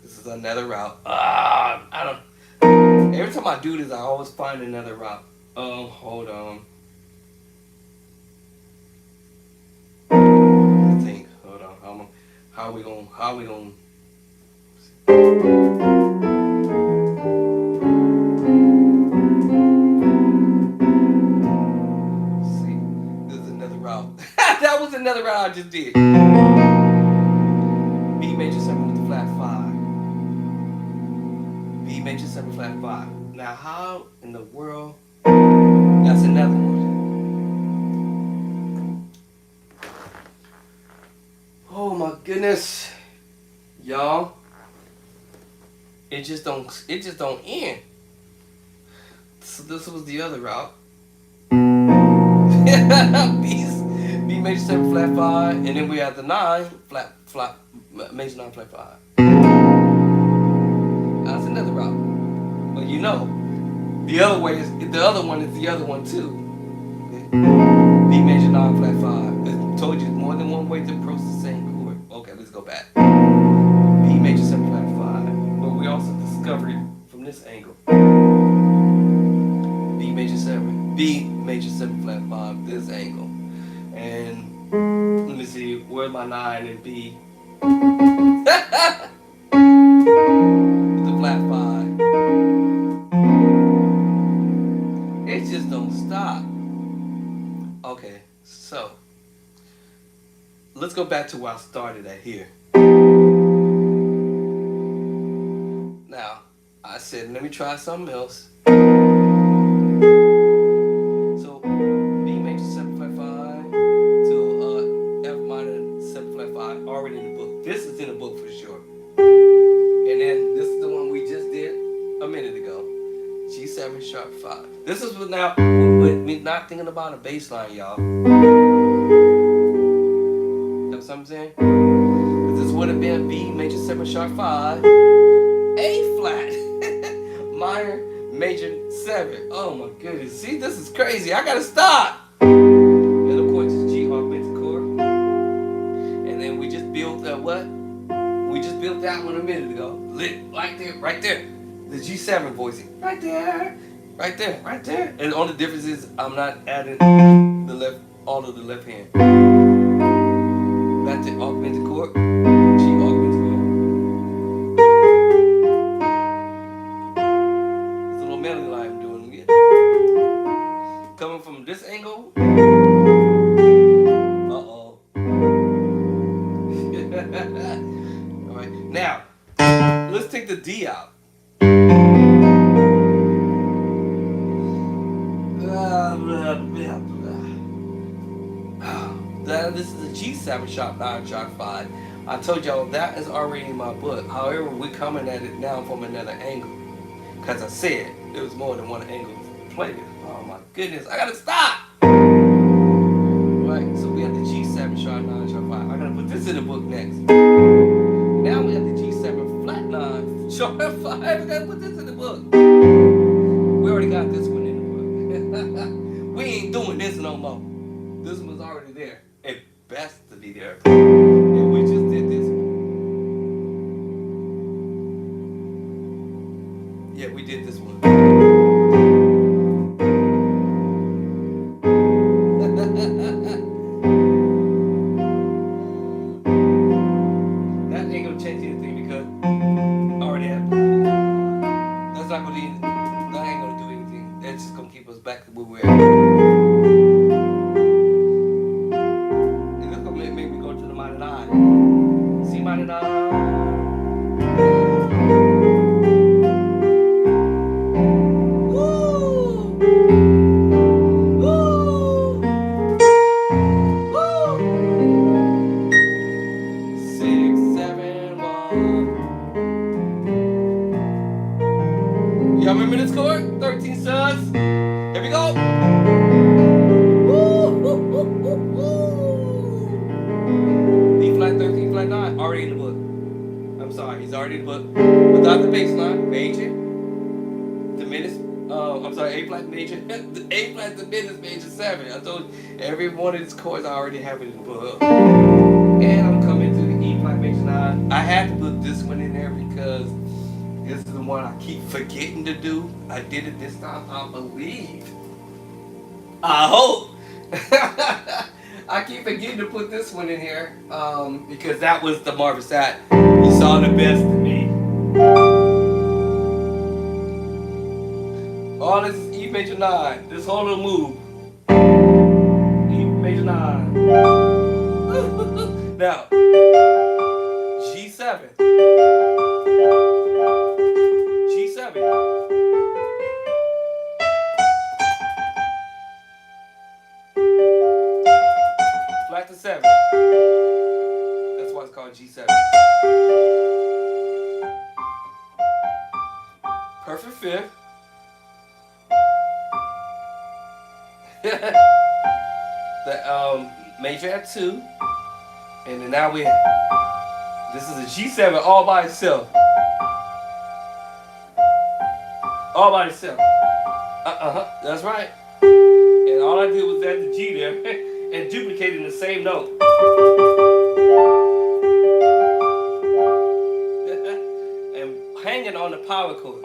This is another route. I don't. Every time I do this, I always find another route. Hold on. Let me think. Hold on. How we gonna? See, this is another route. That was another route I just did. B major 7 with the flat 5. B major 7 flat 5. Now how in the world? That's another one. Oh my goodness. Y'all. It just don't end. So this was the other route. B major 7 flat 5, and then we have the 9 flat major 9 flat 5. That's another route. But you know, the other one is the other one too. Okay. B major 9 flat 5. I told you more than one way to approach the same chord. Okay, let's go back. B major 7 flat 5. But we also discovered it from this angle. B major 7 flat 5, this angle. And let me see, where's my 9 and B? With the flat 5. It just don't stop. Okay, so let's go back to where I started at here. Now, I said, let me try something else. So, B major 7 flat 5 to F minor 7 flat 5, already in the book. This is in the book for sure. And then this is the one we just did a minute ago. G7 sharp 5. This is with me not thinking about a bass line, y'all. That's what I'm saying? This would have been B major 7 sharp 5, A flat, minor major 7. Oh my goodness. See, this is crazy. I gotta stop. And of course, it's G augmented chord. And then we just built what? We just built that one a minute ago. Right there. The G7 voicing. Right there. And the only difference is I'm not adding all of the left hand. Back to augmented chord. G augmented chord. It's a little melody line I'm doing again. Coming from this angle. Uh-oh. Alright, now let's take the D out. This is a G7 sharp 9 sharp 5. I told y'all that is already in my book. However, we're coming at it now from another angle. Because I said there was more than one angle to play this. Oh my goodness, I gotta stop! Right, so we have the G7 sharp 9 sharp 5. I gotta put this in the book next. Now we have the G7 flat 9 sharp 5. I gotta put this in the book. We already got this one in the book. We ain't doing this no more. This one's already there. It best to be there. And we just did this one. Yeah, we did this one. That ain't gonna change anything because I already have. finding out. Woo! Woo! Woo! 6, 7, 1. Y'all remember this chord? 13 studs. Here we go. Woo! Woo! Woo! Woo! Woo! D flat 13, flat 9. Already in the book. I'm sorry, he's already in the book. Without the bass line, major, diminished. I'm sorry, A flat major, A flat diminished major 7. I told you, every one of these chords I already have it in the book. And I'm coming to the E flat major 9. I had to put this one in there because this is the one I keep forgetting to do. I did it this time, I believe. I hope. I keep forgetting to put this one in here because that was the Marvin Sapp. You saw the best of me. All this is E major 9. This whole little move. E major 9. Now, G7. G7. Flat to 7. That's why it's called G7. Perfect fifth. The major at 2. And then now this is a G7 all by itself. All by itself. That's right. And all I did was add the G there and duplicating the same note. And hanging on the power chord.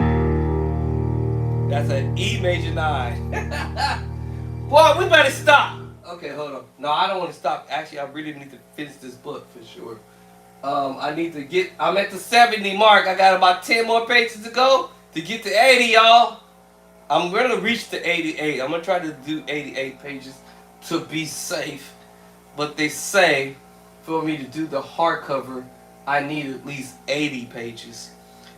That's an E major 9. Boy, we better stop. Okay, hold on. No, I don't want to stop. Actually, I really need to finish this book for sure. I need to get, I'm at the 70 mark. I got about 10 more pages to go to get to 80, y'all. I'm going to reach to 88. I'm going to try to do 88 pages to be safe. But they say for me to do the hardcover, I need at least 80 pages.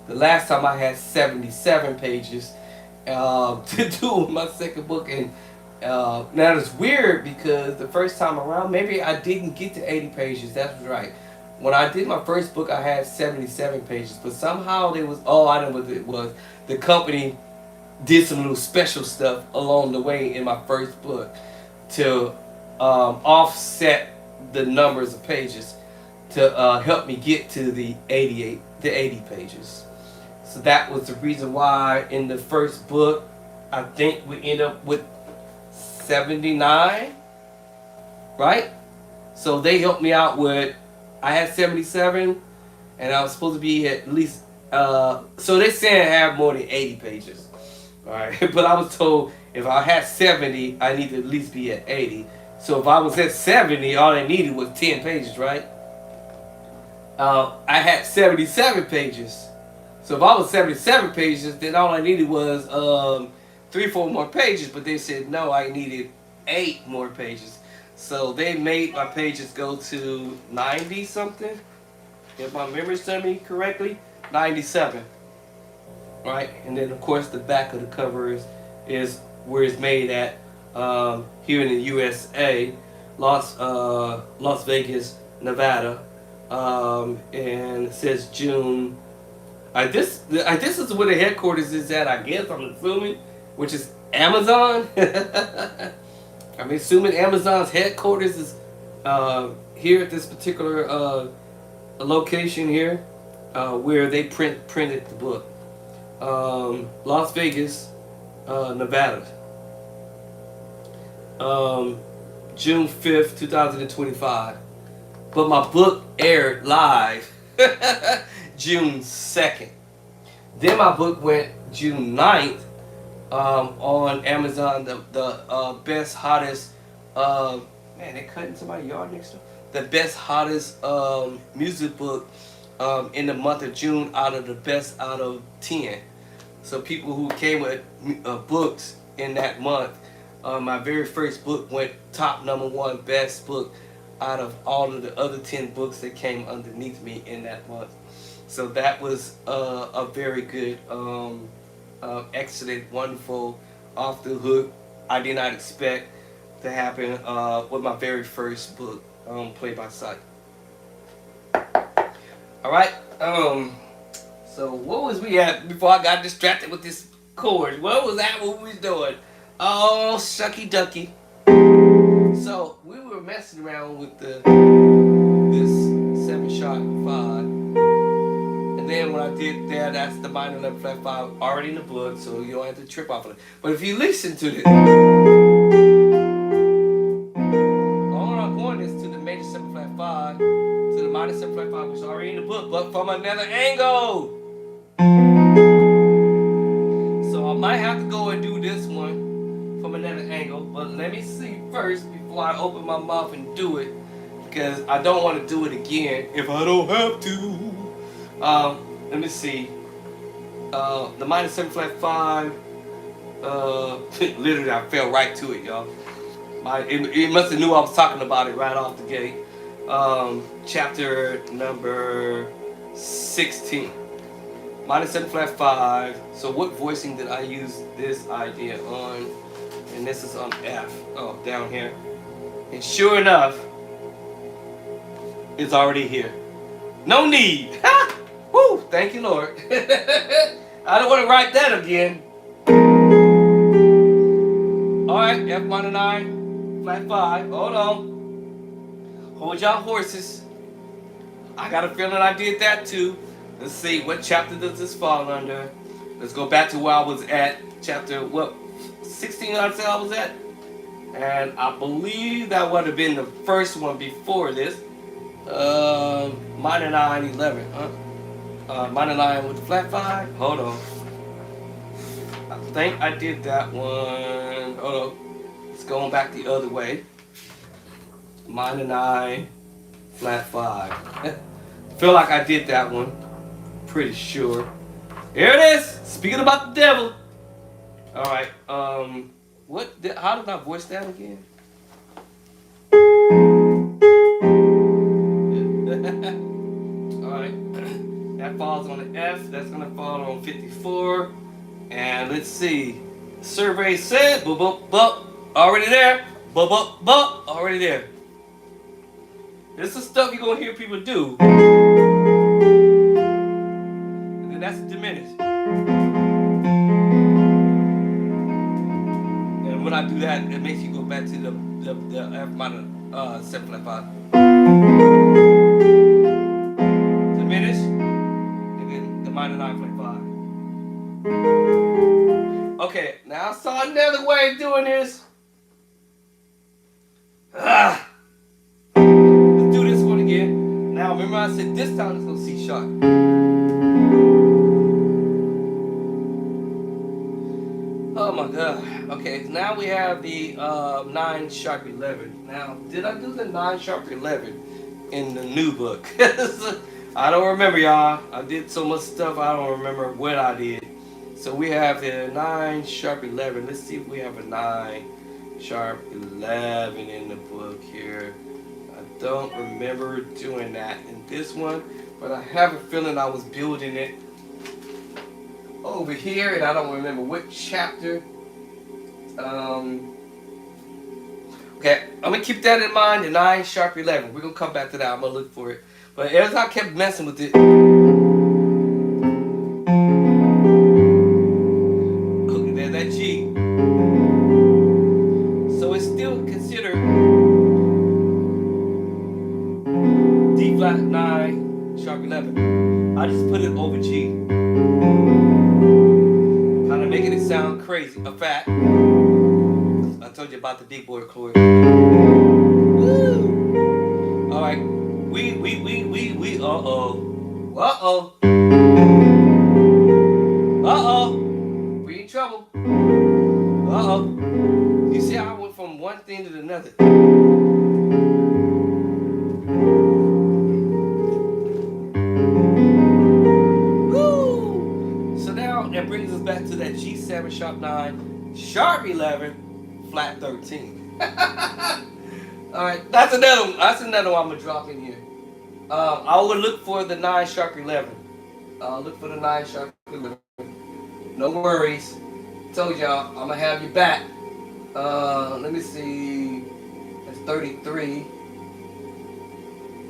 The last time I had 77 pages to do my second book. And now it's weird because the first time around, maybe I didn't get to 80 pages. That's right. When I did my first book, I had 77 pages. But somehow there was, I know what it was. The company did some little special stuff along the way in my first book to offset the numbers of pages to help me get to the 80 pages. So that was the reason why in the first book, I think we end up with 79, right? So they helped me out with, I had 77, and I was supposed to be at least, so they said I have more than 80 pages, all right? But I was told if I had 70, I need to at least be at 80. So if I was at 70, all I needed was 10 pages, right? I had 77 pages. So if I was 77 pages, then all I needed was 3-4 more pages, but they said no, I needed 8 more pages. So they made my pages go to 90 something, if my memory serves me correctly, 97. Right, and then of course the back of the cover is where it's made at here in the USA, Las Vegas, Nevada, and it says June. This is where the headquarters is at, I guess, I'm assuming, which is Amazon. I'm assuming Amazon's headquarters is here at this particular location here, where they printed the book. Las Vegas, Nevada. June 5th, 2025. But my book aired live June 2nd. Then my book went June 9th on Amazon, the best, hottest, man, they cut into my yard next door. The best, hottest music book in the month of June out of the best out of 10. So people who came with books in that month, my very first book went top #1 best book out of all of the other 10 books that came underneath me in that month. So that was a very good, excellent, wonderful, off the hook. I did not expect to happen with my very first book, Play by Sight. All right. So what was we at before I got distracted with this chord? What was that? What we was doing? Oh, shucky ducky. So we were messing around with this 7-sharp 5, and then when I did that, that's the minor 11 flat 5 already in the book, so you don't have to trip off of it. But if you listen to this, all I'm going is to the major 7 flat 5, to the minor 7 flat 5, which is already in the book, but from another angle. So I might have to go and do this one from another angle, but let me see first before I open my mouth and do it, because I don't want to do it again if I don't have to. Let me see. The minor 7 flat 5. Literally, I fell right to it, y'all. It must have knew I was talking about it right off the gate. Chapter number 16. Minor 7 flat 5. So what voicing did I use this idea on? And this is on F. Oh, down here. And sure enough, it's already here. No need. Ha! Woo! Thank you, Lord. I don't want to write that again. Alright, F minor 9, flat 5. Hold on. Hold y'all horses. I got a feeling I did that too. Let's see, what chapter does this fall under? Let's go back to where I was at. Chapter, what? 16 I said I was at, and I believe that would have been the first one before this. Minor 9, 11, minor 9 with the flat 5. Hold on, I think I did that one. Hold on, it's going back the other way. Minor 9, flat 5. Feel like I did that one. Pretty sure. Here it is. Speaking about the devil. All right. How did I voice that again? All right. That falls on the F. That's gonna fall on 54. And let's see. Survey said, boop boop boop, already there. Boop boop boop, already there. This is stuff you're gonna hear people do. And then that's diminished. When I do that, it makes you go back to the F minor 7 flat 5. Diminish, and then the minor 9 flat 5. Okay, now I saw another way of doing this. Let's do this one again. Now remember I said this time it's gonna C sharp. Oh my God. Okay, now we have the 9 sharp 11. Now, did I do the 9 sharp 11 in the new book? I don't remember, y'all. I did so much stuff, I don't remember what I did. So we have the 9 sharp 11. Let's see if we have a 9 sharp 11 in the book here. I don't remember doing that in this one, but I have a feeling I was building it over here, and I don't remember what chapter. Okay, I'm gonna keep that in mind. The 9 sharp 11. We're gonna come back to that. I'm gonna look for it. But as I kept messing with it, okay, there's that G. So it's still considered D flat 9 sharp 11. I just put it over G. Kind of making it sound crazy. A fact. I told you about the big boy chord. Woo! All right. We. Uh-oh. We in trouble. Uh-oh. You see how I went from one thing to another. Woo! So now that brings us back to that G7 sharp 9, sharp 11, flat 13. All right, that's another one. That's another one I'm gonna drop in here. I would look for the 9 sharp 11. Look for the 9 sharp 11. No worries. Told y'all I'm gonna have you back. Let me see. That's 33.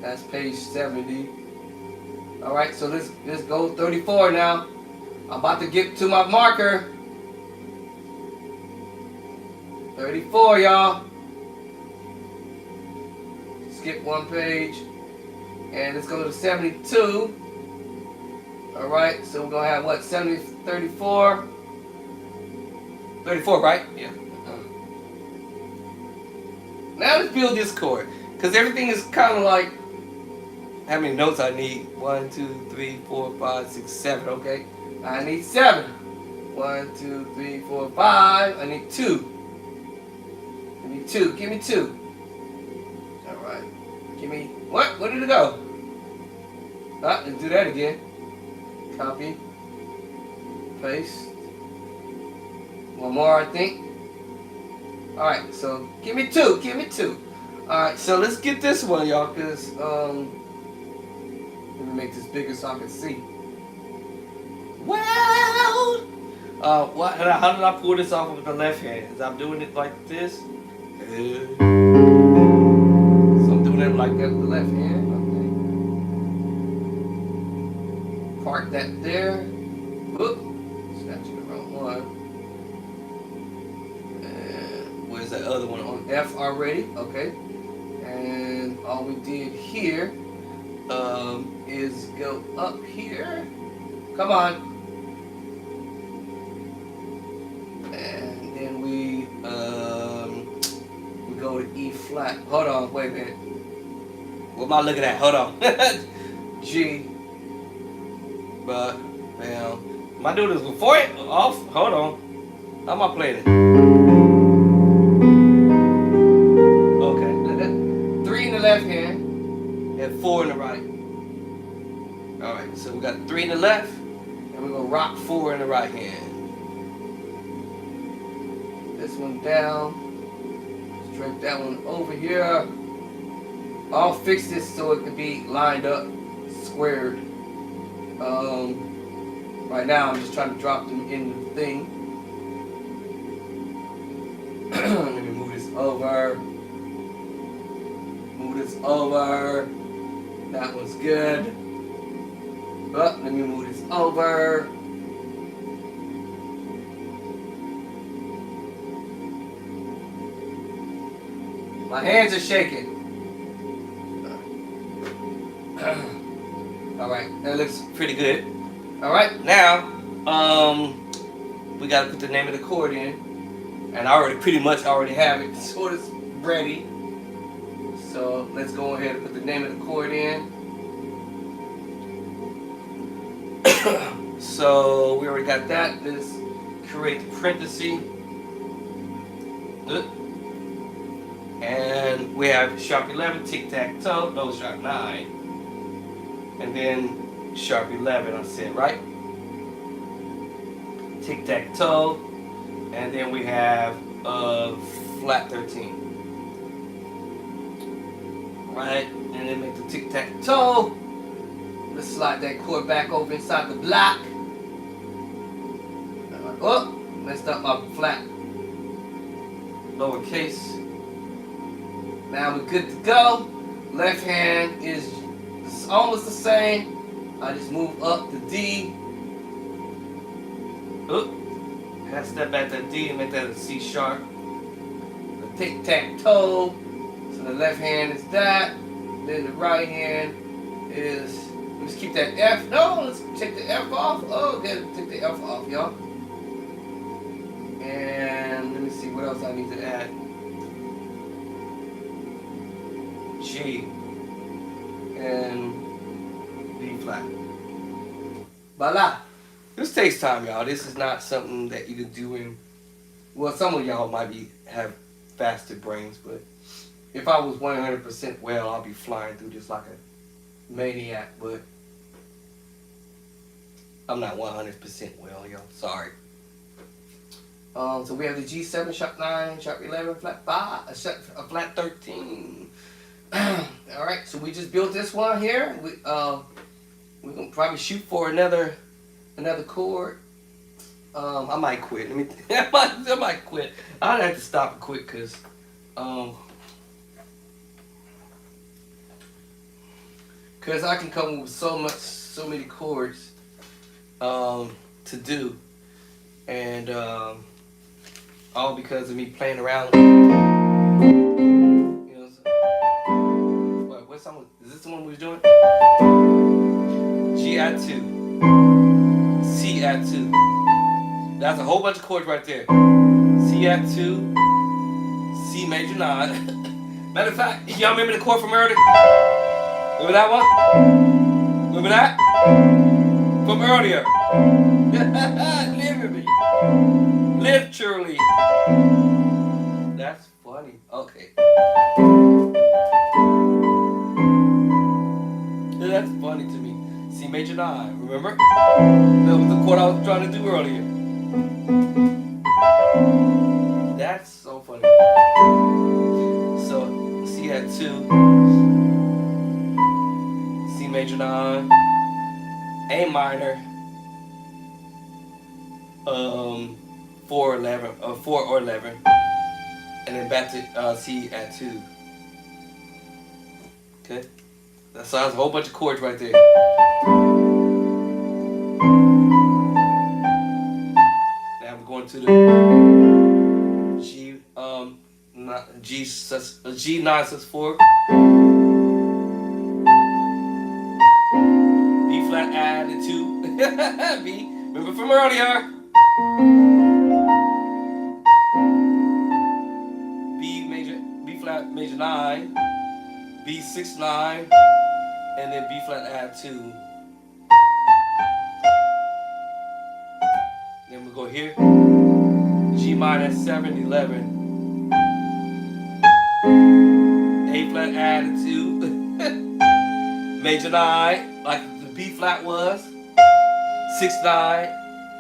That's page 70. All right, so let's go 34 now. I'm about to get to my marker. 34, y'all. Skip one page. And let's go to 72. All right, so we're going to have what? 34. 34, right? Yeah. Now let's build this chord. Because everything is kind of like how many notes I need. 1, 2, 3, 4, 5, 6, 7. Okay. I need 7. 1, 2, 3, 4, 5. I need 2. Give me 2. Give me 2. Alright. Give me what? Where did it go? Ah, let's do that again. Copy. Paste. One more, I think. Alright, so give me 2. Give me 2. Alright, so let's get this one, y'all, because let me make this bigger so I can see. Well, how did I pull this off with the left hand? Is I'm doing it like this? So I'm doing it like that with the left hand. Okay. Park that there. Whoop. Snatching the wrong one. And where's that other one on F already? Okay. And all we did here is go up here. Come on. And then we go to E flat. Hold on, wait a minute. What am I looking at? Hold on. G. But, bam. Am I doing this before it? Off? Hold on. How am I playing it? Okay. 3 in the left hand and 4 in the right. Alright, so we got 3 in the left, and we're going to rock 4 in the right hand. This one down, straight that one over here. I'll fix this so it can be lined up, squared. Right now I'm just trying to drop them in the thing. Let me move this over. Move this over. That one's good. But let me move this over. My hands are shaking. Alright, that looks pretty good. Alright, now we gotta put the name of the chord in. And I already pretty much already have it, so it's ready. So let's go ahead and put the name of the chord in. So we already got that. Let's create the parenthesis. And we have sharp 11, tic-tac-toe, no, sharp 9. And then sharp 11, I said, right? Tic-tac-toe. And then we have flat 13. Right? And then make the tic-tac-toe. Let's slide that chord back over inside the block. Oh, messed up my flat lowercase. Now we're good to go. Left hand is almost the same. I just move up the D. Oop. Half step back that D and make that a C sharp. The tic-tac-toe. So the left hand is that. Then the right hand is, let's keep that F. No, let's take the F off. Oh, okay, take the F off, y'all. And let me see what else I need to add. G and B flat. Voila. This takes time, y'all. This is not something that you can do in, well, some of y'all might have faster brains, but if I was 100% well, I'll be flying through this like a maniac, but I'm not 100% well, y'all. Sorry. So we have the G7, sharp 9, sharp 11, flat 5, a flat 13. All right, so we just built this one here. We're gonna probably shoot for another chord. I might quit. Let me. I might quit. I'd have to stop and quit because I can come up with so many chords to do, and all because of me playing around. You know, what song? Is this the one we was doing? G add 2, C add 2. That's a whole bunch of chords right there. C add 2, C major 9. Matter of fact, y'all remember the chord from earlier? Remember that one? Remember that? From earlier. Literally. That's funny. Okay. That's funny to me. C major 9, remember? That was the chord I was trying to do earlier. That's so funny. So, C add 2, C major 9, A minor, 4 or 11, and then back to C add 2. Okay, that sounds a whole bunch of chords right there. Now we're going to the G9 sus4, B flat added 2, B, remember from earlier, B flat major 9, B 6 9, and then B flat add 2. Then we go here, G minor 7 11. A flat added 2, major 9, like the B flat was, 6 9,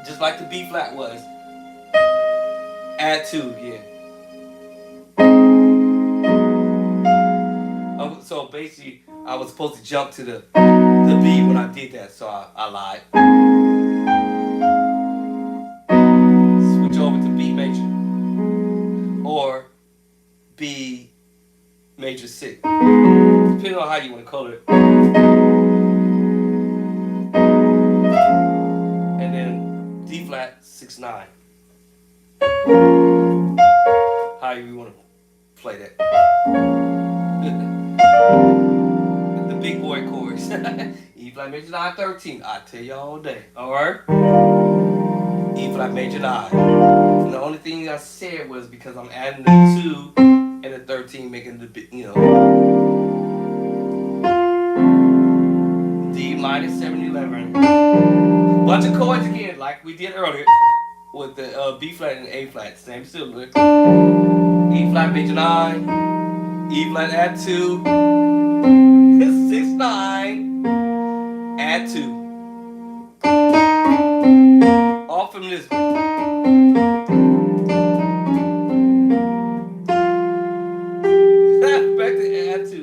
just like the B flat was, add 2 again. So basically, I was supposed to jump to the B when I did that, so I lied. Switch over to B major, or B major 6, depending on how you want to color it. And then D flat 6 9. How you want to play that? The big boy chords. E flat major 9 13. I tell you all day. All right. E flat major 9. And the only thing I said was because I'm adding the 2 and the 13, making the big, D minus 7 11. Bunch of chords again, like we did earlier with the B flat and A flat, same similar. E flat major 9, E flat add 2, 6 9, add 2. All from this one. Back to add 2.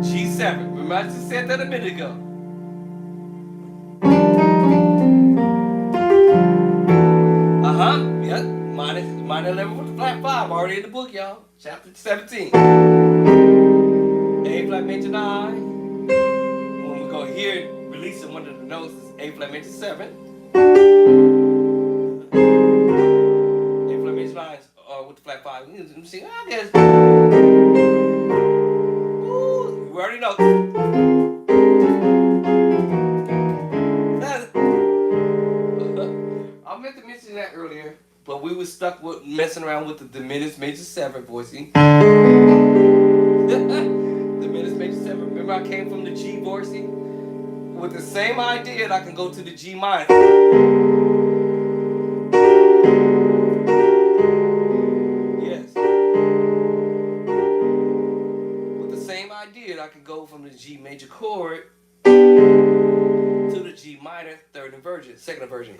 G7. Remember I just said that a minute ago. Yep. Minor 11 with the flat 5. Already in the book, y'all. Chapter 17. A flat major 9. When we go here, releasing one of the notes is A flat major 7. A flat major 9 with the flat 5. Let me see. I guess. Ooh, we already know. I meant to mention that earlier, but we were stuck with messing around with the diminished major 7 voicing. Diminished major 7. Remember I came from the G voicing? With the same idea, I can go to the G minor. Yes. With the same idea, I can go from the G major chord to the G minor, third inversion, second inversion.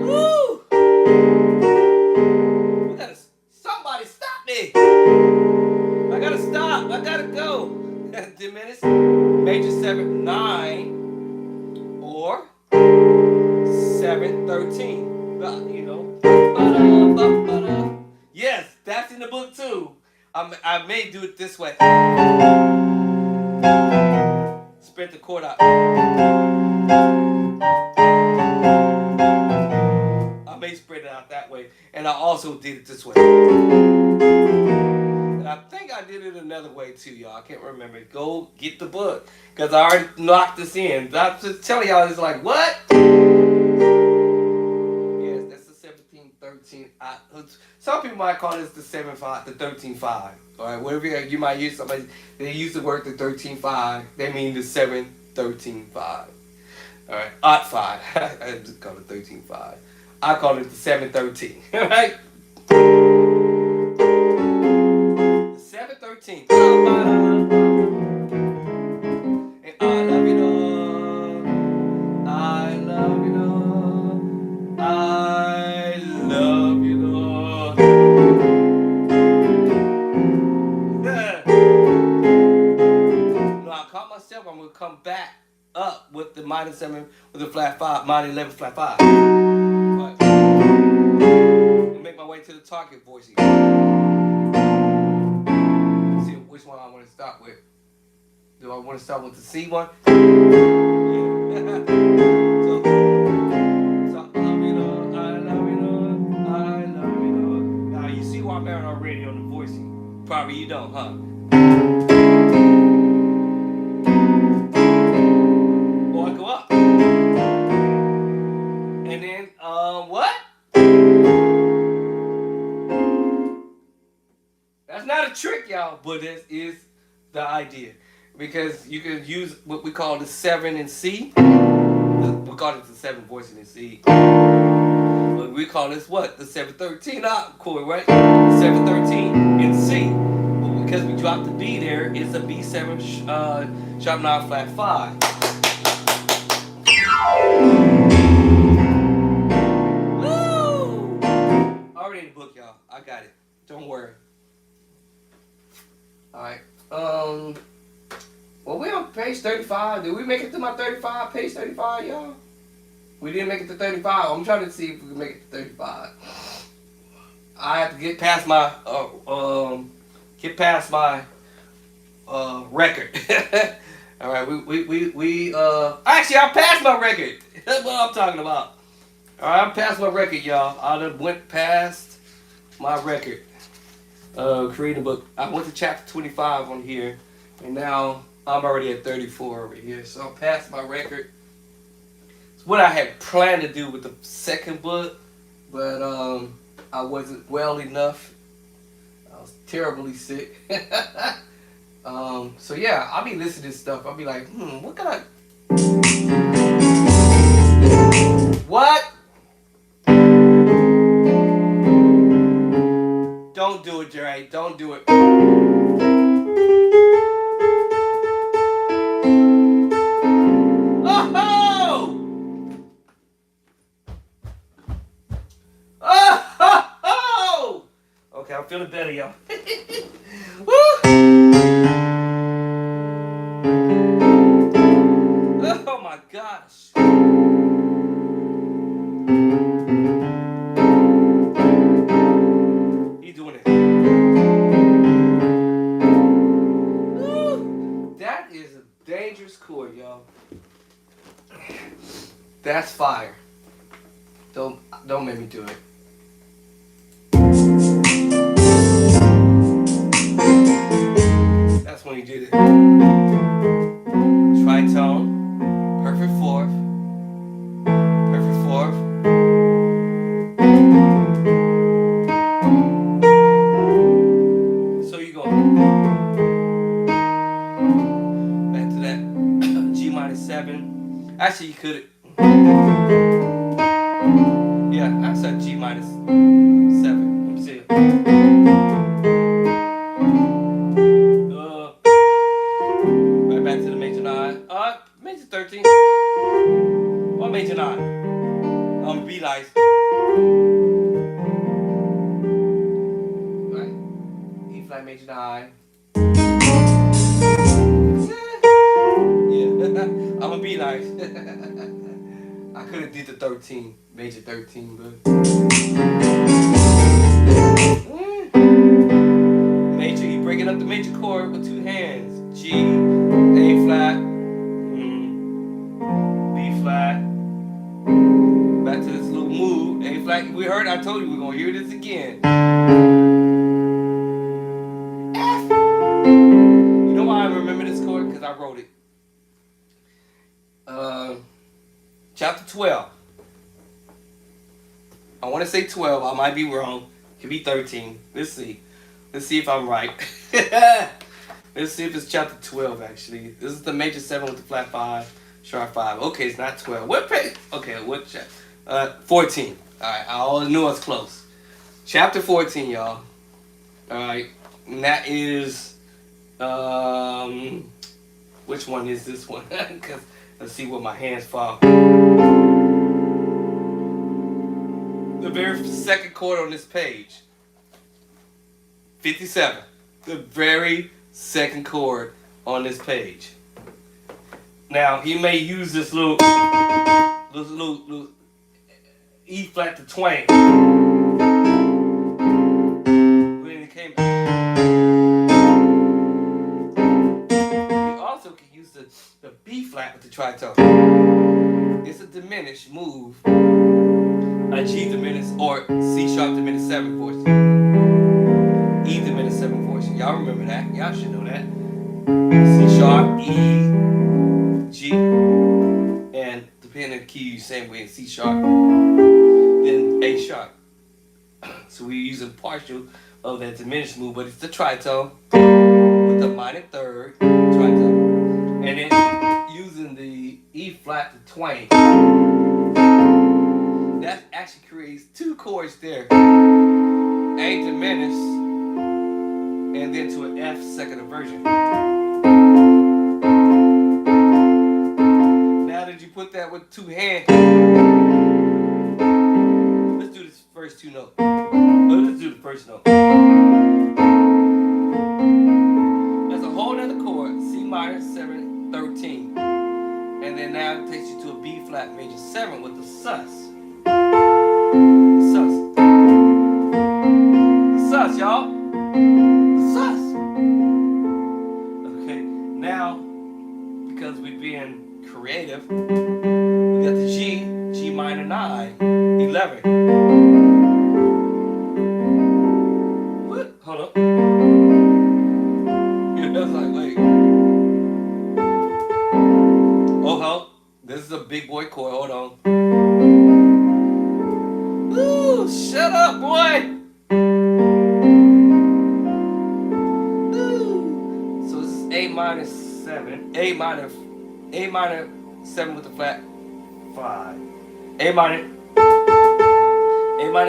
Woo! Somebody stop me! I gotta stop. I gotta go. Diminished. Major 7, 9, or 7, 13. You know. Yes, that's in the book too. I may do it this way. Spread the chord out. I may spread it out that way. And I also did it this way. And I think I did it another way too, y'all. I can't remember. Go get the book. Because I already knocked this in. I'm just telling y'all, it's like, what? Yes, that's the 17, 13. Some people might call this the 7-5, the 13-5. All right, whatever you might use, somebody, they use the word the 13-5. They mean the 7, 13, 5. All right, odd 5. I just call it 13-5. I call it the 7, 13. All right? The 7, 13. And I love you, Lord. I love you, Lord. I love you, Lord. No, I caught myself. I'm going to come back up with the minor 7 with the flat 5, minor 11 flat 5. But I'll make my way to the target voice here. Let's see which one I want to start with. Do I want to start with the C one? Yeah. So I love you, Lord. I love you, Lord. I love you, Lord. Now you see why I'm married already on the voicing. Probably you don't, huh? Or I go up. And then, what? That's not a trick, y'all, but this is the idea. Because you can use what we call the 7 in C. We call it the 7 voicing in C. But we call this what? The 7-13 chord, right? 7-13 in C. But because we dropped the B there, it's a B7 sharp 9 flat 5. Woo! Already in the book, y'all. I got it. Don't worry. Alright. Well, we're on page 35. Did we make it to my 35? Page 35, y'all? We didn't make it to 35. I'm trying to see if we can make it to 35. I have to get past my record. All right, we actually I passed my record. That's what I'm talking about. All right, I'm past my record, y'all. I done went past my record. Creating a book. I went to chapter 25 on here, and now I'm already at 34 over here. So I'm past my record. It's what I had planned to do with the second book, but I wasn't well enough. I was terribly sick. So yeah, I'll be listening to stuff. I'll be like, what can I... What? Don't do it, Jerry. Don't do it. Oh! Oh! Okay, I'm feeling better, y'all. Woo! Oh my gosh. He's doing it. Woo! That is a dangerous chord, y'all. That's fire. Don't make me do it. That's when he did it. Tritone, perfect fourth, perfect fourth. So you go back to that G minor 7. Actually, you could. Yeah, I said G minus 7. Let me see. 9, major 9. Yeah, I'm gonna be nice. I could have did the 13, major 13, but major, you breaking up the major chord with 2 hands. G, A flat, B flat. Back to this little move, A flat. We heard, I told you we're gonna hear this again. F. You know why I remember this chord? Because I wrote it. Chapter 12. I want to say 12. I might be wrong. Could be 13. Let's see. Let's see if I'm right. Let's see if it's chapter 12 actually. This is the major 7 with the flat 5, sharp 5. Okay, it's not 12. What page? Okay, what chapter? 14. Alright, I always knew I was close. Chapter 14, y'all. Alright. And that is which one is this one? Cause let's see where my hands fall. The very second chord on this page. 57. The very second chord on this page. Now he may use this little E flat to twang. When it came back. He also can use the B flat with the tritone. It's a diminished move. A G diminished or C sharp diminished 7 portion. E diminished 7 portion. Y'all remember that. Y'all should know that. C sharp, E, G, and depending on the key, same way in C sharp, then A sharp. So we're using partial of that diminished move, but it's the tritone with the minor third tritone, and then using the E flat to twang. That actually creates 2 chords there. A diminished, and then to an F second inversion. Now that you put that with 2 hands, let's do this first 2 notes. Let's do the first note. That's a whole other chord, C minor 7, 13. And then now it takes you to a B flat major 7 with the sus. Sus, y'all. Sus. Okay, now because we're being creative, we got the G minor 9, 11. What? Hold up. Yeah, that's like, wait. Oh, hold. This is a big boy chord. Hold on. Ooh, shut up, boy. A minor 7, A minor 7 with the flat 5, A minor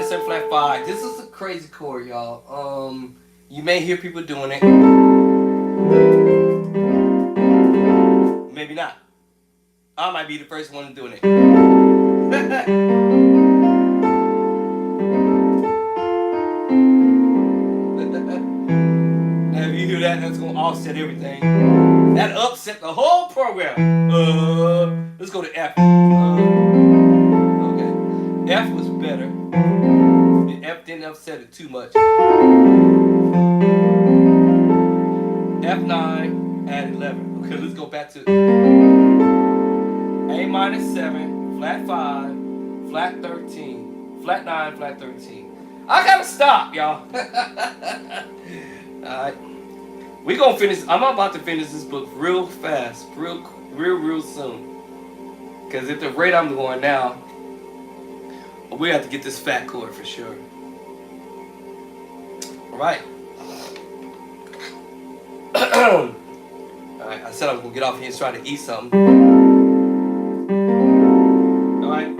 7 flat 5. This is a crazy chord, y'all. You may hear people doing it, maybe not. I might be the first one doing it. Now if you do that, that's gonna offset everything. That upset the whole program. Let's go to F. Okay. F was better. And F didn't upset it too much. F9 at 11. Okay, let's go back to A minor 7, flat 5, flat 13, flat 9, flat 13. I gotta stop, y'all. Alright. We're gonna finish. I'm about to finish this book real fast, real soon. Because at the rate I'm going now, we have to get this fat chord for sure. Alright. Alright, I said I was gonna get off here and try to eat something. Alright.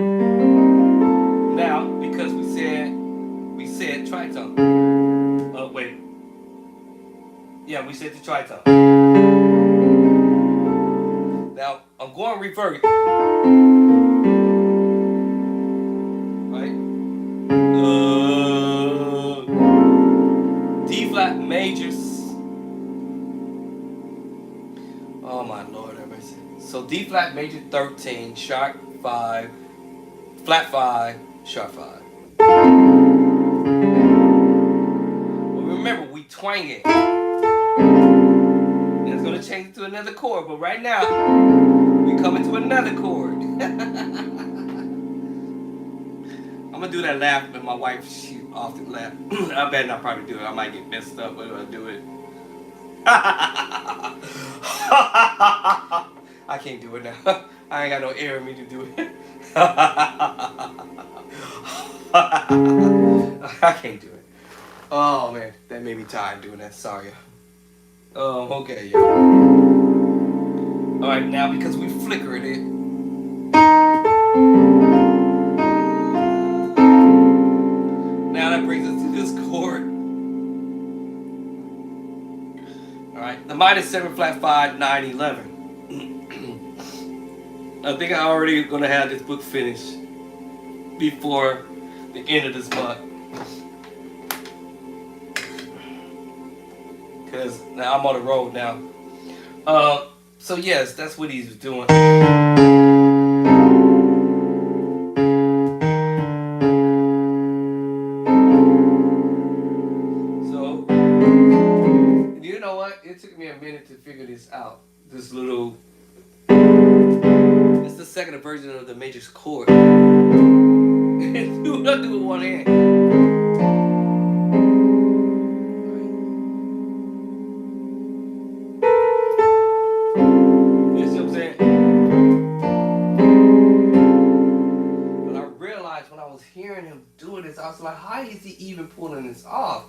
Now, because we said tritone. Oh, wait. Yeah, we said the tritone. Now, I'm going to revert. Right? D flat flat majors. Oh my Lord, have mercy. So D flat major 13, sharp 5, flat 5, sharp 5. Well, remember, we twang it. And it's gonna change it to another chord, but right now, we coming to another chord. I'm gonna do that laugh, but my wife, she often laugh. I better not probably do it. I might get messed up when I do it. I can't do it now. I ain't got no air in me to do it. I can't do it. Oh man, that made me tired doing that. Sorry. Okay, yeah. All right, now because we flickered it. Now that brings us to this chord. All right, the minor 7 flat 5 9 11. I think I already gonna have this book finished before the end of this month. Because now I'm on the road now. So yes, that's what he's doing. So, you know what? It took me a minute to figure this out. This little... It's the second version of the major chord. Do not do it with one hand. You see what I'm saying? But I realized when I was hearing him doing this, I was like, how is he even pulling this off?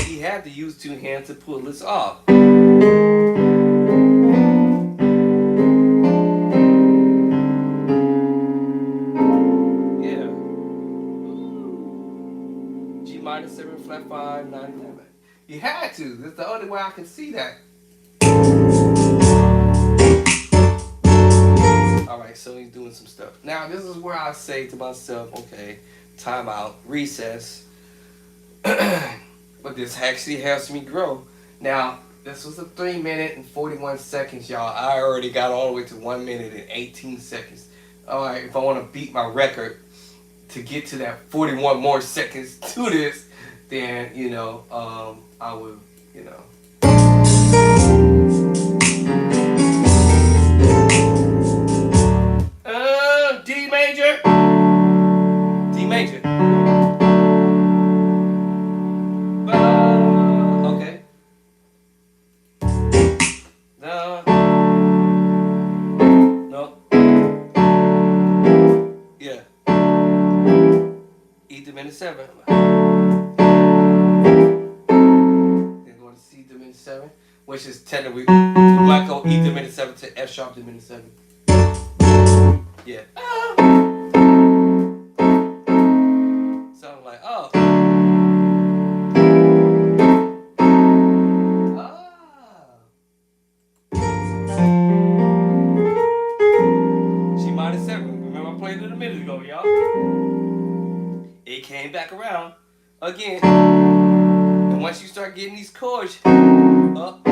He had to use two hands to pull this off. Yeah. G minor 7 flat 5 9 11. You had to. That's the only way I can see that. Alright, so he's doing some stuff. Now, this is where I say to myself, okay, time out, recess. But this actually helps me grow. Now, this was a 3 minute and 41 seconds, y'all. I already got all the way to 1 minute and 18 seconds. Alright, if I want to beat my record to get to that 41 more seconds to this, then, you know, I would, you know. D major. D major. Okay. No. Yeah. E diminished 7. Then go to C diminished 7, which is technically we might go E diminished 7 to F sharp diminished 7. Yeah. So I'm like, oh. G minor 7. Remember I played it a minute ago, y'all. It came back around again. And once you start getting these chords up.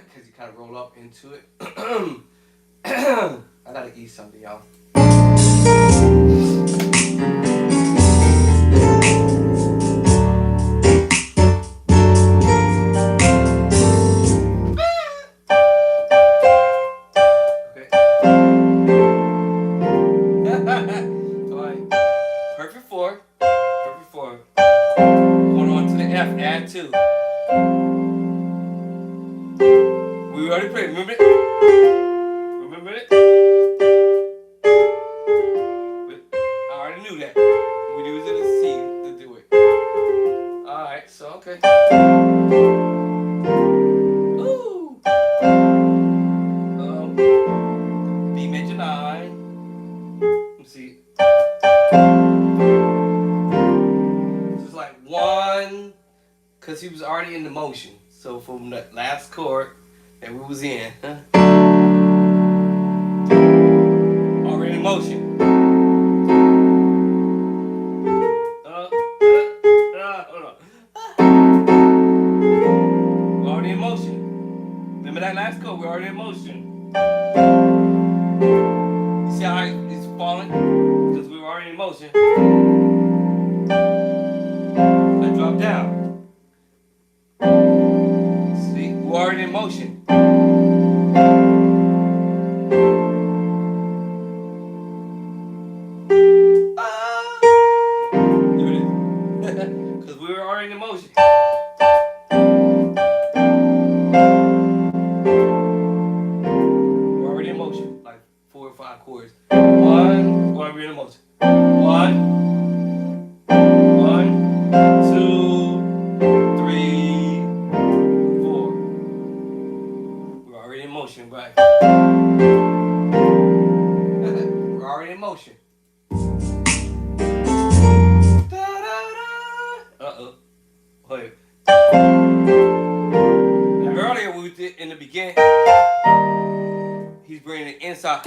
Because you kind of roll up into it. I gotta eat something, y'all. Perfect 4. Perfect 4. Going on to the F, add 2. We already played, remember it? Remember it? But I already knew that. We used it as C to do it. Alright, so okay. Ooh. B major 9. Let's see. This is like 1 because he was already in the motion. So from the last chord that we was in, already in motion. Hold on. We're already in motion. Remember that last chord? We're already in motion. You see how it's falling? Because we were already in motion. I drop down. See, we're already in motion. There it is. Because we were already in motion. We're already in motion. Like 4 or 5 chords. One, we're already in motion. 1, 1, 2, 3, 4. We're already in motion, right? We're already in motion. Uh-oh. Wait. Now earlier we did in the beginning, he's bringing it inside.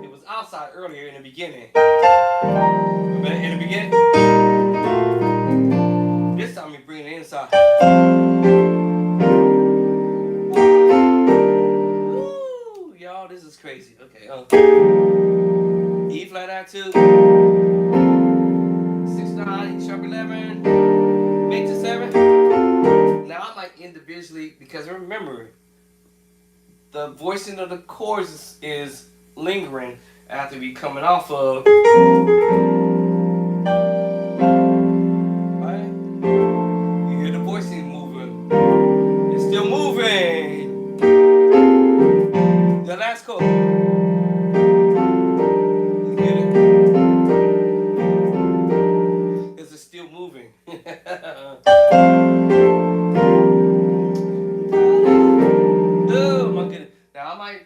It was outside earlier in the beginning. Remember in the beginning? This time he's bringing it inside. Woo, y'all, this is crazy. Okay, E flat add 2, 6/9, sharp 11, major 7. Now I like individually because remember, the voicing of the chords is lingering after we coming off of. Right? You hear the voicing moving. It's still moving. The last chord. You get it? Because it's still moving. Oh my goodness. Now I might,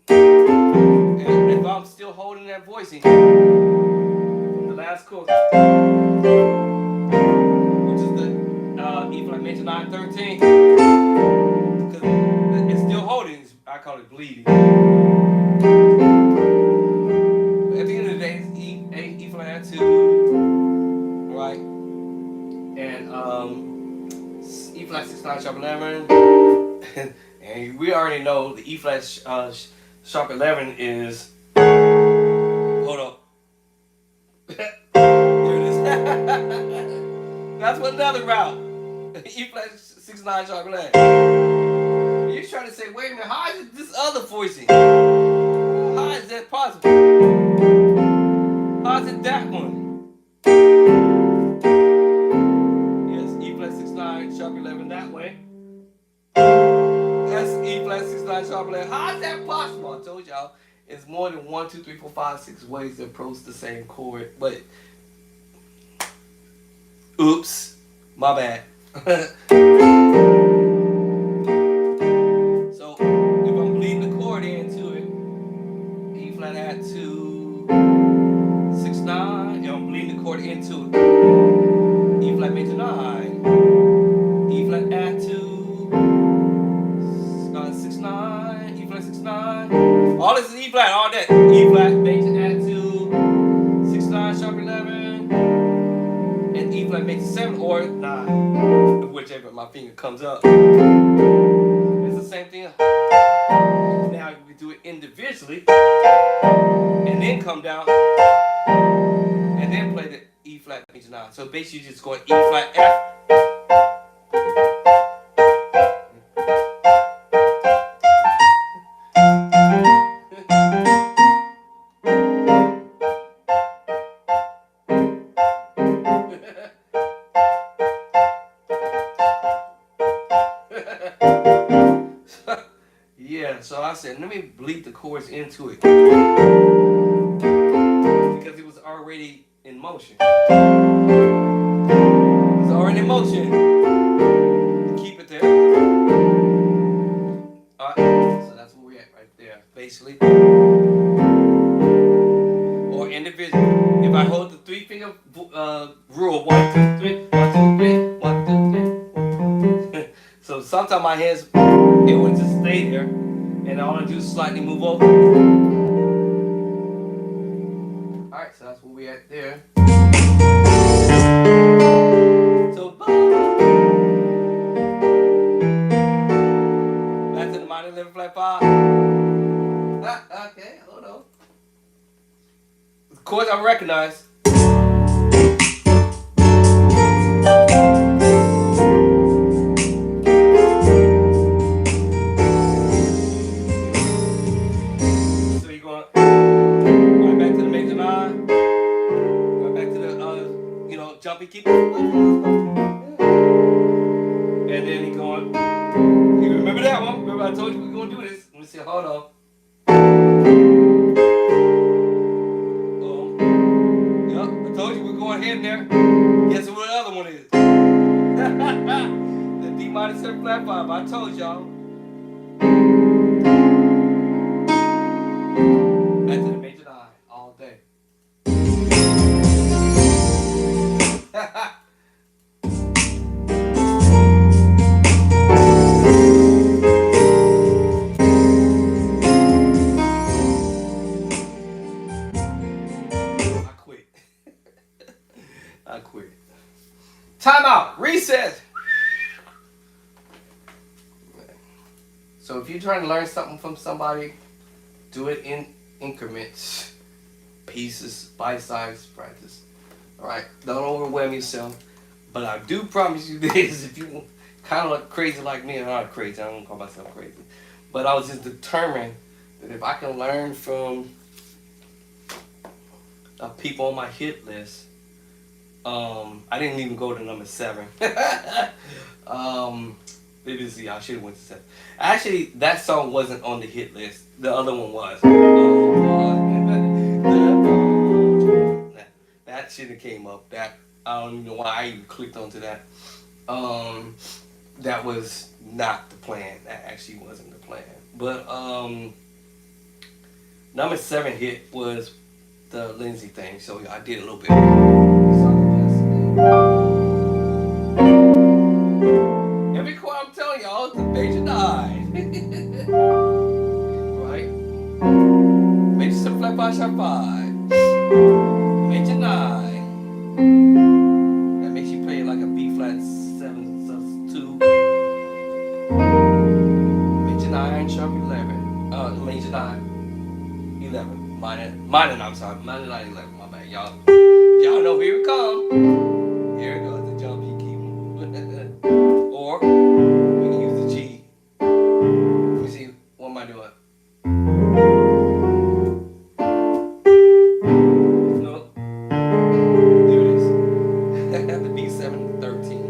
if I'm still holding that voicing from the last chord, which is the E flat major 9 13, because it's still holding. I call it bleeding. But at the end of the day, it's E flat add 2, right? And E flat 6/9 sharp 11. And we already know the E flat sharp 11 is. Hold up. There it is. That's another route. E flat 6/9 sharp 11. You're trying to say, wait a minute, how is it this other voicing? How is that possible? How is it that one? Yes, E flat 6/9 sharp 11 that way. That's E flat 6/9 sharp 11. How is that possible? I told y'all it's more than 1, 2, 3, 4, 5, 6 ways to approach the same chord. But oops, my bad. So if I'm bleeding the chord into it, E flat add 2, 6/9. If I'm bleeding the chord into it, E flat major 9, E flat add 2. 6/9, E flat 6/9. All this is E flat, all that. E flat major add 2, 6/9 sharp 11, and E flat major 7 or 9, whichever my finger comes up. It's the same thing. Now we do it individually, and then come down, and then play the E flat major 9. So basically, you just go E flat F. Yeah, so I said, let me bleed the chords into it. Because it was already in motion. It's already in motion. Keep it there. Alright, so that's where we're at right there, basically. Or individual. If I hold the 3-finger rule 1, 2, 3, 1, 2, 3, 1, 2, 3. So sometimes my hands it would just stay there, and all I do is slightly move over. All right, so that's where we at there. So back to the minor 11 flat 5. Okay, hold on. The chords I recognize. So you're going right back to the major 9, right back to the jumpy keep. And then he going. You remember that one? Remember I told you we were gonna do this. Let me see. Hold on. Yup, I told you we were going ahead in there. Guess what the other one is? The D minor 7 flat 5. I told y'all. Back to the major 9 all day. I quit. Time out. Recess. So if you're trying to learn something from somebody, do it in increments, pieces, bite-sized practice. All right. Don't overwhelm yourself. But I do promise you this: if you kind of like crazy like me, I'm not crazy. I don't call myself crazy, but I was just determined that if I can learn from people on my hit list. I didn't even go to number 7. Maybe see, I should have went to 7. Actually, that song wasn't on the hit list. The other one was. That should have came up. That I don't even know why I even clicked onto that. That was not the plan. That actually wasn't the plan. But number 7 hit was the Lindsay thing. So I did a little bit. Every chord I'm telling y'all, the major 9. Right? Major 7 flat 5 sharp 5. Major 9. That makes you play like a B flat 7 sus 2. Major 9 sharp 11. Major 9 11. Minor 9, I'm sorry. Minor 9 11. My bad. Y'all know here it comes. Here it goes, the jumpy key. Or we can use the G. Let me see, what am I doing? No. There it is. The B7 13.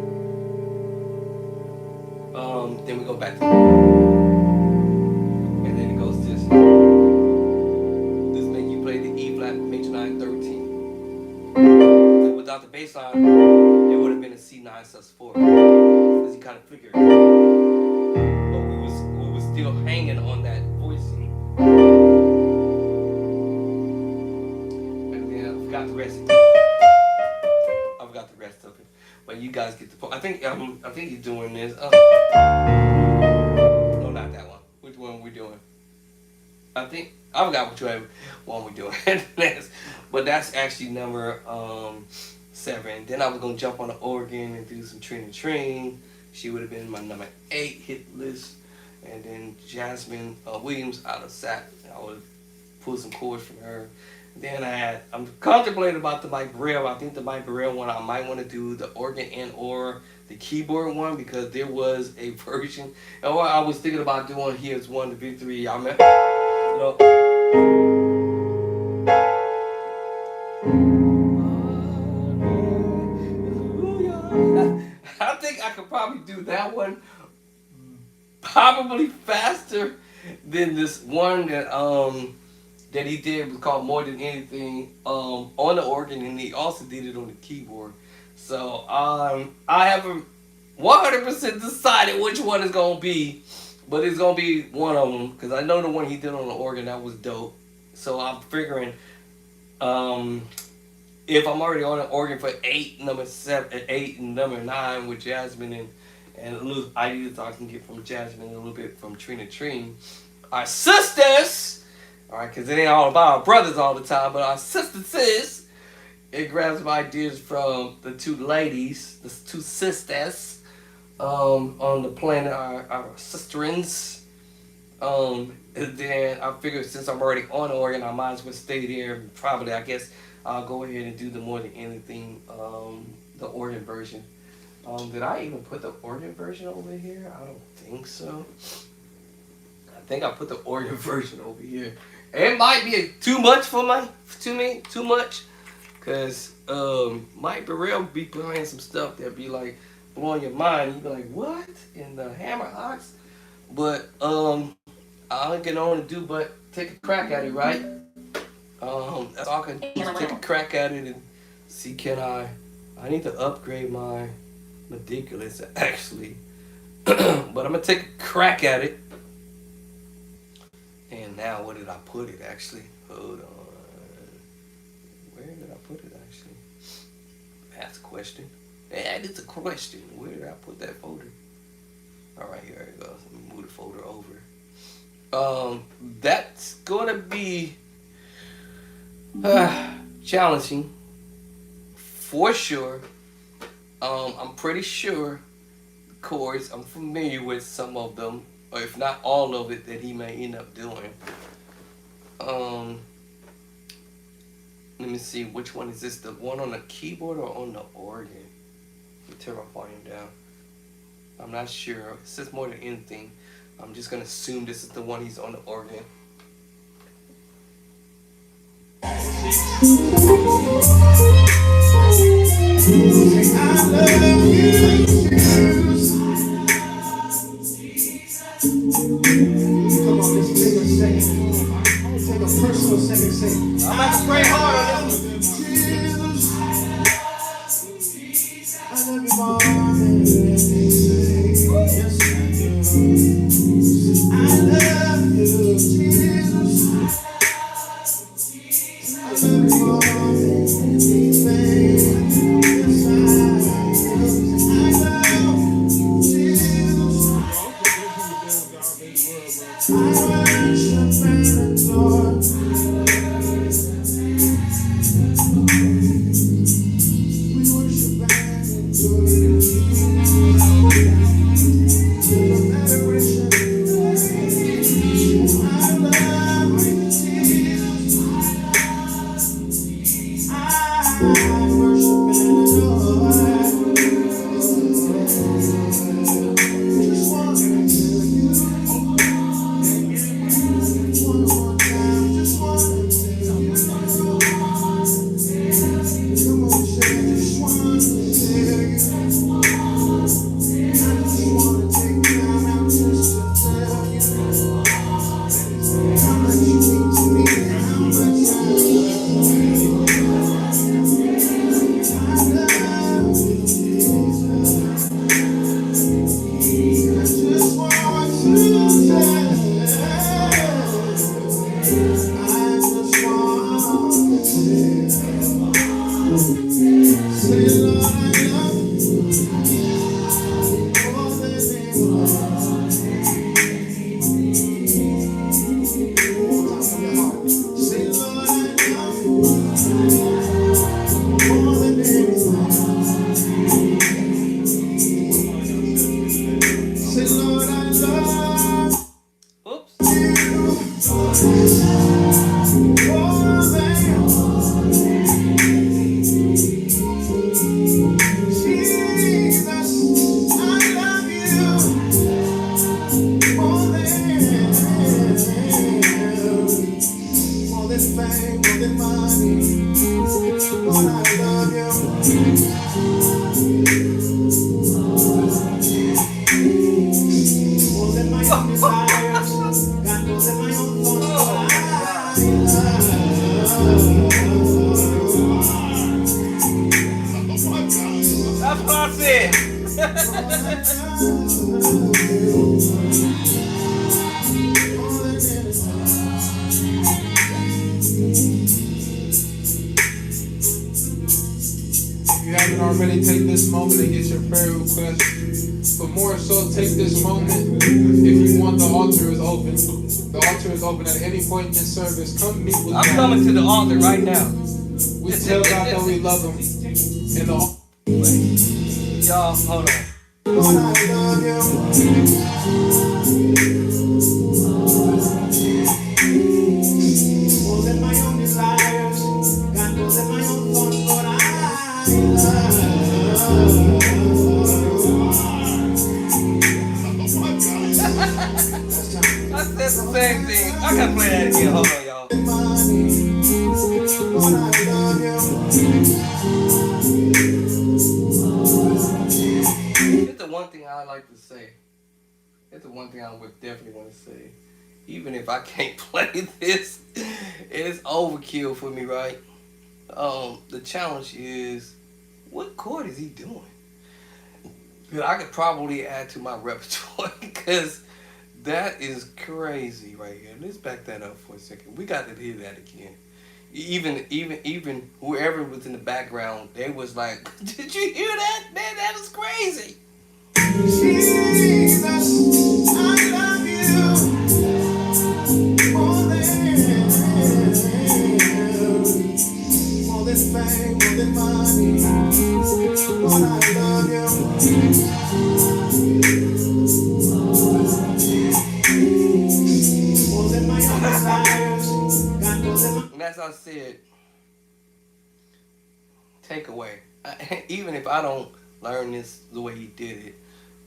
Then we go back to and then it goes this. This make you play the E flat major 9 13. And without the bass line, it would have been a C9 sus 4. Because you kind of figured. But we was still hanging on that voicing. And then I forgot the rest. I forgot the rest of it. But you guys get the point. I think you're doing this. No, not that one. Which one are we doing? I forgot which one we're doing. But that's actually number 7. Then I was gonna jump on the organ and do some Train. She would have been my number 8 hit list. And then Jasmine Williams out of SAP. I would pull some chords from her. Then I'm contemplating about the Mike Burrell. I think the Mike Burrell one I might want to do the organ and or the keyboard one because there was a version. Or I was thinking about doing Here's One to Victory. I mean, I think I could probably do that one probably faster than this one that he did was called More Than Anything on the organ, and he also did it on the keyboard. So I haven't 100% decided which one it's gonna be, but it's gonna be one of them because I know the one he did on the organ that was dope. So I'm figuring if I'm already on an organ for 8, number 7, 8, and number 9 with Jasmine and a little ideas I can get from Jasmine and a little bit from Trina Trine, our sisters, all right, because it ain't all about our brothers all the time, but our sisters, it grabs some ideas from the 2 ladies, the 2 sisters, on the planet, our sisterins. And then I figured since I'm already on the organ, I might as well stay there. Probably, I guess, I'll go ahead and do the More Than Anything, the organ version. Did I even put the organ version over here? I don't think so. I think I put the organ version over here. It might be too much for me, too much. Cause Mike Burrell be playing some stuff that be like blowing your mind. You be like, what? In the Hammer Ox? But I don't get on to do but take a crack at it, right? That's all I can do is take a crack at it and see can I need to upgrade my ridiculous actually. But I'm gonna take a crack at it. And now where did I put it actually? Hold on. Where did I put it actually? That's a question. That is a question. Where did I put that folder? Alright, here it goes. Let me move the folder over. That's gonna be challenging for sure. I'm pretty sure the chords, I'm familiar with some of them, or if not all of it that he may end up doing. Let me see, which one is this? The one on the keyboard or on the organ? Let me turn my volume down. I'm not sure. It says More Than Anything. I'm just gonna assume this is the one he's on the organ. Come on, just take a second. Take a personal second. I'm about to pray hard on this one. I love you more than anything. Yes, I do. I love you, Jesus. I love you more than anything. Yes, I love you, Jesus. I worship and adore. We worship and adore you. No matter where you I love you, Jesus. I worship and adore. Just want to tell you. One more time, just want to tell you. Come on, say, just want to tell you. I just want to take time out just to tell you how much you mean to me, how much I love you. I love you, Jesus. I just want to tell you. I just want to say, Lord, I love you more than anyone. Say, Lord, I love you more than anyone. Say, Lord, I love Oops. you more than Jesus. I love you more than fame, more than money. Lord, I love you more than my own desires. God, more than my own thoughts. That's what I said. you haven't already, take this moment and get your prayer request. But more so, take this moment if you want. The altar is open. The altar is open at any point in this service. Come meet with I'm God. coming to the altar right now. We tell God that we love Him. And the Y'all, hold on. Lord, I love you. More than my own desires, God, more than my own thoughts, Lord, I love you. I said the same thing. I gotta play that again. Hold on, y'all. Lord, I love you. It's the one thing I like to say. It's the one thing I would definitely want to say. Even if I can't play this, it's overkill for me, right? The challenge is, what chord is he doing? That I could probably add to my repertoire because that is crazy right here. Let's back that up for a second. We got to hear that again. Even whoever was in the background, they was like, "Did you hear that? Man, that was crazy." Jesus, I love you more than fame, more than money. Lord, I love you. More than my own desires. God, more than my... And as I said, takeaway. Even if I don't learn this the way he did it,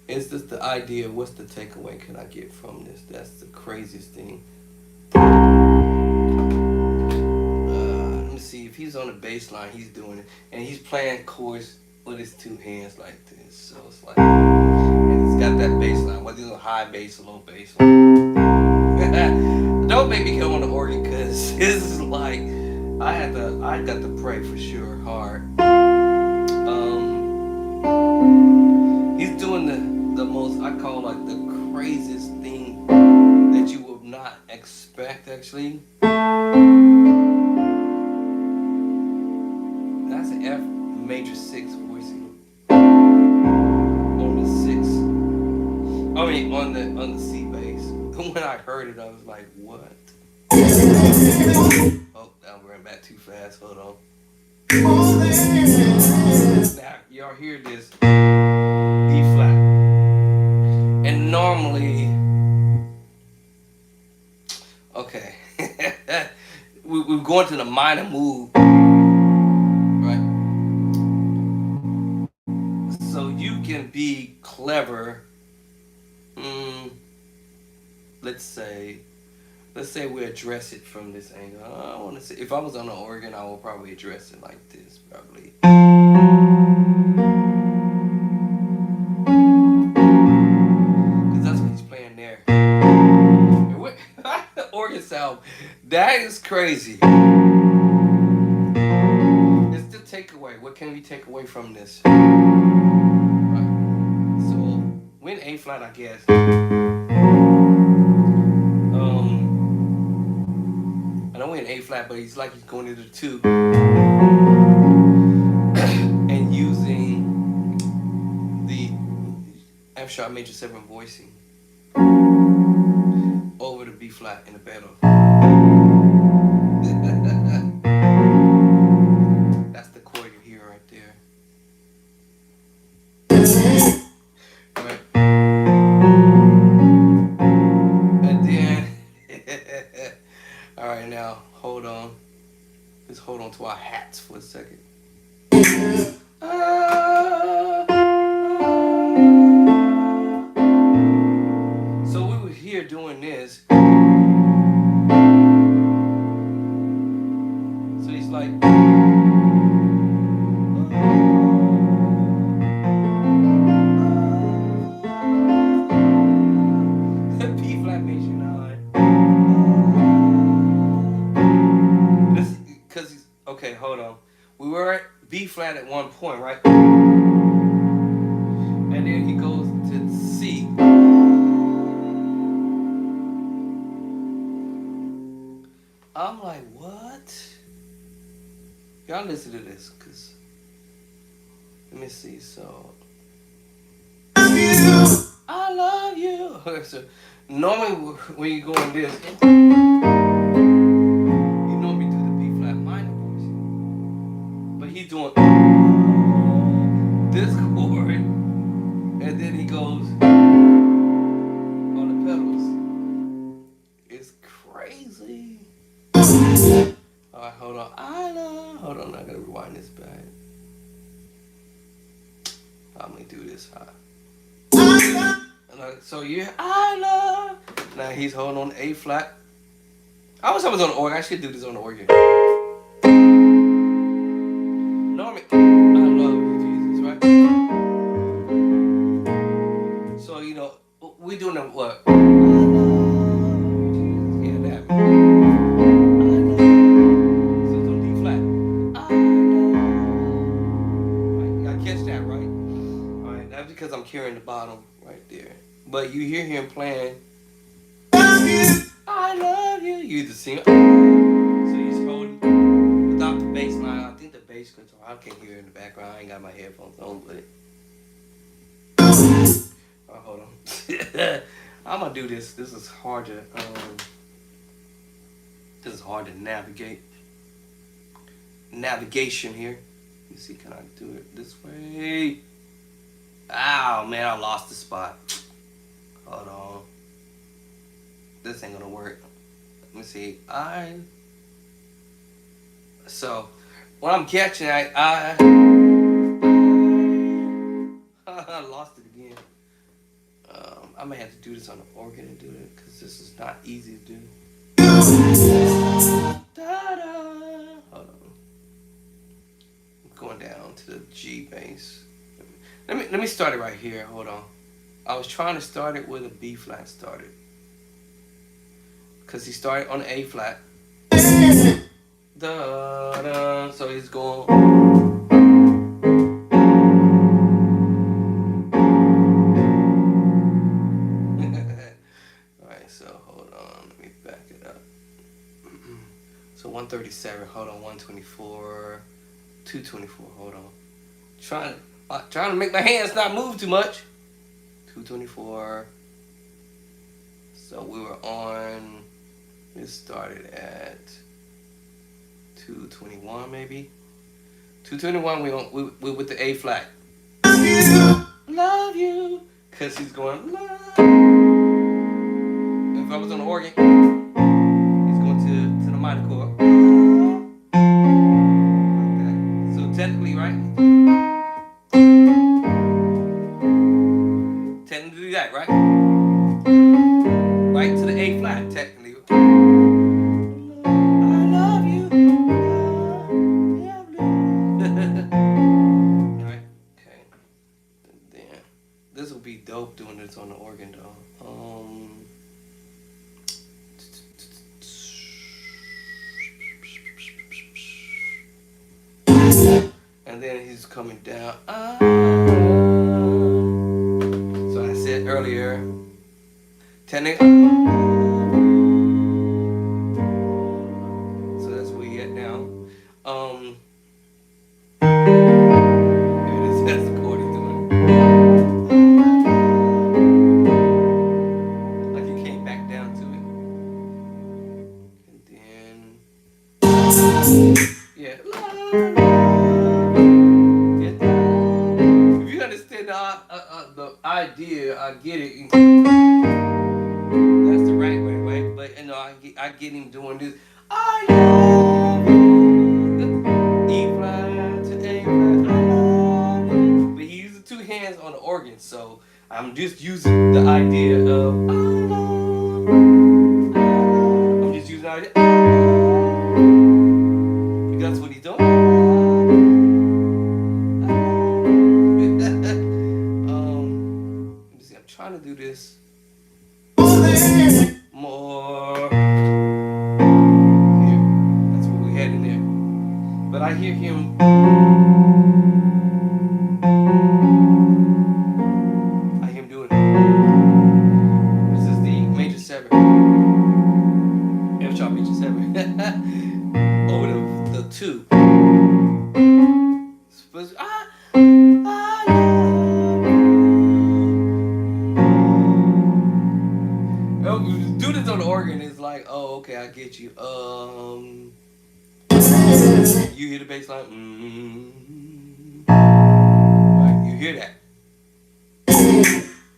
it's just the idea of what's the takeaway can I get from this? That's the craziest thing. Let me see if he's on the bass line, he's doing it. And he's playing chords with his two hands like this. So it's like, and he's got that bass line, whether it's a high bass or low bass. Don't make me come on the organ because this is like, I got to pray for sure hard. He's doing the most, I call like the craziest thing that you would not expect actually. That's an F major 6 voicing on the 6. I mean on the C bass. When I heard it I was like, what? Oh, now we're back too fast, hold on. Now y'all hear this B flat. And normally, okay, we're going to the minor move, right? So you can be clever. Let's say we address it from this angle. I want to say, if I was on the organ, I would probably address it like this, probably. There. The organ sound, that is crazy. It's the takeaway. What can we take away from this? Right. So, when A flat, I guess. I know we're in A flat, but he's like he's going into the 2 and using the F sharp major 7 voicing over the B flat in the battle. That's the chord you hear right there. Right. And then, all right, now hold on. Let's hold on to our hats for a second. So we were here doing this. So he's like, B flat major 9. Because he's, okay, hold on. We were at B flat at one point, right? And then he goes to C. I'm like, what? Y'all listen to this, cause me see. So love you. I love you. So normally when you go in this, you normally do the B flat minor voice, but he's doing this chord, and then he goes on the pedals. It's crazy. All right, hold on. Hold on. I gotta rewind this back. I'm gonna do this high. So yeah, I love. Now he's holding on A flat. I wish I was on the organ. I should do this on the organ. Normally, I love you, Jesus, right? So you know, we doing the what? I love you, Jesus. Yeah, that. I love. So it's on D flat. I love. Right, you gotta catch that, right? All right, that's because I'm carrying the bottom right there. But you hear him playing. I love you. You either sing. So he's holding without the bass line. I think the bass control. I can't hear it in the background. I ain't got my headphones on, but. Oh, hold on. I'm gonna do this. This is hard to. This is hard to navigate. Navigation here. Let me see. Can I do it this way? Ow, man! I lost the spot. Hold on. This ain't gonna work. Let me see. So when I'm catching, I lost it again. I may have to do this on the organ and do it because this is not easy to do. Da-da. Hold on. I'm going down to the G bass. Let me start it right here. Hold on. I was trying to start it with a B flat started. Because he started on the A flat. Da, da, so he's going. Alright, so hold on. Let me back it up. So 137. Hold on. 124. 224. Hold on. Trying to make my hands not move too much. 224. So we were on. It started at 221 maybe. 221 we with the A flat. Love you. Cause he's going love. If I was on the organ, he's going to the minor chord. Like that. So technically, right? Technically do that, right? Right to the A flat, technically. This will be dope doing this on the organ though. And then he's coming down. So I said earlier, technically. So that's where we at now. Here it is. That's the chord he's doing. Like he came back down to it. And then, yeah. If you understand the idea, I get it. That's the right way, right? But you know, I get him doing this. I love you. E flat to A flat. I love you. But he uses two hands on the organ, so I'm just using the idea of I love. I'm just using the idea. Because that's what he's doing. Let me see. I'm trying to do this more. Here. That's what we had in there. But I hear him. I hear him doing it. This is the major okay, I get you. You hear the bass line? Right, you hear that.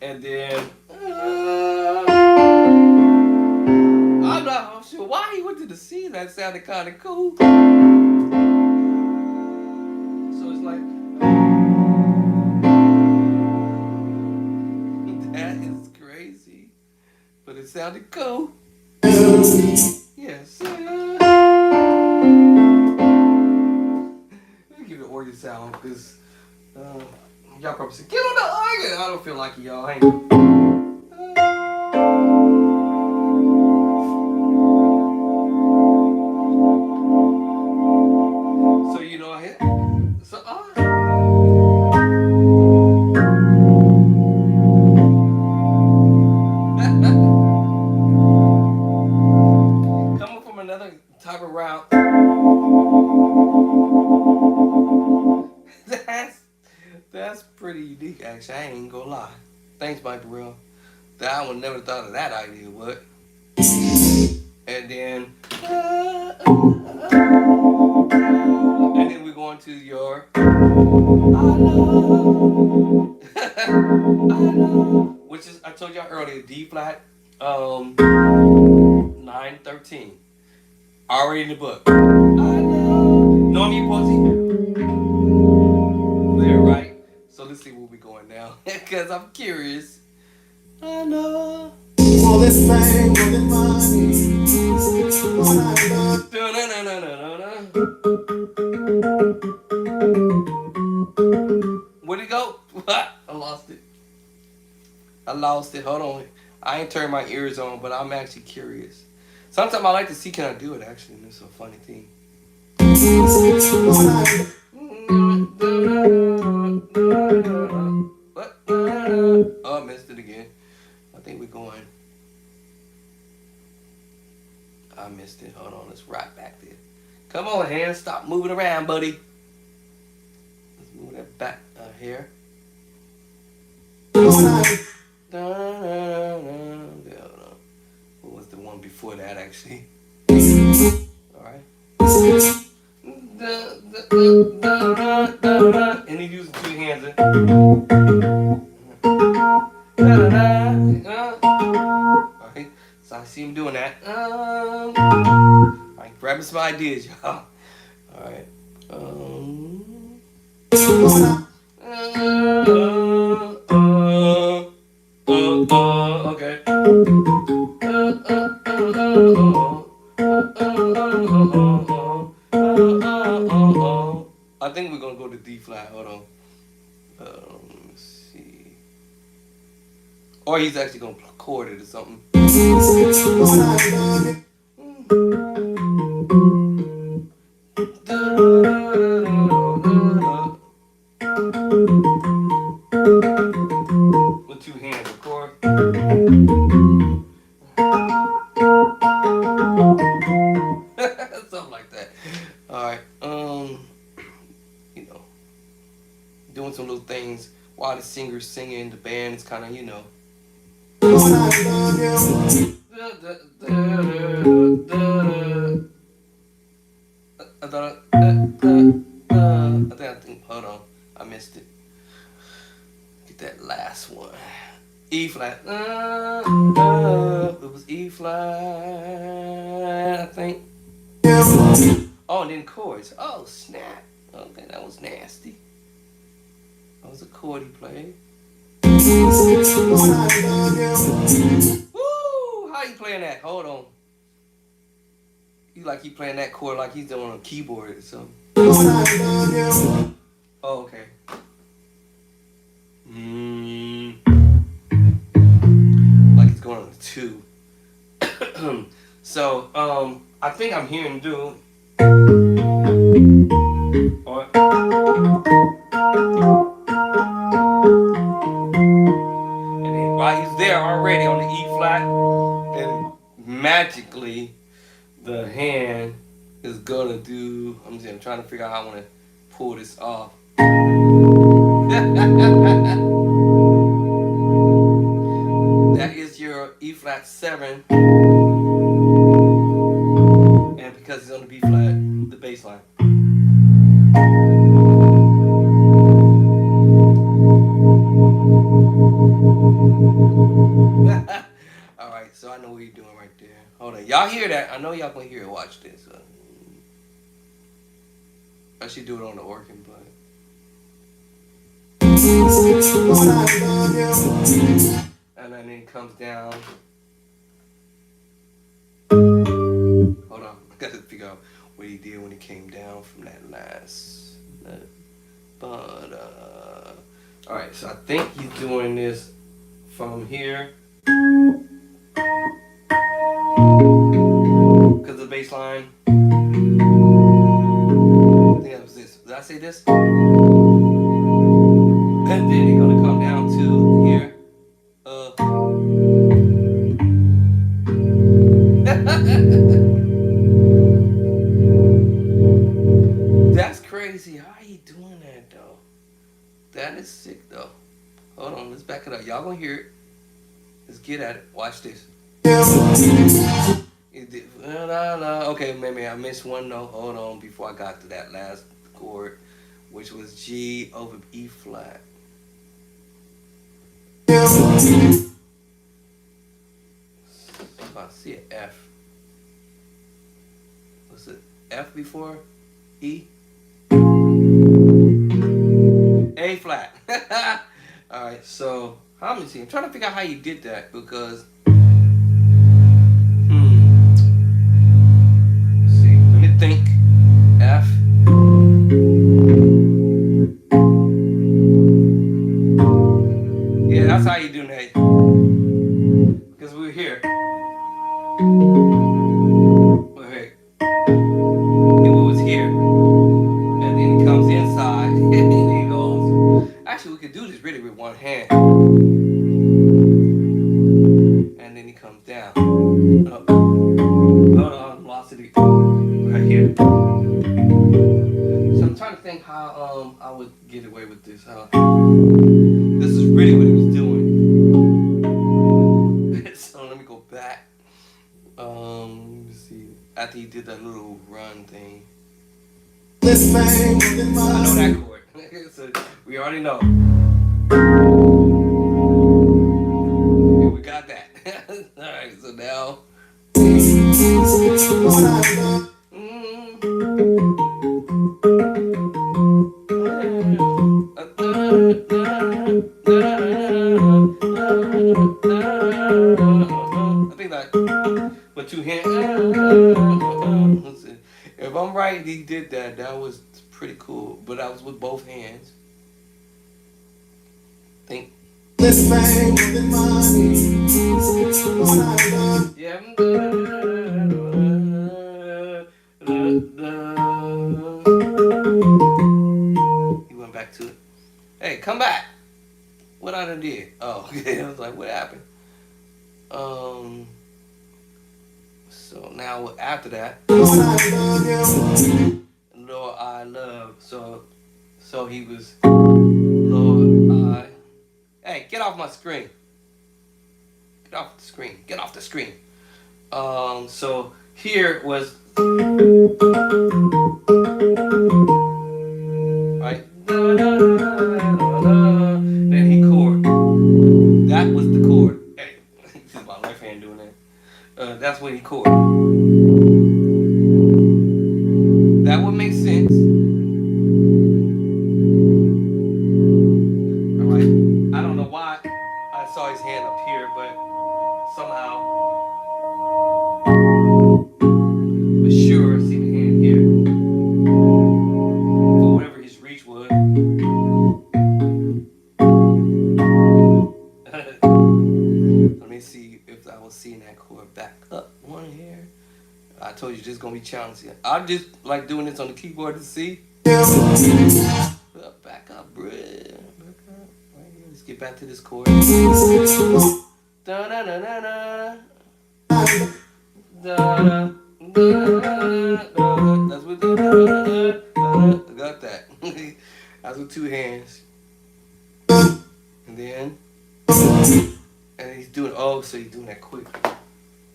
And then, I'm not sure why he went to the C. That sounded kind of cool. So it's like, that is crazy. But it sounded cool. Yes. Let me give it an organ sound because y'all probably say, get on the organ. I don't feel like it, y'all. Hang on. So you know I hit. So coming from another type of route. That's pretty unique, actually. I ain't gonna lie. Thanks, Mike Burrell. I would never thought of that idea, what? And then we're going to your I know, which is I told y'all earlier, D flat, 913. Already in the book. I know. Know me, Posey? There, right? So let's see where we're going now, because I'm curious. I know. All this fame, all this money, all I love. Where'd it go? I lost it. Hold on. I ain't turned my ears on, but I'm actually curious. Sometimes I like to see, can I do it actually? And it's a funny thing. What? Oh, I missed it again. I think we're going. I missed it. Hold on. Let's rock back there. Come on, hands. Stop moving around, buddy. Let's move that back here. What was the one before that, actually? Alright. And he using two hands. Alright. So I see him doing that. Alright, grabbing some ideas, y'all. Alright. Okay. I think we're gonna go to D flat. Hold on. Let's see. Or he's actually gonna chord it or something. With two hands, of course. Something like that. Alright, you know, doing some little things while the singer's singing, the band is kind of, you know. I think, hold on, I missed it. Get that last one. E flat. It was E flat, I think. Oh, and then chords. Oh, snap. Okay, that was nasty. That was a chord he played. Woo! How you playing that? Hold on. He playing that chord like he's doing on a keyboard or something. Oh, okay. Like it's going on a 2. So, I think I'm hearing him do. And then while he's there already on the E flat, and magically the hand is gonna do. I'm trying to figure out how I want to pull this off. That is your E flat 7. Alright, so I know what he's doing right there. Hold on. Y'all hear that? I know y'all gonna hear it. Watch this. I should do it on the organ, but. And then it comes down. Hold on. I got to figure out what he did when he came down from that last note. But, alright, so I think he's doing this from here. Because the bass line. I think that was this. Did I say this? And then he's gonna come down to here. That's crazy. How are you doing that though? That is sick though. Hold on, let's back it up. Y'all gonna hear it. Let's get at it. Watch this. Okay, maybe I missed one note. Hold on, before I got to that last chord, which was G over E flat. If I see an F, was it F before E? A flat. All right, so how many see? I'm trying to figure out how you did that because. Let's see. Let me think. F. Yeah, that's how you do that. Because we're here. We're here. It was here. And then he comes inside. And then he goes. Actually, we could do this really with one hand. And then he comes down. Up. Hold on, velocity. Right here. So I'm trying to think how I would get away with this. This is really what he was doing. So let me go back. Let me see. After he did that little run thing. I know that chord. So we already know. Yeah, we got that. Alright, so now. I think that with two hands. If I'm right, he did that. That was pretty cool. But that was with both hands. Think. Yeah. He went back to it. Hey, come back. What I done did? Oh, okay. I was like, what happened? So now after that, Lord I love. So he was Lord I. Hey, get off my screen. Get off the screen. Get off the screen. So here was right. Then he chord. That was the chord. Hey, this is my left hand doing that. That's what he chord. That would make sense. Alright. I don't know why I saw his hand up here, but somehow. For sure, I see the hand here. For whatever his reach was. Let me see if I was seeing that chord back up one here. I told you this is gonna be challenging. I'm just like doing this on the keyboard to see. Back up, bruh. Back up. Right here. Let's get back to this chord. Da da da da da. Da da da. That's what. I got that. That's with two hands. And then. And he's doing, so he's doing that quick.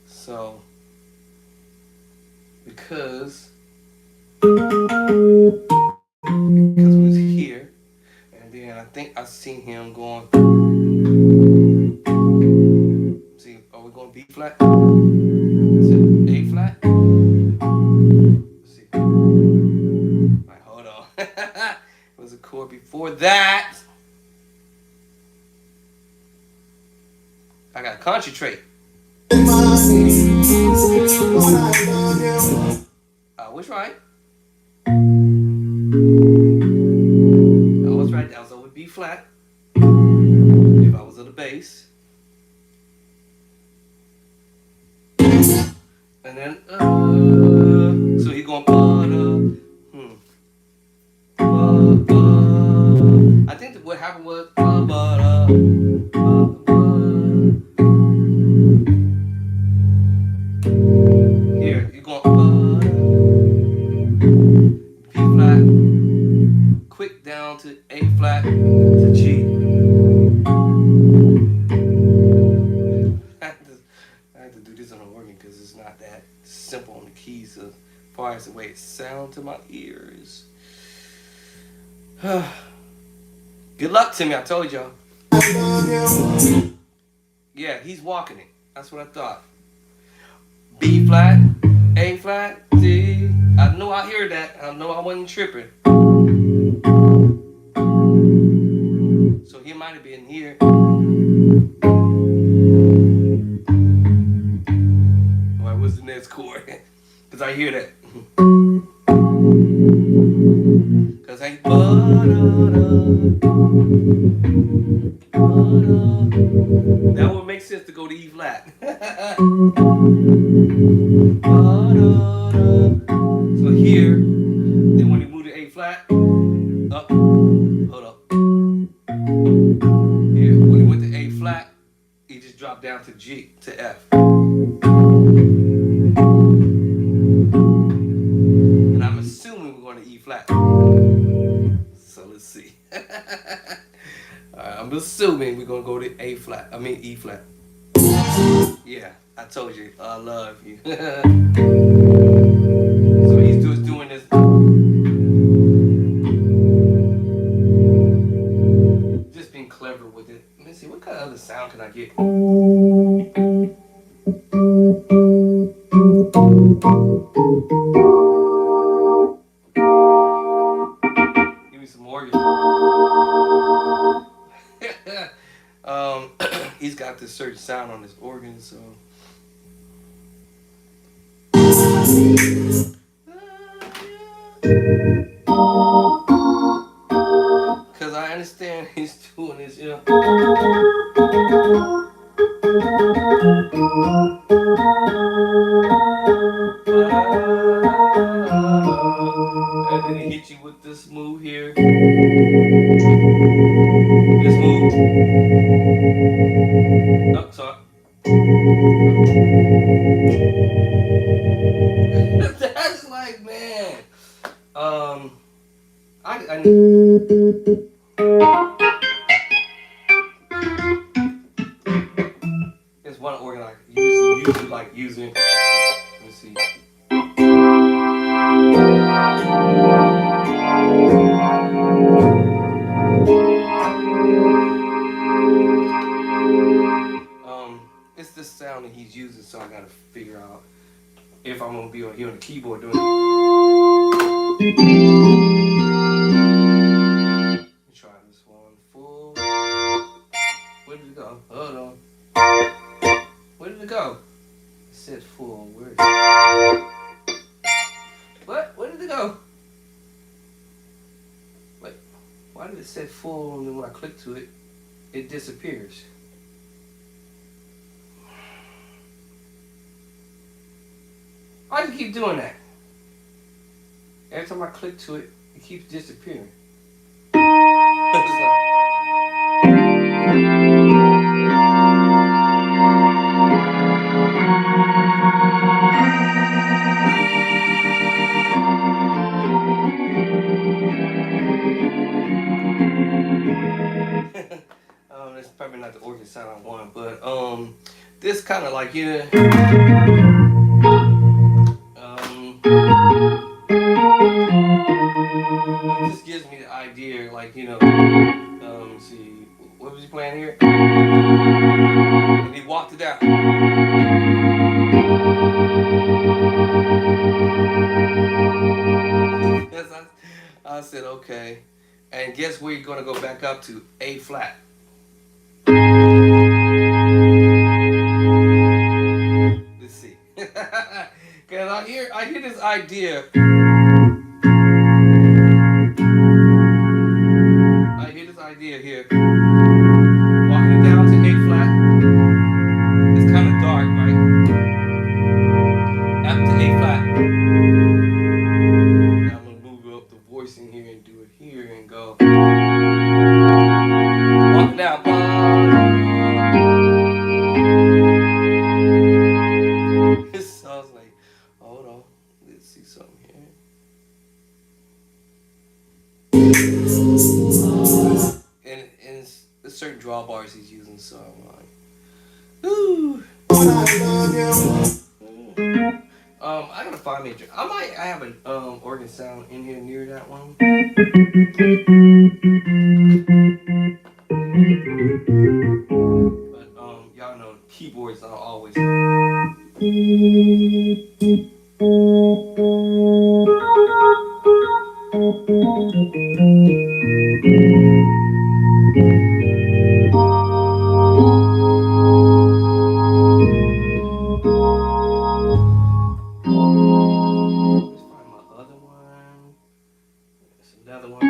So, because it was here, and then I think I seen him going, see, are we going B flat to A flat. Let's see. Alright, hold on. It was a chord before that. I gotta concentrate. Which right? I was right. That was over B flat. If I was on the bass. And then, so he going I think that what happened was here you going B flat, quick down to A flat to G. I have to do this on the organ because it's not that simple on the keys as far as the way it sounds to my ears. Good luck to me, I told y'all. Yeah, he's walking it. That's what I thought. B flat, A flat, D. I know I hear that. I know I wasn't tripping. So he might have been here. Alright, what's the next chord? Because I hear that. Because I that would make sense to go to E flat. So here, then when you move to A flat, up, hold up. Here, when you went to A flat, you just drop down to G, to F. And I'm assuming we're going to E flat. So let's see. Alright, I'm assuming we're going to go to A flat. I mean E flat. Yeah, I told you, I love you. So he's just doing this. Just being clever with it. Let me see, what kind of other sound can I get? Give me some organ. He's got this certain sound on his organ, so. Because I understand he's doing this, you know. And then he hits you with this move here. This move. Oh, sorry. That's like, man. I need. There's one organ I usually like using. Let me see. It's this sound that he's using, so I gotta figure out if I'm gonna be here on the keyboard doing it. Let me try this one full. Where did it go? Hold on. Where did it go? It said full. Where is it? What? Where did it go? Wait. Why did it say full and then when I click to it, it disappears? Why does it keep doing that? Every time I click to it, it keeps disappearing. That's probably not the organ sound I want, but this kind of like, you know, it just gives me the idea, like, you know, let's see, what was he playing here? And he walked it out. And guess where you're gonna go back up to? A flat. Let's see. Cause I hear this idea. I hear this idea here. Walking it down to A flat. It's kind of dark, right? Up to A flat. Now I'm gonna move up the voice in here and do it here and go. Walking down. So I was like, hold on. Let's see something here. And it's certain drawbars he's using, so I'm like, ooh. I gotta find me. I have an organ sound in here near that one. But y'all know keyboards are always. Let's find my other one. There's another one.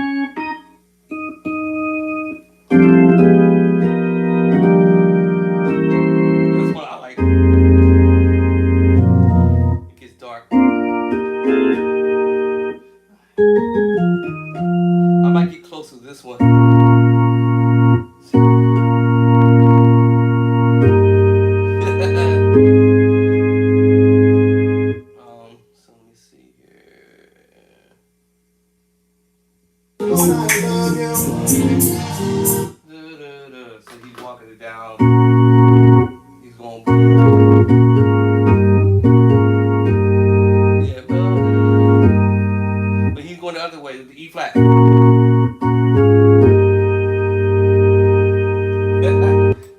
That's what I like. It gets dark. I might get close to this one. So let me see here. So he's walking it down. He's going. Yeah, but he's going the other way, the E flat.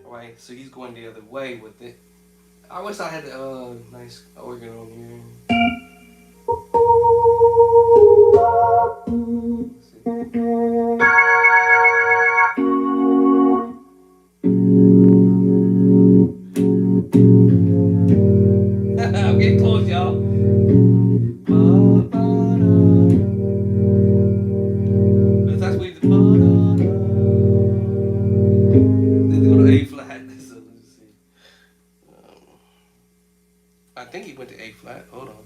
Right, so he's going the other way with it. I wish I had the nice organ on here. Let's see. I'm getting close, y'all. Let's actually the Then they go to A flat. So let's see. I think he went to A flat. Hold on.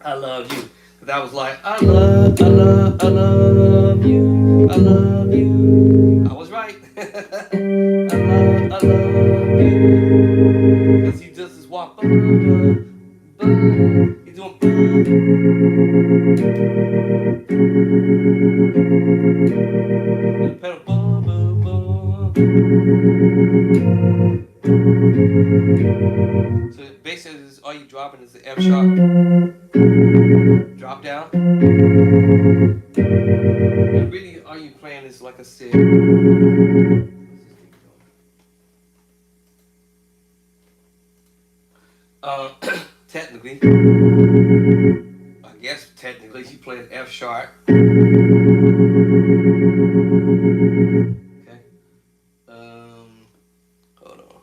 I love you. Cause I was like, I love you. I love you. I was right. I love you. Cause he does this walk. He's doing. Pedal. So basically, all you dropping is the F sharp. Drop down. And really, all you playing is like I said. Technically, I guess technically, you play an F sharp. Okay. Hold on.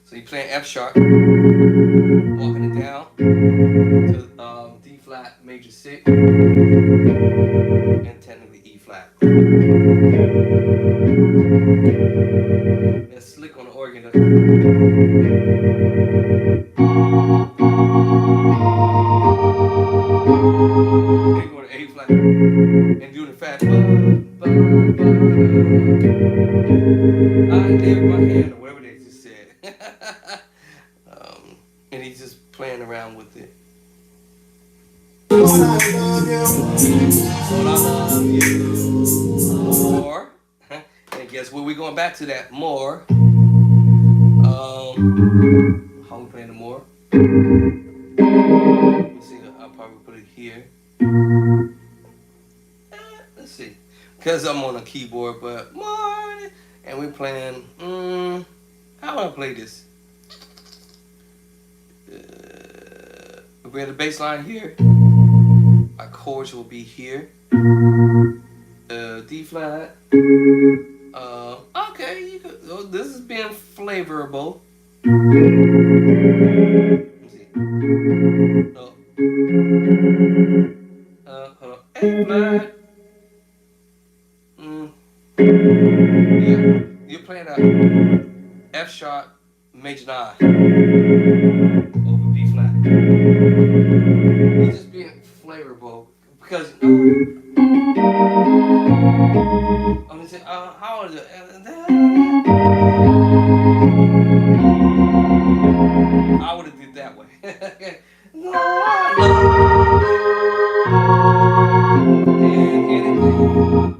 So you play an F sharp, walking it down to D flat major 6, and technically E flat. That's slick on the organ. Then go to A flat and do the fat. I live my hand or whatever they just said. And he's just playing around with it. Lord, I love you more. And guess what? We're going back to that more. How we playing the more? Let me see. I'll probably put it here. Let's see. Because I'm on a keyboard, but more. And we're playing. How do I play this? we have the bass line here. Our chords will be here. D flat. Okay, you could, oh, this is being flavorable. Let me see. Oh. Hold on. A flat. Yeah. You're playing a F sharp major 9 over B flat. You're just being flavorable because I'm gonna say, how is it? I would have did that way.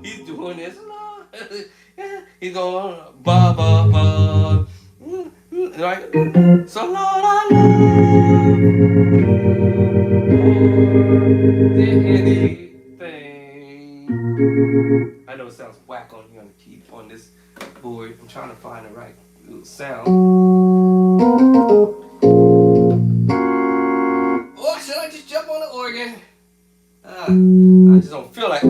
He's doing this. He's going ba ba ba. Right? So Lord, I love than anything. I know it sounds whack on here on the key on this board. I'm trying to find the right sound. Or should I just jump on the organ? I just don't feel like it.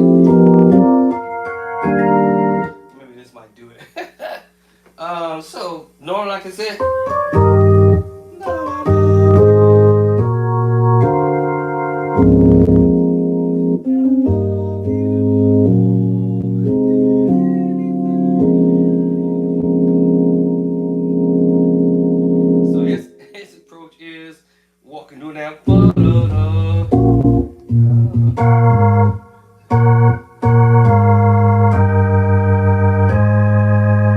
Maybe this might do it. So Norm, like I said. So his approach is walking through that.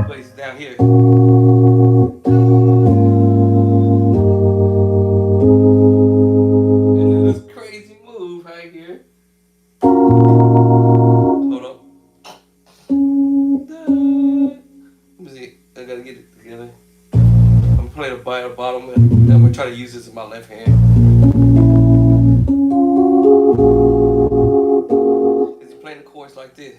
Plays down here. And then this crazy move right here. Hold up. Let me see. I gotta get it together. I'm gonna play the bottom and then I'm gonna try to use this in my left hand. Because you're playing the chords like this.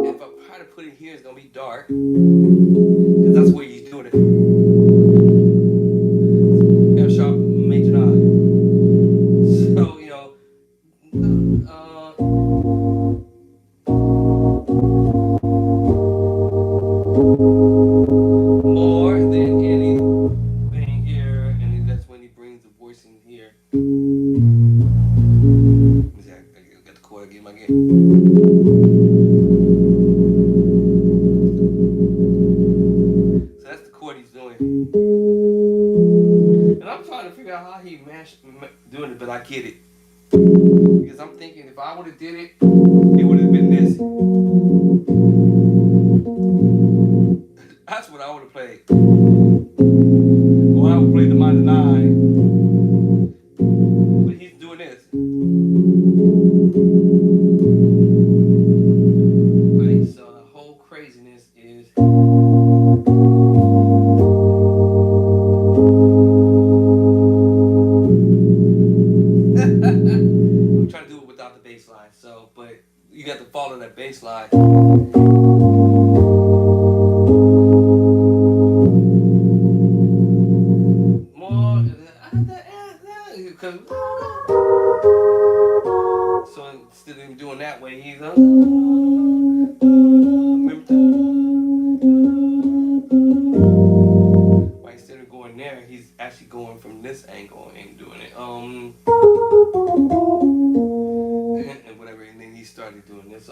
If I try to put it here, it's gonna be dark. Because that's where he's doing it. F sharp major 9. So, you know. More than anything here, and that's when he brings the voice in here. Let me see, I got the chord again, again. So that's the chord he's doing. And I'm trying to figure out how he doing it, but I get it. Because I'm thinking if I would have did it, it would have been this. That's what I would have played. Or I would play the minor 9. But he's doing this. Right, so the whole craziness is. I'm trying to do it without the bass line, so, but you got to follow that bass line. So instead of doing that way, he's right, instead of going there, he's actually going from this angle and doing it. And whatever, and then he started doing this.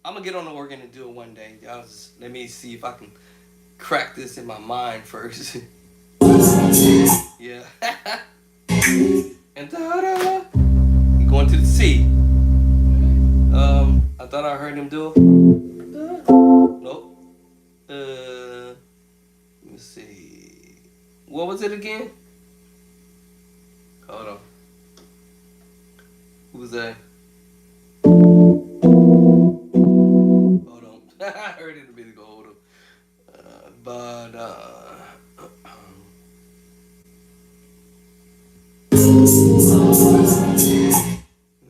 I'm gonna get on the organ and do it one day. Let me see if I can crack this in my mind first. Yeah. And da-da. You're going to the C. I thought I heard him do. Nope. Let me see. What was it again? Hold on. Who was that? I heard it a minute ago. Hold on. Let's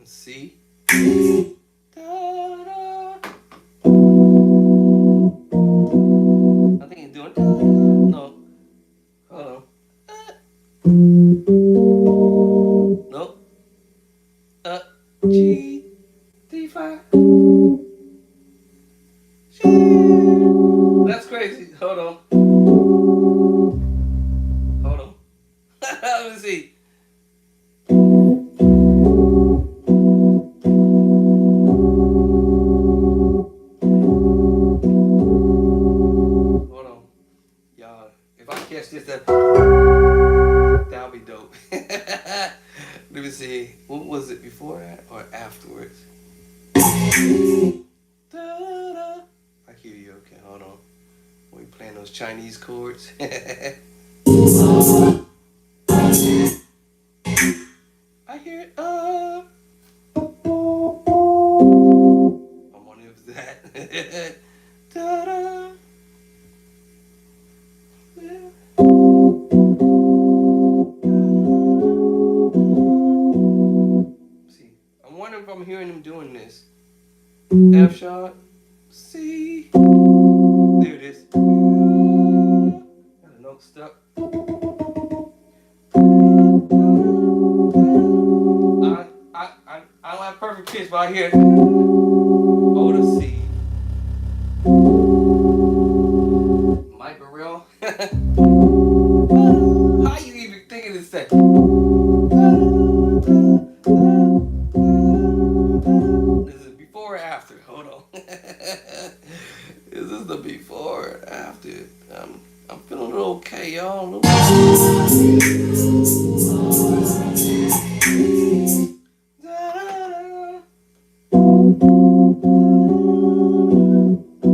see. I think he's doing. No. Hold on. Nope. G, 3, 5. That's crazy. Hold on. Hold on. Let me see. Hold on. Y'all, if I catch this, that'll be dope. Let me see. What was it, before that or afterwards? Da-da. I hear you. Okay, hold on. We playing those Chinese chords. I hear it. I'm wondering if it's that. Da-da. Yeah. See, I'm wondering if I'm hearing him doing this. F sharp, C. There it is. Got a note stuck. I don't have perfect pitch, but I hear O to C. Mike Burrell. How you even thinking this thing? This is before or after? Hold on. Is this the before or after? I'm feeling a little okay, y'all.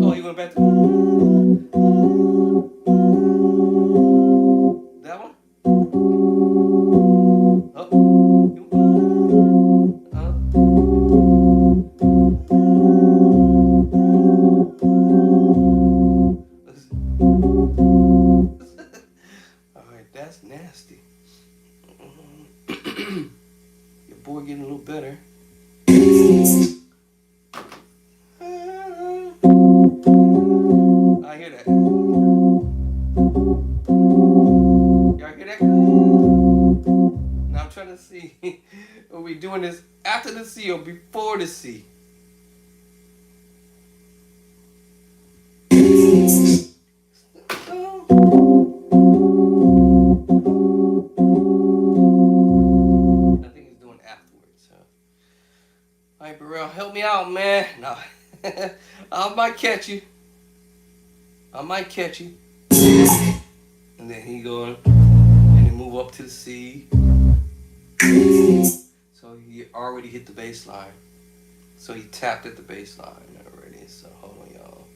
Oh, you went back to that one? Oh. Alright, that's nasty. Your boy getting a little better. I hear that. Y'all hear that? Now I'm trying to see, are we doing this after the C or before the C? I think he's doing afterwards. Alright, Burrell, help me out, man. Nah. I might catch you. And then he going, and then move up to the C. So he already hit the bass line. So he tapped at the bass line already. So hold on, y'all.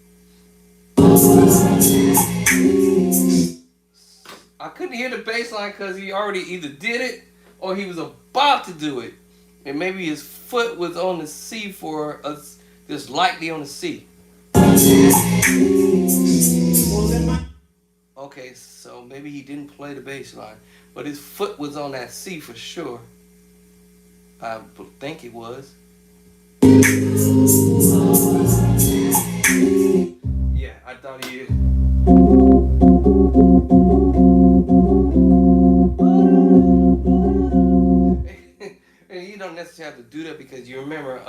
I couldn't hear the bass line because he already either did it or he was about to do it. And maybe his foot was on the C for us, just lightly on the C. Okay, so maybe he didn't play the bass line, but his foot was on that C for sure. I think it was. Yeah, I thought he did. And you don't necessarily have to do that because you remember,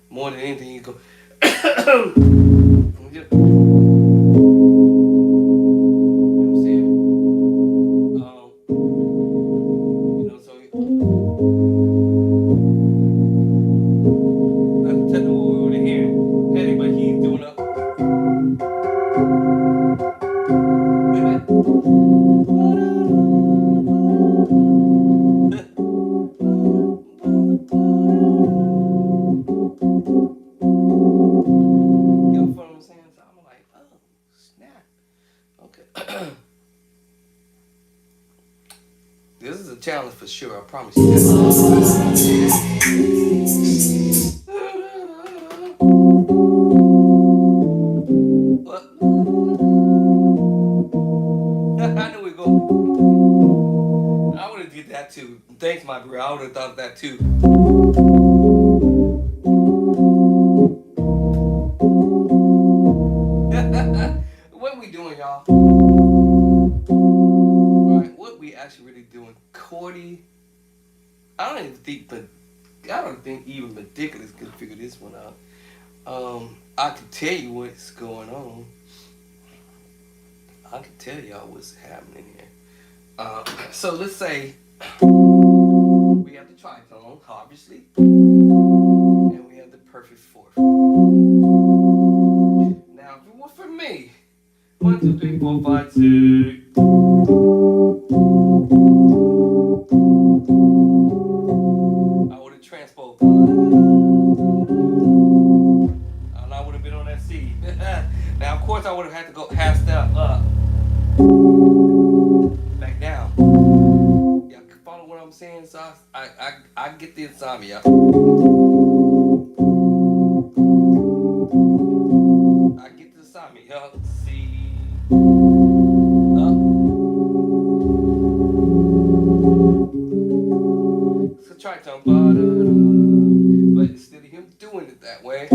more than anything, you go. This is a challenge for sure, I promise you that. What? I knew we'd go. I would have did that too. Thanks, my bro. I would have thought of that too. What we doing, y'all? Alright, what we actually really doing? Cordy. I don't think even Ridiculous can figure this one out. I can tell you what's going on. I can tell y'all what's happening here. So let's say we have the tritone, obviously, and we have the perfect fourth. Now, if it were for me, 1, 2, 3, 4, 5, 6. I would have transposed. And I would have been on that C. Now, of course, I would have had to go half step up. Back down. Y'all can follow what I'm saying? So I get the insomnia. I get the insomnia. C. Up. So tritone. But instead of him doing it that way,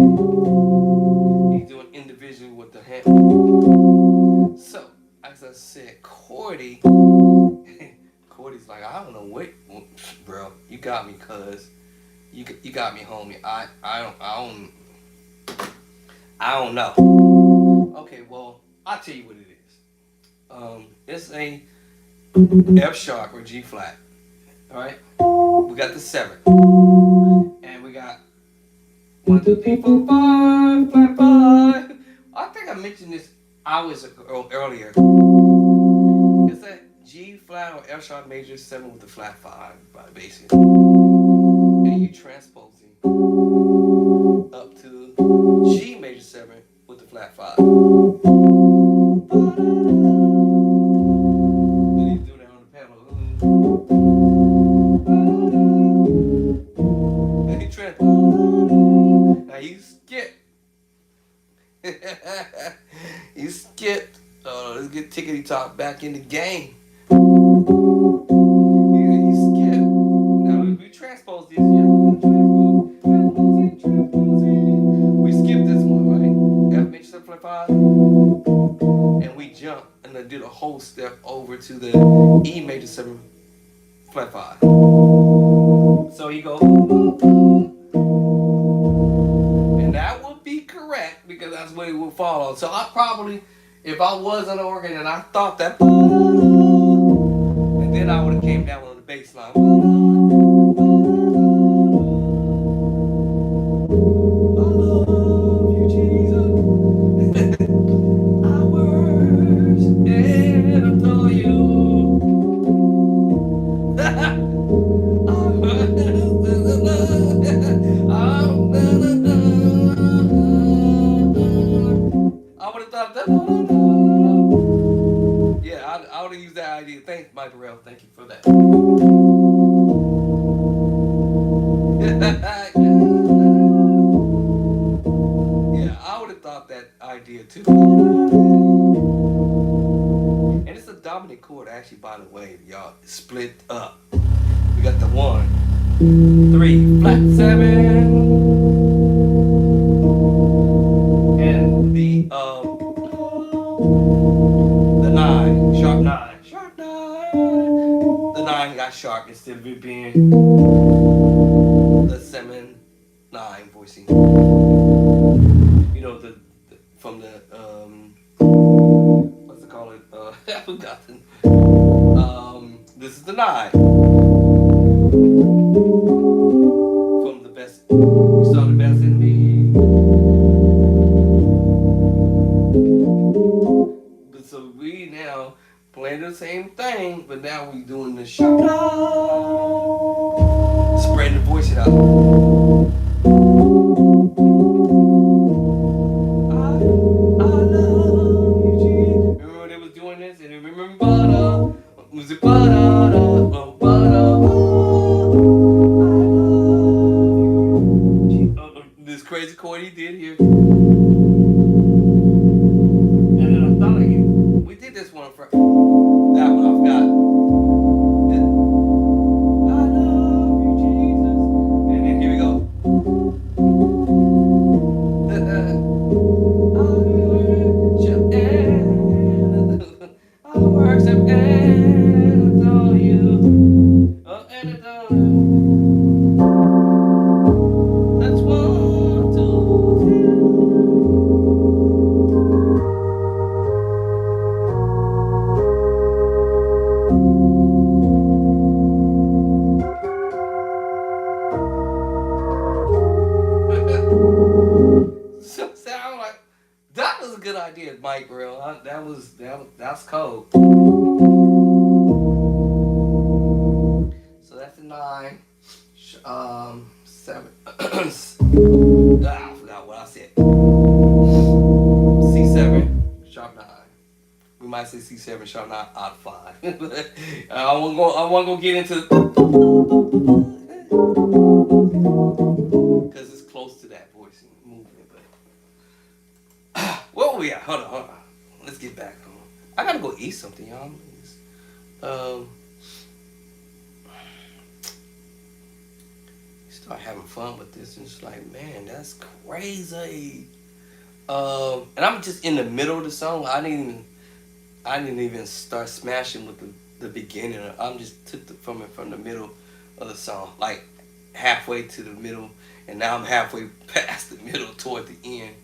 he's doing individually with the hand. So, as I said, Cordy's like, I don't know what, bro. You got me, cuz. You got me, homie. I don't know. Okay, well, I'll tell you what it is. It's a F sharp or G flat. Alright? We got the 7. And we got 1, 2, 3, 4, 5, flat 5. I think I mentioned this hours earlier. It's a G flat or F sharp major 7 with the flat 5, basically. And you transposing up to G major 7 with the flat 5. Then you do that on the pedal. Then you transpose. Now you skip. You skipped. Let's get Tickety Talk back in the game. You skip. Now we transpose this. We skip this one, right? F major 7 flat 5. And we jump and then do the whole step over to the E major 7 flat 5. So you go. And that would be correct because that's what it would follow. So I probably, if I was on the organ and I thought that, and then I would have came down on the bass line. I love you, Jesus. I worship and adore you. I would have thought that. Yeah, I would have used that idea. Thanks, Mike Burrell. Thank you for that. Yeah, I would have thought that idea too. And it's a dominant chord, actually, by the way, y'all. It's split up. We got the 1, 3, flat 7. And the 9, sharp 9. Sharp 9. The 9 got sharp instead of it being the 7, 9 voicing. You know, the from the what's it called? I forgot. This is the 9. From the best. You saw the best in me. But so we now playing the same thing, but now we doing the sharp. Spreading the voice out. I love you, Jesus. Remember when they was doing this? And remember butter. Was it butter? This crazy chord he did here. And then I thought of you. We did this one for that one I forgot. and a done. That's 1, 2, 3. So sound like that was a good idea, Mike. Real. That's cold. So that's a 9. 7. I forgot what I said. C7 sharp 9. We might say C7 sharp 9 out of 5. I won't go get into because it's close to that voice movement. But where we at? Hold on. Let's get back on. I gotta go eat something, y'all. Start having fun with this, and it's like, man, that's crazy. And I'm just in the middle of the song. I didn't even start smashing with the beginning. I'm just took from the middle of the song, like halfway to the middle, and now I'm halfway past the middle toward the end,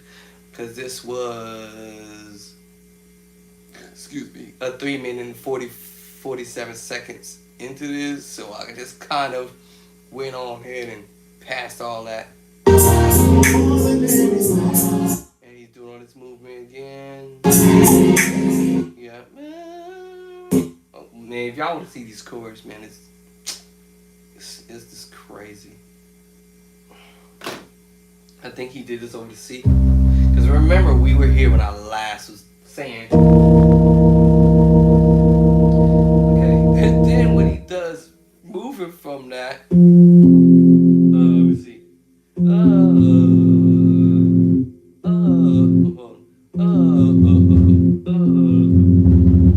because this was, excuse me, a 3 minute and 47 seconds into this, so I just kind of went on ahead and passed all that. And he's doing all this movement again. Yeah, man. Oh, man, if y'all want to see these chords, man, it's just crazy. I think he did this over the sea. Because remember, we were here when I last was saying. Okay, and then when he does moving from that. Let me see.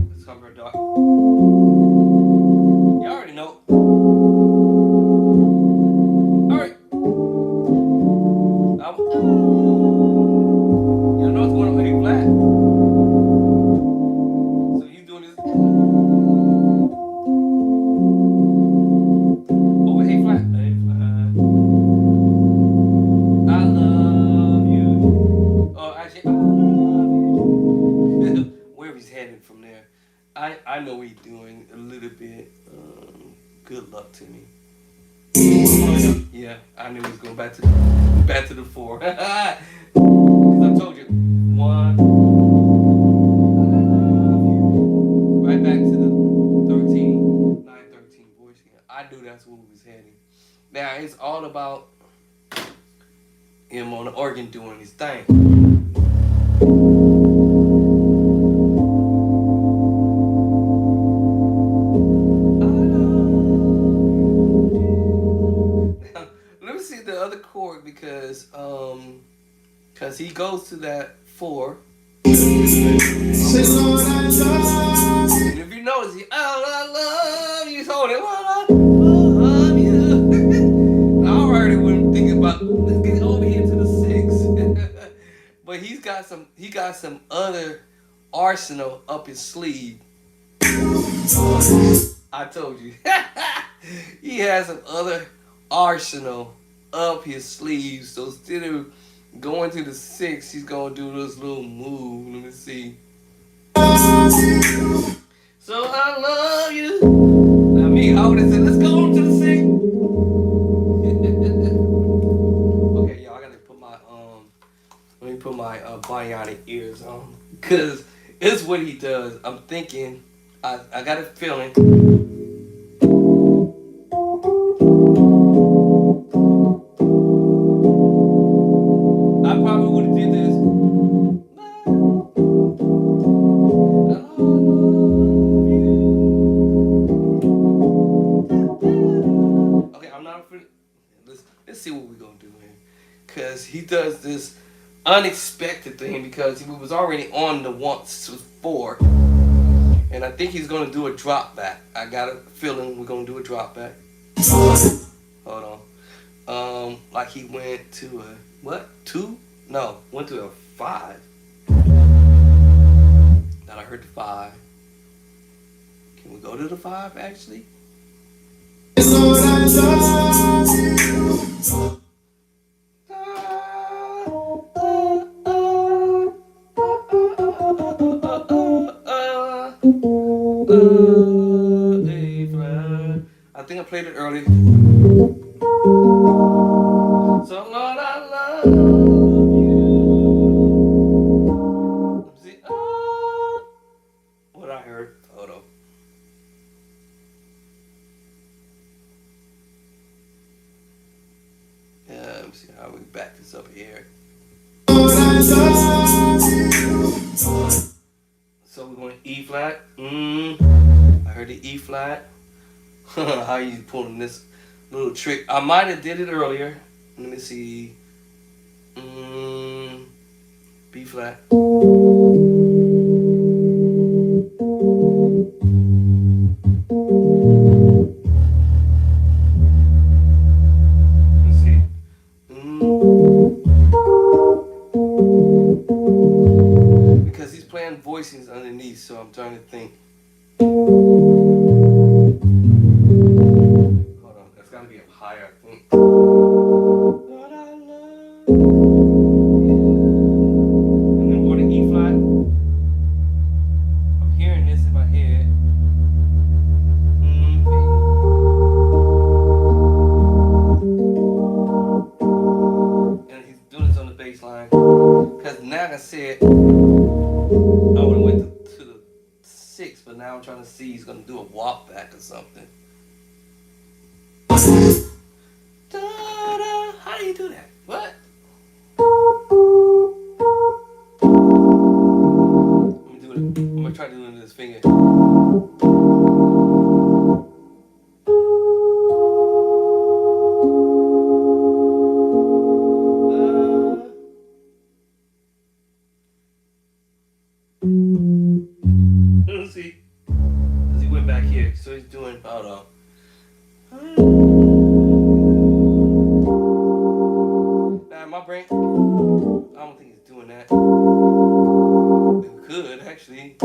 Let's cover a dog. You already know. Alright. You know it's going on A flat. So he's doing this over A flat. I love you. Oh, actually, I love you. Where he's heading from there. I know what he's doing a little bit. Good luck to me. Yeah, I knew he was going back to the 4. Because I told you, 1. Right back to the 13, 9-13 voice. I knew that's where he was heading. Now it's all about him on the organ doing his thing. Let me see the other chord because he goes to that 4. Say, Lord, I love you. And if you notice, I love you. So I love you. I already wasn't thinking about let's get over here to the 6. But he got some other arsenal up his sleeve. I told you. He has some other arsenal up his sleeve. So instead of going to the 6, he's gonna do this little move. Let me see. So I love you. I mean, I would have said, let's go on to the 6. Okay, y'all, I gotta put my let me put my bionic ears on, cause it's what he does. I'm thinking, I got a feeling. I probably would have did this. Okay, I'm not. Let's see what we're gonna do here, cause he does this unexpected thing because he was already on the 4, and I think he's gonna do a drop back. I got a feeling we're gonna do a drop back. Hold on. Like he went to a what? 2? No, went to a 5. Now I heard the 5. Can we go to the 5 actually? Lord, So Lord, I love you. See, what I heard. Hold on. Yeah, let me see how we back this up here. So we're going E flat. I heard the E flat. How you pulling this little trick? I might have did it earlier. Let me see. B flat. Let's see. Because he's playing voicings underneath, so I'm trying to think. Hold on, that's gotta be up higher, I think. Lord, I love you. And then go to E flat. I'm hearing this in my head. And he's doing this on the bass line. Because now I said, I would have went to the 6, but now I'm trying to see he's going to do a walk back or something. Da-da. How do you do that? What? Let me do it. I'm going to try doing this finger. Let's see. Because he went back here. So he's doing, hold on. Now, my brain, I don't think he's doing that. It could, actually.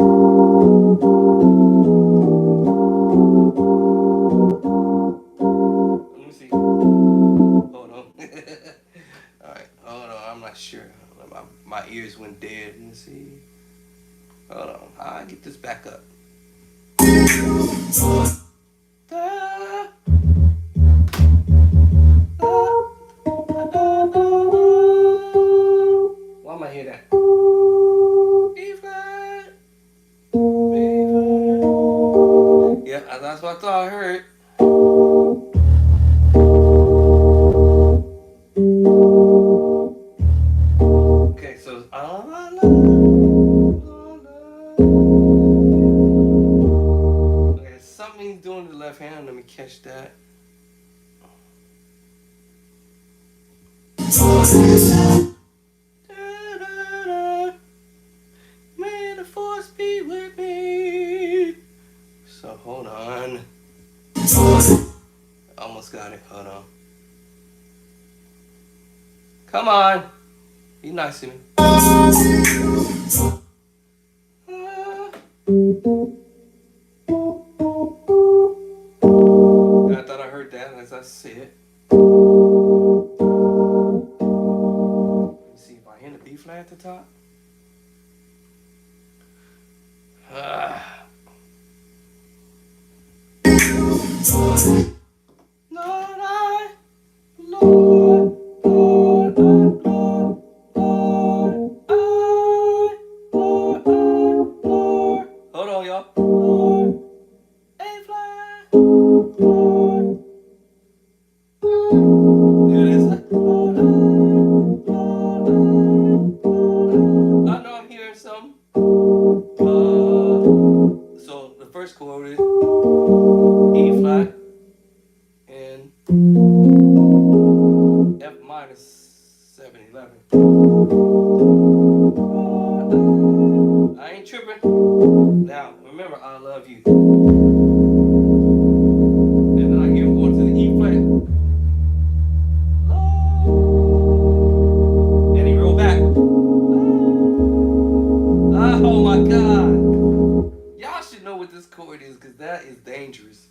Let me see. Hold on. Alright, hold on. I'm not sure. My ears went dead. Let me see. Hold on. I'll get this back up. Why am I hear that? B flat. B flat. Yeah, that's what I thought I heard. Okay, so okay, something he's doing to the left hand. Let me catch that. Da-da-da. May the force be with me. So hold on. Almost got it. Hold on. Come on. Be nice to me. I thought I heard that as I said. Let's see if I hit a B flat at the top. Lord, Lord, Lord, Lord, Lord, Lord. Hold on, y'all. Lord, A flat, Lord. There it is. Lord, I know I'm hearing something. So the first chord is E flat and F minus 7/11. I ain't tripping. Now remember, I love you. And then I hear him going to the E flat. And he roll back. Oh my God. Y'all should know what this chord is, because that is dangerous.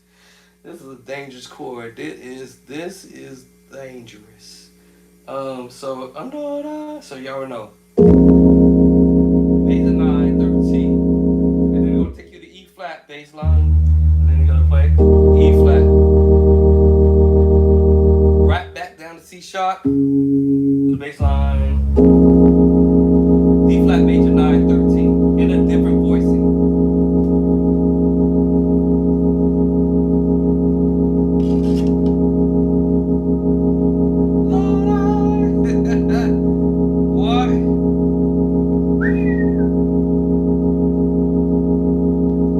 This is a dangerous chord. This is dangerous. So y'all know. Major 9, 13. And then we're gonna take you to E flat bass line. And then you're gonna play E flat. o'clock. The bass line. D flat major 9 13 in a different voicing. What?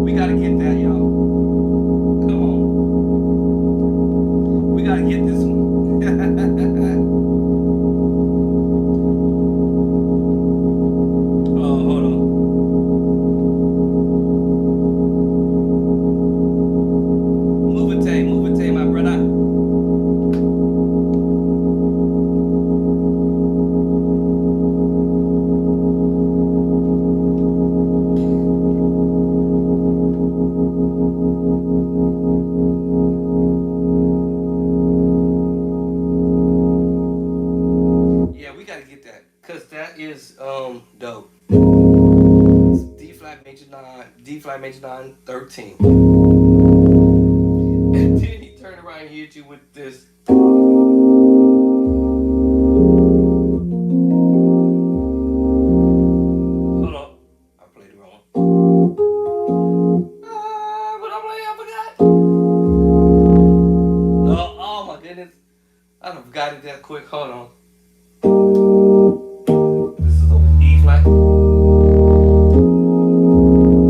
We gotta get that, y'all. Come on. We gotta get this one. Oh, hold on. Move it, my brother. Yeah, we gotta get that, cause that is dope. D flat major 9 13. And then he turned around and hit you with this. Hold on, I played it wrong. What I played? I forgot. No, oh my goodness, I done forgot it that quick. Hold on. This is over E flat.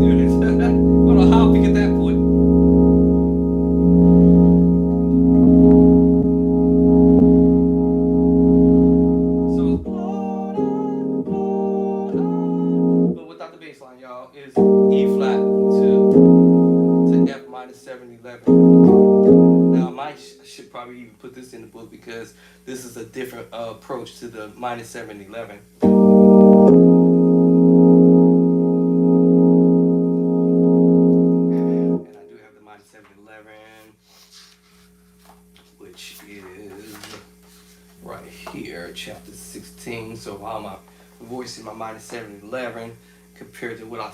There it is. I don't know how I figured that point. So it's but without the bass line, y'all, is E flat to F minor 7 11. Now I should probably even put this in the book because this is a different approach to the minor 7 11. And I do have the minor 7 11, which is right here, chapter 16. So how am I voicing my minor 7 11 compared to what I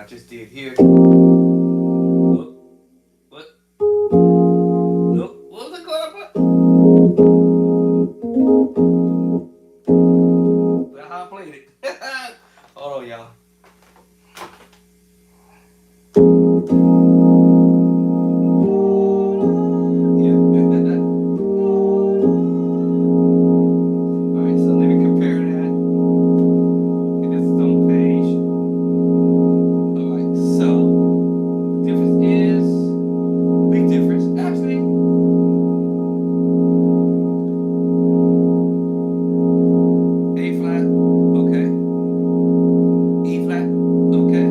just did here? What? Nope. What was I going up with? That's how I played it. Hold on, y'all. Yeah. Alright, so let me compare that. And this is on page. Alright, so the difference is big difference. Actually, A flat, okay. E flat, okay.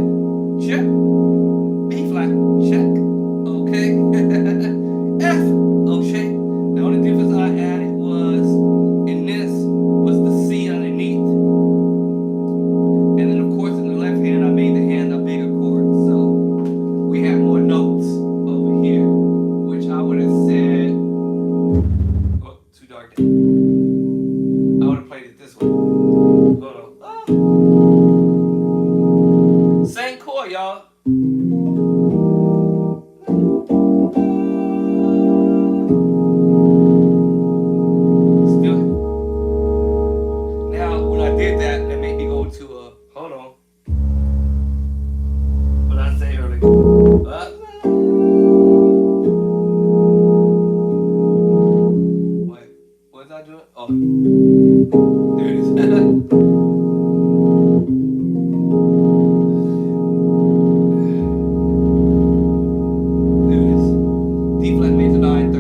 Check. B flat, check. Okay. F, okay. The only difference I added was in this was the C underneath. And then of course in the left hand I made the hand a bigger chord. So we have more notes over here, which I would have said, oh, too dark. I would have played it this way. Hold on. Oh. Same chord, y'all. Still. Now, when I did that, that made me go to a. Hold on. What did I say earlier? What? What was I doing? Oh. There it is. There it is. D flat major 9 13.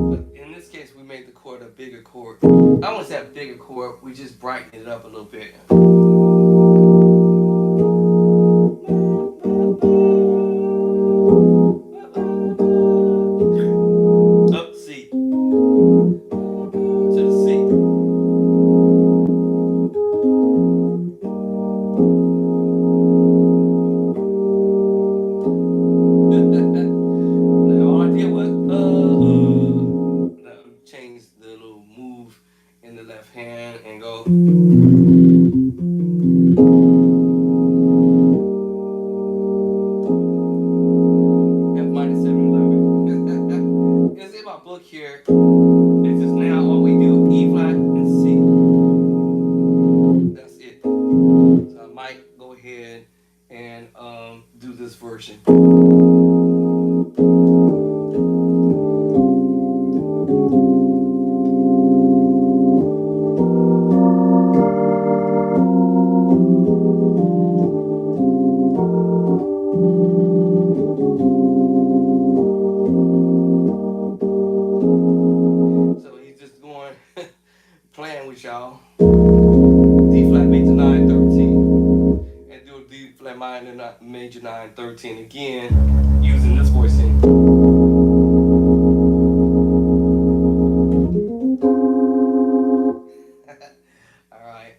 But in this case, we made the chord a bigger chord. I won't say a bigger chord, we just brightened it up a little bit. Up C. To the C. Now all I did was change the little move in the left hand and go. here is just now all we do E flat and C. That's it. So I might go ahead and do this version. So he's just going playing with y'all. D flat major 9 13 and do a D flat minor major 9 13 again using this voicing. Alright.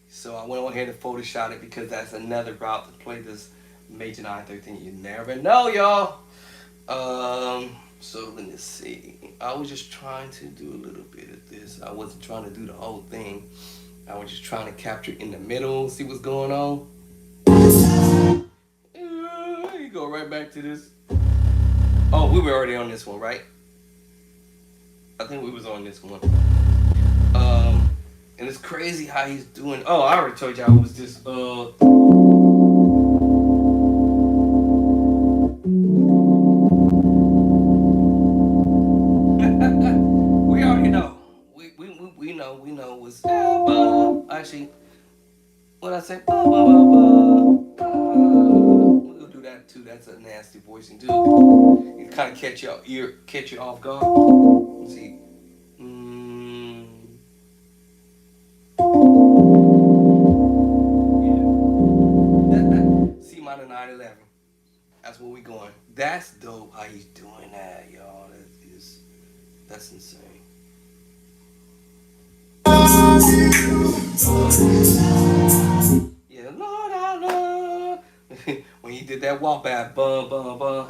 So I went on ahead and Photoshop it because that's another route to play this major 9 13. You never know, y'all. So let me see. I was just trying to do a little bit of this. I wasn't trying to do the whole thing. I was just trying to capture in the middle, see what's going on. You go right back to this. Oh, we were already on this one, right? I think we was on this one. And it's crazy how he's doing. Oh, I already told y'all it was just we already know. We know what's actually what I say. We'll do that too. That's a nasty voicing too. It kind of catch your ear, catch you off guard. Let's see. C minor 911. That's where we going. That's dope how he's doing that, y'all. That's insane. Yeah, Lord, I love. When he did that walk back, bum, bum, bum.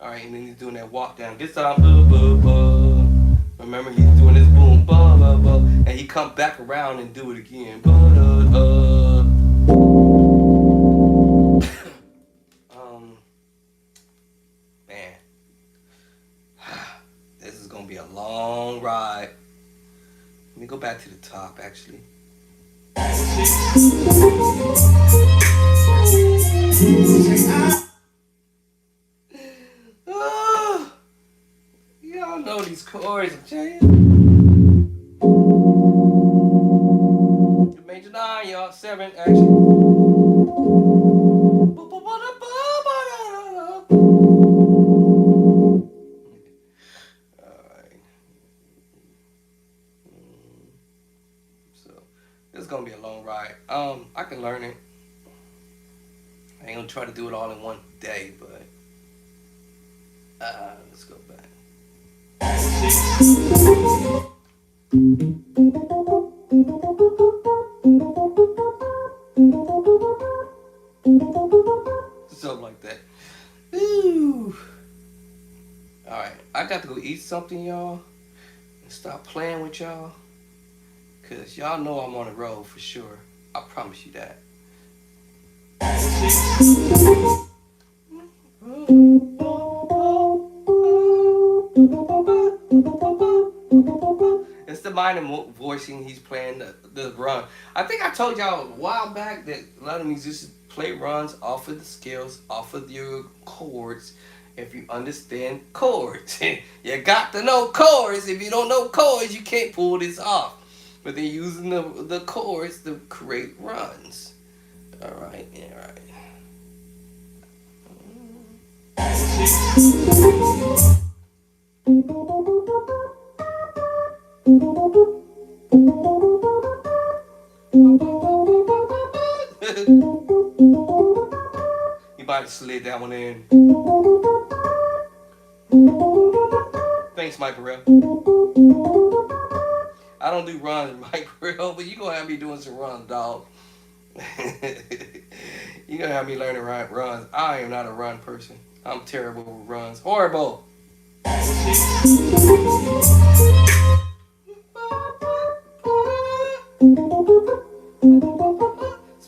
Alright, and then he's doing that walk down. This time, remember, he's doing this boom, and he come back around and do it again. Man, this is gonna be a long ride. Let me go back to the top, actually. Y'all know these chords, I'm telling you. Major 9, y'all. 7, actually. Alright. So, this is gonna be a long ride. I can learn it. I ain't gonna try to do it all in one day, but let's go back. Something like that. Ooh. Alright, I got to go eat something, y'all, and stop playing with y'all, cause y'all know I'm on the road for sure. I promise you that. It's the minor voicing he's playing the run. I think I told y'all a while back that a lot of musicians play runs off of the scales, off of your chords. If you understand chords, you got to know chords. If you don't know chords, you can't pull this off. But they're using the chords to create runs. All right, all right. You might have slid that one in. Thanks, Mike Burrell. I don't do runs, Mike Burrell, but you gonna have me doing some runs, dog. You gonna have me learning runs. I am not a run person. I'm terrible with runs. Horrible.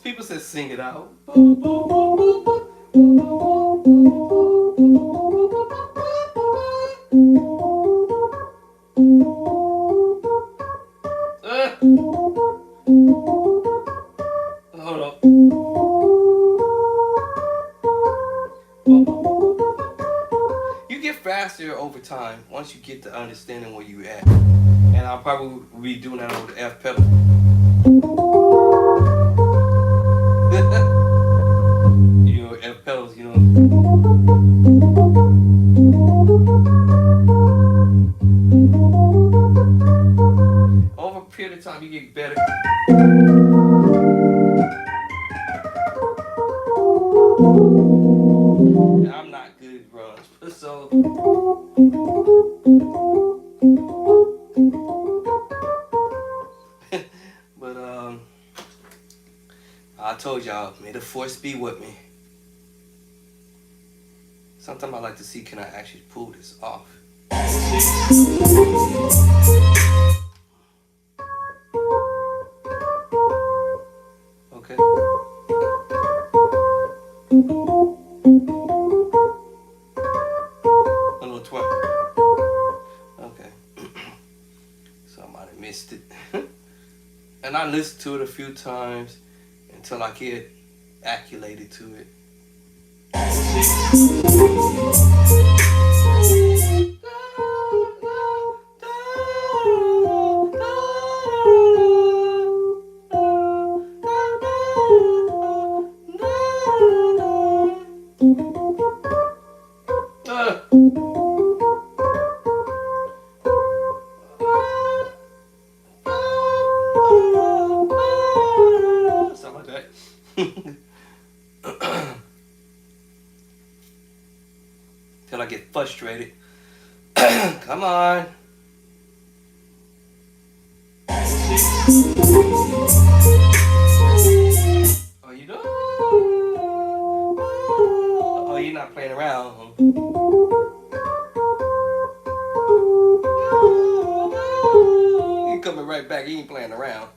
People said sing it out. Hold on. You get faster over time once you get to understanding where you at. And I'll probably be doing that over the F pedal. You know, F pedals, you know. Over a period of time, you get better. And I'm not good at runs, so. But I told y'all, may the force be with me. Sometimes I like to see, can I actually pull this off? Okay. A little twerk. Okay. So I might have missed it. And I listened to it a few times until I get acclimated to it. Something like that. Till I get frustrated. Come on. Oh, you know? Oh, you're not playing around, huh? He coming right back. He ain't playing around.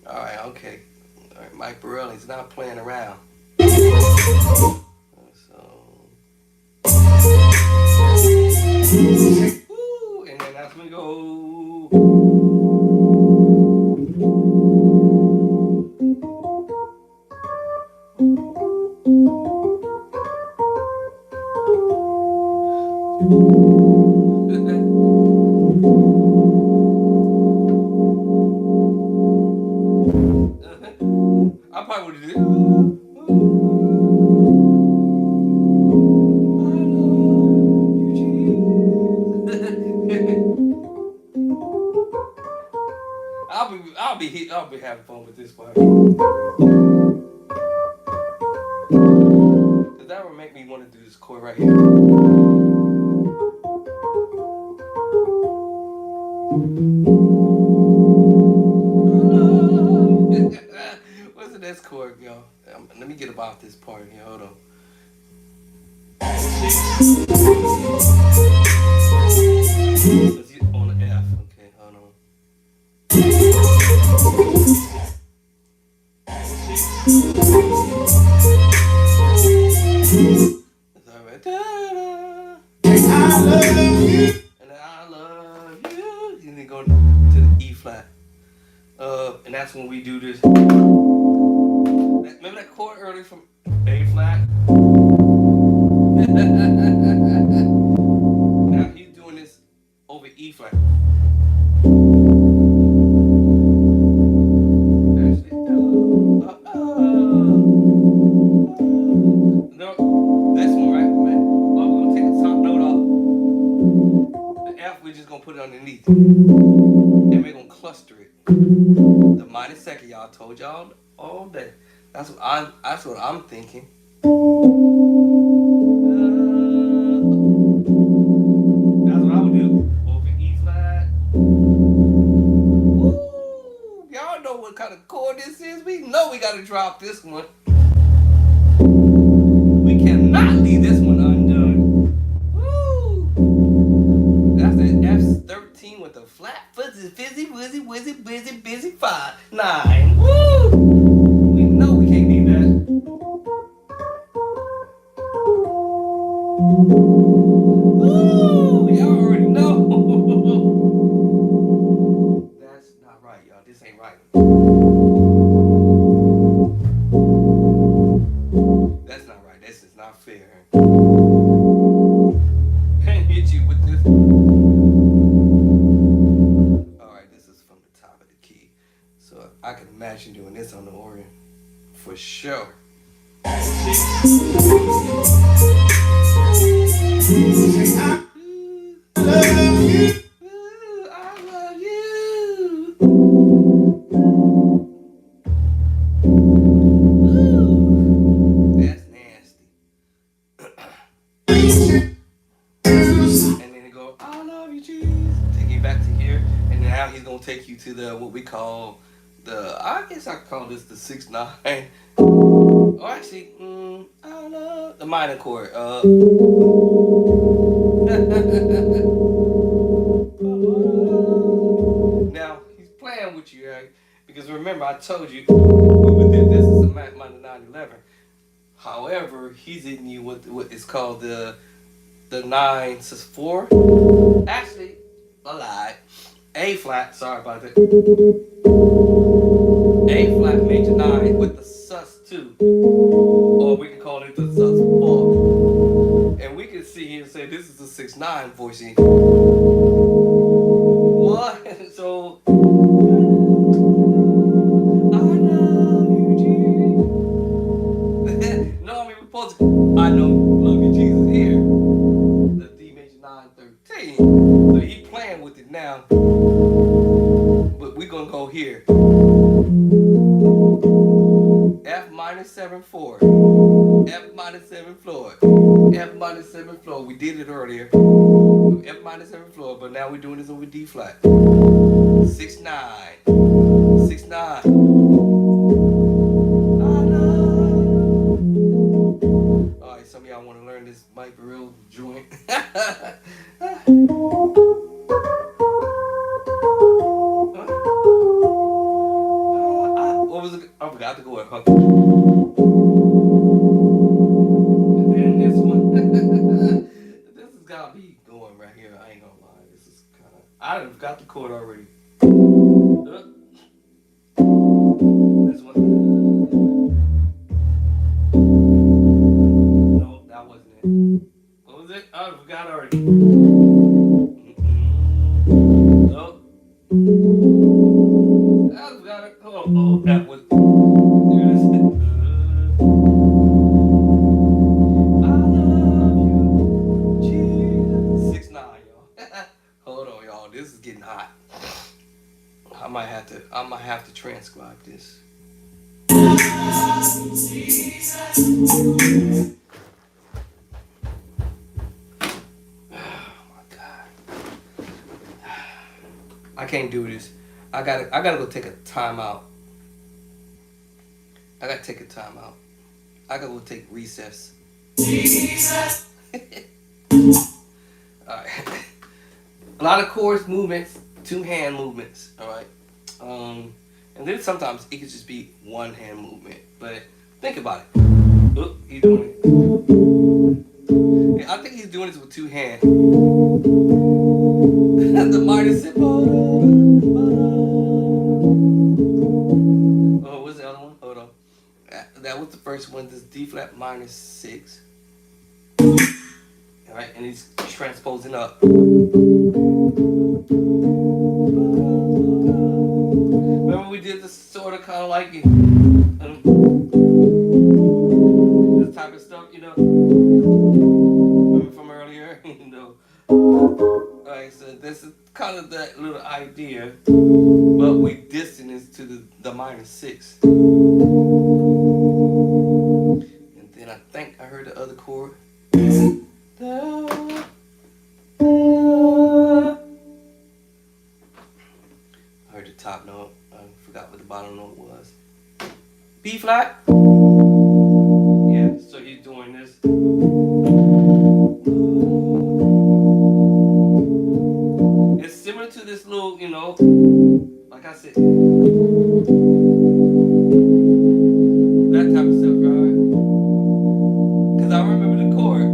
All right, okay. All right, Mike Borelli's not playing around. So, woo, and then that's when we go. I probably would have did. I'll be having fun with this part. Cause that would make me want to do this chord right here. What's the next chord, y'all? Let me get about this part here. Hold on. Let's get on the F. Okay, hold on. It's all right. Da-da. And I love you. And then go to the E flat. And that's when we do this. Remember that chord earlier from A flat? Now he's doing this over E flat. No, this one, right? Man. Well, we're gonna take the top note off. The F, we're just gonna put it underneath. And we're gonna cluster it. The minor second, y'all told y'all all day. That's what I'm thinking. That's what I would do. Over E flat. Woo! Y'all know what kind of chord this is. We know we gotta drop this one. We cannot leave this one undone. Woo! That's the F13 with the flat fuzzy, fizzy, wizzy, wizzy, busy, busy 5, 9. Woo! We know we can't leave that. Ooh, y'all already know. That's not right, y'all. This ain't right. That's not right. This is not fair. And hit you with this. Alright, this is from the top of the key. So I can imagine doing this on the organ. For sure. Ooh, I love you. Ooh, that's nasty. And then it go, I love you, Jesus. Take you back to here, and then now he's gonna take you to the what we call the. I guess I could call this the 6/9. Or actually, I love the minor chord. Now he's playing with you, right? Because remember, I told you this is a minor 9/11. However, he's hitting you with what is called the 9/4. Actually, a lie. A flat. Sorry about that. A flat major 9 with the sus2, or we can call it the sus4. And we can see here and say this is the 6/9 voicing. What? So I love you, Jesus. No, I mean we're supposed to. I know, love you, Jesus here. The D major 9/13. So he playing with it now. But we're gonna go here. F minor 7/4. F minor 7 floor. F minor 7 floor. We did it earlier. F minor 7 floor, but now we're doing this over D flat. 6/9. 6/9. Alright, some of y'all want to learn this Mike Burrell joint. What was it? I forgot to go with. And then this one. This has got to be going right here. I ain't gonna lie. This is kind of. I done got the chord already. This one. No, that wasn't it. What was it? I forgot already. Nope. I forgot it. Oh, that was. There it is. I love you, Jesus. 6/9, y'all. Hold on, y'all. This is getting hot. I might have to transcribe this. I can't do this. I gotta go take a timeout. I gotta take a timeout. I gotta go take recess. Alright. A lot of chords movements, 2 hand movements, alright? And then sometimes it could just be 1 hand movement. But think about it. Oop, he's doing it. Yeah, I think he's doing this with 2 hands. The minor 6. Oh, what's the other one? Hold on. That was the first one. This D flat minor 6. Alright, and he's transposing up. Remember we did this sort of kind of like it. This type of stuff, you know. Remember from earlier, you know. Alright, so this is kind of that little idea, but we distant this to the minor 6. And then I think I heard the other chord. I heard the top note. I forgot what the bottom note was. B flat. Yeah, so he's doing this. It's similar to this little, you know, like I said, that type of stuff, right? Because I remember the chord.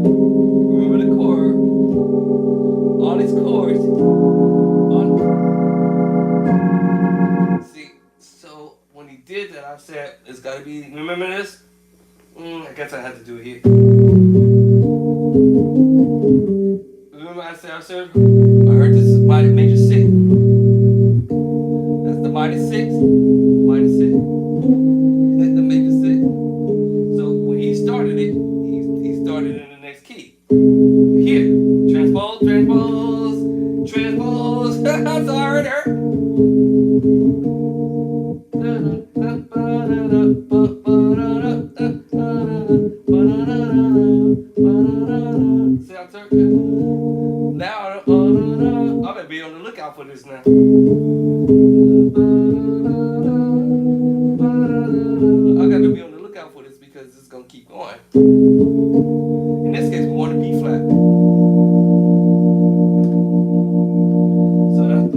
be. Remember this? I guess I have to do it here. Remember I said I heard this is major 6. That's the minor 6. Minor 6. The major 6. So when he started it, he started in the next key. Here. Transpose. That's all I heard her. See how now I better be on the lookout for this now. I got to be on the lookout for this because it's gonna keep going. In this case, we want to B flat. So that's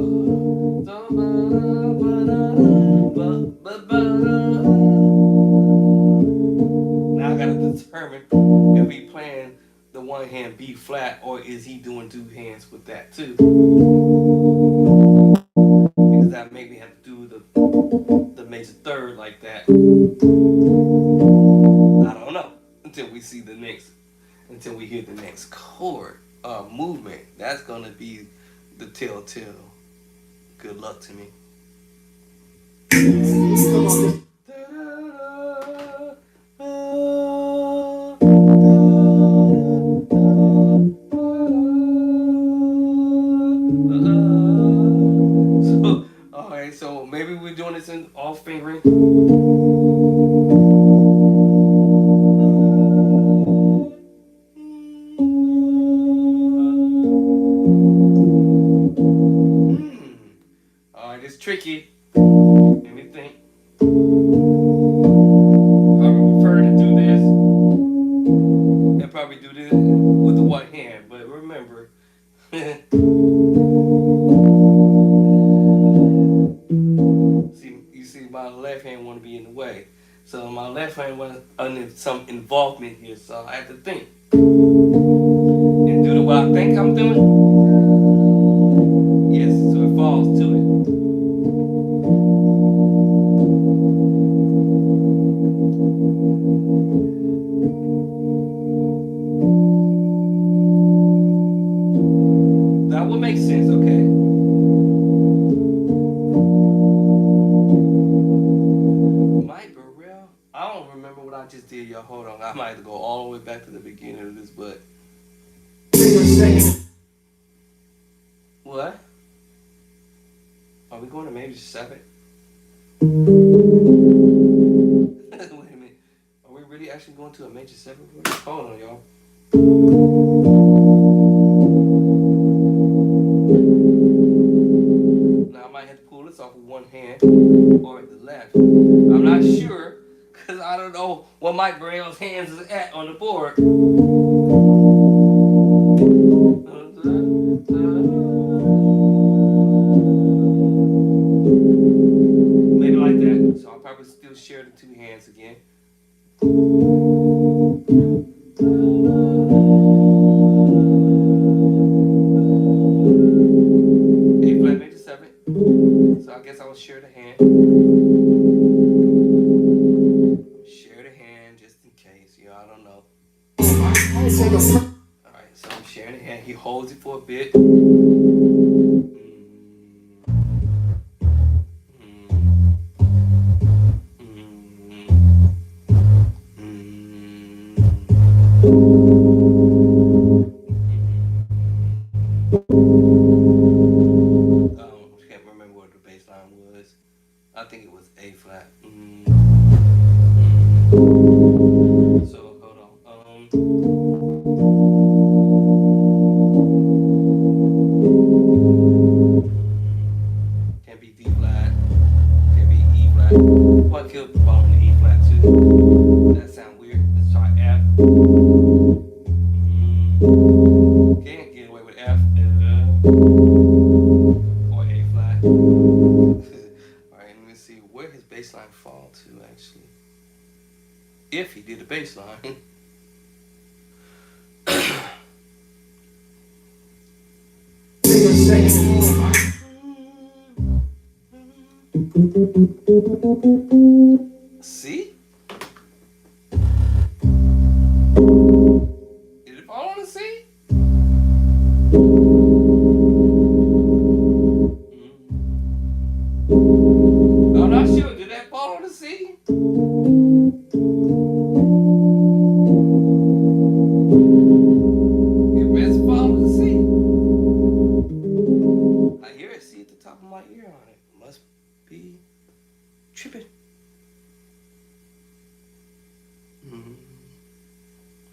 now I gotta determine if we playing the one hand B flat or is he doing 2 hands with that too? Because that make me have to do the major 3rd like that. I don't know until we see until we hear the next chord movement. That's gonna be the telltale. Good luck to me. So maybe we're doing this in off fingering. Alright, it's tricky. Let me think. I would prefer to do this and probably do this with the one hand, but remember. See, my left hand want to be in the way. So my left hand wants some involvement here, so I have to think. And do what I think I'm doing. Yes, so it falls to it. That would make sense, okay. I don't remember what I just did, y'all. Hold on. I might have to go all the way back to the beginning of this, but. What? Are we going to major 7? Wait a minute. Are we really actually going to a major 7? Hold on, y'all. Now I might have to pull this off with one hand or with the left. I'm not sure. Because I don't know what Mike Burrell's hands is at on the board. Maybe like that. So I'll probably still share the 2 hands again. A flat major 7. So I guess I will share the hand. Alright, so I'm sharing it and he holds it for a bit. I can't remember what the bass line was. I think it was A flat. So hold on. Can't be D flat. Can't be E flat. Well, I killed the bottom of the E flat too. That sounds weird. Let's try F. Can't get away with F. Or A flat. Alright, let me see where his bass line fall to actually. If he did a bass line. See?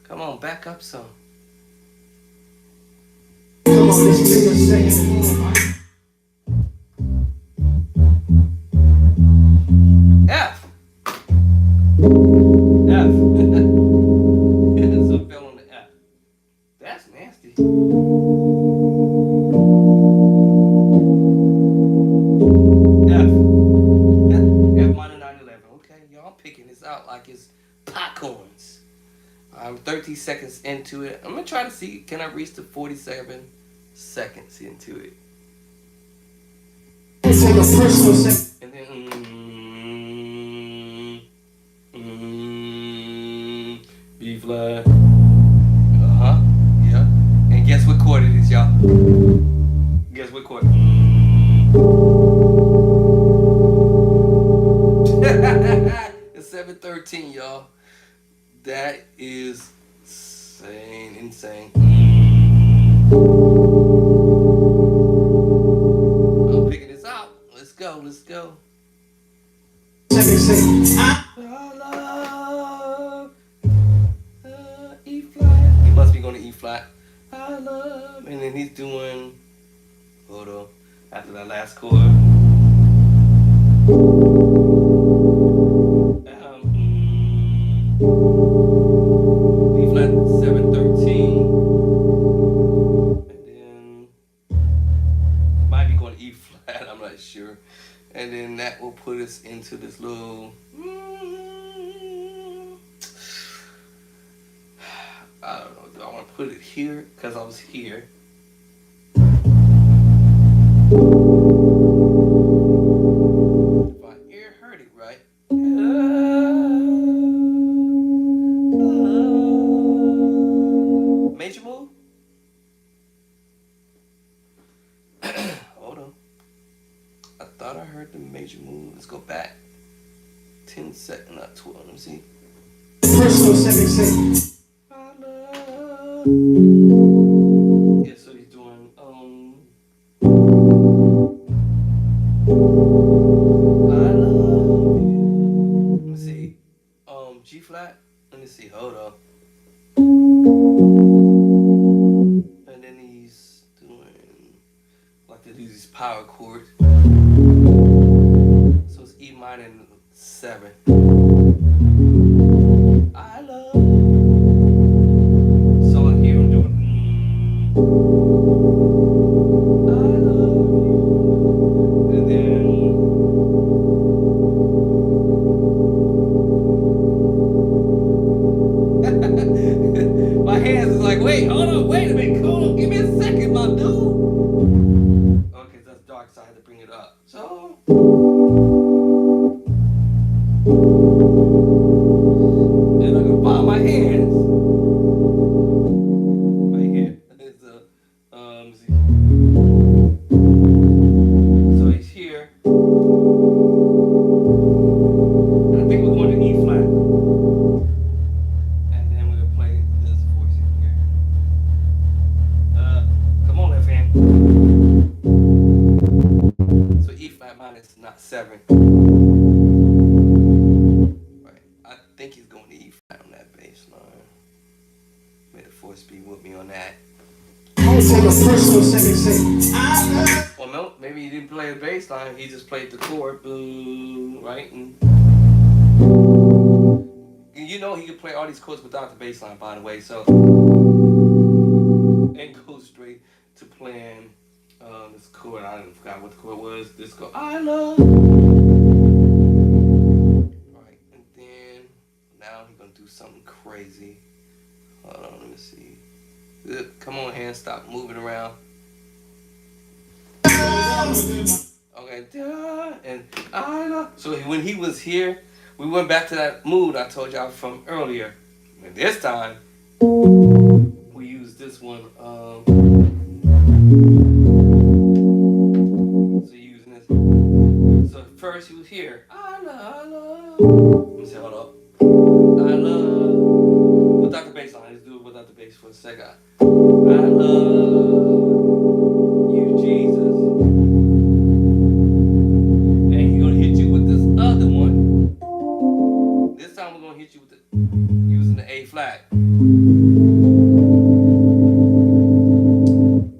Come on, back up some. Come on, let's take a second. F. F. So it fell on the F. That's nasty. F. F minor 911. Okay, y'all picking this out like it's popcorns. I'm 30 seconds into it. I'm gonna try to see, can I reach the 47 seconds into it? Take a personal second. And then B flat. Yeah. And guess what chord it is, y'all? Guess what chord? It's 713, y'all. That is insane. I'm picking this out. Let's go. Second, say, I love E flat. He must be going to E flat. I love, and then he's doing. Hold on. After that last chord. B flat 713, and then might be going to E flat. I'm not sure. And then that will put us into this little. I don't know. Do I want to put it here? Because I was here. If my ear heard it right. Major move? Hold on. I thought I heard the major move. Let's go back. 10 seconds, not 12. Let me see. personal second, say, I love. Yeah, so he's doing I love you. Let me see. G flat. Let me see. Hold up. And then he's doing like they do these power chords. So it's E minor 7. I love. So here I'm doing. I love you. And then. My hands is like, wait, hold on, wait a minute, hold on, give me a second, my dude. Okay, that's dark side to bring it up. So. And I can find my hands. Right here. It's let's see. So he's here. And I think we're going to E flat. And then we're gonna play this voice in here. Come on, left hand. So E flat minus not 7. Right. I think he's going to E flat on that bass line. May the force be with me on that. take a personal second, say, Well, no, maybe he didn't play the bass line. He just played the chord, boom, right? And you know he can play all these chords without the bass line, by the way. So and go straight to playing this chord. I forgot what the chord was. This chord, I love. Right, and then now he's gonna do something crazy. Hold on, let me see. Come on, hands, stop moving around. Okay, and I love. So when he was here, we went back to that mood I told y'all from earlier. And this time, we used this one. So using this. So first he was here. I love. Let me say, hold up. I love. Without the bass line. Let's do it without the bass for a second. I love you, Jesus. And he's gonna hit you with this other one. This time we're gonna hit you with the. Use flat.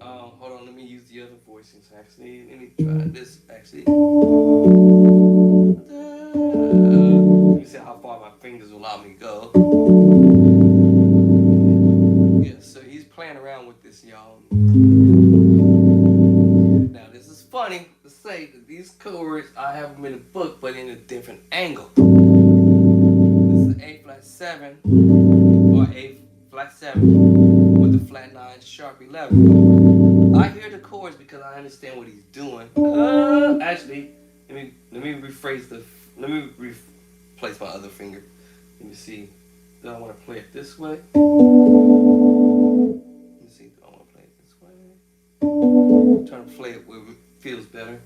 Hold on, let me use the other voicings actually. Let me try this actually. Let me see how far my fingers will allow me to go. Yeah, so he's playing around with this, y'all. Now this is funny to say that these chords I have them in the book, but in a different angle. This is A flat 7 or A flat 7 with the flat 9 sharp 11. I hear the chords because I understand what he's doing. Actually, let me rephrase let me replace my other finger. Let me see. Do I want to play it this way? Let me see. Do I want to play it this way? I'm trying to play it where it feels better.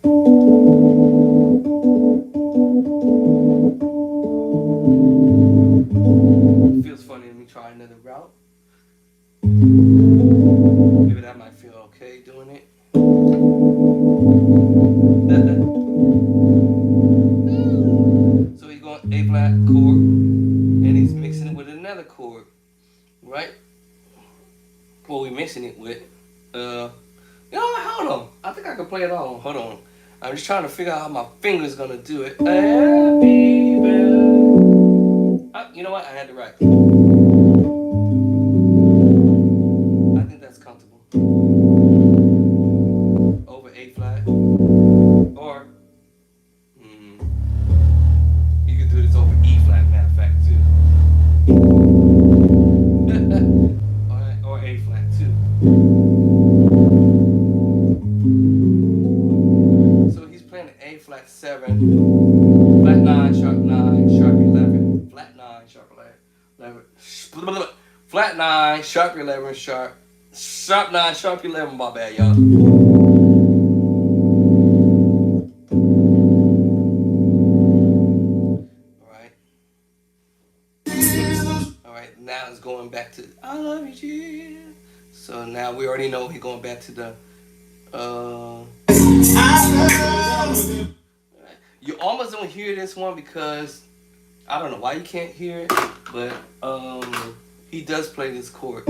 It feels funny. Let me try another route. Maybe that might feel okay doing it. So he's going A flat chord and he's mixing it with another chord, right? What we mixing it with? You know what? Hold on. I think I can play it all. Hold on. I'm just trying to figure out how my finger's gonna do it. Happy birthday. You know what? I had to write. I think that's comfortable. Over A flat. Or you can do this over E flat, matter of fact, too. or A flat, too. So he's playing an A flat 7, flat 9, sharp 9, sharp 11, flat 9, sharp 11, flat 9, sharp 11, sharp 9, sharp 11, my bad, y'all. Alright, now it's going back to I love you, Jesus. So now we already know he's going back to the you almost don't hear this one because I don't know why you can't hear it, but he does play this chord.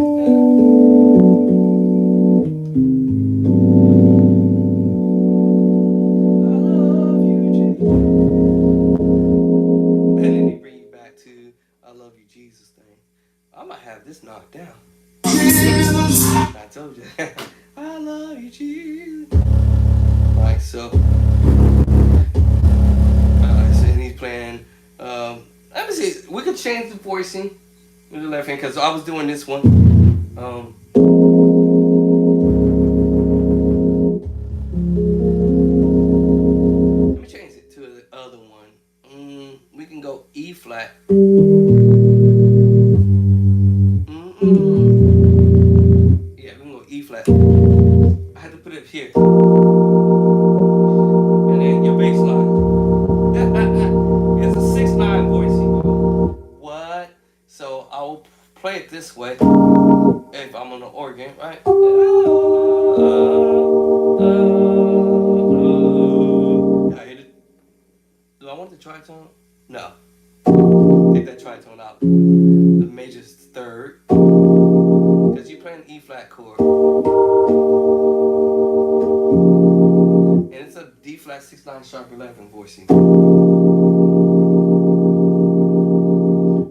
I might have this knocked down. I told you. I love you, Jesus. Alright, so. So he's playing. Let me see. We could change the voicing with the left hand because I was doing this one. Let me change it to the other one. We can go E flat. Yeah, we can go E flat. I had to put it here. And then your bass line. It's a 6/9 voicing. What? So I'll play it this way. If I'm on the organ, right? I hit it. Do I want the tritone? No. Take that tritone out. The major's third. Because you're playing E flat chord. And it's a D flat 6/9 sharp 11 voicing.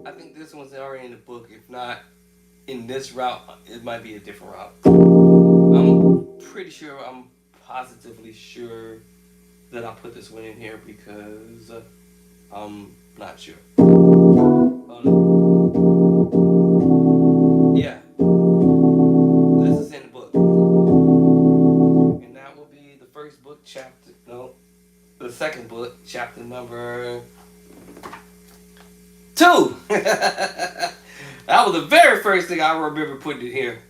I think this one's already in the book. If not in this route, it might be a different route. I'm pretty sure, I'm positively sure that I put this one in here because I'm not sure. Yeah, this is in the book, and that will be the first book, chapter. No, the second book, chapter number 2. That was the very first thing I remember putting in here.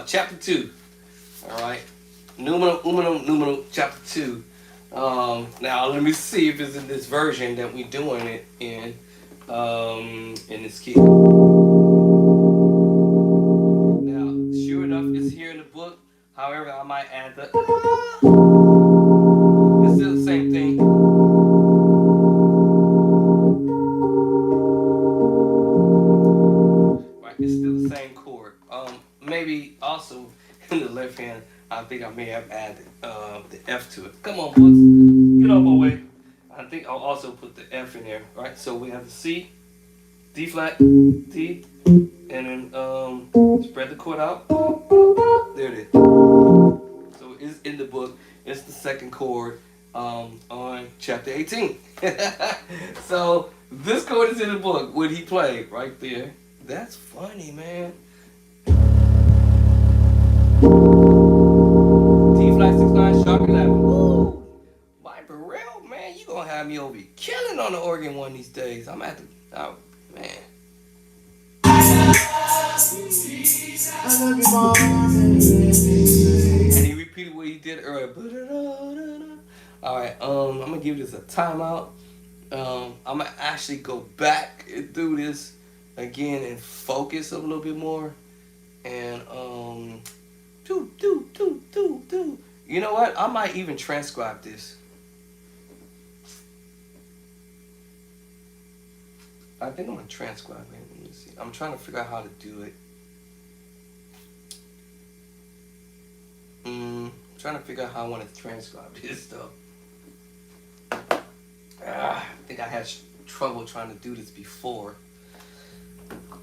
Chapter 2. All right, numero, chapter 2. Now let me see if it's in this version that we're doing it in this key. Now, sure enough, it's here in the book. However, I might add the. It's still the same thing. Right, it's maybe also in the left hand, I think I may have added the F to it. Come on, books. Get out my way. I think I'll also put the F in there, right? So we have the C, D flat, D, and then spread the chord out. There it is. So it's in the book. It's the second chord on chapter 18. So this chord is in the book. What he played right there. That's funny, man. D flat 6/9 sharp 11. Woo! Mike Burrell, man, you gonna have me over here killing on the organ one of these days. I'm at the, oh man. I love you more than anything. And he repeated what he did earlier. Alright, I'm gonna give this a timeout. I'm gonna actually go back and do this again and focus a little bit more. And you know what? I might even transcribe this. I think I'm gonna transcribe it. Let me see. I'm trying to figure out how to do it. I'm trying to figure out how I want to transcribe this stuff. I think I had trouble trying to do this before.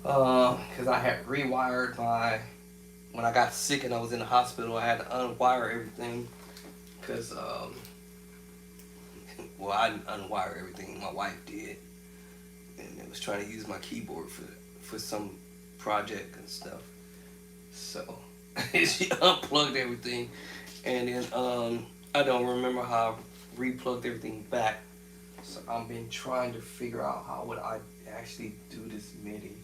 Because I had rewired when I got sick and I was in the hospital, I had to unwire everything. Because, well, I didn't unwire everything, my wife did. And it was trying to use my keyboard for some project and stuff. So, she unplugged everything. And then, I don't remember how I replugged everything back. So I've been trying to figure out how would I actually do this MIDI.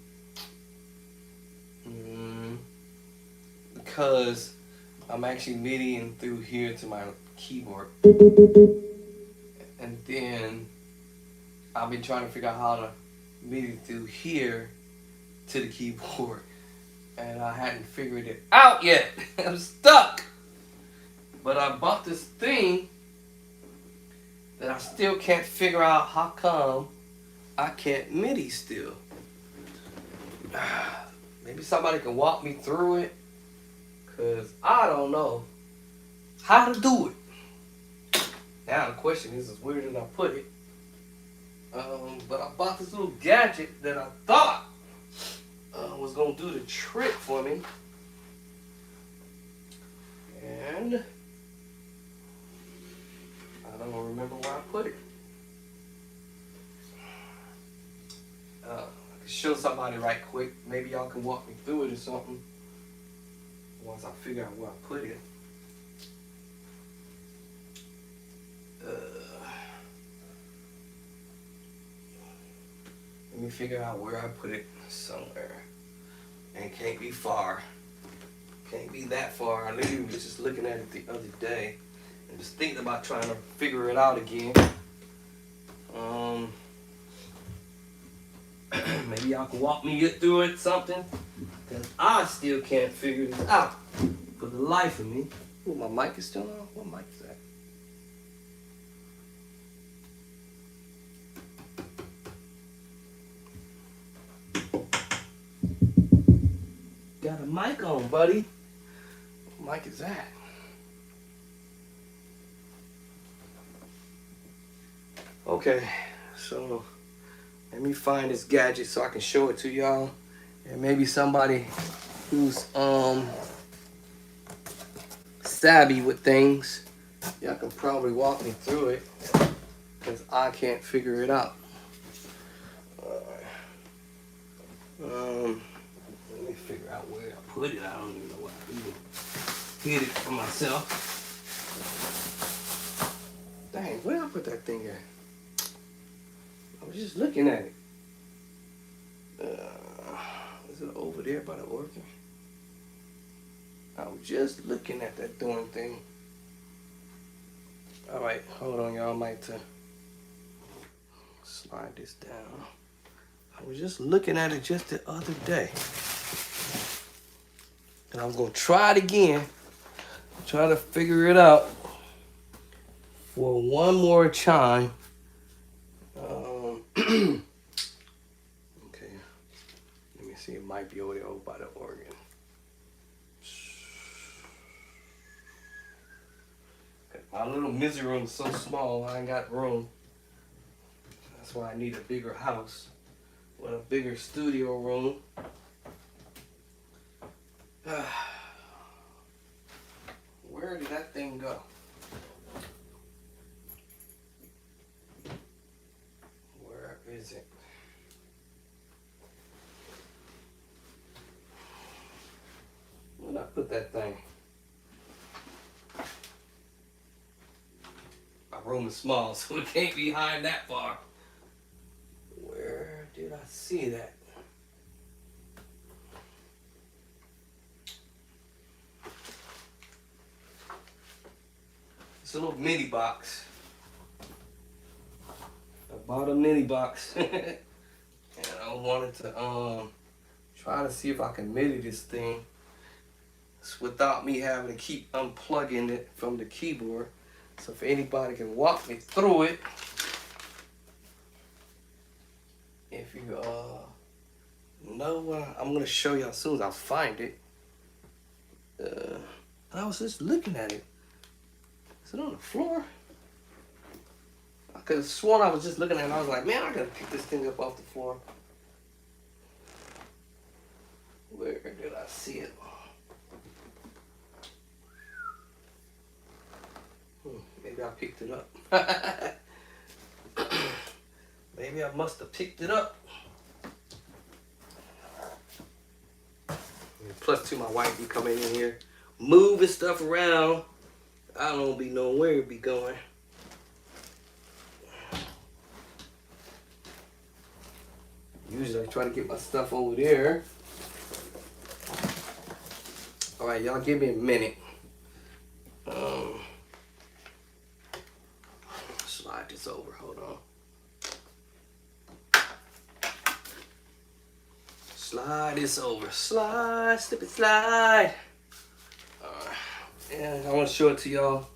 Because I'm actually MIDIing through here to my keyboard. And then I've been trying to figure out how to MIDI through here to the keyboard. And I hadn't figured it out yet. I'm stuck. But I bought this thing that I still can't figure out how come I can't MIDI still. Maybe somebody can walk me through it, because I don't know how to do it. Now the question is where did I put it? But I bought this little gadget that I thought was going to do the trick for me. And I don't remember where I put it. I can show somebody right quick. Maybe y'all can walk me through it or something. Once I figure out where I put it. Let me figure out where I put it somewhere. And it can't be far. Can't be that far. I literally was just looking at it the other day. And just thinking about trying to figure it out again. Maybe y'all can walk me through it something. Because I still can't figure this out. For the life of me. Oh, my mic is still on? What mic is that? Got a mic on, buddy. What mic is that? Okay, so let me find this gadget so I can show it to y'all. And maybe somebody who's savvy with things, y'all can probably walk me through it. Because I can't figure it out. Let me figure out where I put it. I don't even know what I do. Hid it from myself. Dang, where did I put that thing at? I was just looking at it. Is it over there by the organ? I was just looking at that darn thing. Alright, hold on y'all. I might slide this down. I was just looking at it just the other day. And I was going to try it again. Try to figure it out for one more time. Okay. Let me see. It might be over there over by the organ. My little misery room is so small, I ain't got room. That's why I need a bigger house with a bigger studio room. Where did that thing go? Where is it? Where did I put that thing? My room is small, so it can't be hiding that far. Where did I see that? It's a little mini box. I bought a mini box. And I wanted to try to see if I can MIDI this thing without me having to keep unplugging it from the keyboard. So if anybody can walk me through it, if you know what I'm gonna show you as soon as I find it. I was just looking at it. Is it on the floor? I could have sworn I was just looking at it and I was like, man, I gotta pick this thing up off the floor. Where did I see it? Maybe I picked it up. Maybe I must have picked it up. Plus, my wife be coming in here, moving stuff around. I don't be knowing where it be going. Usually I try to get my stuff over there. All right, y'all give me a minute. Slide this over, hold on. Slide this over, slide, slip it, slide. And I want to show it to y'all.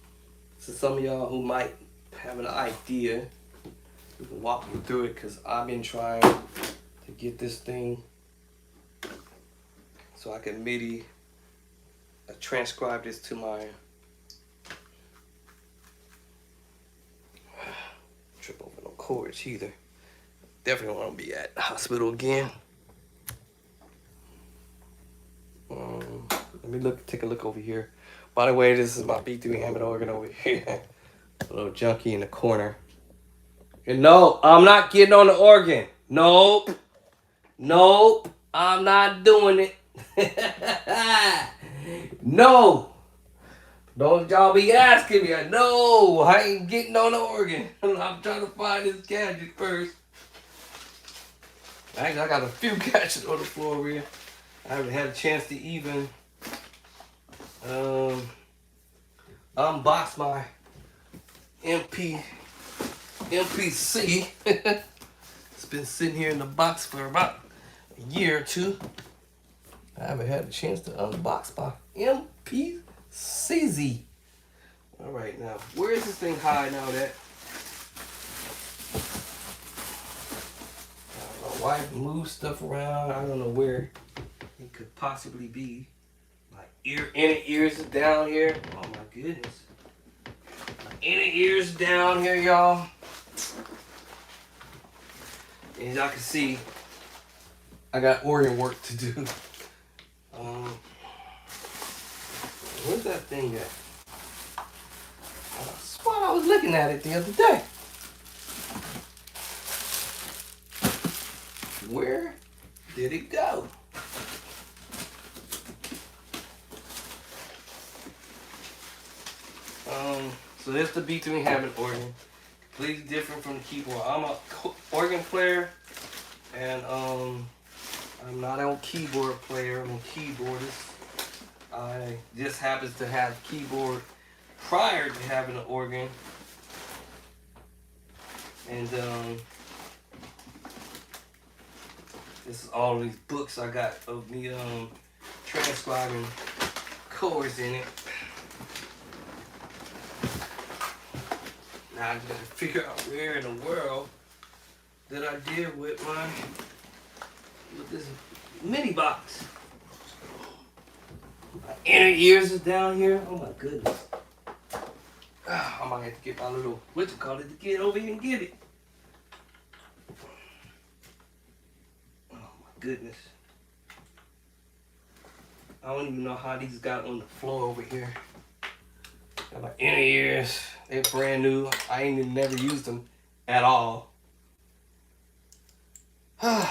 To some of y'all who might have an idea. You can walk me through it because I've been trying to get this thing so I can MIDI transcribe this to my trip over no cords either. Definitely don't want to be at the hospital again. Let me take a look over here. By the way, this is my B3 Hammond organ over here. A little junky in the corner. And no, I'm not getting on the organ. Nope. Nope. I'm not doing it. No. Don't y'all be asking me. No, I ain't getting on the organ. I'm trying to find this gadget first. Actually, I got a few gadgets on the floor over here. I haven't had a chance to even unbox my MPC. It's been sitting here in the box for about a year or two. I haven't had a chance to unbox my MPCZ. All right, now, where is this thing hiding out at? My wife moves stuff around. I don't know where it could possibly be. My inner ears is down here. Oh my goodness. My inner ears down here, y'all. As y'all can see, I got organ work to do. Where's that thing at? I swear I was looking at it the other day. Where did it go? So this is the B3 Hammond organ. Completely different from the keyboard. I'm a organ player, and I'm not a keyboard player. I'm a keyboardist. I just happens to have keyboard prior to having an organ, and this is all these books I got of me transcribing chords in it. Now I gotta figure out where in the world that I did with this mini box. My inner ears is down here. Oh my goodness. I might have to get my little, what you call it, to get over here and get it. Oh my goodness. I don't even know how these got on the floor over here. Got my inner ears. They're brand new. I ain't even never used them at all. Got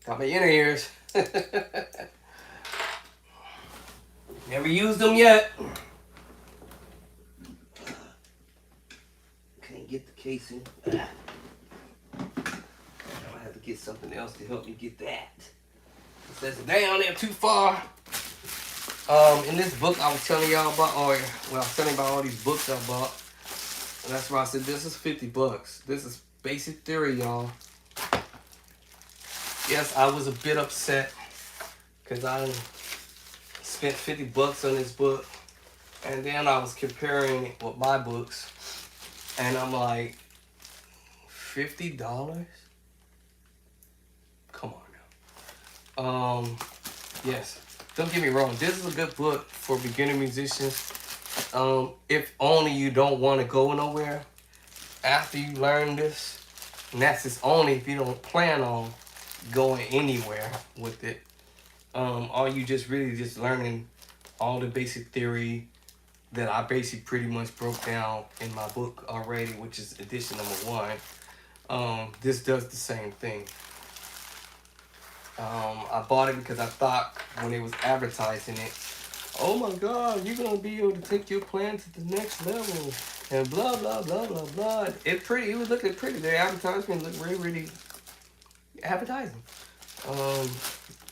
my inner ears. Never used them yet. Can't get the casing. I have to get something else to help me get that. That's down there too far. In this book I was telling y'all about, I was telling about all these books I bought. And that's why I said this is $50. This is Basic Theory, y'all. Yes, I was a bit upset because I spent $50 on this book, and then I was comparing it with my books, and I'm like, $50? Come on now. Yes, don't get me wrong. This is a good book for beginner musicians. If only you don't want to go nowhere after you learn this, and that's just only if you don't plan on going anywhere with it. Or you just really just learning all the basic theory that I basically pretty much broke down in my book already, which is edition number 1. This does the same thing. I bought it because I thought when it was advertising it, oh my God, you're gonna be able to take your plan to the next level and blah blah blah blah blah. It was looking pretty. The advertisement looked really appetizing.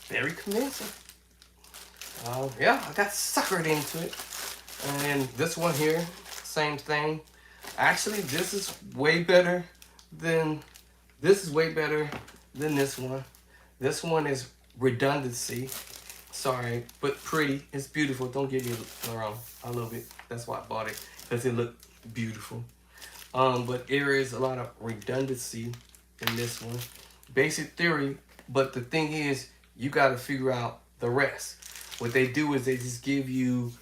Very convincing. Yeah, I got suckered into it. And this one here, same thing. Actually, this is way better than this one. This one is redundancy. Sorry, but pretty. It's beautiful. Don't get me wrong. I love it. That's why I bought it, because it looked beautiful. But there is a lot of redundancy in this one. Basic theory, but the thing is, you got to figure out the rest. What they do is they just give you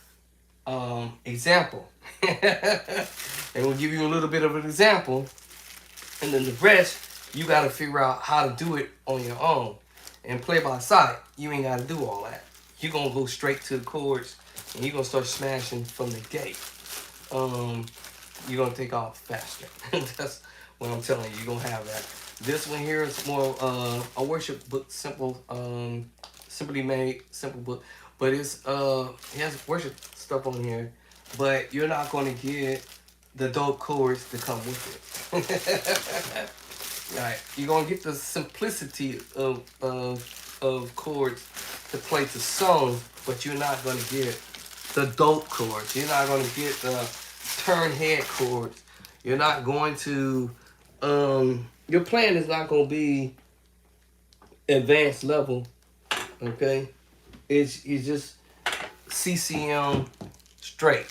example. They will give you a little bit of an example, and then the rest you got to figure out how to do it on your own. And play by sight, you ain't got to do all that. You're going to go straight to the chords, and you're going to start smashing from the gate. You're going to take off faster. That's what I'm telling you. You're going to have that. This one here is more a worship book, simple, simply made, simple book. But it has worship stuff on here. But you're not going to get the dope chords to come with it. Right, you're gonna get the simplicity of chords to play the song, but you're not gonna get the dope chords. You're not gonna get the turn head chords. You're not going to your plan is not gonna be advanced level. Okay, it's just CCM straight.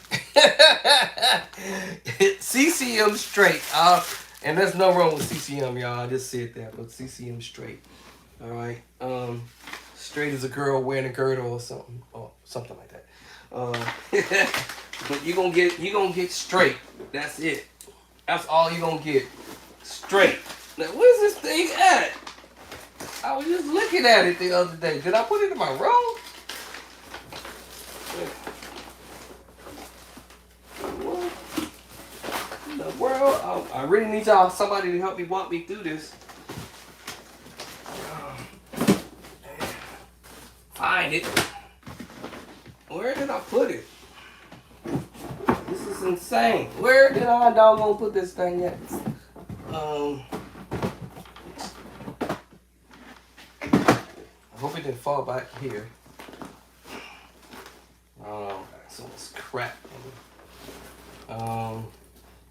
CCM straight. And there's no wrong with CCM, y'all. I just said that, but CCM straight. All right. Straight as a girl wearing a girdle or something like that. But you gonna get straight. That's it. That's all you gonna get. Straight. Now, where's this thing at? I was just looking at it the other day. Did I put it in my room? World, I really need somebody to help me walk me through this. Find it. Where did I put it? This is insane. Where did I doggone put this thing at? I hope it didn't fall back here. So it's crap.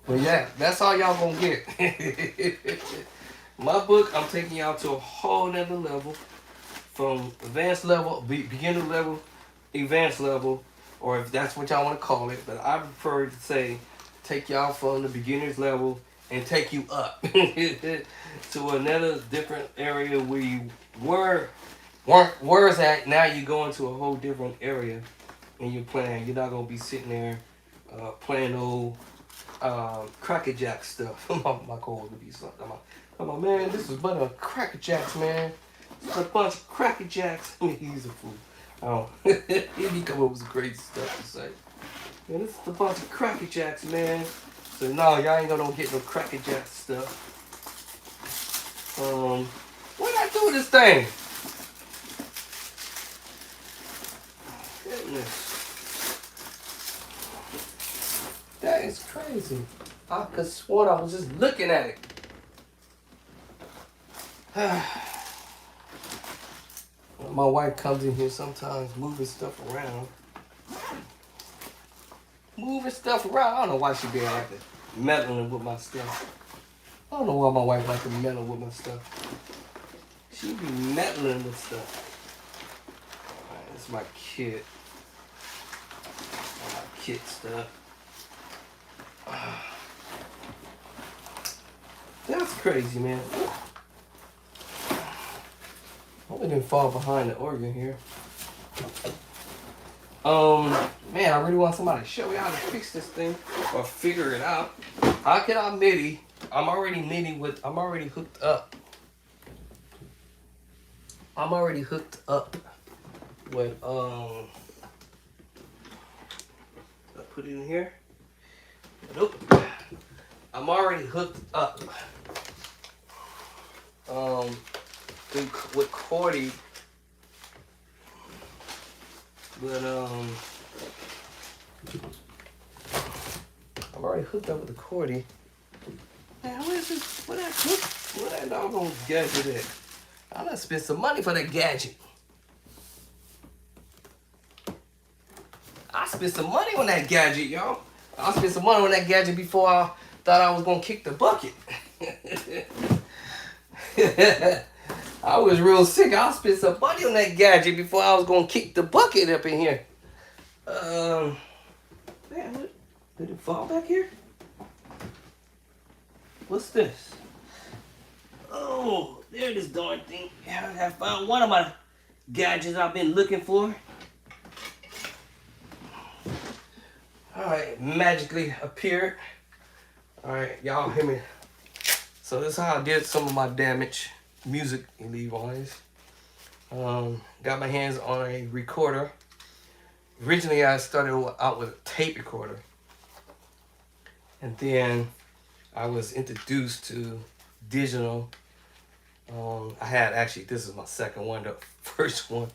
But yeah, that's all y'all gonna get. My book, I'm taking y'all to a whole nother level. From advanced level, beginner level, advanced level, or if that's what y'all want to call it. But I prefer to say, take y'all from the beginner's level and take you up to another different area where you weren't at. Now you go into a whole different area. and you're playing. You're not gonna be sitting there playing old Cracker Jack stuff. My cold would be something. I'm like, man, this is but a Cracker Jacks, man. It's a bunch of Cracker Jacks. He's a fool. Oh, he come up with some crazy stuff to say. Man, this is a bunch of Cracker Jacks, man. So no, y'all ain't gonna get no Cracker Jack stuff. What did I do with this thing? Goodness. That is crazy. I could swear I was just looking at it. My wife comes in here sometimes moving stuff around. Moving stuff around. I don't know why she be like that, meddling with my stuff. I don't know why my wife like to meddle with my stuff. She be meddling with stuff. Alright, this is my kid. All my kid stuff. That's crazy, man. Hope I didn't fall behind the organ here. Man, I really want somebody to show me how to fix this thing or figure it out. How can I MIDI? I'm already hooked up. I'm already hooked up with I put it in here. Nope. I'm already hooked up. With Cordy. But I'm already hooked up with the Cordy. Man, what that doggone gadget at? I done spent some money for that gadget. I spent some money on that gadget, y'all. I spent some money on that gadget before I thought I was gonna kick the bucket. I was real sick. I spent some money on that gadget before I was gonna kick the bucket up in here. Man, what? Did it fall back here? What's this? Oh, there this darn thing. Yeah, I found one of my gadgets I've been looking for. Alright, magically appeared. Alright, y'all hear me. So this is how I did some of my damage. Musically wise. Got my hands on a recorder. Originally I started out with a tape recorder. And then I was introduced to digital. I had actually, this is my second one. The first one,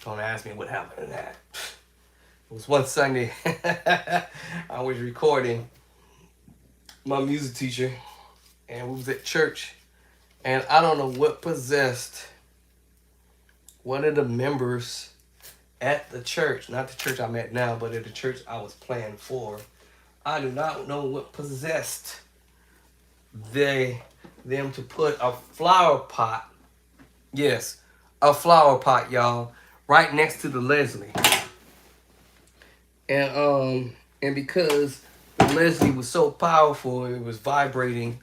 don't ask me what happened to that. It was one Sunday. I was recording my music teacher, and we was at church, and I don't know what possessed one of the members at the church, not the church I'm at now, but at the church I was playing for. I do not know what possessed them to put a flower pot, yes, a flower pot, y'all, right next to the Leslie. And because the Leslie was so powerful, it was vibrating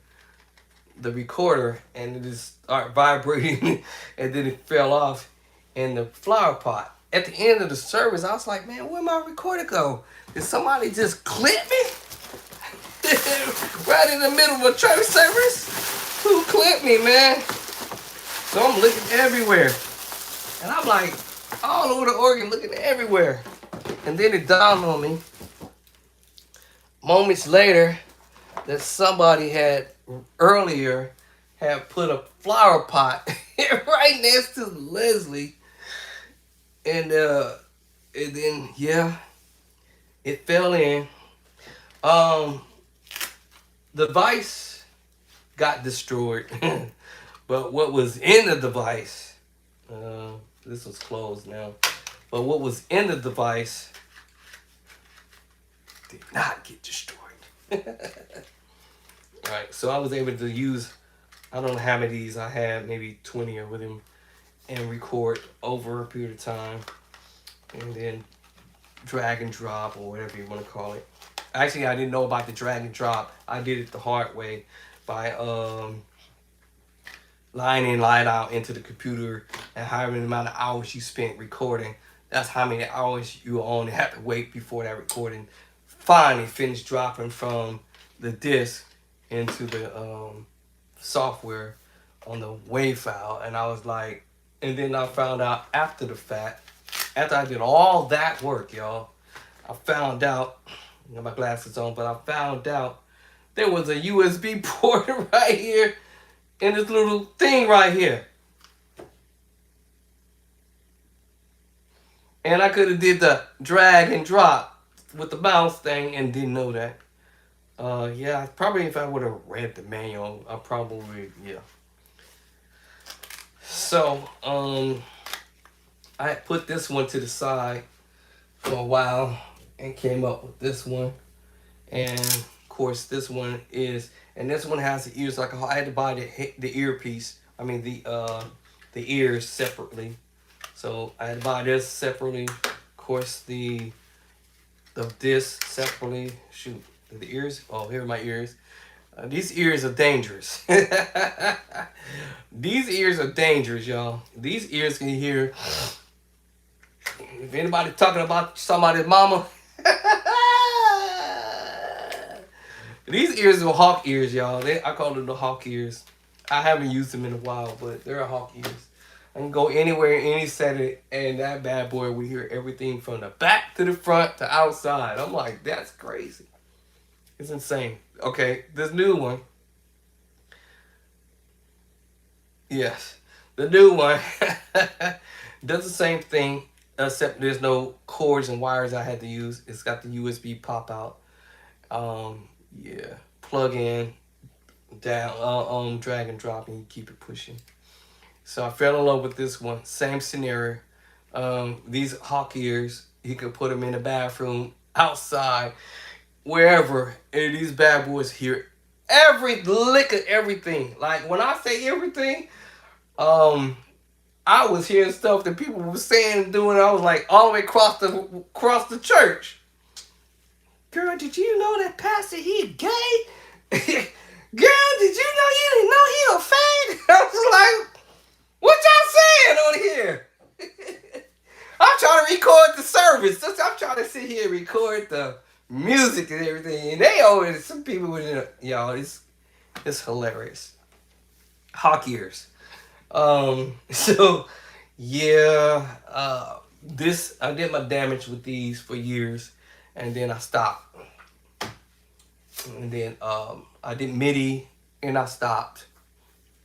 the recorder, and it just started vibrating, and then it fell off in the flower pot. At the end of the service, I was like, man, where'd my recorder go? Did somebody just clip me? Right in the middle of a church service? Who clipped me, man? So I'm looking everywhere. And I'm like, all over the organ, looking everywhere. And then it dawned on me, moments later, that somebody had earlier had put a flower pot right next to Leslie. And then, yeah, it fell in. The device got destroyed. But what was in the device, this was closed now, but what was in the device did not get destroyed. Alright, so I was able to use, I don't know how many of these I had, maybe 20 of them, and record over a period of time, and then drag and drop, or whatever you want to call it. Actually, I didn't know about the drag and drop. I did it the hard way by line in, line out into the computer, and however the amount of hours you spent recording, That's how many hours you only have to wait before that recording finally finished dropping from the disc into the software on the WAV file. And I was like, and then I found out after the fact, after I did all that work, y'all, I found out, I got my glasses on, but I found out there was a USB port right here in this little thing right here. And I could have did the drag and drop with the mouse thing and didn't know that. Yeah, probably if I would have read the manual, I probably, yeah. So, I put this one to the side for a while and came up with this one. And of course, this one is, and this one has the ears. Like I had to buy the earpiece. I mean the ears separately. So I had to buy this separately. Of course, the disc separately. Shoot, the ears. Oh, here are my ears. These ears are dangerous. These ears are dangerous, y'all. These ears can hear. If anybody talking about somebody's mama. These ears are hawk ears, y'all. I call them the hawk ears. I haven't used them in a while, but they're hawk ears. I can go anywhere in any setting, and that bad boy will hear everything from the back to the front to outside. I'm like, that's crazy. It's insane. Okay, this new one. Yes, the new one does the same thing, except there's no cords and wires I had to use. It's got the USB pop out. Yeah, plug in, down, drag and drop, and you keep it pushing. So I fell in love with this one. Same scenario. These hawk ears, you can put them in the bathroom, outside, wherever, and these bad boys hear every lick of everything. Like when I say everything, I was hearing stuff that people were saying and doing. I was like all the way across the church. Girl, did you know that pastor, he gay? Girl, did you know you didn't know he a fag? I was like, what y'all saying on here? I'm trying to record the service. I'm trying to sit here and record the music and everything. And they always, some people would, y'all, it's hilarious. Hawk ears. So, yeah, I did my damage with these for years. And then I stopped. And then I did MIDI and I stopped.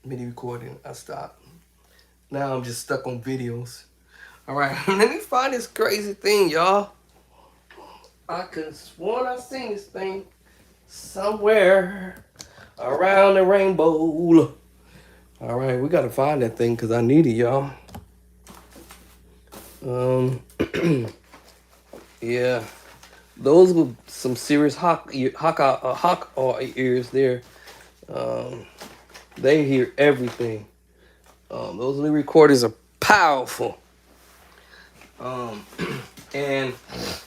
MIDI recording, I stopped. Now I'm just stuck on videos. Alright, let me find this crazy thing, y'all. I could have sworn I seen this thing somewhere around the rainbow. Alright, we gotta find that thing because I need it, y'all. Yeah. Those were some serious hawk ears there. They hear everything. Those new recorders are powerful. And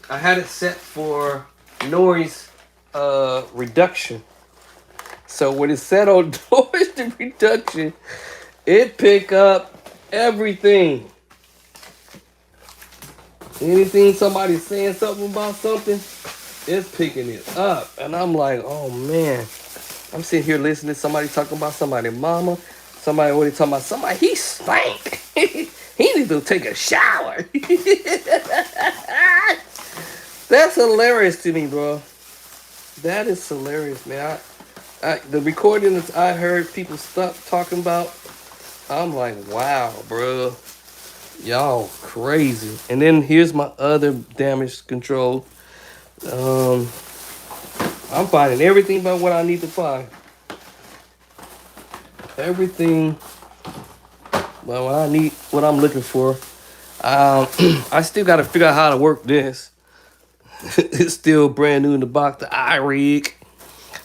I had it set for noise reduction. So when it's set on noise reduction, it pick up everything. Anything somebody's saying something about something, it's picking it up. And I'm like, oh man. I'm sitting here listening to somebody talking about somebody's mama. Somebody already talking about somebody, he stank. He needs to take a shower. That's hilarious to me, bro. That is hilarious, man. The recordings I heard people stop talking about, I'm like, wow, bro. Y'all crazy. And then here's my other damage control. I'm finding everything about what I need to find. Everything but what I need, what I'm looking for. I still got to figure out how to work this. It's still brand new in the box, the iRig.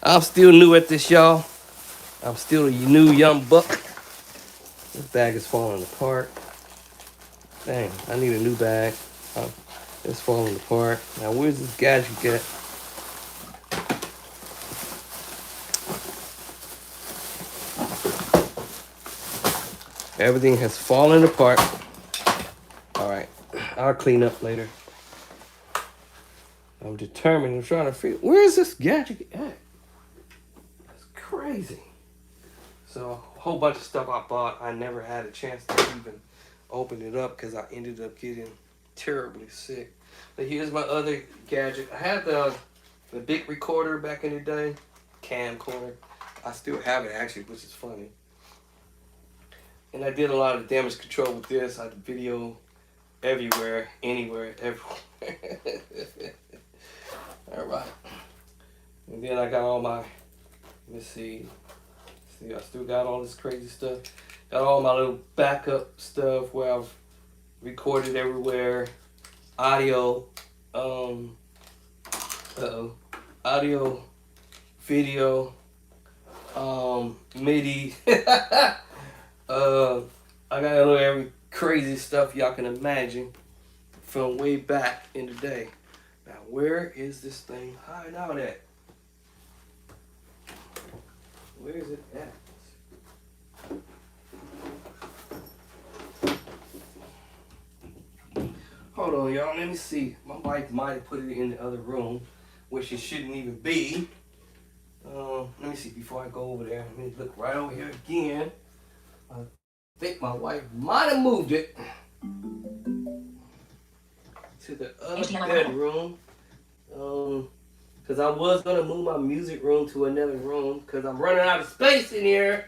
I'm still new at this, y'all. I'm still a new young buck. This bag is falling apart. Dang, I need a new bag. It's falling apart. Now, where's this gadget at? Everything has fallen apart. All right. I'll clean up later. I'm determined. I'm trying to figure where is this gadget at? That's crazy. So a whole bunch of stuff I bought, I never had a chance to even open it up because I ended up getting terribly sick. But here's my other gadget. I had the big recorder back in the day, camcorder. I still have it actually, which is funny. And I did a lot of damage control with this. I had video everywhere, anywhere, everywhere. All right. And then I got all my, let's see, I still got all this crazy stuff. Got all my little backup stuff where I've recorded everywhere. Audio, audio, video, MIDI. I got a little every crazy stuff y'all can imagine from way back in the day. Now, where is this thing hiding out at? Where is it at? Hold on, y'all. Let me see. My wife might have put it in the other room, which it shouldn't even be. Let me see. Before I go over there, let me look right over here again. I think my wife might have moved it to the other bedroom. Because I was going to move my music room to another room because I'm running out of space in here.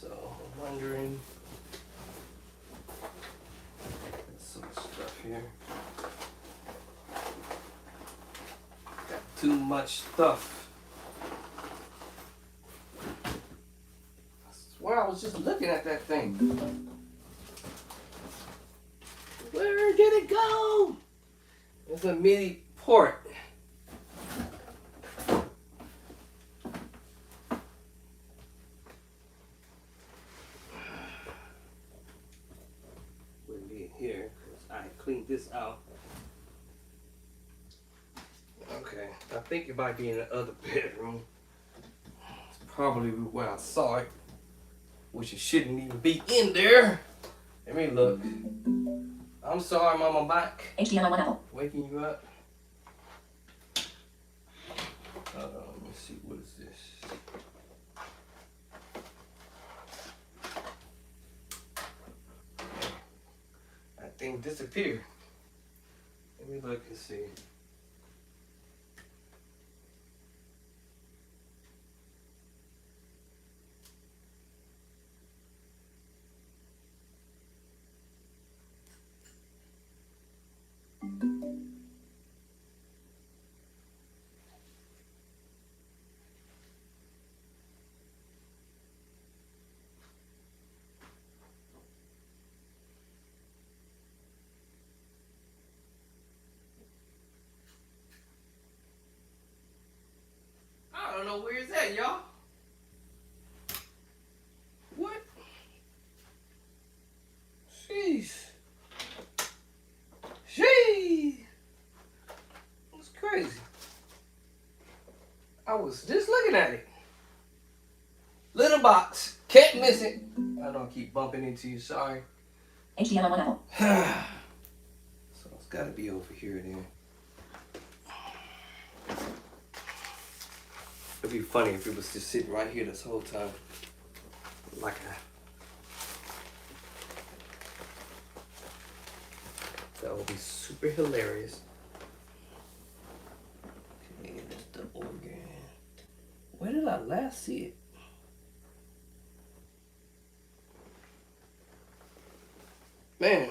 So I'm wondering. There's so much stuff here. Got too much stuff. I swear I was just looking at that thing. Where did it go? It's a MIDI port. Wouldn't be here because I cleaned this out. Okay, I think it might be in the other bedroom. It's probably where I saw it, which it shouldn't even be in there. Let me look. I'm sorry, Mom, I'm back. HDMI 1 Apple. Waking you up. Hold on, let me see, what is this? That thing disappeared. Let me look and see. I don't know where it's at, y'all. What? Jeez. Jeez. It's crazy. I was just looking at it. Little box. Can't miss it. I don't keep bumping into you, sorry. HDMI 1 Apple. So it's gotta be over here then. It'd be funny if it was just sitting right here this whole time. Like that would be super hilarious. Okay, that's the organ. Where did I last see it? Man.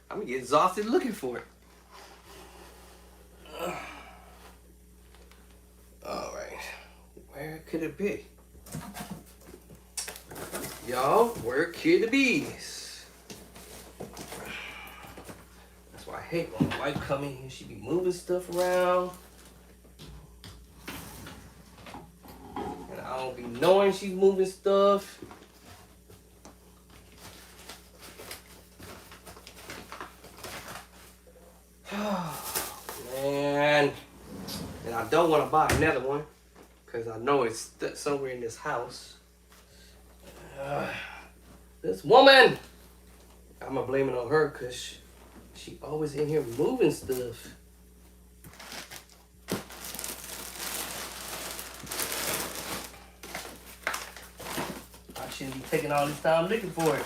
I'm gonna get exhausted looking for it. All right, where could it be? Y'all, where could it be? That's why I hate when my wife come in here, she be moving stuff around. And I don't be knowing she's moving stuff. Man, and I I don't want to buy another one because I know it's somewhere in this house. This woman, I'm gonna blame it on her because she always in here moving stuff. I shouldn't be taking all this time looking for it.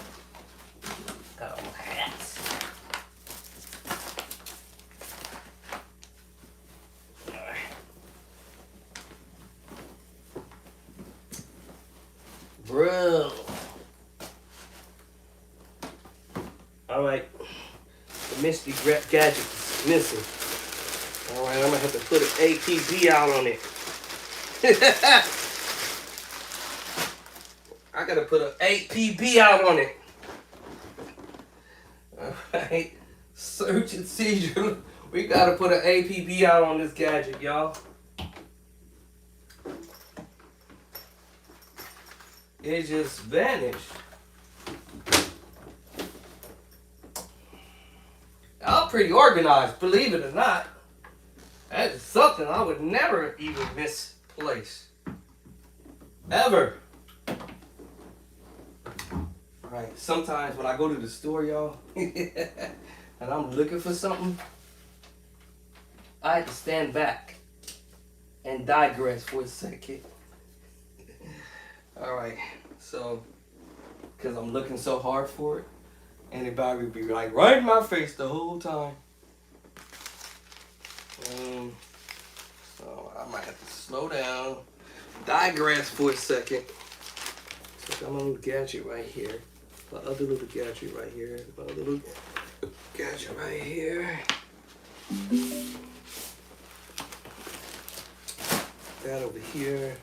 Got all my hats. Alright. Bro. Alright. The Misty Gadget is missing. Alright, I'm gonna have to put an APB out on it. I gotta put an APB out on it. Alright. Search and seizure. We gotta put an APB out on this gadget, y'all. It just vanished. I'm pretty organized, believe it or not. That is something I would never even misplace. Ever. Right. Sometimes when I go to the store, y'all, and I'm looking for something, I have to stand back and digress for a second. Alright, so, because I'm looking so hard for it, anybody would be like right in my face the whole time. So I might have to slow down, digress for a second. So I got my little gadget right here. My other little gadget right here. My other little gadget right here. That over here.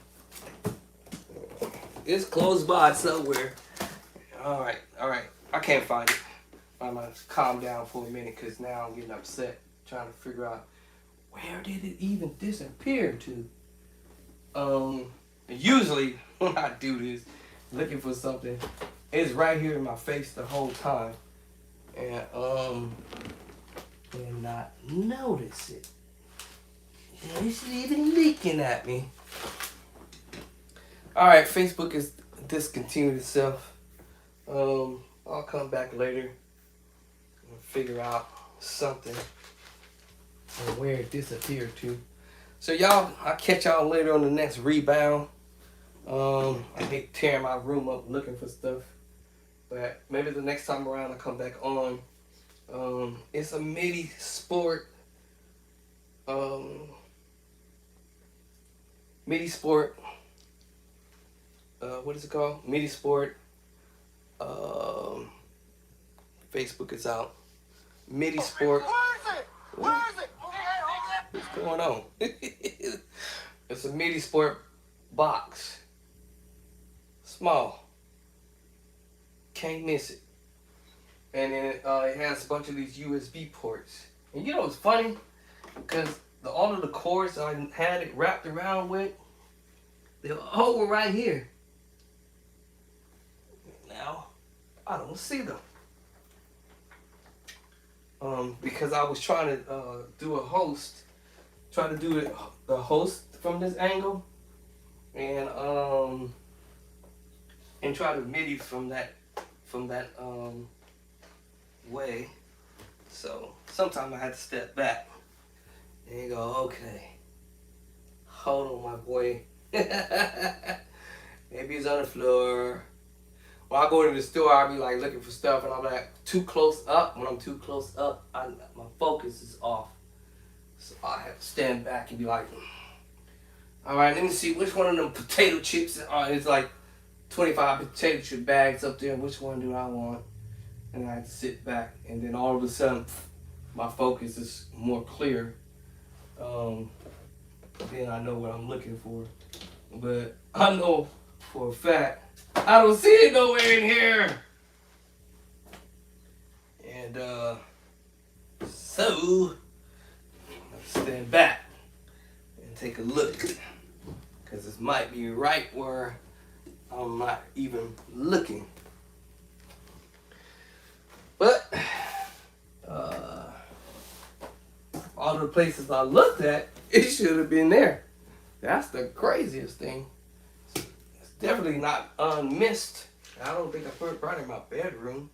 It's close by somewhere. Alright. I can't find it. I'm gonna calm down for a minute because now I'm getting upset trying to figure out where did it even disappear to. Usually when I do this, looking for something, it's right here in my face the whole time. And not notice it. It's even leaking at me. Alright, Facebook has discontinued itself. I'll come back later and figure out something and where it disappeared to. So y'all, I'll catch y'all later on the next rebound. I hate tearing my room up looking for stuff, but maybe the next time around I'll come back on. It's a MIDI Sport. MIDI Sport. What is it called? MIDI Sport. Facebook is out. MIDI Sport. Where is it? What's going on? It's a MIDI Sport box. Small. Can't miss it. And then it has a bunch of these USB ports. And you know what's funny? Because all of the cords I had it wrapped around with, they all were right here. Now, I don't see them. Because I was trying to do a host, try to do the host from this angle, and try to MIDI from that way. So sometimes I had to step back and go, okay, hold on, my boy. Maybe it's on the floor. When I go to the store, I'll be like looking for stuff, and I'm like too close up. When I'm too close up, my focus is off. So I have to stand back and be like, all right, let me see which one of them potato chips. It's like 25 potato chip bags up there. Which one do I want? And I have to sit back, and then all of a sudden, my focus is more clear. Then I know what I'm looking for. But I know for a fact I don't see it nowhere in here. And so let's stand back and take a look, because this might be right where I'm not even looking. But all the places I looked at, It should have been there. That's the craziest thing. It's definitely not unmissed. I don't think I put it right in my bedroom.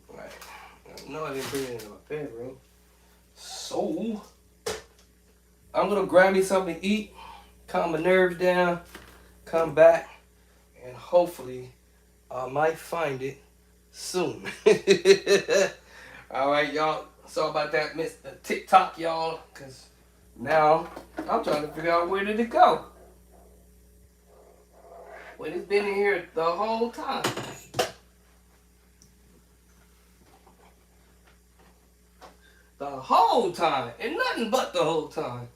Right. No, I didn't put it in my bedroom. So, I'm gonna grab me something to eat, calm my nerves down, come back, and hopefully I might find it soon. All right, y'all. Sorry about that, Mr. TikTok, y'all, because now I'm trying to figure out where did it go. Well, it's been in here the whole time. The whole time, and nothing but the whole time.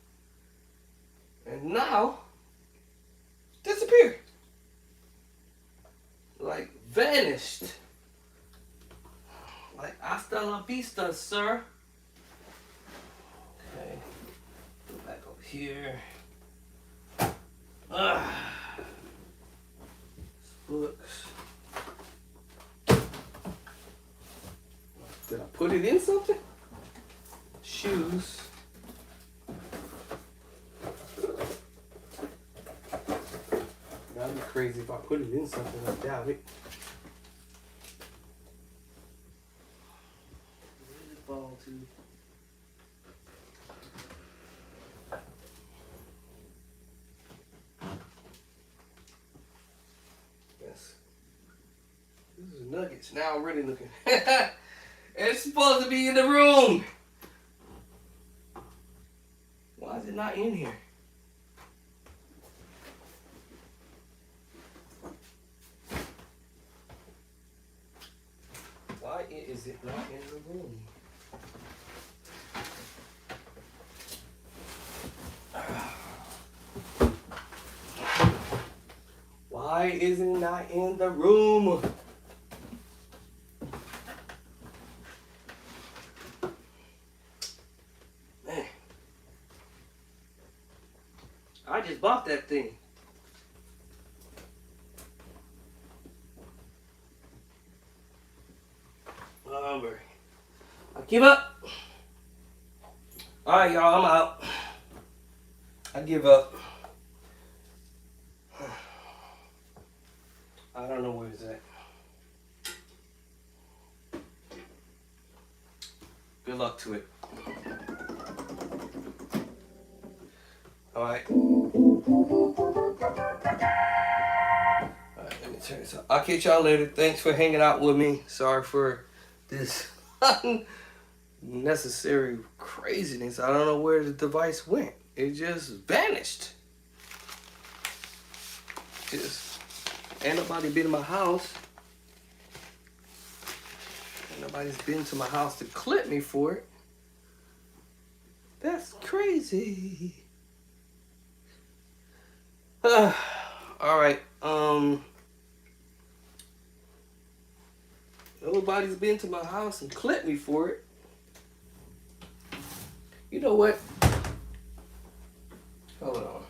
And now, disappeared. Like, vanished. Like, hasta la vista, sir. Okay, go back over here. Books. Did I put it in something? Shoes. That'd be crazy if I put it in something. I doubt it. Where's the ball to? Yes. This is nuggets. Now I'm really looking. It's supposed to be in the room. Why is it not in here? Why is it not in the room? Why is it not in the room? Man. I just bought that thing. Over. I give up. Alright, y'all, I'm out. I give up. I don't know where it's at. Good luck to it. Alright. Alright, let me turn this up. I'll catch y'all later. Thanks for hanging out with me. Sorry for this unnecessary craziness. I don't know where the device went. It just vanished. Just ain't nobody been in my house. Ain't nobody's been to my house to clip me for it. That's crazy. All right. Nobody's been to my house and clipped me for it. You know what? Hold on.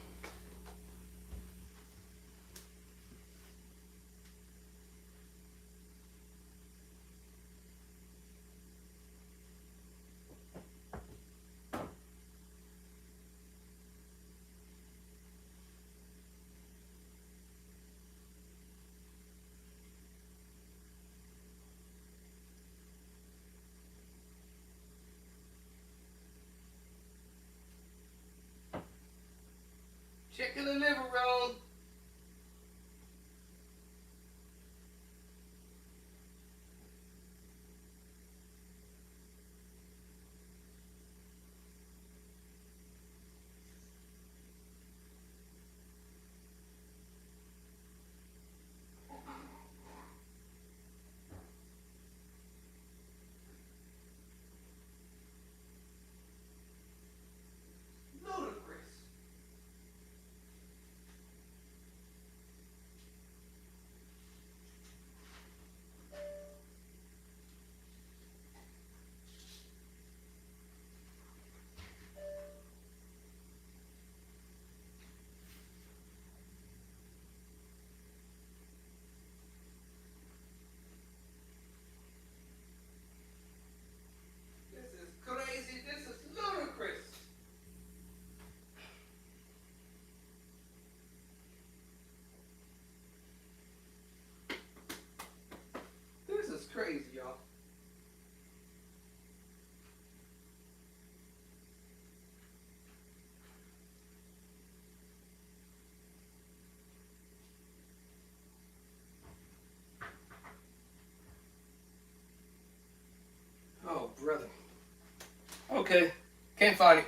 Okay. Can't find it.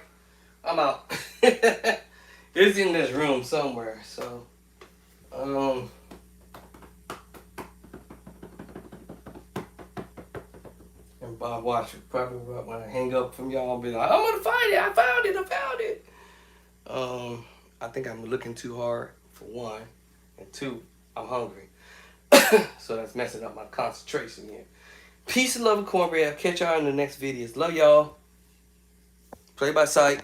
I'm out. It's in this room somewhere. So, and Bob Watcher probably when I hang up from y'all, I'll be like, I'm gonna find it. I found it. I found it. I think I'm looking too hard for one, and two, I'm hungry. So that's messing up my concentration here. Peace and love and cornbread. I'll catch y'all in the next videos. Love y'all. Play by sight.